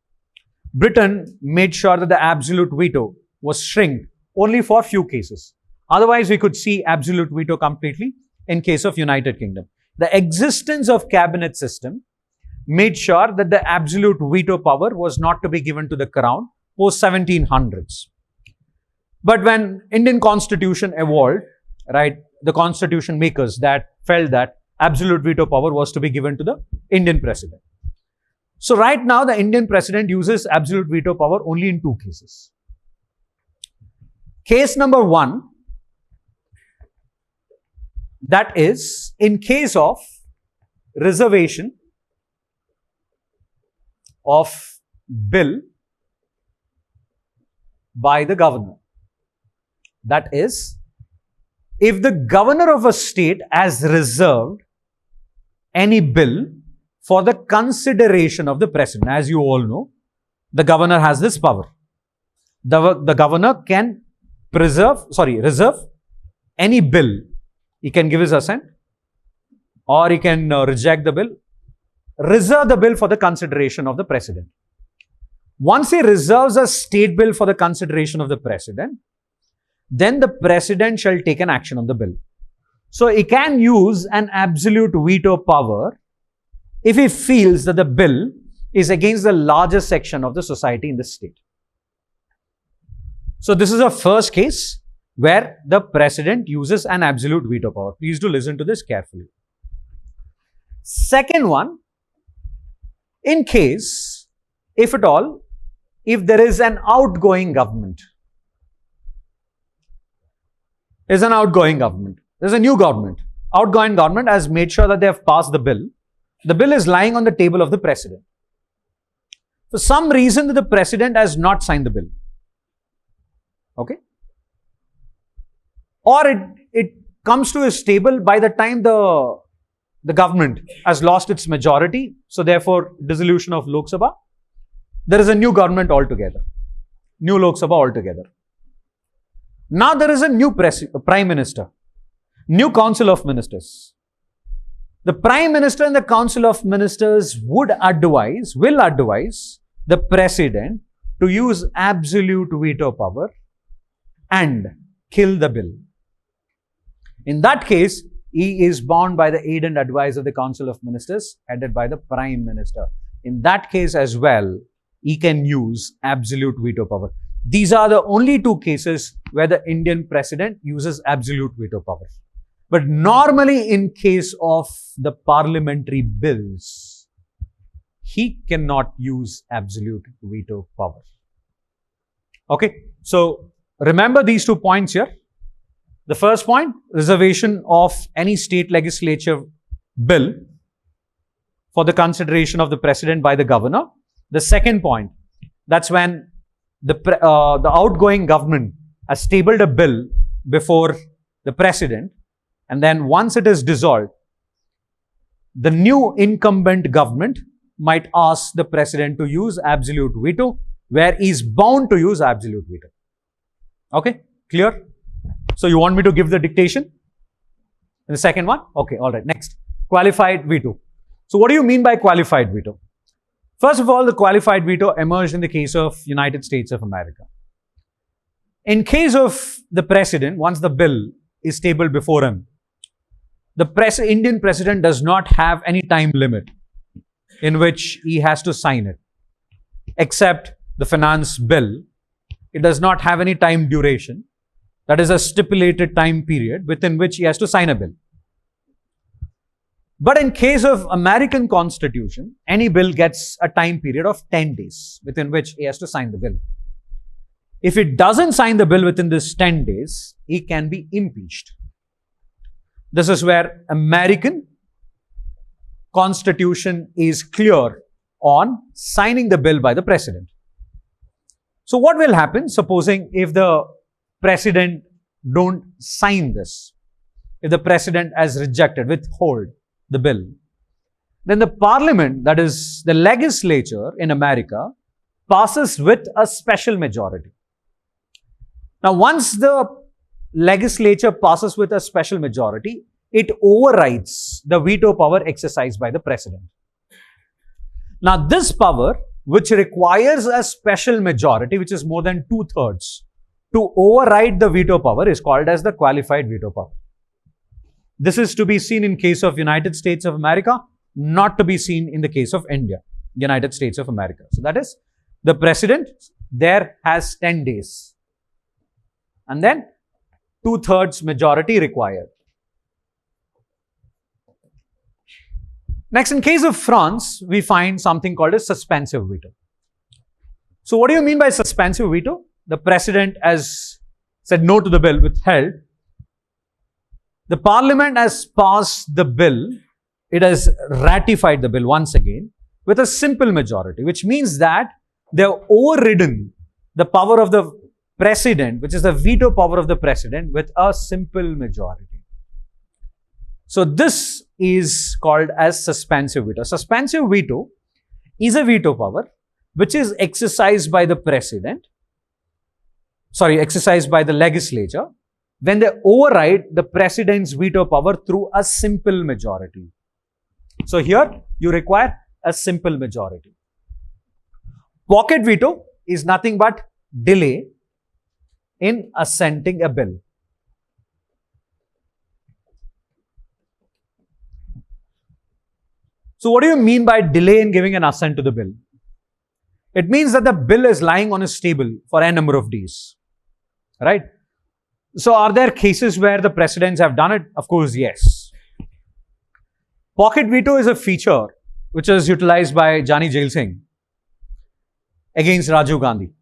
Britain made sure that the absolute veto was shrinked only for few cases. Otherwise, we could see absolute veto completely in case of United Kingdom. The existence of cabinet system made sure that the absolute veto power was not to be given to the crown post 1700s. But when Indian constitution evolved, right, the constitution makers that felt that absolute veto power was to be given to the Indian president. So right now, the Indian president uses absolute veto power only in two cases. Case number one, that is in case of reservation of bill by the governor. That is, if the governor of a state has reserved any bill for the consideration of the president. As you all know, the governor has this power. The governor can reserve any bill. He can give his assent or he can reject the bill, reserve the bill for the consideration of the president. Once he reserves a state bill for the consideration of the president, then the president shall take an action on the bill. So he can use an absolute veto power if he feels that the bill is against the largest section of the society in the state. So this is a first case where the president uses an absolute veto power. Please do listen to this carefully. Second one, in case, if at all, if there is an outgoing government. There's an outgoing government. There's a new government. Outgoing government has made sure that they have passed the bill. The bill is lying on the table of the president. For some reason, the president has not signed the bill. Okay? Or it comes to his table by the time the government has lost its majority. So therefore, dissolution of Lok Sabha. There is a new government altogether. New Lok Sabha altogether. Now there is a new prime minister. New council of ministers. The prime minister and the council of ministers will advise the president to use absolute veto power and kill the bill. In that case, he is bound by the aid and advice of the council of ministers headed by the prime minister. In that case as well, he can use absolute veto power. These are the only two cases where the Indian president uses absolute veto power. But normally in case of the parliamentary bills, he cannot use absolute veto power. Okay, so remember these 2 points here. The first point, reservation of any state legislature bill for the consideration of the president by the governor. The second point, that's when the outgoing government has tabled a bill before the president, and then once it is dissolved, the new incumbent government might ask the president to use absolute veto, where he is bound to use absolute veto. Okay, clear? So you want me to give the dictation? And the second one? Okay, all right. Next, qualified veto. So what do you mean by qualified veto? First of all, the qualified veto emerged in the case of United States of America. In case of the president, once the bill is tabled before him, the Indian president does not have any time limit in which he has to sign it, except the finance bill. It does not have any time duration. That is a stipulated time period within which he has to sign a bill. But in case of American Constitution, any bill gets a time period of 10 days within which he has to sign the bill. If he doesn't sign the bill within this 10 days, he can be impeached. This is where American Constitution is clear on signing the bill by the president. So what will happen, supposing if the president don't sign this, if the president has rejected, withhold the bill, then the parliament, that is the legislature in America, passes with a special majority. Now, once the legislature passes with a special majority, it overrides the veto power exercised by the president. Now, this power, which requires a special majority, which is more than 2/3, to override the veto power, is called as the qualified veto power. This is to be seen in case of United States of America, not to be seen in the case of India, United States of America. So that is, the president there has 10 days. And then 2/3 majority required. Next, in case of France, we find something called a suspensive veto. So what do you mean by suspensive veto? The president has said no to the bill, withheld. The parliament has passed the bill. It has ratified the bill once again with a simple majority, which means that they have overridden the power of the president, which is the veto power of the president, with a simple majority. So this is called as suspensive veto. Suspensive veto is a veto power which is exercised by the president, exercised by the legislature, when they override the president's veto power through a simple majority. So here you require a simple majority. Pocket veto is nothing but delay in assenting a bill. So what do you mean by delay in giving an assent to the bill? It means that the bill is lying on a table for a number of days, right? So are there cases where the presidents have done it? Of course, yes. Pocket veto is a feature which was utilized by Jani Jail Singh against Rajiv Gandhi.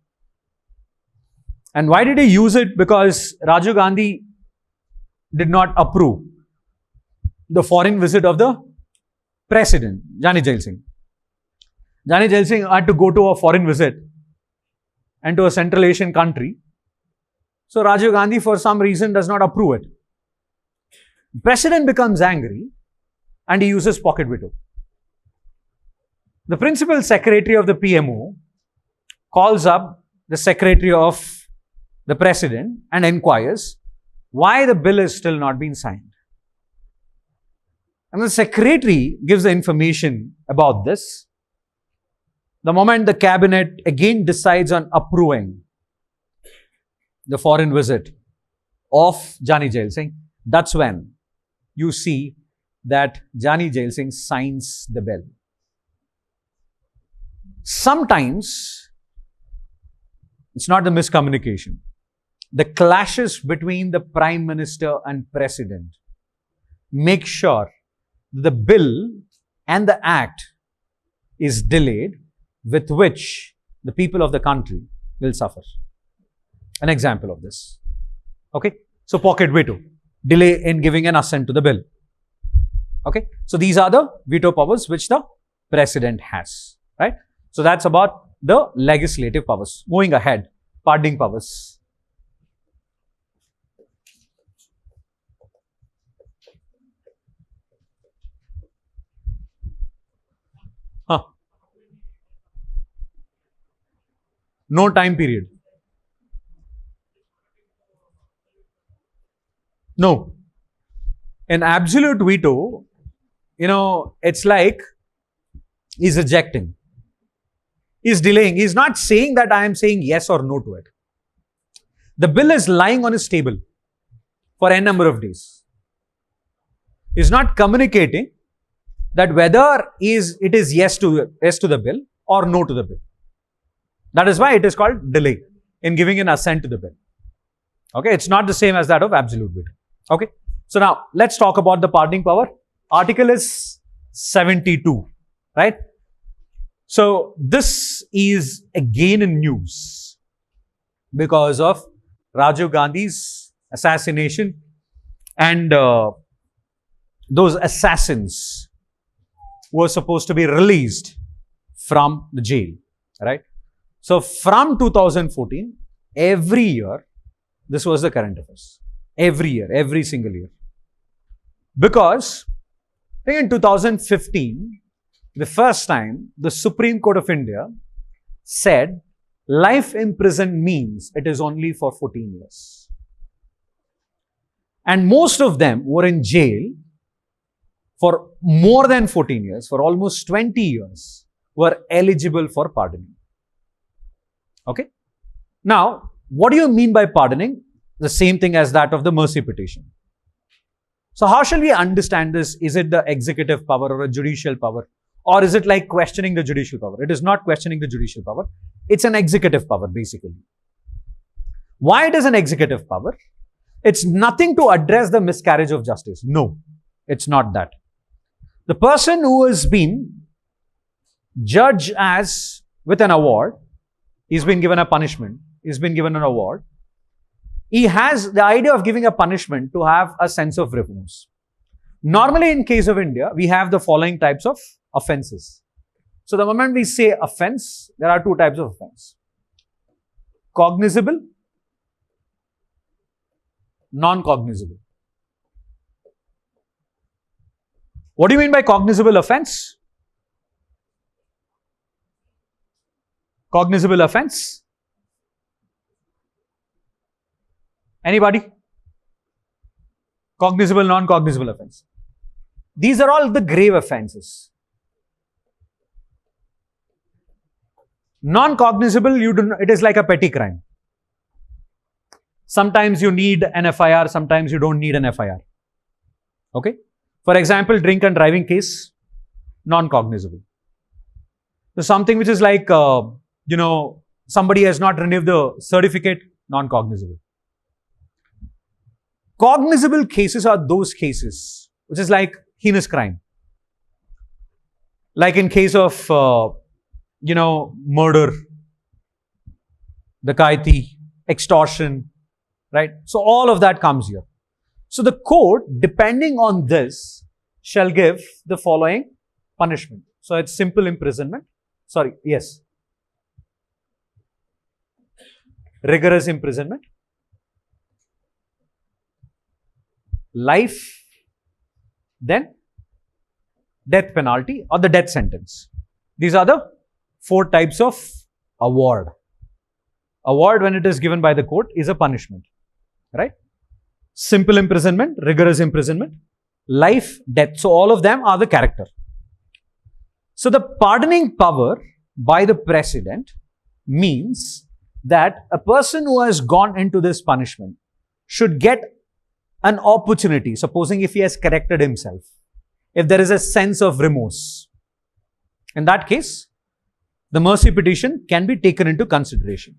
And why did he use it? Because Rajiv Gandhi did not approve the foreign visit of the president, Jani Jail Singh. Jani Jail Singh had to go to a foreign visit and to a Central Asian country. So Rajiv Gandhi, for some reason, does not approve it. The president becomes angry and he uses pocket veto. The principal secretary of the PMO calls up the secretary of the president and inquires why the bill is still not being signed. And the secretary gives the information about this. The moment the cabinet again decides on approving the foreign visit of Jani Jail Singh, that's when you see that Jani Jail Singh signs the bill. Sometimes it's not the miscommunication. The clashes between the Prime Minister and President make sure the bill and the act is delayed, with which the people of the country will suffer. An example of this. Okay. So pocket veto, delay in giving an assent to the bill. Okay. So these are the veto powers which the president has. Right. So that's about the legislative powers. Moving ahead, pardoning powers. No time period. No. In absolute veto, it's like he's rejecting. He's delaying. He's not saying that I am saying yes or no to it. The bill is lying on his table for a number of days. He's not communicating that whether it is yes to the bill or no to the bill. That is why it is called delay in giving an assent to the bill. Okay, it's not the same as that of absolute veto. Okay, so now let's talk about the pardoning power. Article is 72, right? So this is again in news because of Rajiv Gandhi's assassination, and those assassins were supposed to be released from the jail, right? So from 2014, every year, this was the current affairs. Every year, every single year. Because I think in 2015, the first time the Supreme Court of India said life in prison means it is only for 14 years. And most of them were in jail for more than 14 years, for almost 20 years, were eligible for pardoning. Okay? Now, what do you mean by pardoning? The same thing as that of the mercy petition. So how shall we understand this? Is it the executive power or a judicial power? Or is it like questioning the judicial power? It is not questioning the judicial power. It's an executive power, basically. Why it is an executive power? It's nothing to address the miscarriage of justice. No, it's not that. The person who has been judged as with an award, he's been given a punishment, he's been given an award. He has the idea of giving a punishment to have a sense of remorse. Normally, in case of India, we have the following types of offenses. So the moment we say offense, there are two types of offense. Cognizable, non-cognizable. What do you mean by cognizable offense? Cognizable offense? Anybody? Cognizable, non-cognizable offense. These are all the grave offenses. Non-cognizable, it is like a petty crime. Sometimes you need an FIR, sometimes you don't need an FIR. Okay? For example, drink and driving case, non-cognizable. So something which is like, somebody has not renewed the certificate, non-cognizable. Cognizable cases are those cases which is like heinous crime. Like in case of, murder, dacoity, extortion, right? So all of that comes here. So the court, depending on this, shall give the following punishment. So it's simple imprisonment. Sorry, yes. Rigorous imprisonment. Life, then death penalty or the death sentence. These are the 4 types of award. Award, when it is given by the court, is a punishment, right? Simple imprisonment, rigorous imprisonment, life, death. So all of them are the character. So the pardoning power by the president means that a person who has gone into this punishment should get an opportunity, supposing if he has corrected himself, if there is a sense of remorse. In that case, the mercy petition can be taken into consideration.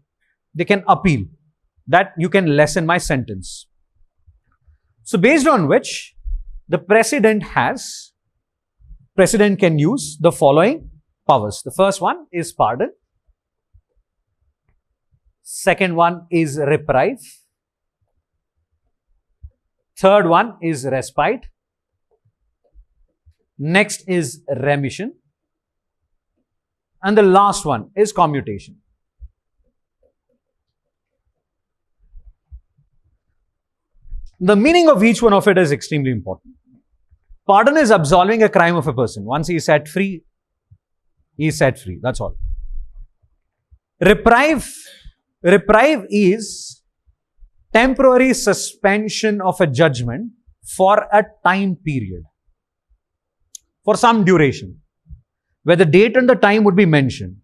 They can appeal that you can lessen my sentence. So based on which the president can use the following powers. The first one is pardon. Second one is reprieve. Third one is respite. Next is remission. And the last one is commutation. The meaning of each one of it is extremely important. Pardon is absolving a crime of a person. Once he is set free, he is set free. That's all. Reprieve is temporary suspension of a judgment for a time period, for some duration, where the date and the time would be mentioned.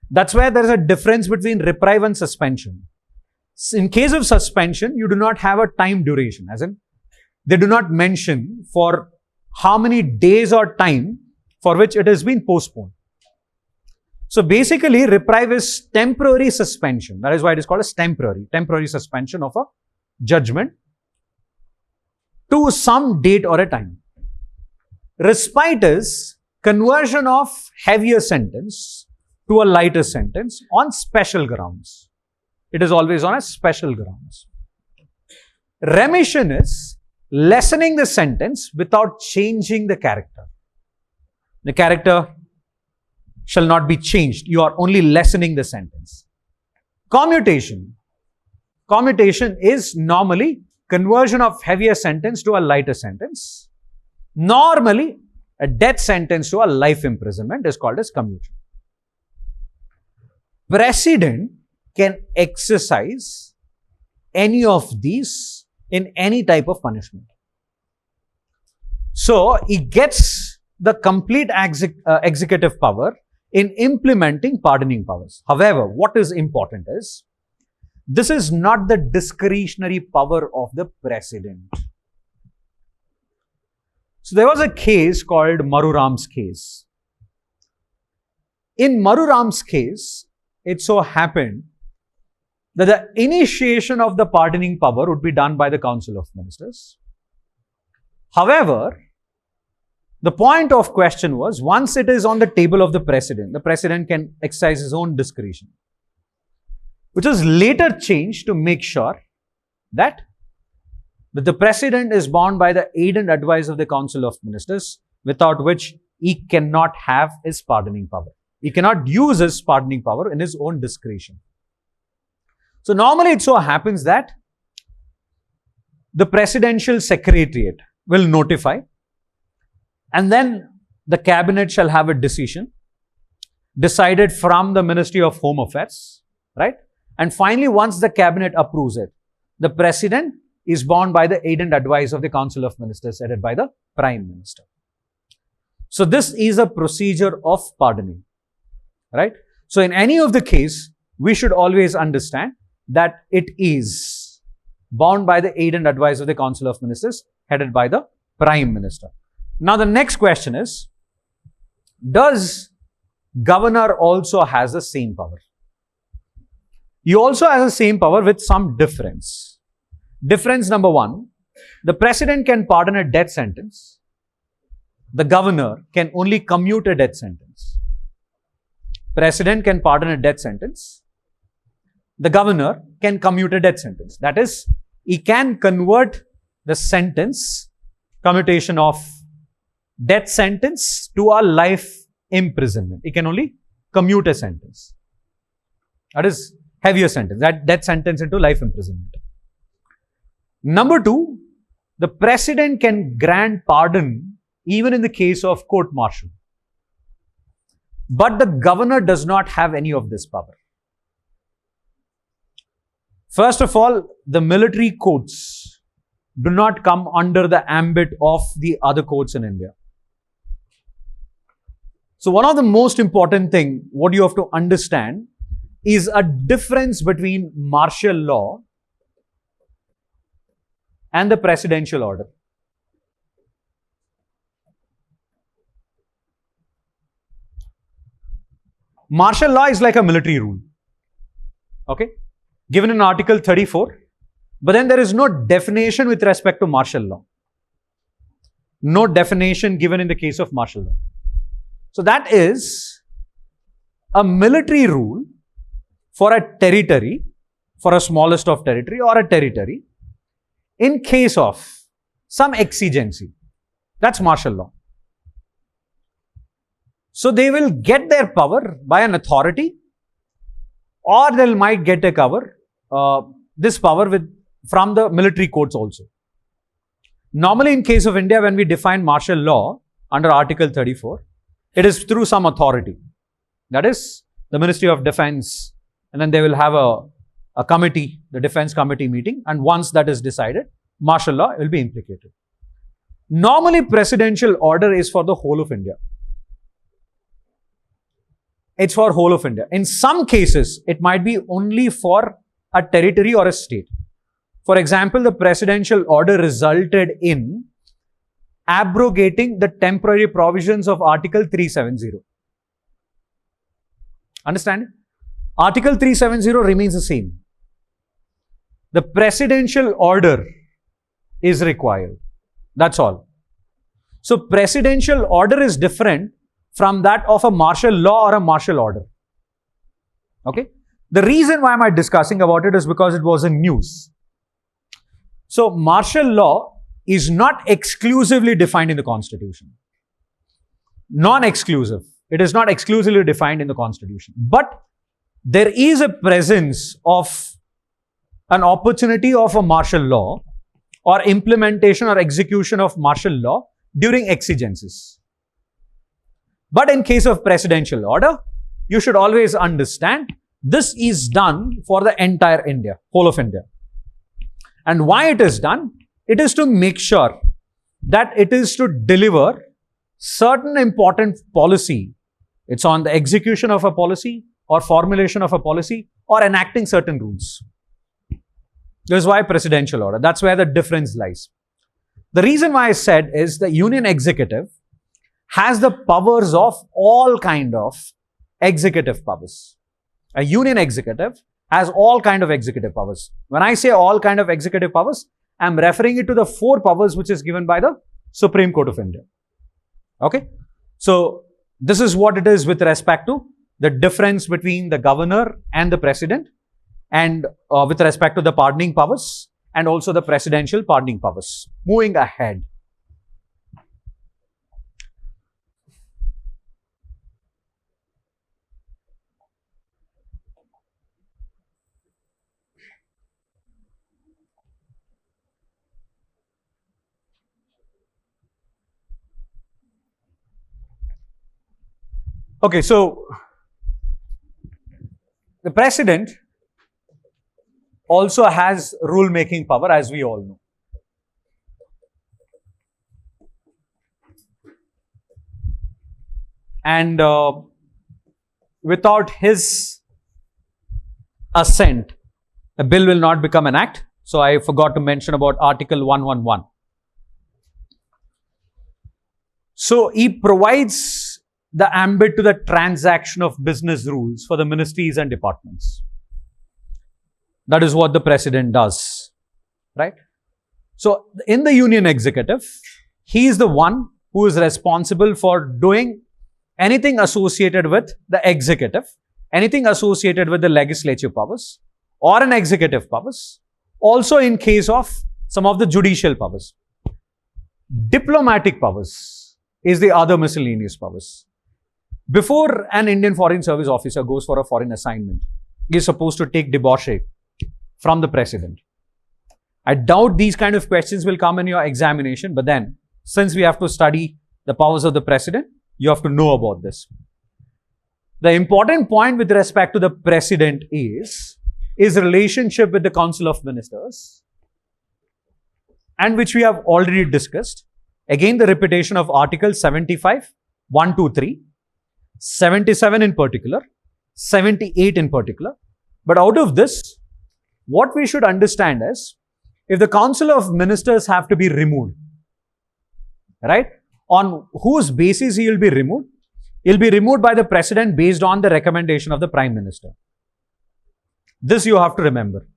That's where there is a difference between reprieve and suspension. In case of suspension, you do not have a time duration, as in, they do not mention for how many days or time for which it has been postponed. So basically, reprieve is temporary suspension. That is why it is called as temporary suspension of a judgment to some date or a time. Respite is conversion of heavier sentence to a lighter sentence on special grounds. It is always on a special grounds. Remission is lessening the sentence without changing the character. The character shall not be changed. You are only lessening the sentence. Commutation. Commutation is normally conversion of heavier sentence to a lighter sentence. Normally, a death sentence to a life imprisonment is called as commutation. President can exercise any of these in any type of punishment. So he gets the complete executive power in implementing pardoning powers. However, what is important is, this is not the discretionary power of the president. So there was a case called Maruram's case. In Maruram's case, it so happened that the initiation of the pardoning power would be done by the Council of Ministers. However, the point of question was, once it is on the table of the president can exercise his own discretion, which was later changed to make sure that the president is bound by the aid and advice of the Council of Ministers, without which he cannot have his pardoning power. He cannot use his pardoning power in his own discretion. So normally it so happens that the presidential secretariat will notify, and then the cabinet shall have a decision decided from the Ministry of Home Affairs, right? And finally, once the cabinet approves it, the president is bound by the aid and advice of the Council of Ministers headed by the Prime Minister. So this is a procedure of pardoning, right? So in any of the case, we should always understand that it is bound by the aid and advice of the Council of Ministers headed by the Prime Minister. Now the next question is, does governor also has the same power? He also has the same power with some difference. Difference number one, the president can pardon a death sentence. The governor can only commute a death sentence. President can pardon a death sentence. The governor can commute a death sentence. That is, he can convert the sentence, commutation of death sentence to a life imprisonment. He can only commute a sentence. That is heavier sentence, that death sentence into life imprisonment. Number two, the president can grant pardon even in the case of court-martial. But the governor does not have any of this power. First of all, the military courts do not come under the ambit of the other courts in India. So one of the most important thing, what you have to understand, is a difference between martial law and the presidential order. Martial law is like a military rule, okay, given in Article 34, but then there is no definition with respect to martial law. No definition given in the case of martial law. So that is a military rule for a territory, for a smallest of territory or a territory, in case of some exigency. That's martial law. So they will get their power by an authority, or they might get a cover, this power from the military courts also. Normally in case of India, when we define martial law under Article 34, it is through some authority. That is the Ministry of Defence, and then they will have a committee, the Defence Committee meeting, and once that is decided, martial law will be implicated. Normally presidential order is for the whole of India. It's for whole of India. In some cases, it might be only for a territory or a state. For example, the presidential order resulted in abrogating the temporary provisions of Article 370. Understand? Article 370 remains the same. The presidential order is required. That's all. So presidential order is different from that of a martial law or a martial order. Okay? The reason why am I discussing about it is because it was in news. So martial law is not exclusively defined in the Constitution. Non-exclusive. It is not exclusively defined in the Constitution. But there is a presence of an opportunity of a martial law or implementation or execution of martial law during exigencies. But in case of presidential order, you should always understand this is done for the entire India, whole of India. And why it is done? It is to make sure that it is to deliver certain important policy. It's on the execution of a policy or formulation of a policy or enacting certain rules. This is why presidential order. That's where the difference lies. The reason why I said is the union executive has the powers of all kind of executive powers. A union executive has all kind of executive powers. When I say all kind of executive powers, I'm referring it to the 4 powers which is given by the Supreme Court of India. Okay. So this is what it is with respect to the difference between the governor and the president, and with respect to the pardoning powers and also the presidential pardoning powers. Moving ahead. Okay, so the president also has rule-making power, as we all know. And without his assent, a bill will not become an act. So I forgot to mention about Article 111. So he provides the ambit to the transaction of business rules for the ministries and departments. That is what the president does, right? So in the union executive, he is the one who is responsible for doing anything associated with the executive, anything associated with the legislative powers or an executive powers, also in case of some of the judicial powers. Diplomatic powers is the other miscellaneous powers. Before an Indian Foreign Service officer goes for a foreign assignment, he is supposed to take debauche from the president. I doubt these kind of questions will come in your examination, but then since we have to study the powers of the president, you have to know about this. The important point with respect to the president is relationship with the Council of Ministers, and which we have already discussed. Again, the repetition of Article 75, 1, 2, 3, 77 in particular, 78 in particular. But out of this, what we should understand is, if the Council of Ministers have to be removed, right, on whose basis he will be removed? He will be removed by the President based on the recommendation of the Prime Minister. This you have to remember.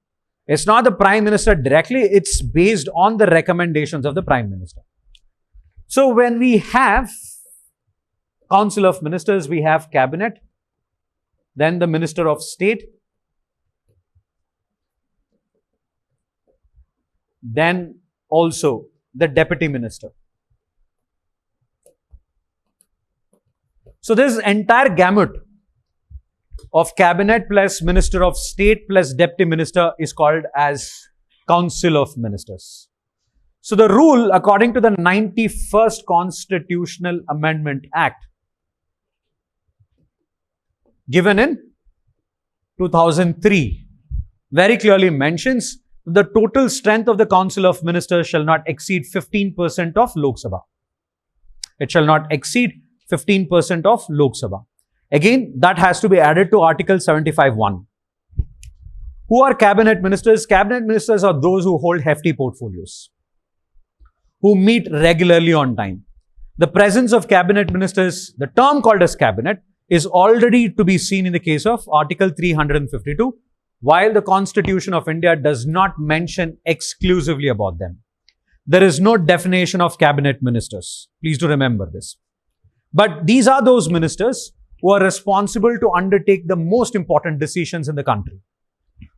It's not the Prime Minister directly, it's based on the recommendations of the Prime Minister. So when we have Council of Ministers, we have Cabinet, then the Minister of State, then also the Deputy Minister. So this entire gamut of Cabinet plus Minister of State plus Deputy Minister is called as Council of Ministers. So the rule, according to the 91st Constitutional Amendment Act, given in 2003, very clearly mentions the total strength of the Council of Ministers shall not exceed 15% of Lok Sabha. It shall not exceed 15% of Lok Sabha. Again, that has to be added to Article 75(1). Who are Cabinet Ministers? Cabinet Ministers are those who hold hefty portfolios, who meet regularly on time. The presence of Cabinet Ministers, the term called as Cabinet, is already to be seen in the case of Article 352, while the Constitution of India does not mention exclusively about them. There is no definition of Cabinet Ministers. Please do remember this. But these are those ministers who are responsible to undertake the most important decisions in the country.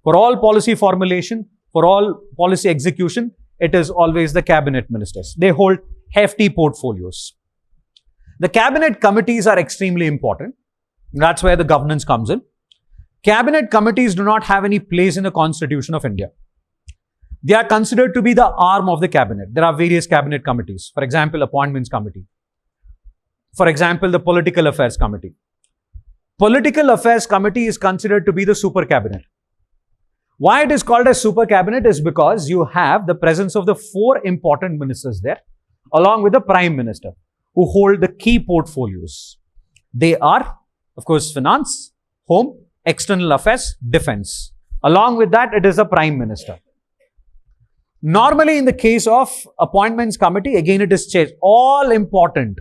For all policy formulation, for all policy execution, it is always the Cabinet Ministers. They hold hefty portfolios. The Cabinet committees are extremely important. That's where the governance comes in. Cabinet committees do not have any place in the Constitution of India. They are considered to be the arm of the Cabinet. There are various Cabinet committees. For example, Appointments Committee. For example, the Political Affairs Committee. Political Affairs Committee is considered to be the super cabinet. Why it is called a super cabinet is because you have the presence of the 4 important ministers there, along with the prime minister, who hold the key portfolios. They are, of course, finance, home, external affairs, defense. Along with that, it is the prime minister. Normally, in the case of appointments committee, again it is chaired. All important,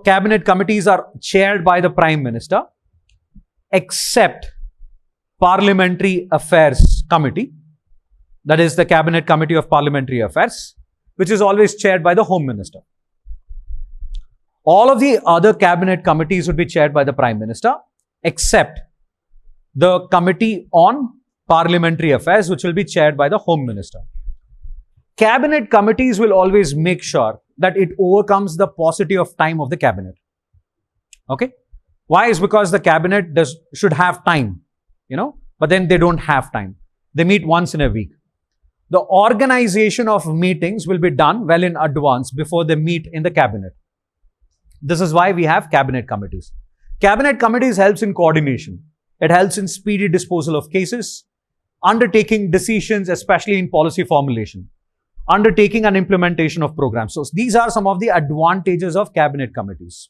cabinet committees are chaired by the prime minister, except parliamentary affairs committee, that is the cabinet committee of parliamentary affairs, which is always chaired by the home minister. All of the other cabinet committees would be chaired by the prime minister, except the committee on parliamentary affairs, which will be chaired by the home minister. Cabinet committees will always make sure that it overcomes the paucity of time of the cabinet. Okay? Why? Is because the cabinet should have time, but then they don't have time. They meet once in a week. The organization of meetings will be done well in advance before they meet in the cabinet. This is why we have cabinet committees. Cabinet committees helps in coordination. It helps in speedy disposal of cases, undertaking decisions, especially in policy formulation, undertaking and implementation of programs. So these are some of the advantages of cabinet committees.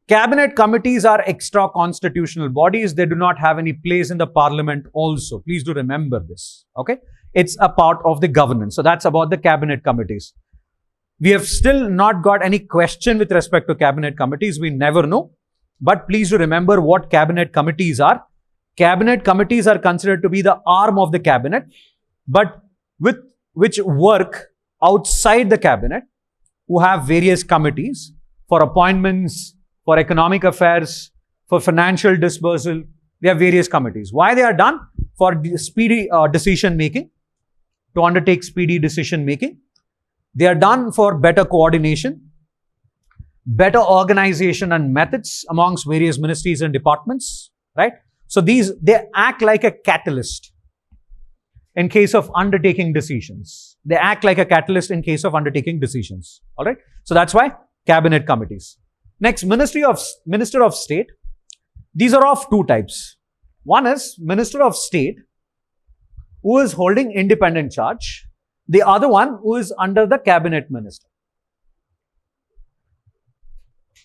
Cabinet committees are extra constitutional bodies. They do not have any place in the parliament also. Please do remember this. Okay? It's a part of the governance. So that's about the cabinet committees. We have still not got any question with respect to cabinet committees. We never know. But please do remember what cabinet committees are. Cabinet committees are considered to be the arm of the cabinet, but which work outside the cabinet, who have various committees for appointments, for economic affairs, for financial disbursal. They have various committees. Why they are done? For speedy decision making, to undertake speedy decision making. They are done for better coordination, better organization and methods amongst various ministries and departments, right? So they act like a catalyst in case of undertaking decisions. They act like a catalyst in case of undertaking decisions. All right. So that's why cabinet committees. Next, Minister of State. These are of 2 types. One is Minister of State, who is holding independent charge. The other one who is under the cabinet minister.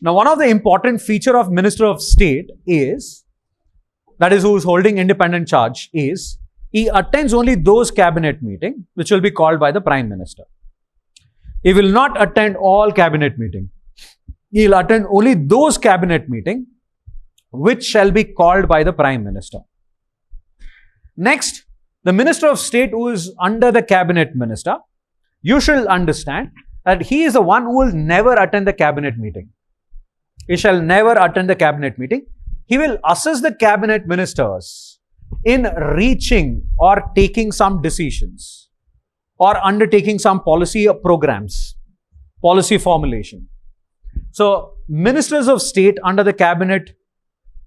Now, one of the important feature of Minister of State is, that is who is holding independent charge, is he attends only those cabinet meetings which will be called by the Prime Minister. He will not attend all cabinet meetings. He will attend only those cabinet meetings which shall be called by the Prime Minister. Next, the Minister of State who is under the cabinet minister, you should understand that he is the one who will never attend the cabinet meeting. He shall never attend the cabinet meeting. He will assist the cabinet ministers in reaching or taking some decisions or undertaking some policy programs, policy formulation. So, ministers of state under the cabinet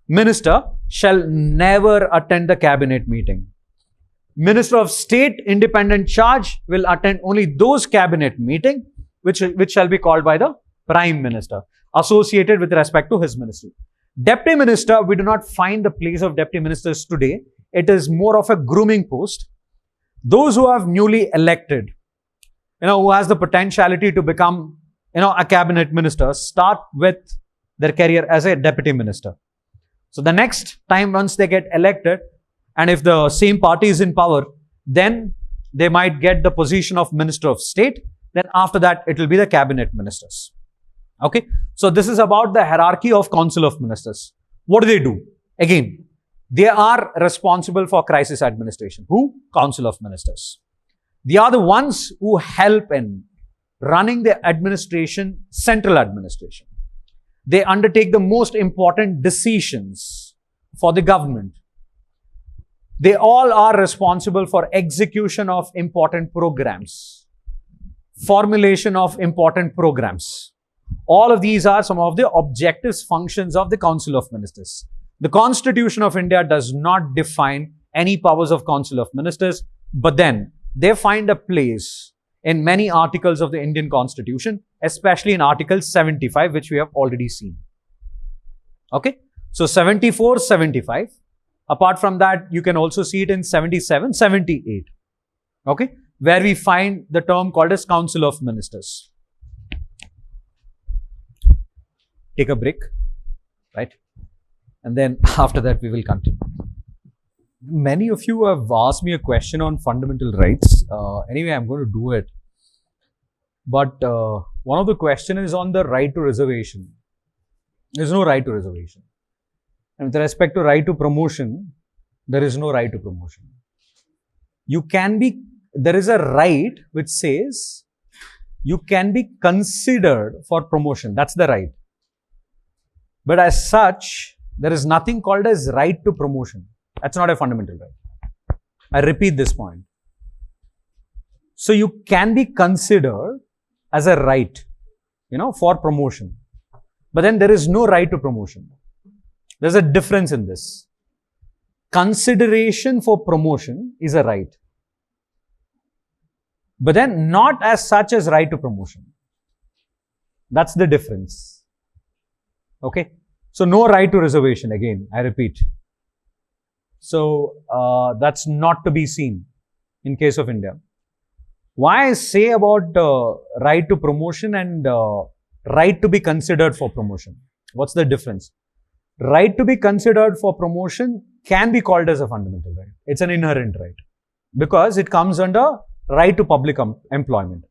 minister shall never attend the cabinet meeting. Minister of State independent charge will attend only those cabinet meetings which shall be called by the Prime Minister, associated with respect to his ministry. Deputy Minister, we do not find the place of Deputy Ministers today. It is more of a grooming post. Those who have newly elected, who has the potentiality to become, a cabinet minister, start with their career as a Deputy Minister. So the next time once they get elected, and if the same party is in power, then they might get the position of Minister of State. Then after that, it will be the cabinet ministers. Okay. So this is about the hierarchy of Council of Ministers. What do? Again, they are responsible for crisis administration. Who? Council of Ministers. They are the ones who help in running the administration, central administration. They undertake the most important decisions for the government. They all are responsible for execution of important programs, formulation of important programs. All of these are some of the objectives, functions of the Council of Ministers. The Constitution of India does not define any powers of Council of Ministers, but then they find a place in many articles of the Indian Constitution, especially in Article 75, which we have already seen. Okay? So 74, 75 Apart from that, you can also see it in 77, 78. Okay, where we find the term called as Council of Ministers. Take a break, right? And then after that, we will continue. Many of you have asked me a question on fundamental rights. Anyway, I'm going to do it. But one of the questions is on the right to reservation. There's no right to reservation. And with respect to right to promotion, there is no right to promotion. There is a right which says you can be considered for promotion. That's the right. But as such, there is nothing called as right to promotion. That's not a fundamental right. I repeat this point. So you can be considered as a right, for promotion. But then there is no right to promotion. There's a difference in this. Consideration for promotion is a right. But then not as such as right to promotion. That's the difference. Okay. So no right to reservation, again, I repeat. So that's not to be seen in case of India. Why I say about right to promotion and right to be considered for promotion? What's the difference? Right to be considered for promotion can be called as a fundamental right. It's an inherent right because it comes under right to public employment.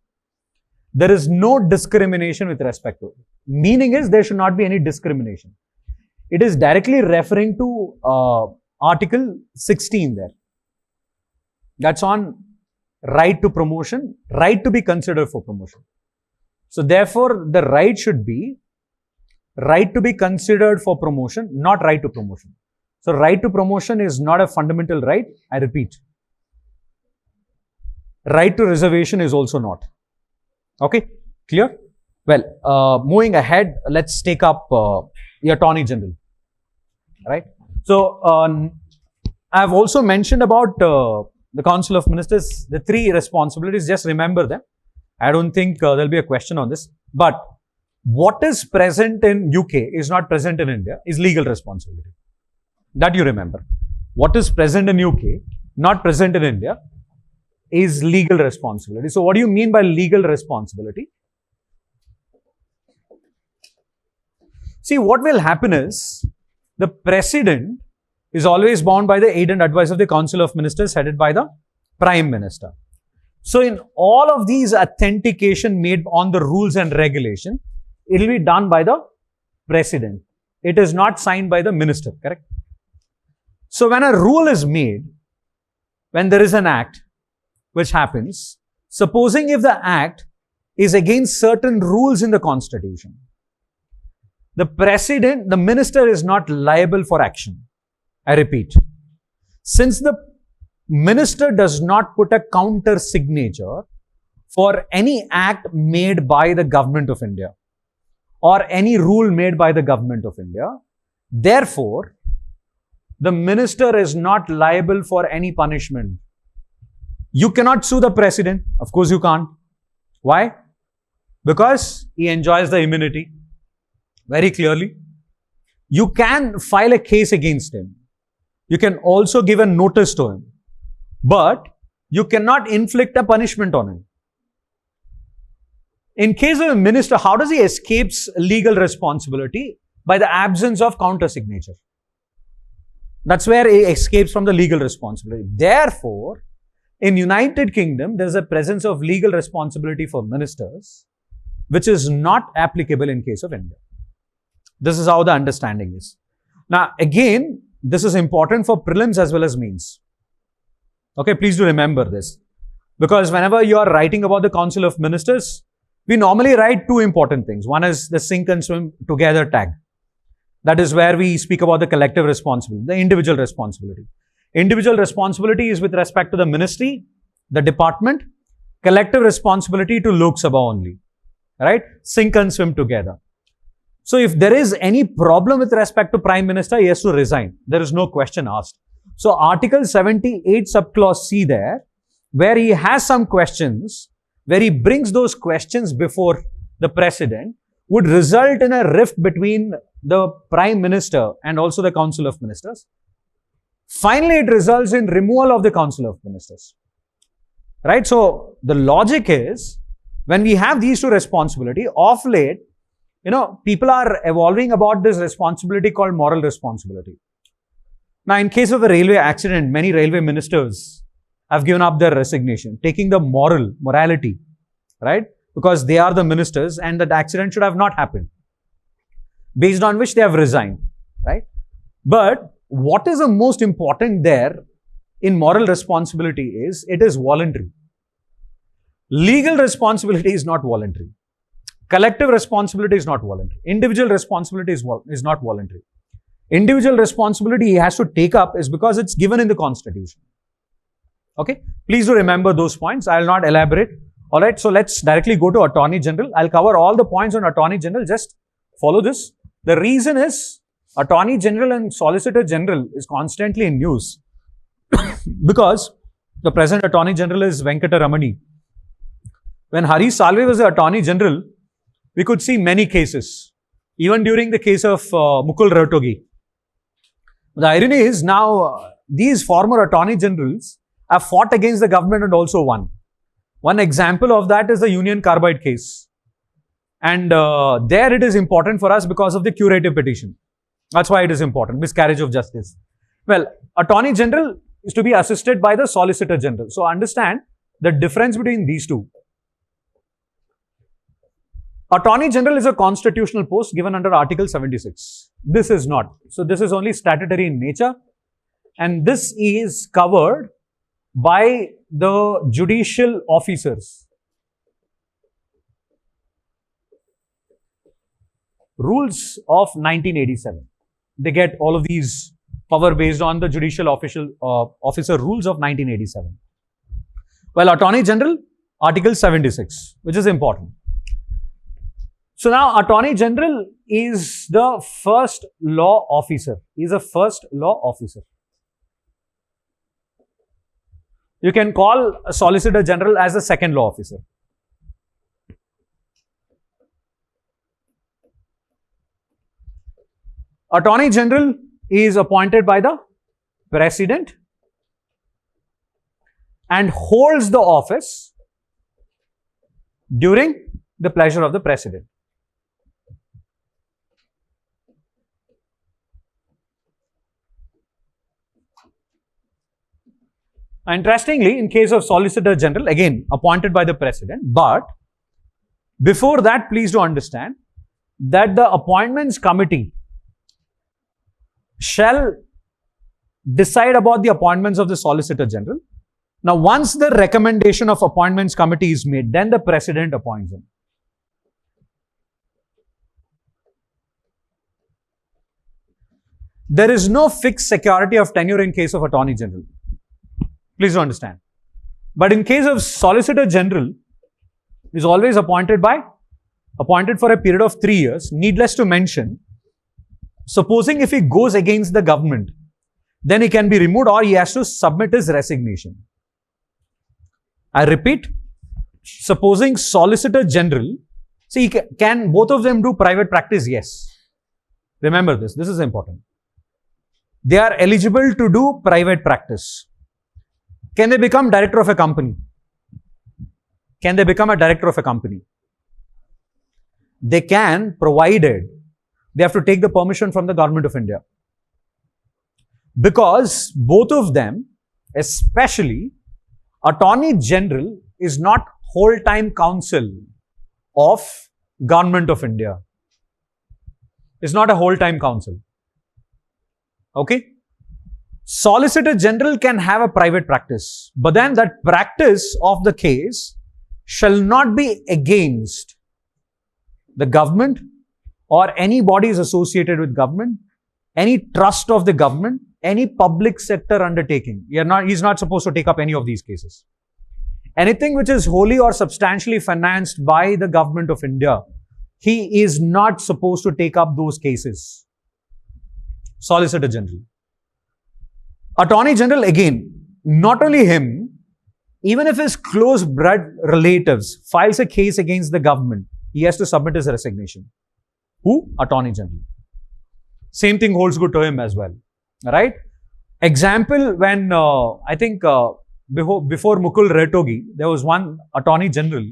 There is no discrimination with respect to it. Meaning is there should not be any discrimination. It is directly referring to Article 16 there. That's on right to promotion, right to be considered for promotion. So therefore, the right should be right to be considered for promotion, not right to promotion. So right to promotion is not a fundamental right. I repeat. Right to reservation is also not. Okay, clear? Well, moving ahead, let's take up the Attorney General. Right? So, I've also mentioned about the Council of Ministers, the three responsibilities. Just remember them. I don't think there'll be a question on this. But what is present in UK is not present in India, is legal responsibility. That you remember. What is present in UK, not present in India, is legal responsibility. So, what do you mean by legal responsibility? See, what will happen is, the President is always bound by the aid and advice of the Council of Ministers headed by the Prime Minister. So, in all of these authentication made on the rules and regulation, it will be done by the President. It is not signed by the Minister, correct? So, when a rule is made, when there is an act which happens, supposing if the act is against certain rules in the Constitution, the President, the Minister is not liable for action. I repeat, since the Minister does not put a counter signature for any act made by the Government of India or any rule made by the Government of India, therefore, the Minister is not liable for any punishment. You cannot sue the President. Of course you can't. Why? Because he enjoys the immunity. Very clearly. You can file a case against him. You can also give a notice to him. But you cannot inflict a punishment on him. In case of a minister, how does he escape legal responsibility? By the absence of counter signature. That's where he escapes from the legal responsibility. Therefore, in United Kingdom, there is a presence of legal responsibility for ministers, which is not applicable in case of India. This is how the understanding is. Now, again, this is important for prelims as well as mains. Okay, please do remember this. Because whenever you are writing about the Council of Ministers, we normally write two important things. One is the sink and swim together tag. That is where we speak about the collective responsibility, the individual responsibility. Individual responsibility is with respect to the ministry, the department. Collective responsibility to Lok Sabha only. Right? Sink and swim together. So, if there is any problem with respect to Prime Minister, he has to resign. There is no question asked. So, Article 78 subclause C there, where he has some questions, where he brings those questions before the President, would result in a rift between the Prime Minister and also the Council of Ministers. Finally, it results in removal of the Council of Ministers. Right? So, the logic is, when we have these two responsibility, of late, people are evolving about this responsibility called moral responsibility. Now, in case of a railway accident, many railway ministers have given up their resignation, taking the morality, right? Because they are the ministers and that accident should have not happened. Based on which they have resigned, right? But what is the most important there in moral responsibility is, it is voluntary. Legal responsibility is not voluntary. Collective responsibility is not voluntary. Individual responsibility is not voluntary. Individual responsibility he has to take up is because it's given in the Constitution. Okay? Please do remember those points. I will not elaborate. Alright, so let's directly go to Attorney General. I'll cover all the points on Attorney General. Just follow this. The reason is, Attorney General and Solicitor General is constantly in news because the present Attorney General is Venkata Ramani. When Harish Salve was the Attorney General, we could see many cases, even during the case of Mukul Rohtgi. The irony is, now these former Attorney Generals have fought against the government and also won. One example of that is the Union Carbide case. And there it is important for us because of the curative petition. That's why it is important, miscarriage of justice. Well, Attorney General is to be assisted by the Solicitor General. So understand the difference between these two. Attorney General is a constitutional post given under Article 76. This is not. So this is only statutory in nature. And this is covered by the judicial officers. Rules of 1987. They get all of these power based on the judicial officer rules of 1987. Well, Attorney General, Article 76, which is important. So now, Attorney General is the first law officer. He is a first law officer. You can call a Solicitor General as the second law officer. Attorney General is appointed by the President and holds the office during the pleasure of the President. Interestingly, in case of Solicitor General, again appointed by the President, but before that, please do understand that the Appointments Committee shall decide about the appointments of the Solicitor General. Now, once the recommendation of Appointments Committee is made, then the President appoints him. There is no fixed security of tenure in case of Attorney General. Please do understand. But in case of Solicitor General, is always appointed for a period of 3 years. Needless to mention, supposing if he goes against the government, then he can be removed or he has to submit his resignation. I repeat, supposing Solicitor General, see, can both of them do private practice? Yes. Remember this. This is important. They are eligible to do private practice. Can they become director of a company? Can they become a director of a company? They can, provided they have to take the permission from the Government of India. Because both of them, especially Attorney General, is not whole-time counsel of Government of India. It's not a whole-time counsel. Okay? Solicitor General can have a private practice, but then that practice of the case shall not be against the government or any bodies associated with government, any trust of the government, any public sector undertaking. He's not supposed to take up any of these cases. Anything which is wholly or substantially financed by the Government of India, he is not supposed to take up those cases. Solicitor General. Attorney General, again, not only him, even if his close blood relatives files a case against the government, he has to submit his resignation. Who? Attorney General. Same thing holds good to him as well. Right? Example, when I think before Mukul Retogi, there was one Attorney General.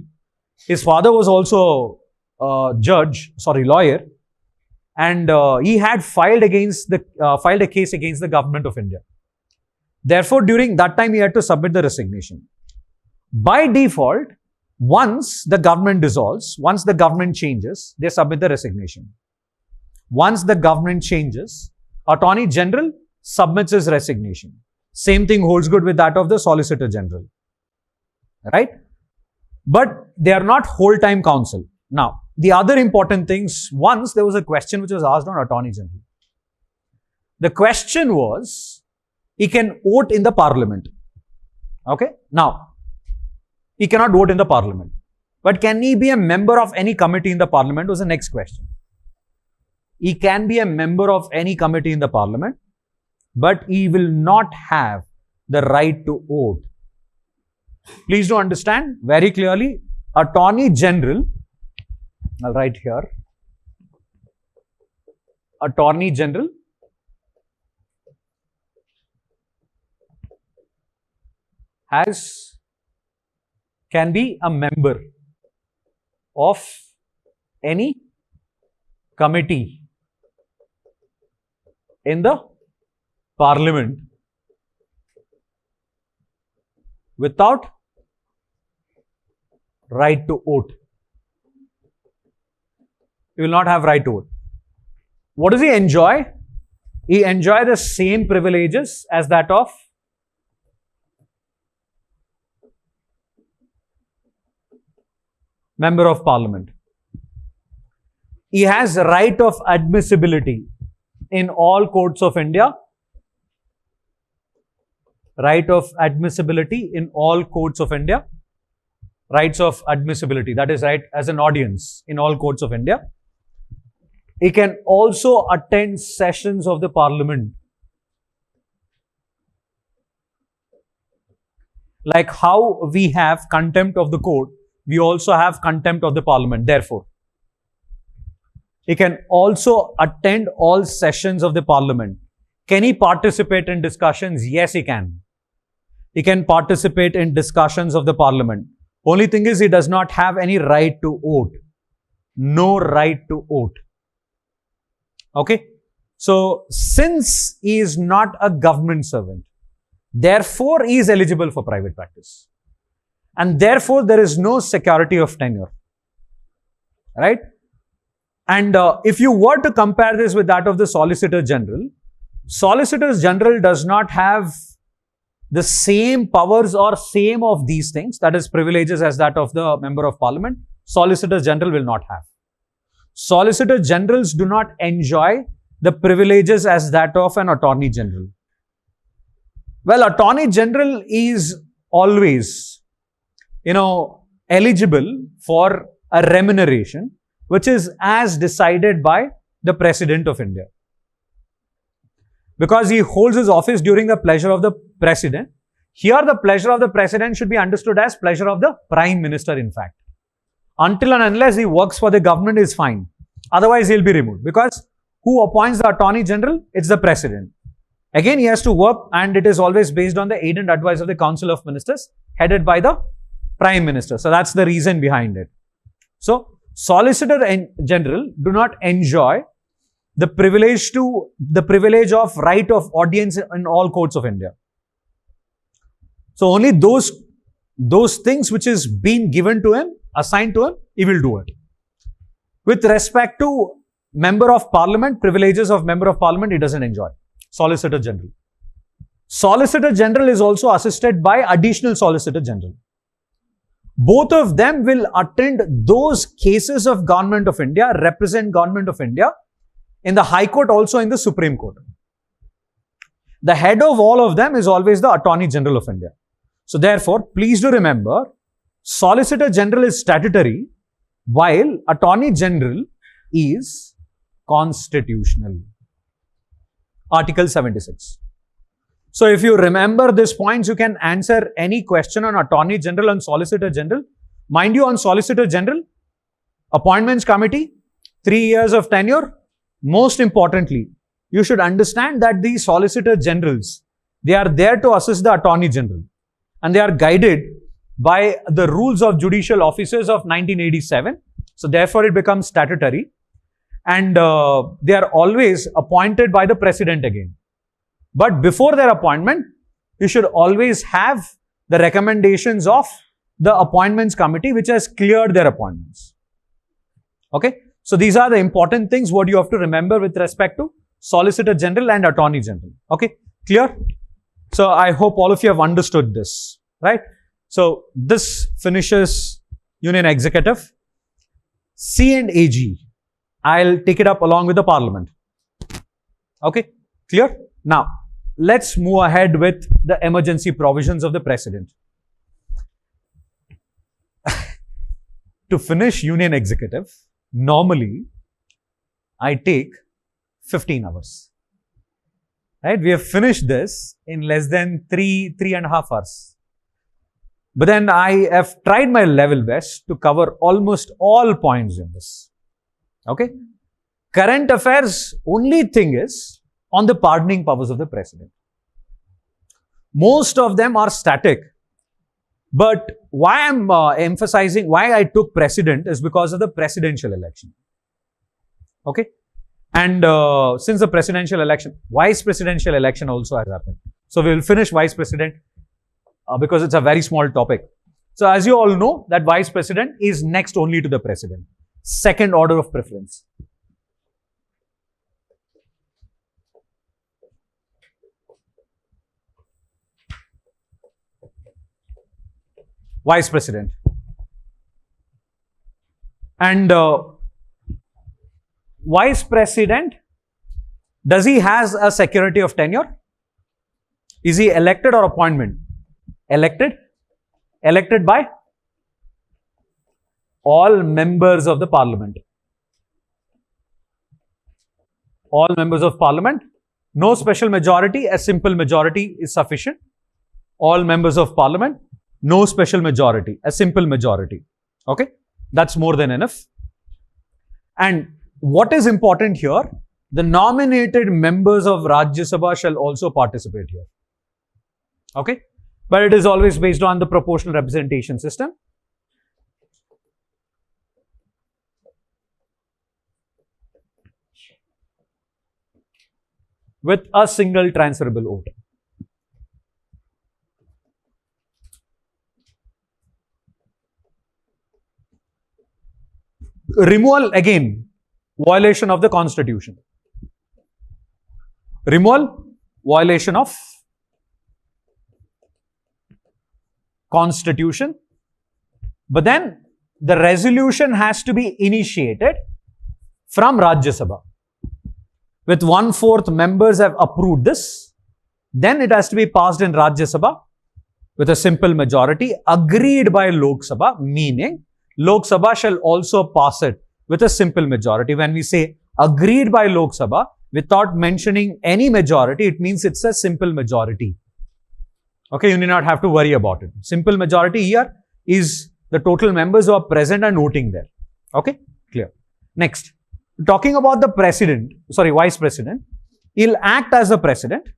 His father was also a lawyer, and he had filed a case against the government of India. Therefore, during that time, he had to submit the resignation. By default, once the government dissolves, once the government changes, they submit the resignation. Once the government changes, Attorney General submits his resignation. Same thing holds good with that of the Solicitor General. Right? But they are not whole-time counsel. Now, the other important things, once there was a question which was asked on Attorney General. The question was, he can vote in the Parliament. Okay? Now, he cannot vote in the Parliament. But can he be a member of any committee in the Parliament was the next question. He can be a member of any committee in the Parliament, but he will not have the right to vote. Please do understand very clearly, Attorney General, I'll write here, Attorney General can be a member of any committee in the Parliament without right to vote. He will not have right to vote. What does he enjoy? He enjoys the same privileges as that of Member of Parliament. He has right of admissibility in all courts of India. Right of admissibility in all courts of India. Rights of admissibility, that is right as an audience in all courts of India. He can also attend sessions of the Parliament. Like how we have contempt of the court, we also have contempt of the Parliament. Therefore, he can also attend all sessions of the Parliament. Can he participate in discussions? Yes, he can. He can participate in discussions of the Parliament. Only thing is, he does not have any right to vote. No right to vote. Okay? So, since he is not a government servant, therefore, he is eligible for private practice. And therefore, there is no security of tenure. Right? And if you were to compare this with that of the Solicitor General, Solicitor General does not have the same powers or same of these things, that is privileges as that of the Member of Parliament. Solicitor General will not have. Solicitor Generals do not enjoy the privileges as that of an Attorney General. Well, Attorney General is always, eligible for a remuneration which is as decided by the President of India. Because he holds his office during the pleasure of the President. Here, the pleasure of the President should be understood as pleasure of the Prime Minister, in fact. Until and unless he works for the government is fine. Otherwise, he'll be removed. Because who appoints the Attorney General? It's the President. Again, he has to work, and it is always based on the aid and advice of the Council of Ministers, headed by the Prime Minister. So, that's the reason behind it. So, Solicitor General do not enjoy the privilege of right of audience in all courts of India. So, only those things which is being given to him, assigned to him, he will do it. With respect to Member of Parliament, privileges of Member of Parliament, he doesn't enjoy. Solicitor General. Solicitor General is also assisted by Additional Solicitor General. Both of them will attend those cases of Government of India, represent Government of India in the High Court, also in the Supreme Court. The head of all of them is always the Attorney General of India. So therefore, please do remember, Solicitor General is statutory, while Attorney General is constitutional. Article 76. So if you remember these points, you can answer any question on Attorney General and Solicitor General. Mind you, on Solicitor General, Appointments Committee, 3 years of tenure. Most importantly, you should understand that the Solicitor Generals They are there to assist the Attorney General. And they are guided by the rules of judicial officers of 1987. So therefore it becomes statutory. And they are always appointed by the President again. But before their appointment, you should always have the recommendations of the Appointments Committee which has cleared their appointments. Okay. So these are the important things what you have to remember with respect to Solicitor General and Attorney General. Okay. Clear? So I hope all of you have understood this. Right. So this finishes Union Executive. C and AG. I'll take it up along with the Parliament. Okay. Clear? Now, let's move ahead with the emergency provisions of the President. To finish Union Executive, normally, I take 15 hours. Right? We have finished this in less than 3.5 hours. But then I have tried my level best to cover almost all points in this. Okay? Current affairs, only thing is on the pardoning powers of the President. Most of them are static. But why I'm emphasizing, why I took President is because of the presidential election. Okay? And since the presidential election, Vice Presidential election also has happened. So we will finish Vice President because it's a very small topic. So as you all know, that Vice President is next only to the President. Second order of preference. Vice President. And Vice President, does he has a security of tenure? Is he elected or appointment? Elected? Elected by all members of the Parliament. All members of Parliament. No special majority, a simple majority is sufficient. All members of Parliament. No special majority, a simple majority. Okay? That's more than enough. And what is important here? The nominated members of Rajya Sabha shall also participate here. Okay? But it is always based on the proportional representation system. With a single transferable vote. Removal, again, violation of the Constitution. Removal, violation of Constitution. But then the resolution has to be initiated from Rajya Sabha. With 1/4 members have approved this, then it has to be passed in Rajya Sabha with a simple majority agreed by Lok Sabha, meaning Lok Sabha shall also pass it with a simple majority. When we say agreed by Lok Sabha, without mentioning any majority, it means it's a simple majority. Okay, you need not have to worry about it. Simple majority here is the total members who are present and voting there. Okay, clear. Next, talking about the President, sorry, Vice President, he'll act as the President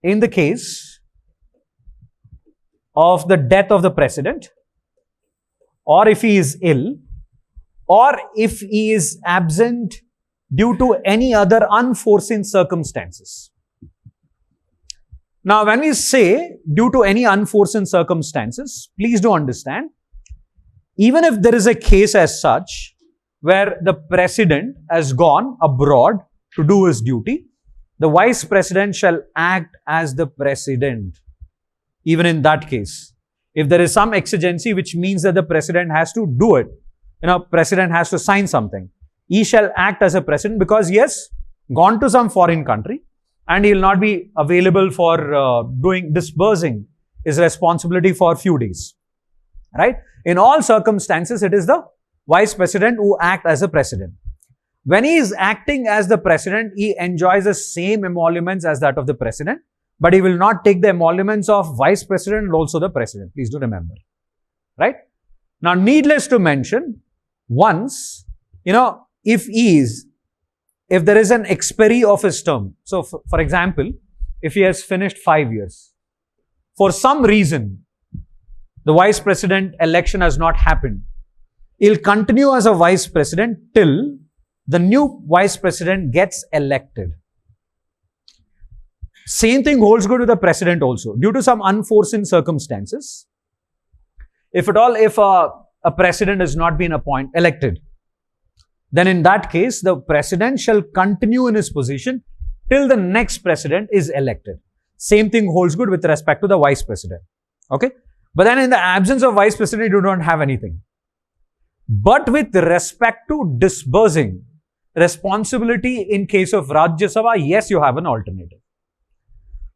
in the case of the death of the President, or if he is ill, or if he is absent due to any other unforeseen circumstances. Now, when we say due to any unforeseen circumstances, please do understand, even if there is a case as such where the President has gone abroad to do his duty, the Vice President shall act as the President. Even in that case, if there is some exigency which means that the President has to do it, President has to sign something, he shall act as a President because he has gone to some foreign country and he will not be available for disbursing his responsibility for a few days. Right? In all circumstances, it is the Vice President who act as a President. When he is acting as the President, he enjoys the same emoluments as that of the President, but he will not take the emoluments of Vice President and also the President. Please do remember. Right? Now, needless to mention, once, if he is if there is an expiry of his term, so for example, if he has finished 5 years, for some reason, the vice president election has not happened, he'll continue as a vice president till the new vice president gets elected. Same thing holds good with the president also. Due to some unforeseen circumstances, if at all, if a president has not been elected, then in that case, the president shall continue in his position till the next president is elected. Same thing holds good with respect to the vice president. Okay? But then in the absence of vice president, you don't have anything. But with respect to disbursing responsibility in case of Rajya Sabha, yes, you have an alternative.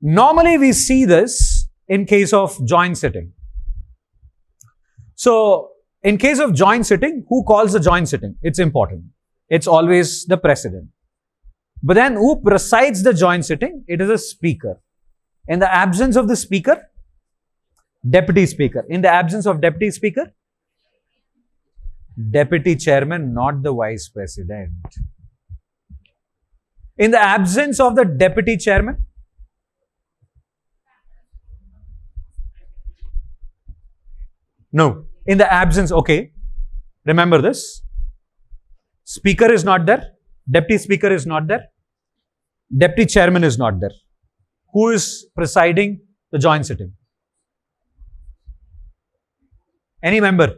Normally, we see this in case of joint sitting. So, in case of joint sitting, who calls the joint sitting? It's important. It's always the president. But then, who presides the joint sitting? It is a speaker. In the absence of the speaker, deputy speaker. In the absence of deputy speaker, deputy chairman, not the vice president. In the absence of the deputy chairman, no. In the absence, okay. Remember this. Speaker is not there. Deputy speaker is not there. Deputy chairman is not there. Who is presiding the joint sitting? Any member?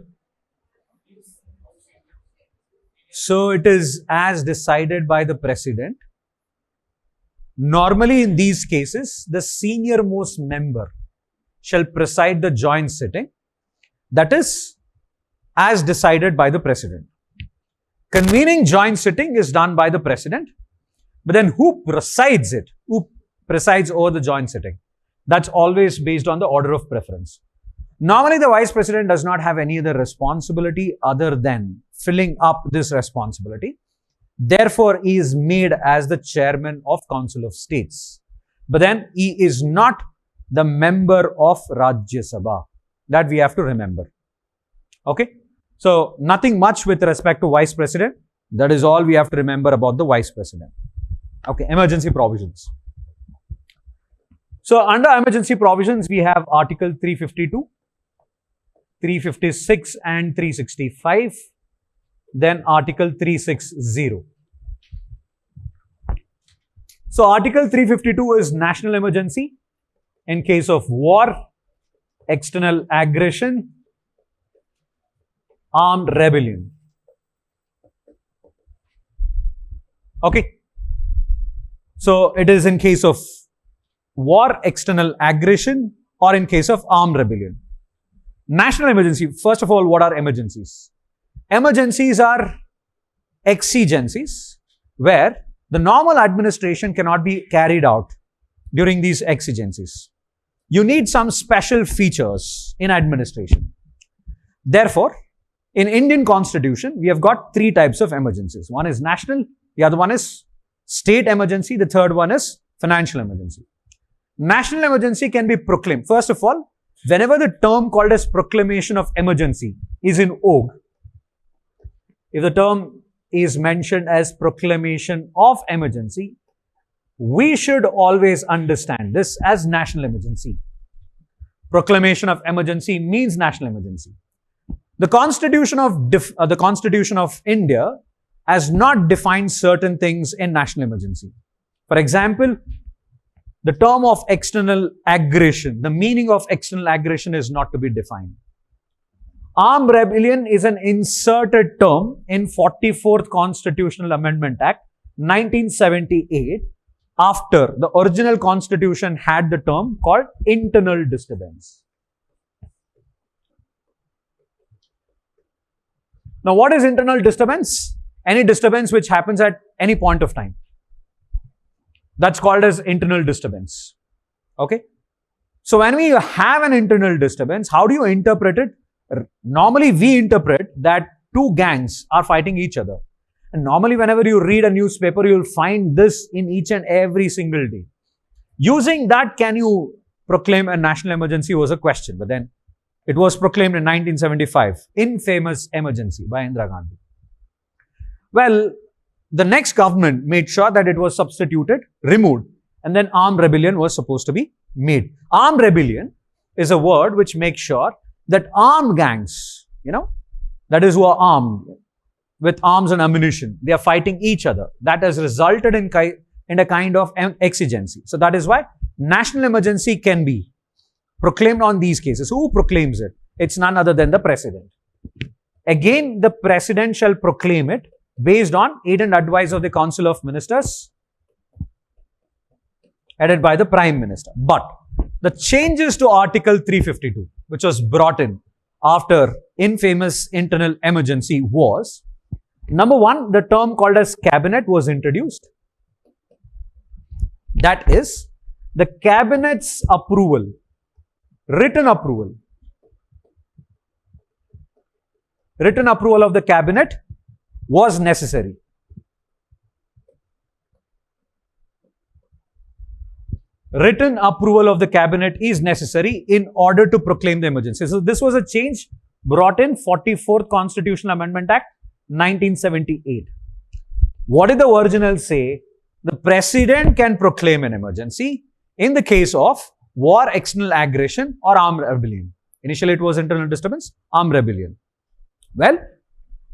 So it is as decided by the president. Normally in these cases, the senior most member shall preside the joint sitting. That is as decided by the president. Convening joint sitting is done by the president. But then who presides it? Who presides over the joint sitting? That's always based on the order of preference. Normally, the vice president does not have any other responsibility other than filling up this responsibility. Therefore, he is made as the chairman of Council of States. But then, he is not the member of Rajya Sabha. That we have to remember. Okay? So, nothing much with respect to vice president. That is all we have to remember about the vice president. Okay, emergency provisions. So, under emergency provisions, we have Article 352, 356 and 365. Then Article 360. So, Article 352 is national emergency in case of war, external aggression, armed rebellion. Okay. So, it is in case of war, external aggression, or in case of armed rebellion. National emergency. First of all, what are emergencies? Emergencies are exigencies where the normal administration cannot be carried out during these exigencies. You need some special features in administration. Therefore, in Indian Constitution, we have got 3 types of emergencies. One is national, the other one is state emergency, the third one is financial emergency. National emergency can be proclaimed. First of all, whenever the term called as proclamation of emergency is in vogue, if the term is mentioned as proclamation of emergency, we should always understand this as national emergency. Proclamation of emergency means national emergency. The Constitution of India has not defined certain things in national emergency. For example, the term of external aggression, the meaning of external aggression is not to be defined. Armed rebellion is an inserted term in 44th Constitutional Amendment Act 1978 after the original constitution had the term called internal disturbance. Now, what is internal disturbance? Any disturbance which happens at any point of time. That's called as internal disturbance. Okay? So, when we have an internal disturbance, how do you interpret it? Normally, we interpret that 2 gangs are fighting each other. And normally, whenever you read a newspaper, you'll find this in each and every single day. Using that, can you proclaim a national emergency was a question. But then, it was proclaimed in 1975, infamous emergency by Indira Gandhi. Well, the next government made sure that it was substituted, removed, and then armed rebellion was supposed to be made. Armed rebellion is a word which makes sure that armed gangs, that is who are armed with arms and ammunition, they are fighting each other. That has resulted in a kind of exigency. So that is why national emergency can be proclaimed on these cases. Who proclaims it? It's none other than the president. Again, the president shall proclaim it based on aid and advice of the Council of Ministers, headed by the Prime Minister. But the changes to Article 352, which was brought in after infamous internal emergency, was, number one, the term called as cabinet was introduced. That is, the cabinet's approval, written approval of the cabinet was necessary. Written approval of the cabinet is necessary in order to proclaim the emergency. So this was a change brought in 44th Constitutional Amendment Act 1978. What did the original say? The president can proclaim an emergency in the case of war, external aggression or armed rebellion. Initially it was internal disturbance, armed rebellion. Well,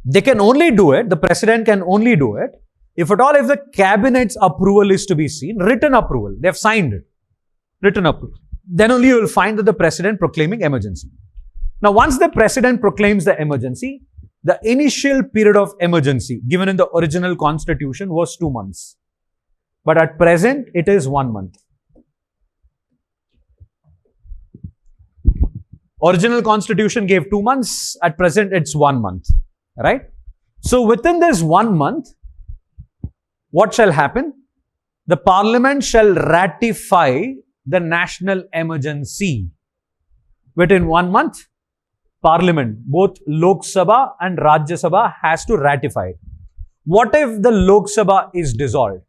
they can only do it, the president can only do it, if at all, if the cabinet's approval is to be seen, written approval, they have signed it, written approval. Then only you will find that the president proclaiming emergency. Now, once the president proclaims the emergency, the initial period of emergency given in the original constitution was 2 months. But at present, it is 1 month. Original constitution gave 2 months, at present it's 1 month, right? So within this 1 month, what shall happen? The parliament shall ratify the national emergency. Within 1 month, parliament, both Lok Sabha and Rajya Sabha has to ratify it. What if the Lok Sabha is dissolved?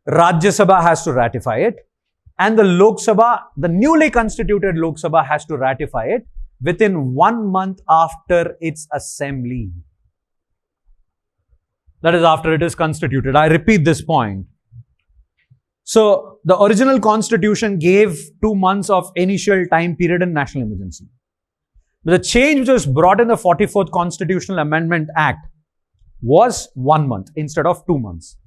Rajya Sabha has to ratify it. And the Lok Sabha, the newly constituted Lok Sabha has to ratify it within 1 month after its assembly. That is after it is constituted. I repeat this point. So, the original constitution gave 2 months of initial time period in national emergency. But the change which was brought in the 44th Constitutional Amendment Act was 1 month instead of 2 months.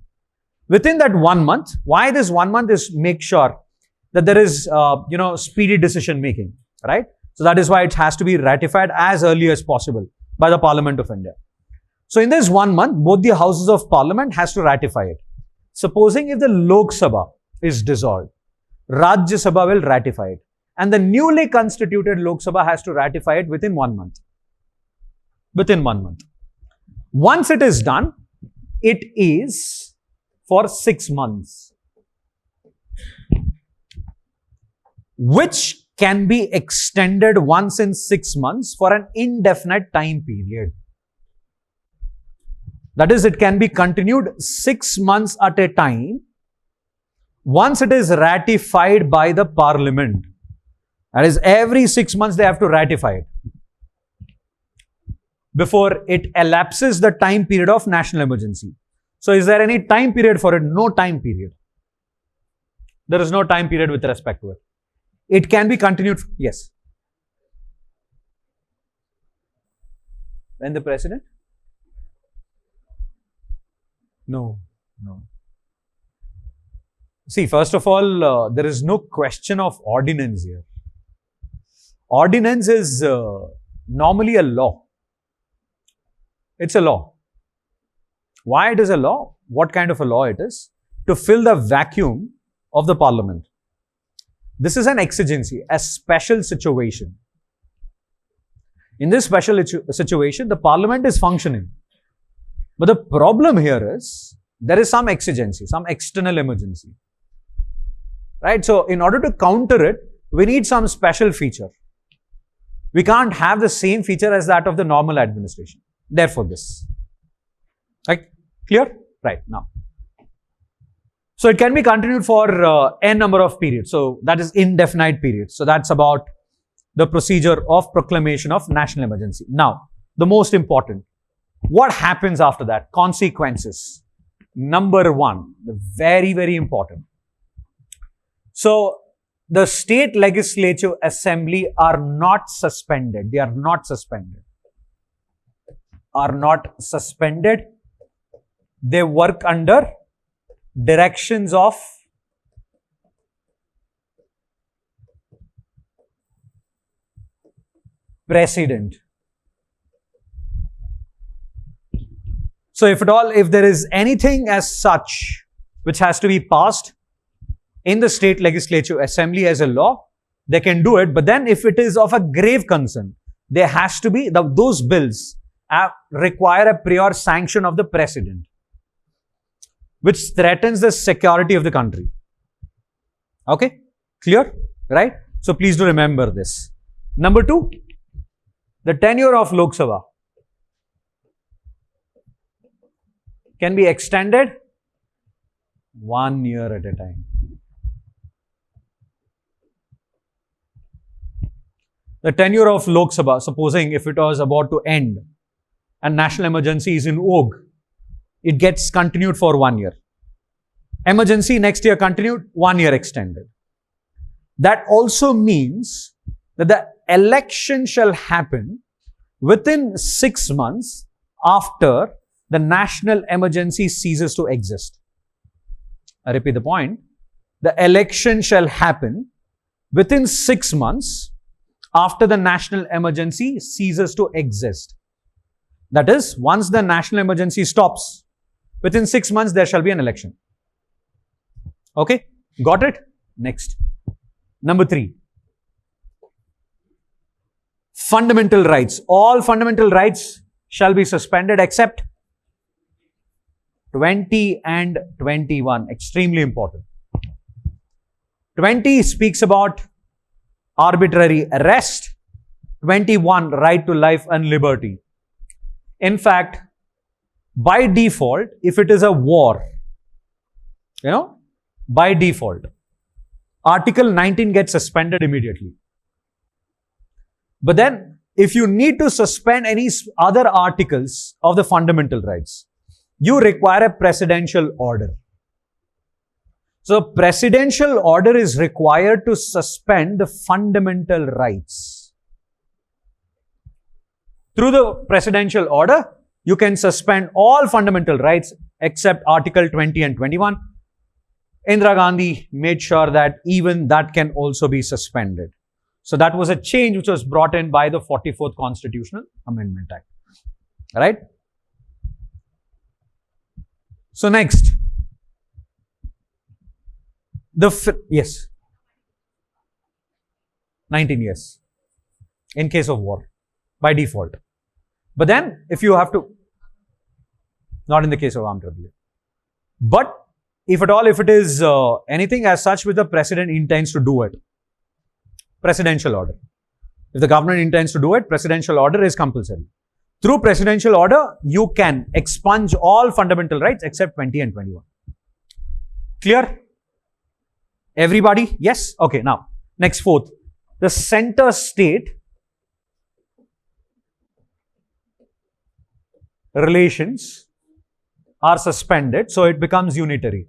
Within that 1 month, why this 1 month is make sure that there is, speedy decision making, right? So that is why it has to be ratified as early as possible by the Parliament of India. So in this 1 month, both the houses of Parliament has to ratify it. Supposing if the Lok Sabha is dissolved, Rajya Sabha will ratify it. And the newly constituted Lok Sabha has to ratify it within 1 month. Within 1 month. Once it is done, it is for 6 months. Which can be extended once in 6 months for an indefinite time period. That is, it can be continued 6 months at a time once it is ratified by the parliament. That is, every 6 months they have to ratify it before it elapses the time period of national emergency. So, is there any time period for it? No time period. There is no time period with respect to it. It can be continued. Yes. When the president? No. See, first of all, there is no question of ordinance here. Ordinance is normally a law. It's a law. Why it is a law? What kind of a law it is? To fill the vacuum of the parliament. This is an exigency, a special situation. In this special situation, the parliament is functioning. But the problem here is, there is some exigency, some external emergency. Right? So, in order to counter it, we need some special feature. We can't have the same feature as that of the normal administration. Therefore, this. Right? Clear? Right. Now. So, it can be continued for n number of periods. So, that is indefinite periods. So, that's about the procedure of proclamation of national emergency. Now, the most important What happens after that? Consequences. Number one, very, very important. So, the state legislative assembly are not suspended. They are not suspended. Are not suspended. They work under directions of president. So if at all, if there is anything as such which has to be passed in the state legislative assembly as a law, they can do it. But then if it is of a grave concern, there has to be, those bills require a prior sanction of the president, which threatens the security of the country. Okay? Clear? Right? So please do remember this. Number two, the tenure of Lok Sabha can be extended 1 year at a time. The tenure of Lok Sabha, supposing if it was about to end and national emergency is in vogue, it gets continued for 1 year. Emergency next year continued, 1 year extended. That also means that the election shall happen within 6 months after the national emergency ceases to exist. I repeat the point. The election shall happen within 6 months after the national emergency ceases to exist. That is, once the national emergency stops, within 6 months there shall be an election. Okay? Got it? Next. Number 3. Fundamental rights. All fundamental rights shall be suspended except 20 and 21. Extremely important. 20 speaks about arbitrary arrest. 21, right to life and liberty. In fact, by default, if it is a war, by default, Article 19 gets suspended immediately. But then, if you need to suspend any other articles of the fundamental rights, you require a presidential order. So, presidential order is required to suspend the fundamental rights. Through the presidential order, you can suspend all fundamental rights except Article 20 and 21. Indira Gandhi made sure that even that can also be suspended. So that was a change which was brought in by the 44th Constitutional Amendment Act. Right? So next. Yes. 19 years. In case of war. By default. But then, if you have to, not in the case of armed rebellion. But, if at all, if it is anything as such which the president intends to do it, presidential order. If the government intends to do it, presidential order is compulsory. Through presidential order, you can expunge all fundamental rights except 20 and 21. Clear? Everybody? Yes? Okay, now, next fourth. The center state relations are suspended, so it becomes unitary.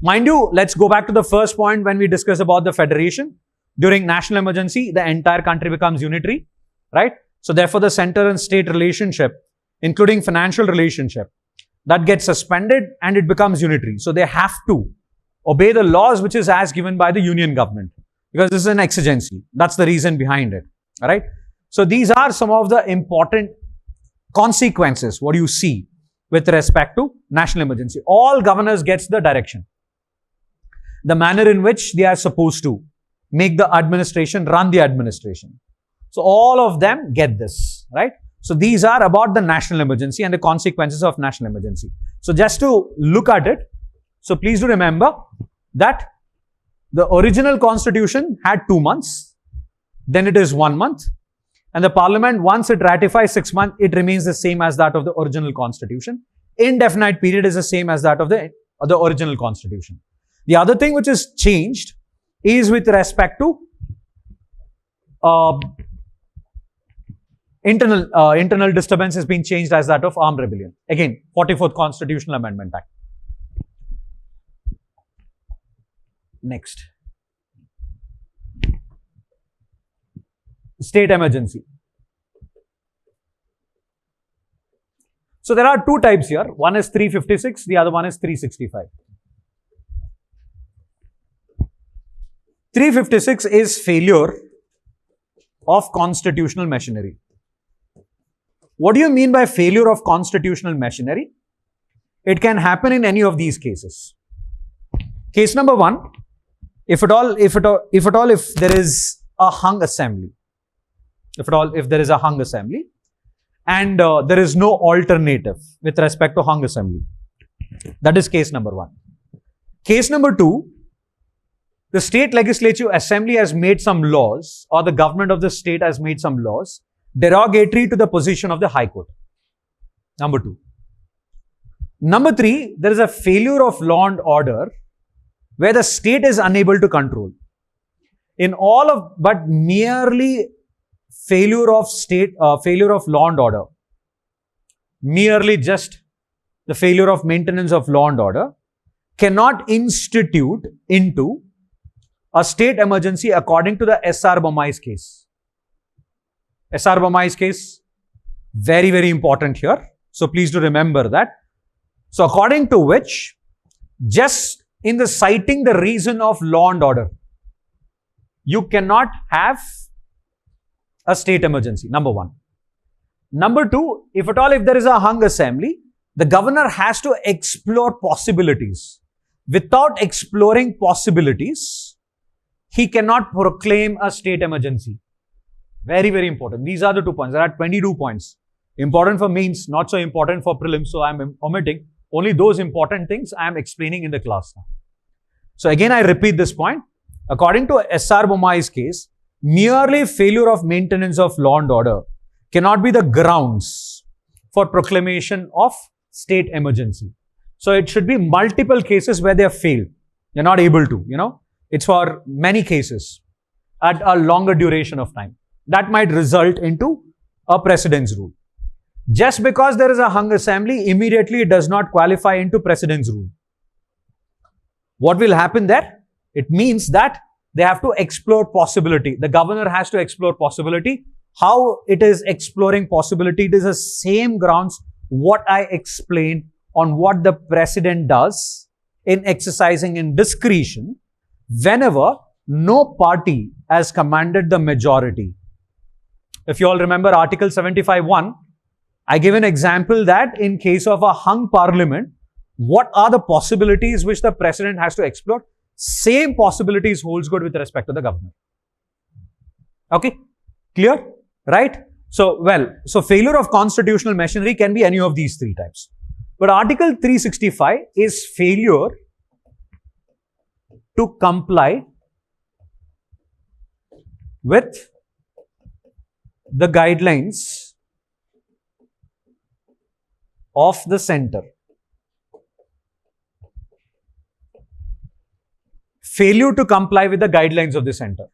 Mind you, let's go back to the first point when we discussed about the federation. During national emergency, the entire country becomes unitary, right? So therefore, the center and state relationship, including financial relationship, that gets suspended and it becomes unitary. So they have to obey the laws which is as given by the union government, because this is an exigency. That's the reason behind it. All right. So these are some of the important consequences, what you see with respect to national emergency. All governors gets the direction, the manner in which they are supposed to make the administration, run the administration. So all of them get this, right? So these are about the national emergency and the consequences of national emergency. So just to look at it, so please do remember that the original constitution had 2 months, then it is 1 month, and the parliament, once it ratifies 6 months, it remains the same as that of the original constitution. Indefinite period is the same as that of the original constitution. The other thing which is changed is with respect to internal disturbance has been changed as that of armed rebellion. Again, 44th Constitutional Amendment Act. Next. State emergency. So there are two types here. One is 356, the other one is 365. 356 is failure of constitutional machinery. What do you mean by failure of constitutional machinery? It can happen in any of these cases. Case number one, if there is a hung assembly, if there is a hung assembly, and there is no alternative with respect to hung assembly. That is case number one. Case number two, the state legislative assembly has made some laws, or the government of the state has made some laws derogatory to the position of the High Court. Number two. Number three, there is a failure of law and order where the state is unable to control. But merely failure of law and order, merely just the failure of maintenance of law and order cannot institute into a state emergency according to the S.R. Bommai's case. S.R. Bommai's case, very, very important here. So please do remember that. So according to which, just in the citing the reason of law and order, you cannot have a state emergency, number one. Number two, if there is a hung assembly, the governor has to explore possibilities. Without exploring possibilities, he cannot proclaim a state emergency. Very, very important. These are the 2 points. There are 22 points. Important for mains, not so important for prelims. So I am omitting only those important things I am explaining in the class now. So again, I repeat this point. According to S.R. Bommai's case, merely failure of maintenance of law and order cannot be the grounds for proclamation of state emergency. So it should be multiple cases where they have failed. You're not able to, It's for many cases at a longer duration of time. That might result into a precedence rule. Just because there is a hung assembly, immediately it does not qualify into precedence rule. What will happen there? It means that they have to explore possibility. The governor has to explore possibility. How it is exploring possibility? It is the same grounds what I explained on what the president does in exercising in discretion whenever no party has commanded the majority. If you all remember Article 75(1), I give an example that in case of a hung parliament, what are the possibilities which the president has to explore? Same possibilities holds good with respect to the governor. Okay? Clear? Right? So failure of constitutional machinery can be any of these three types. But Article 365 is failure to comply with the guidelines of the center. Failure to comply with the guidelines of the center.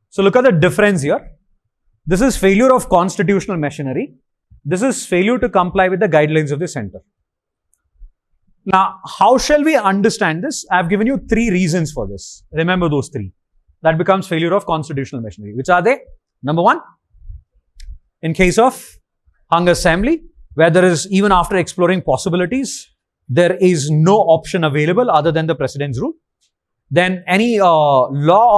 So look at the difference here. This is failure of constitutional machinery. This is failure to comply with the guidelines of the center. Now, how shall we understand this? I have given you three reasons for this. Remember those three. That becomes failure of constitutional machinery. Which are they? Number one, in case of hung assembly, where there is, even after exploring possibilities, there is no option available other than the president's rule. Then any law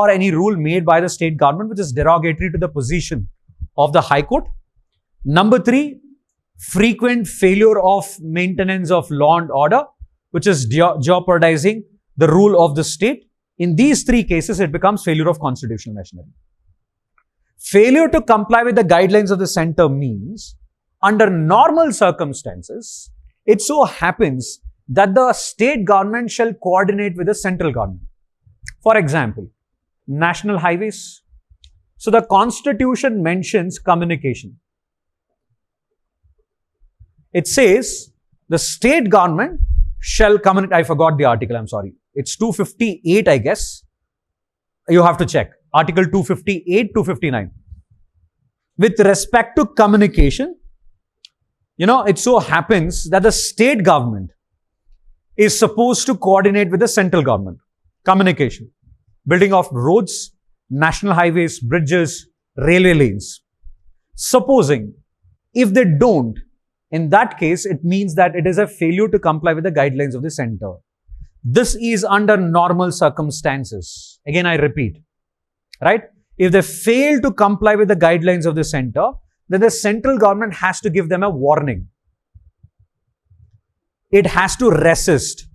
or any rule made by the state government which is derogatory to the position of the High Court. Number three, frequent failure of maintenance of law and order, which is jeopardizing the rule of the state. In these three cases, it becomes failure of constitutional machinery. Failure to comply with the guidelines of the center means, under normal circumstances, it so happens that the state government shall coordinate with the central government. For example, national highways. So the Constitution mentions communication. It says the state government shall communicate. I forgot the article, I'm sorry. It's 258, I guess. You have to check. Article 258 to 59. With respect to communication, it so happens that the state government is supposed to coordinate with the central government. Communication, building of roads, national highways, bridges, railway lanes. Supposing if they don't, in that case, it means that it is a failure to comply with the guidelines of the center. This is under normal circumstances. Again, I repeat, right? If they fail to comply with the guidelines of the center, then the central government has to give them a warning. It has to resist.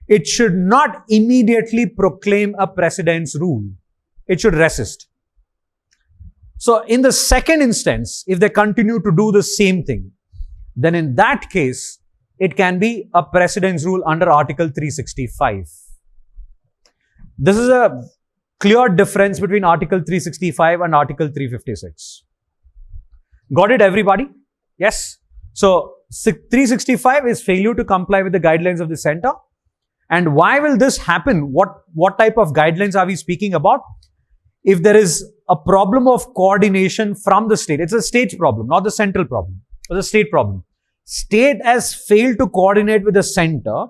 It should not immediately proclaim a precedence rule. It should resist. So in the second instance, if they continue to do the same thing, then in that case, it can be a precedence rule under Article 365. This is a clear difference between Article 365 and Article 356. Got it, everybody? Yes? So 365 is failure to comply with the guidelines of the center. And why will this happen? What type of guidelines are we speaking about? If there is a problem of coordination from the state, it's a state's problem, not the central problem, it's a state problem. State has failed to coordinate with the center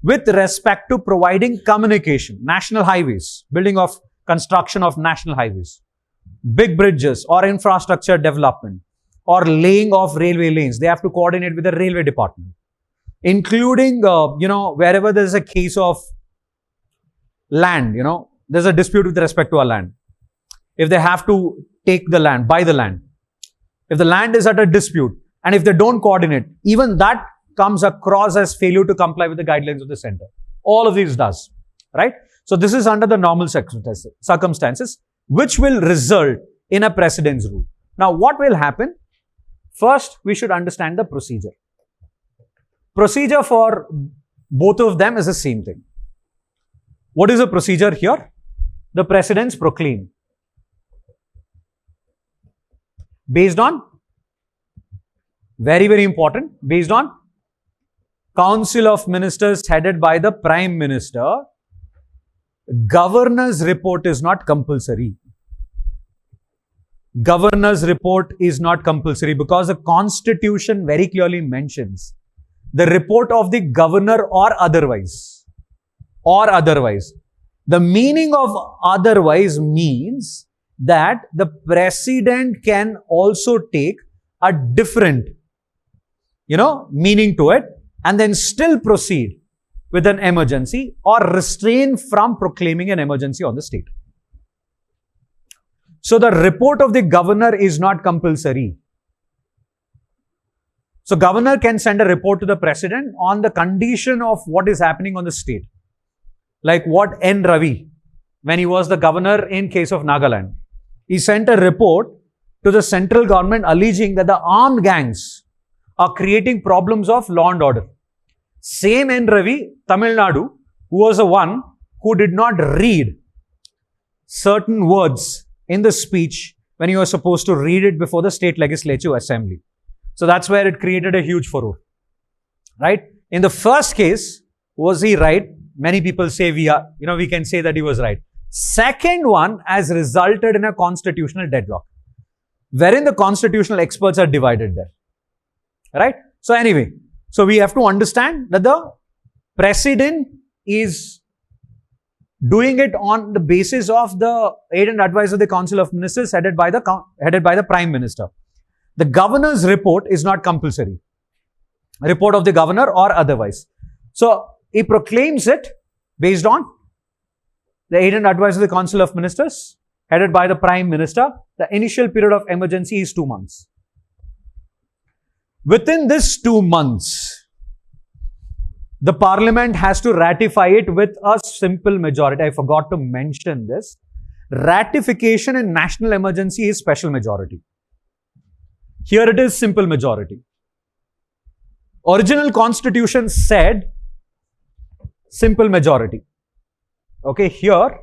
with respect to providing communication, national highways, building of construction of national highways, big bridges or infrastructure development or laying of railway lanes. They have to coordinate with the railway department, including, wherever there's a case of land, there's a dispute with respect to a land. If they have to take the land, buy the land, if the land is at a dispute, and if they don't coordinate, even that comes across as failure to comply with the guidelines of the center. All of these does, right? So this is under the normal circumstances, which will result in a precedence rule. Now, what will happen? First, we should understand the procedure. Procedure for both of them is the same thing. What is the procedure here? The precedence proclaimed. Based on, very, very important, based on Council of Ministers headed by the Prime Minister. Governor's report is not compulsory. Governor's report is not compulsory because the Constitution very clearly mentions the report of the governor or otherwise. Or otherwise. The meaning of otherwise means that the president can also take a different, meaning to it and then still proceed with an emergency or refrain from proclaiming an emergency on the state. So the report of the governor is not compulsory. So governor can send a report to the president on the condition of what is happening on the state. Like what N. Ravi, when he was the governor in case of Nagaland, he sent a report to the central government alleging that the armed gangs are creating problems of law and order. Same N. Ravi, Tamil Nadu, who was the one who did not read certain words in the speech when he was supposed to read it before the state legislative assembly. So that's where it created a huge furore. Right? In the first case, was he right? Many people say we can say that he was right. Second one has resulted in a constitutional deadlock, wherein the constitutional experts are divided there. Right? So anyway, so we have to understand that the president is doing it on the basis of the aid and advice of the Council of Ministers headed by the Prime Minister. The governor's report is not compulsory. Report of the governor or otherwise. So he proclaims it based on the aid and advice of the Council of Ministers headed by the Prime Minister. The initial period of emergency is 2 months. Within this 2 months, the Parliament has to ratify it with a simple majority. I forgot to mention this. Ratification in national emergency is special majority. Here it is simple majority. Original constitution said simple majority. Okay, here,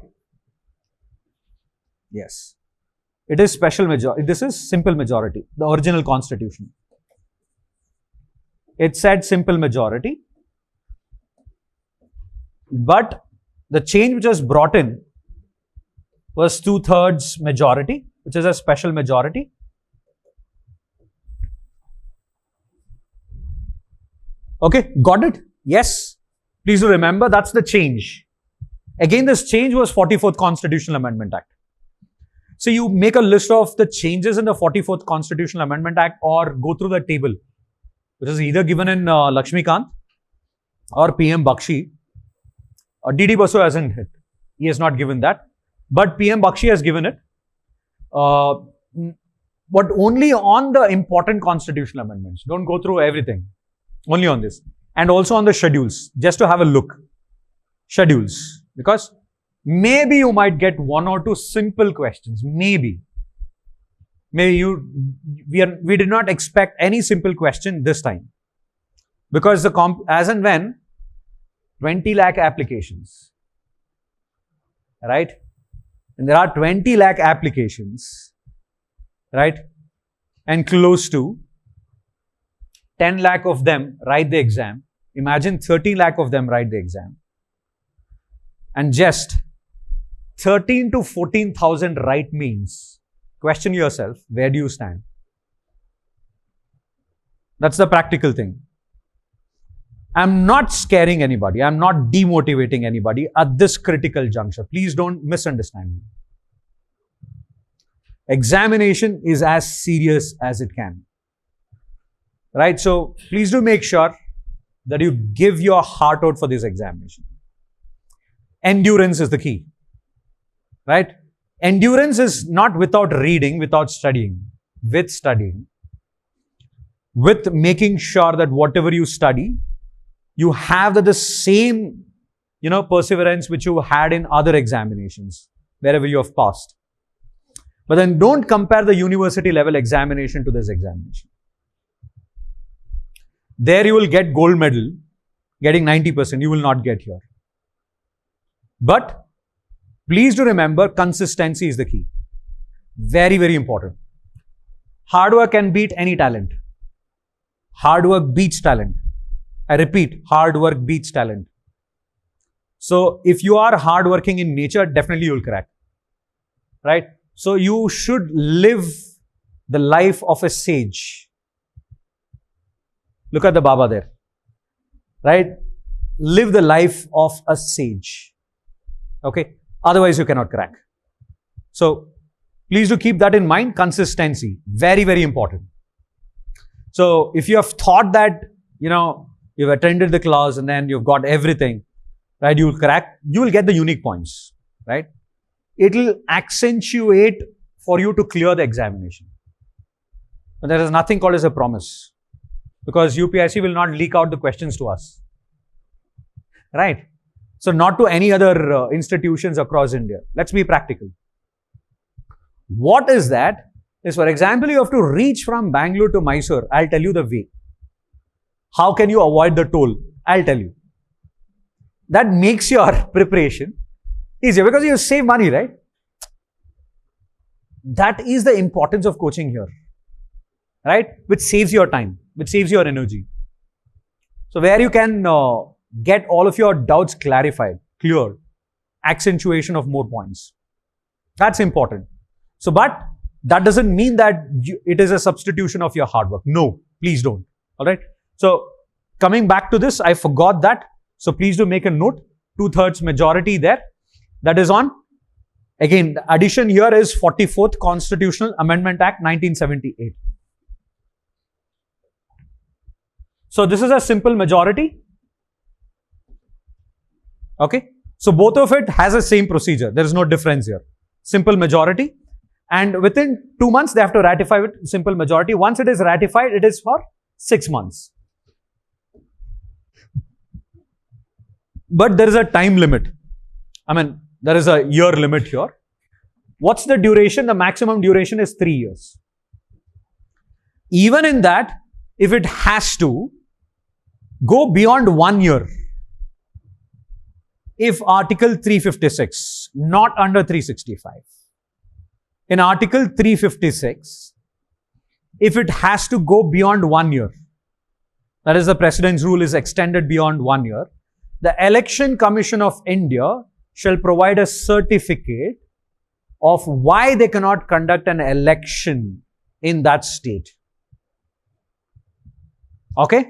yes, it is special majority. This is simple majority, the original constitution. It said simple majority. But the change which was brought in was 2/3 majority, which is a special majority. Okay, got it? Yes. Please do remember that's the change. Again, this change was 44th Constitutional Amendment Act. So you make a list of the changes in the 44th Constitutional Amendment Act or go through the table, which is either given in Lakshmikant or PM Bakshi. DD Basu hasn't hit. He has not given that. But PM Bakshi has given it. But only on the important constitutional amendments. Don't go through everything. Only on this. And also on the schedules. Just to have a look. Schedules. Because maybe you might get one or two simple questions. Maybe. We did not expect any simple question this time. Because as and when 20 lakh applications. Right? And there are 20 lakh applications. Right? And close to 10 lakh of them write the exam. Imagine 13 lakh of them write the exam. And just 13 to 14,000 write means, question yourself, where do you stand? That's the practical thing. I'm not scaring anybody. I'm not demotivating anybody at this critical juncture. Please don't misunderstand me. Examination is as serious as it can. Right? So, please do make sure that you give your heart out for this examination. Endurance is the key. Right? Endurance is not without reading, without studying. With studying. With making sure that whatever you study, you have the same, perseverance which you had in other examinations, wherever you have passed. But then don't compare the university level examination to this examination. There you will get gold medal, getting 90%, you will not get here. But please do remember, consistency is the key. Very, very important. Hard work can beat any talent. Hard work beats talent. I repeat, hard work beats talent. So, if you are hardworking in nature, definitely you will crack. Right? So, you should live the life of a sage. Look at the Baba there. Right? Live the life of a sage. Okay? Otherwise, you cannot crack. So, please do keep that in mind. Consistency. Very, very important. So, if you have thought that, you've attended the class and then you've got everything, right? You will crack, you will get the unique points, right? It will accentuate for you to clear the examination. But there is nothing called as a promise. Because UPSC will not leak out the questions to us. Right? So, not to any other institutions across India. Let's be practical. What is that? Is, for example, you have to reach from Bangalore to Mysore. I'll tell you the way. How can you avoid the toll? I'll tell you. That makes your preparation easier because you save money, right? That is the importance of coaching here. Right? Which saves your time, which saves your energy. So, where you can get all of your doubts clarified, cleared, accentuation of more points. That's important. So, but that doesn't mean that it is a substitution of your hard work. No, please don't. All right. So, coming back to this, I forgot that. So, please do make a note. 2/3 majority there. That is on. Again, the addition here is 44th Constitutional Amendment Act 1978. So, this is a simple majority. Okay. So, both of it has the same procedure. There is no difference here. Simple majority. And within 2 months, they have to ratify it, simple majority. Once it is ratified, it is for 6 months. But there is a time limit. There is a year limit here. What's the duration? The maximum duration is 3 years. Even in that, if it has to go beyond 1 year, if Article 356, not under 365, in Article 356, if it has to go beyond 1 year, that is the President's rule is extended beyond 1 year, the Election Commission of India shall provide a certificate of why they cannot conduct an election in that state. Okay?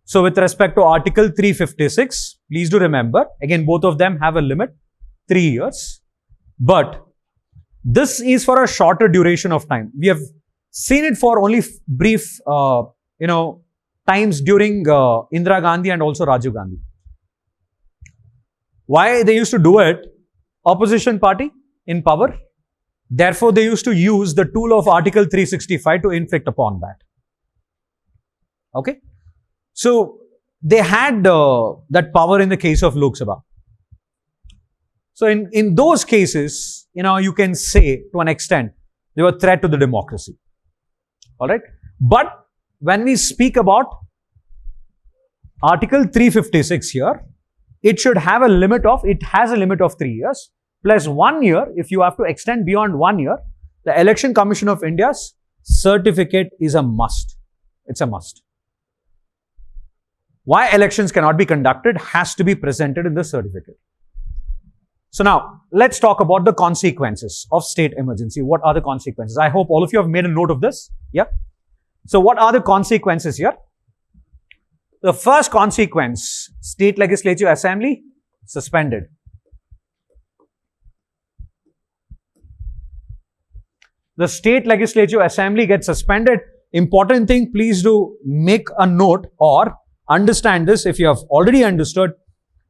So with respect to Article 356, please do remember, again, both of them have a limit, 3 years. But this is for a shorter duration of time. We have seen it for only brief, times during Indira Gandhi and also Rajiv Gandhi. Why they used to do it? Opposition party in power. Therefore, they used to use the tool of Article 365 to inflict upon that. Okay? So, they had that power in the case of Lok Sabha. So, in those cases, you can say to an extent, they were a threat to the democracy. Alright? But, when we speak about Article 356 here, it should have a limit of, it has a limit of 3 years, plus 1 year, if you have to extend beyond 1 year, the Election Commission of India's certificate is a must. It's a must. Why elections cannot be conducted has to be presented in the certificate. So now, let's talk about the consequences of state emergency. What are the consequences? I hope all of you have made a note of this. Yeah. So what are the consequences here? The first consequence, State Legislative Assembly suspended. The State Legislative Assembly gets suspended. Important thing, please do make a note or understand this if you have already understood.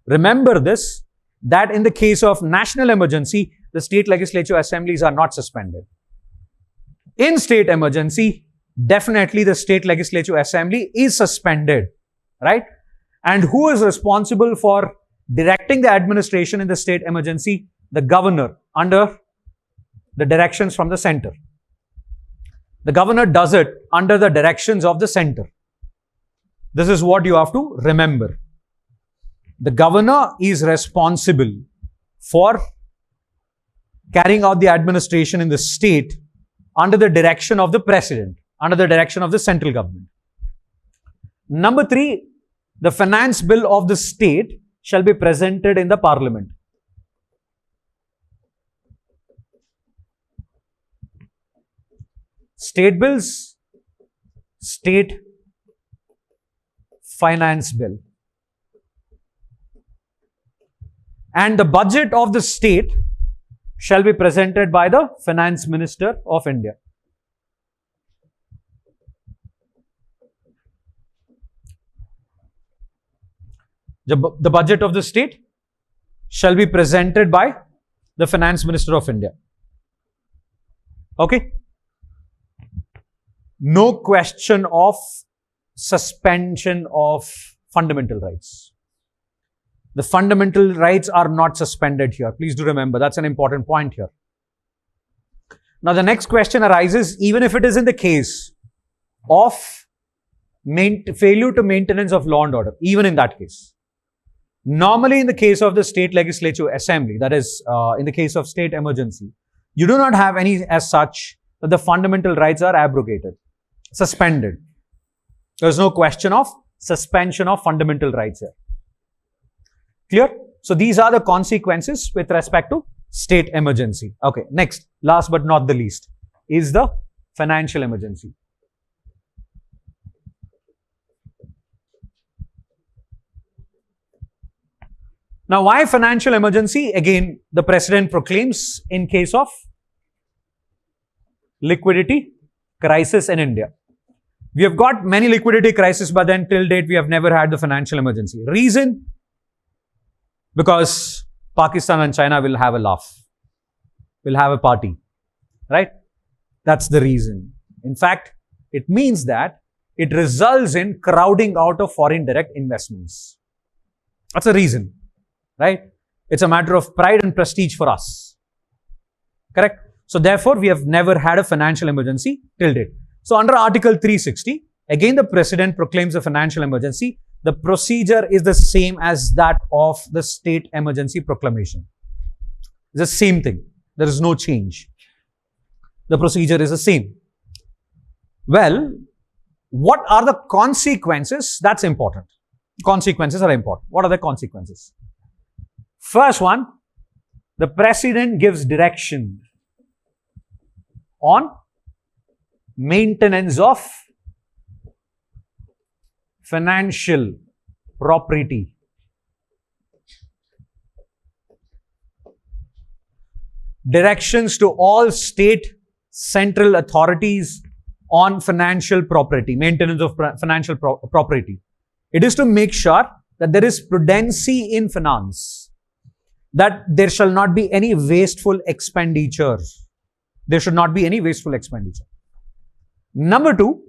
Remember this, that in the case of national emergency, the State Legislative Assemblies are not suspended. In state emergency, definitely the State Legislative Assembly is suspended. Right? And who is responsible for directing the administration in the state emergency? The governor, under the directions from the center. The governor does it under the directions of the center. This is what you have to remember. The governor is responsible for carrying out the administration in the state under the direction of the president, under the direction of the central government. Number 3, the finance bill of the state shall be presented in the parliament. State bills, state finance bill. And the budget of the state shall be presented by the finance minister of India. The budget of the state shall be presented by the finance minister of India. Okay? No question of suspension of fundamental rights. The fundamental rights are not suspended here. Please do remember, that's an important point here. Now the next question arises, even if it is in the case of failure to maintenance of law and order, even in that case. Normally, in the case of the State Legislative Assembly, that is, in the case of state emergency, you do not have any as such that the fundamental rights are abrogated, suspended. There is no question of suspension of fundamental rights here. Clear? So, these are the consequences with respect to state emergency. Okay, next, last but not the least, is the financial emergency. Now, why financial emergency? Again, the president proclaims in case of liquidity crisis in India. We have got many liquidity crises, but then till date we have never had the financial emergency. Reason? Because Pakistan and China will have a laugh, will have a party, right? That's the reason. In fact, it means that it results in crowding out of foreign direct investments. That's the reason. Right? It's a matter of pride and prestige for us. Correct? So therefore, we have never had a financial emergency till date. So under Article 360, again the President proclaims a financial emergency. The procedure is the same as that of the state emergency proclamation. It's the same thing. There is no change. The procedure is the same. Well, what are the consequences? That's important. Consequences are important. What are the consequences? First one, the President gives direction on maintenance of financial property. Directions to all state central authorities on financial property, maintenance of financial property. It is to make sure that there is prudency in finance, that there shall not be any wasteful expenditure. There should not be any wasteful expenditure. Number 2,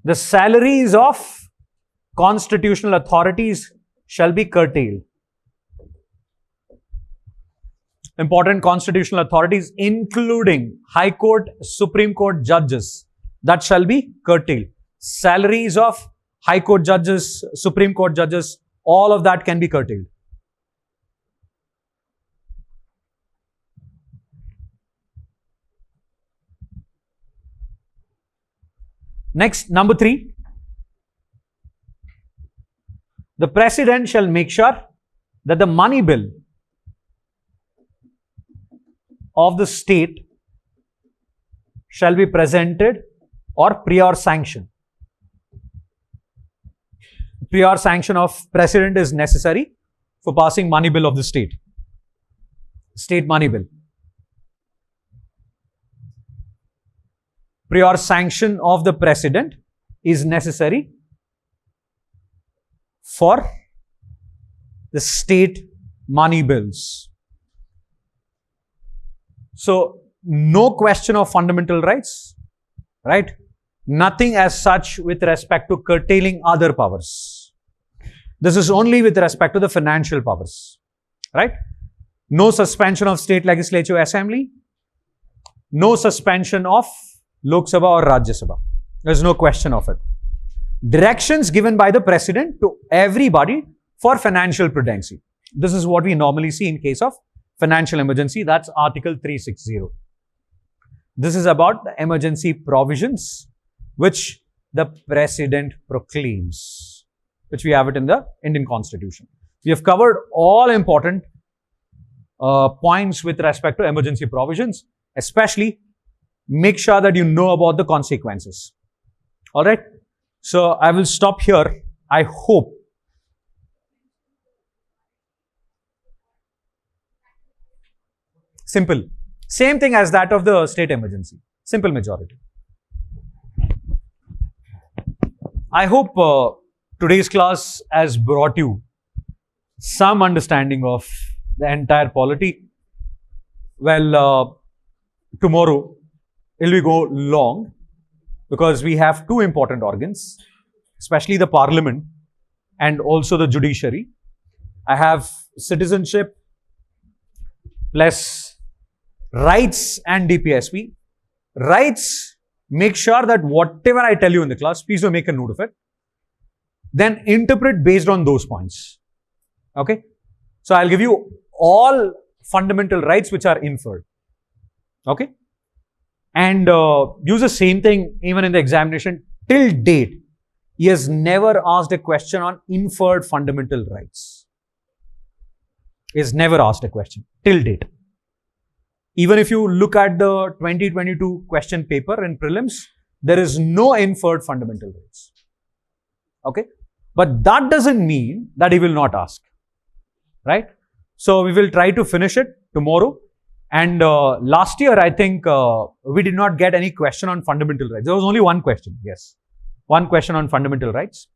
the salaries of constitutional authorities shall be curtailed. Important constitutional authorities, including High Court, Supreme Court judges, that shall be curtailed. Salaries of High Court judges, Supreme Court judges, all of that can be curtailed. Next, number 3. The President shall make sure that the money bill of the state shall be presented or prior sanction. Prior sanction of President is necessary for passing money bill of the state. State money bill. Prior sanction of the President is necessary for the state money bills. So, no question of fundamental rights, right? Nothing as such with respect to curtailing other powers. This is only with respect to the financial powers, right? No suspension of state legislative assembly. No suspension of Lok Sabha or Rajya Sabha. There's no question of it. Directions given by the President to everybody for financial prudency. This is what we normally see in case of financial emergency. That's Article 360. This is about the emergency provisions which the President proclaims, which we have it in the Indian Constitution. We have covered all important points with respect to emergency provisions, especially make sure that you know about the consequences. All right. So I will stop here. I hope. Simple. Same thing as that of the state emergency. Simple majority. I hope today's class has brought you some understanding of the entire polity. Well, tomorrow it will go long because we have two important organs, especially the Parliament and also the judiciary. I have citizenship plus rights and DPSP. Rights, make sure that whatever I tell you in the class, please do make a note of it. Then interpret based on those points. Okay. So I'll give you all fundamental rights which are inferred. Okay. And use the same thing even in the examination. Till date, he has never asked a question on inferred fundamental rights. He has never asked a question till date. Even if you look at the 2022 question paper in prelims, there is no inferred fundamental rights. Okay. But that doesn't mean that he will not ask. Right. So we will try to finish it tomorrow. And last year, I think we did not get any question on fundamental rights. There was only one question. Yes. One question on fundamental rights.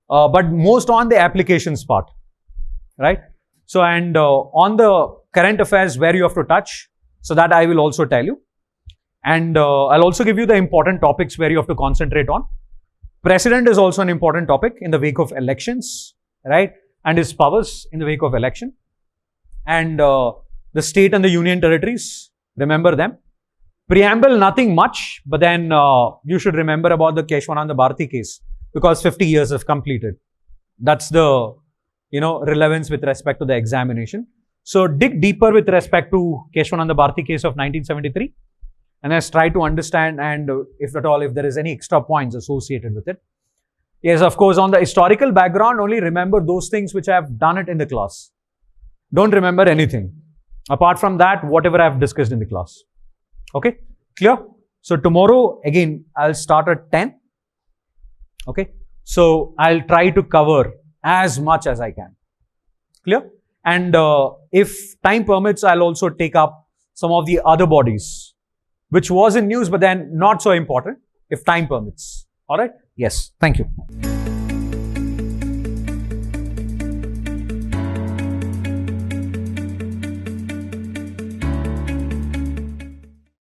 But most on the applications part. Right. So, and on the current affairs where you have to touch, so that I will also tell you. And I'll also give you the important topics where you have to concentrate on. President is also an important topic in the wake of elections, right? And his powers in the wake of election. And the state and the union territories, remember them. Preamble, nothing much, but then you should remember about the Keshwananda Bharati case because 50 years have completed. That's the, relevance with respect to the examination. So dig deeper with respect to Keshwananda Bharati case of 1973 and let's try to understand and if at all, if there is any extra points associated with it. Yes, of course, on the historical background, only remember those things which I have done it in the class. Don't remember anything. Apart from that, whatever I have discussed in the class. Okay, clear? So tomorrow again I'll start at 10. Okay, so I'll try to cover as much as I can. Clear? And if time permits, I'll also take up some of the other bodies, which was in news, but then not so important, if time permits. All right? Yes. Thank you.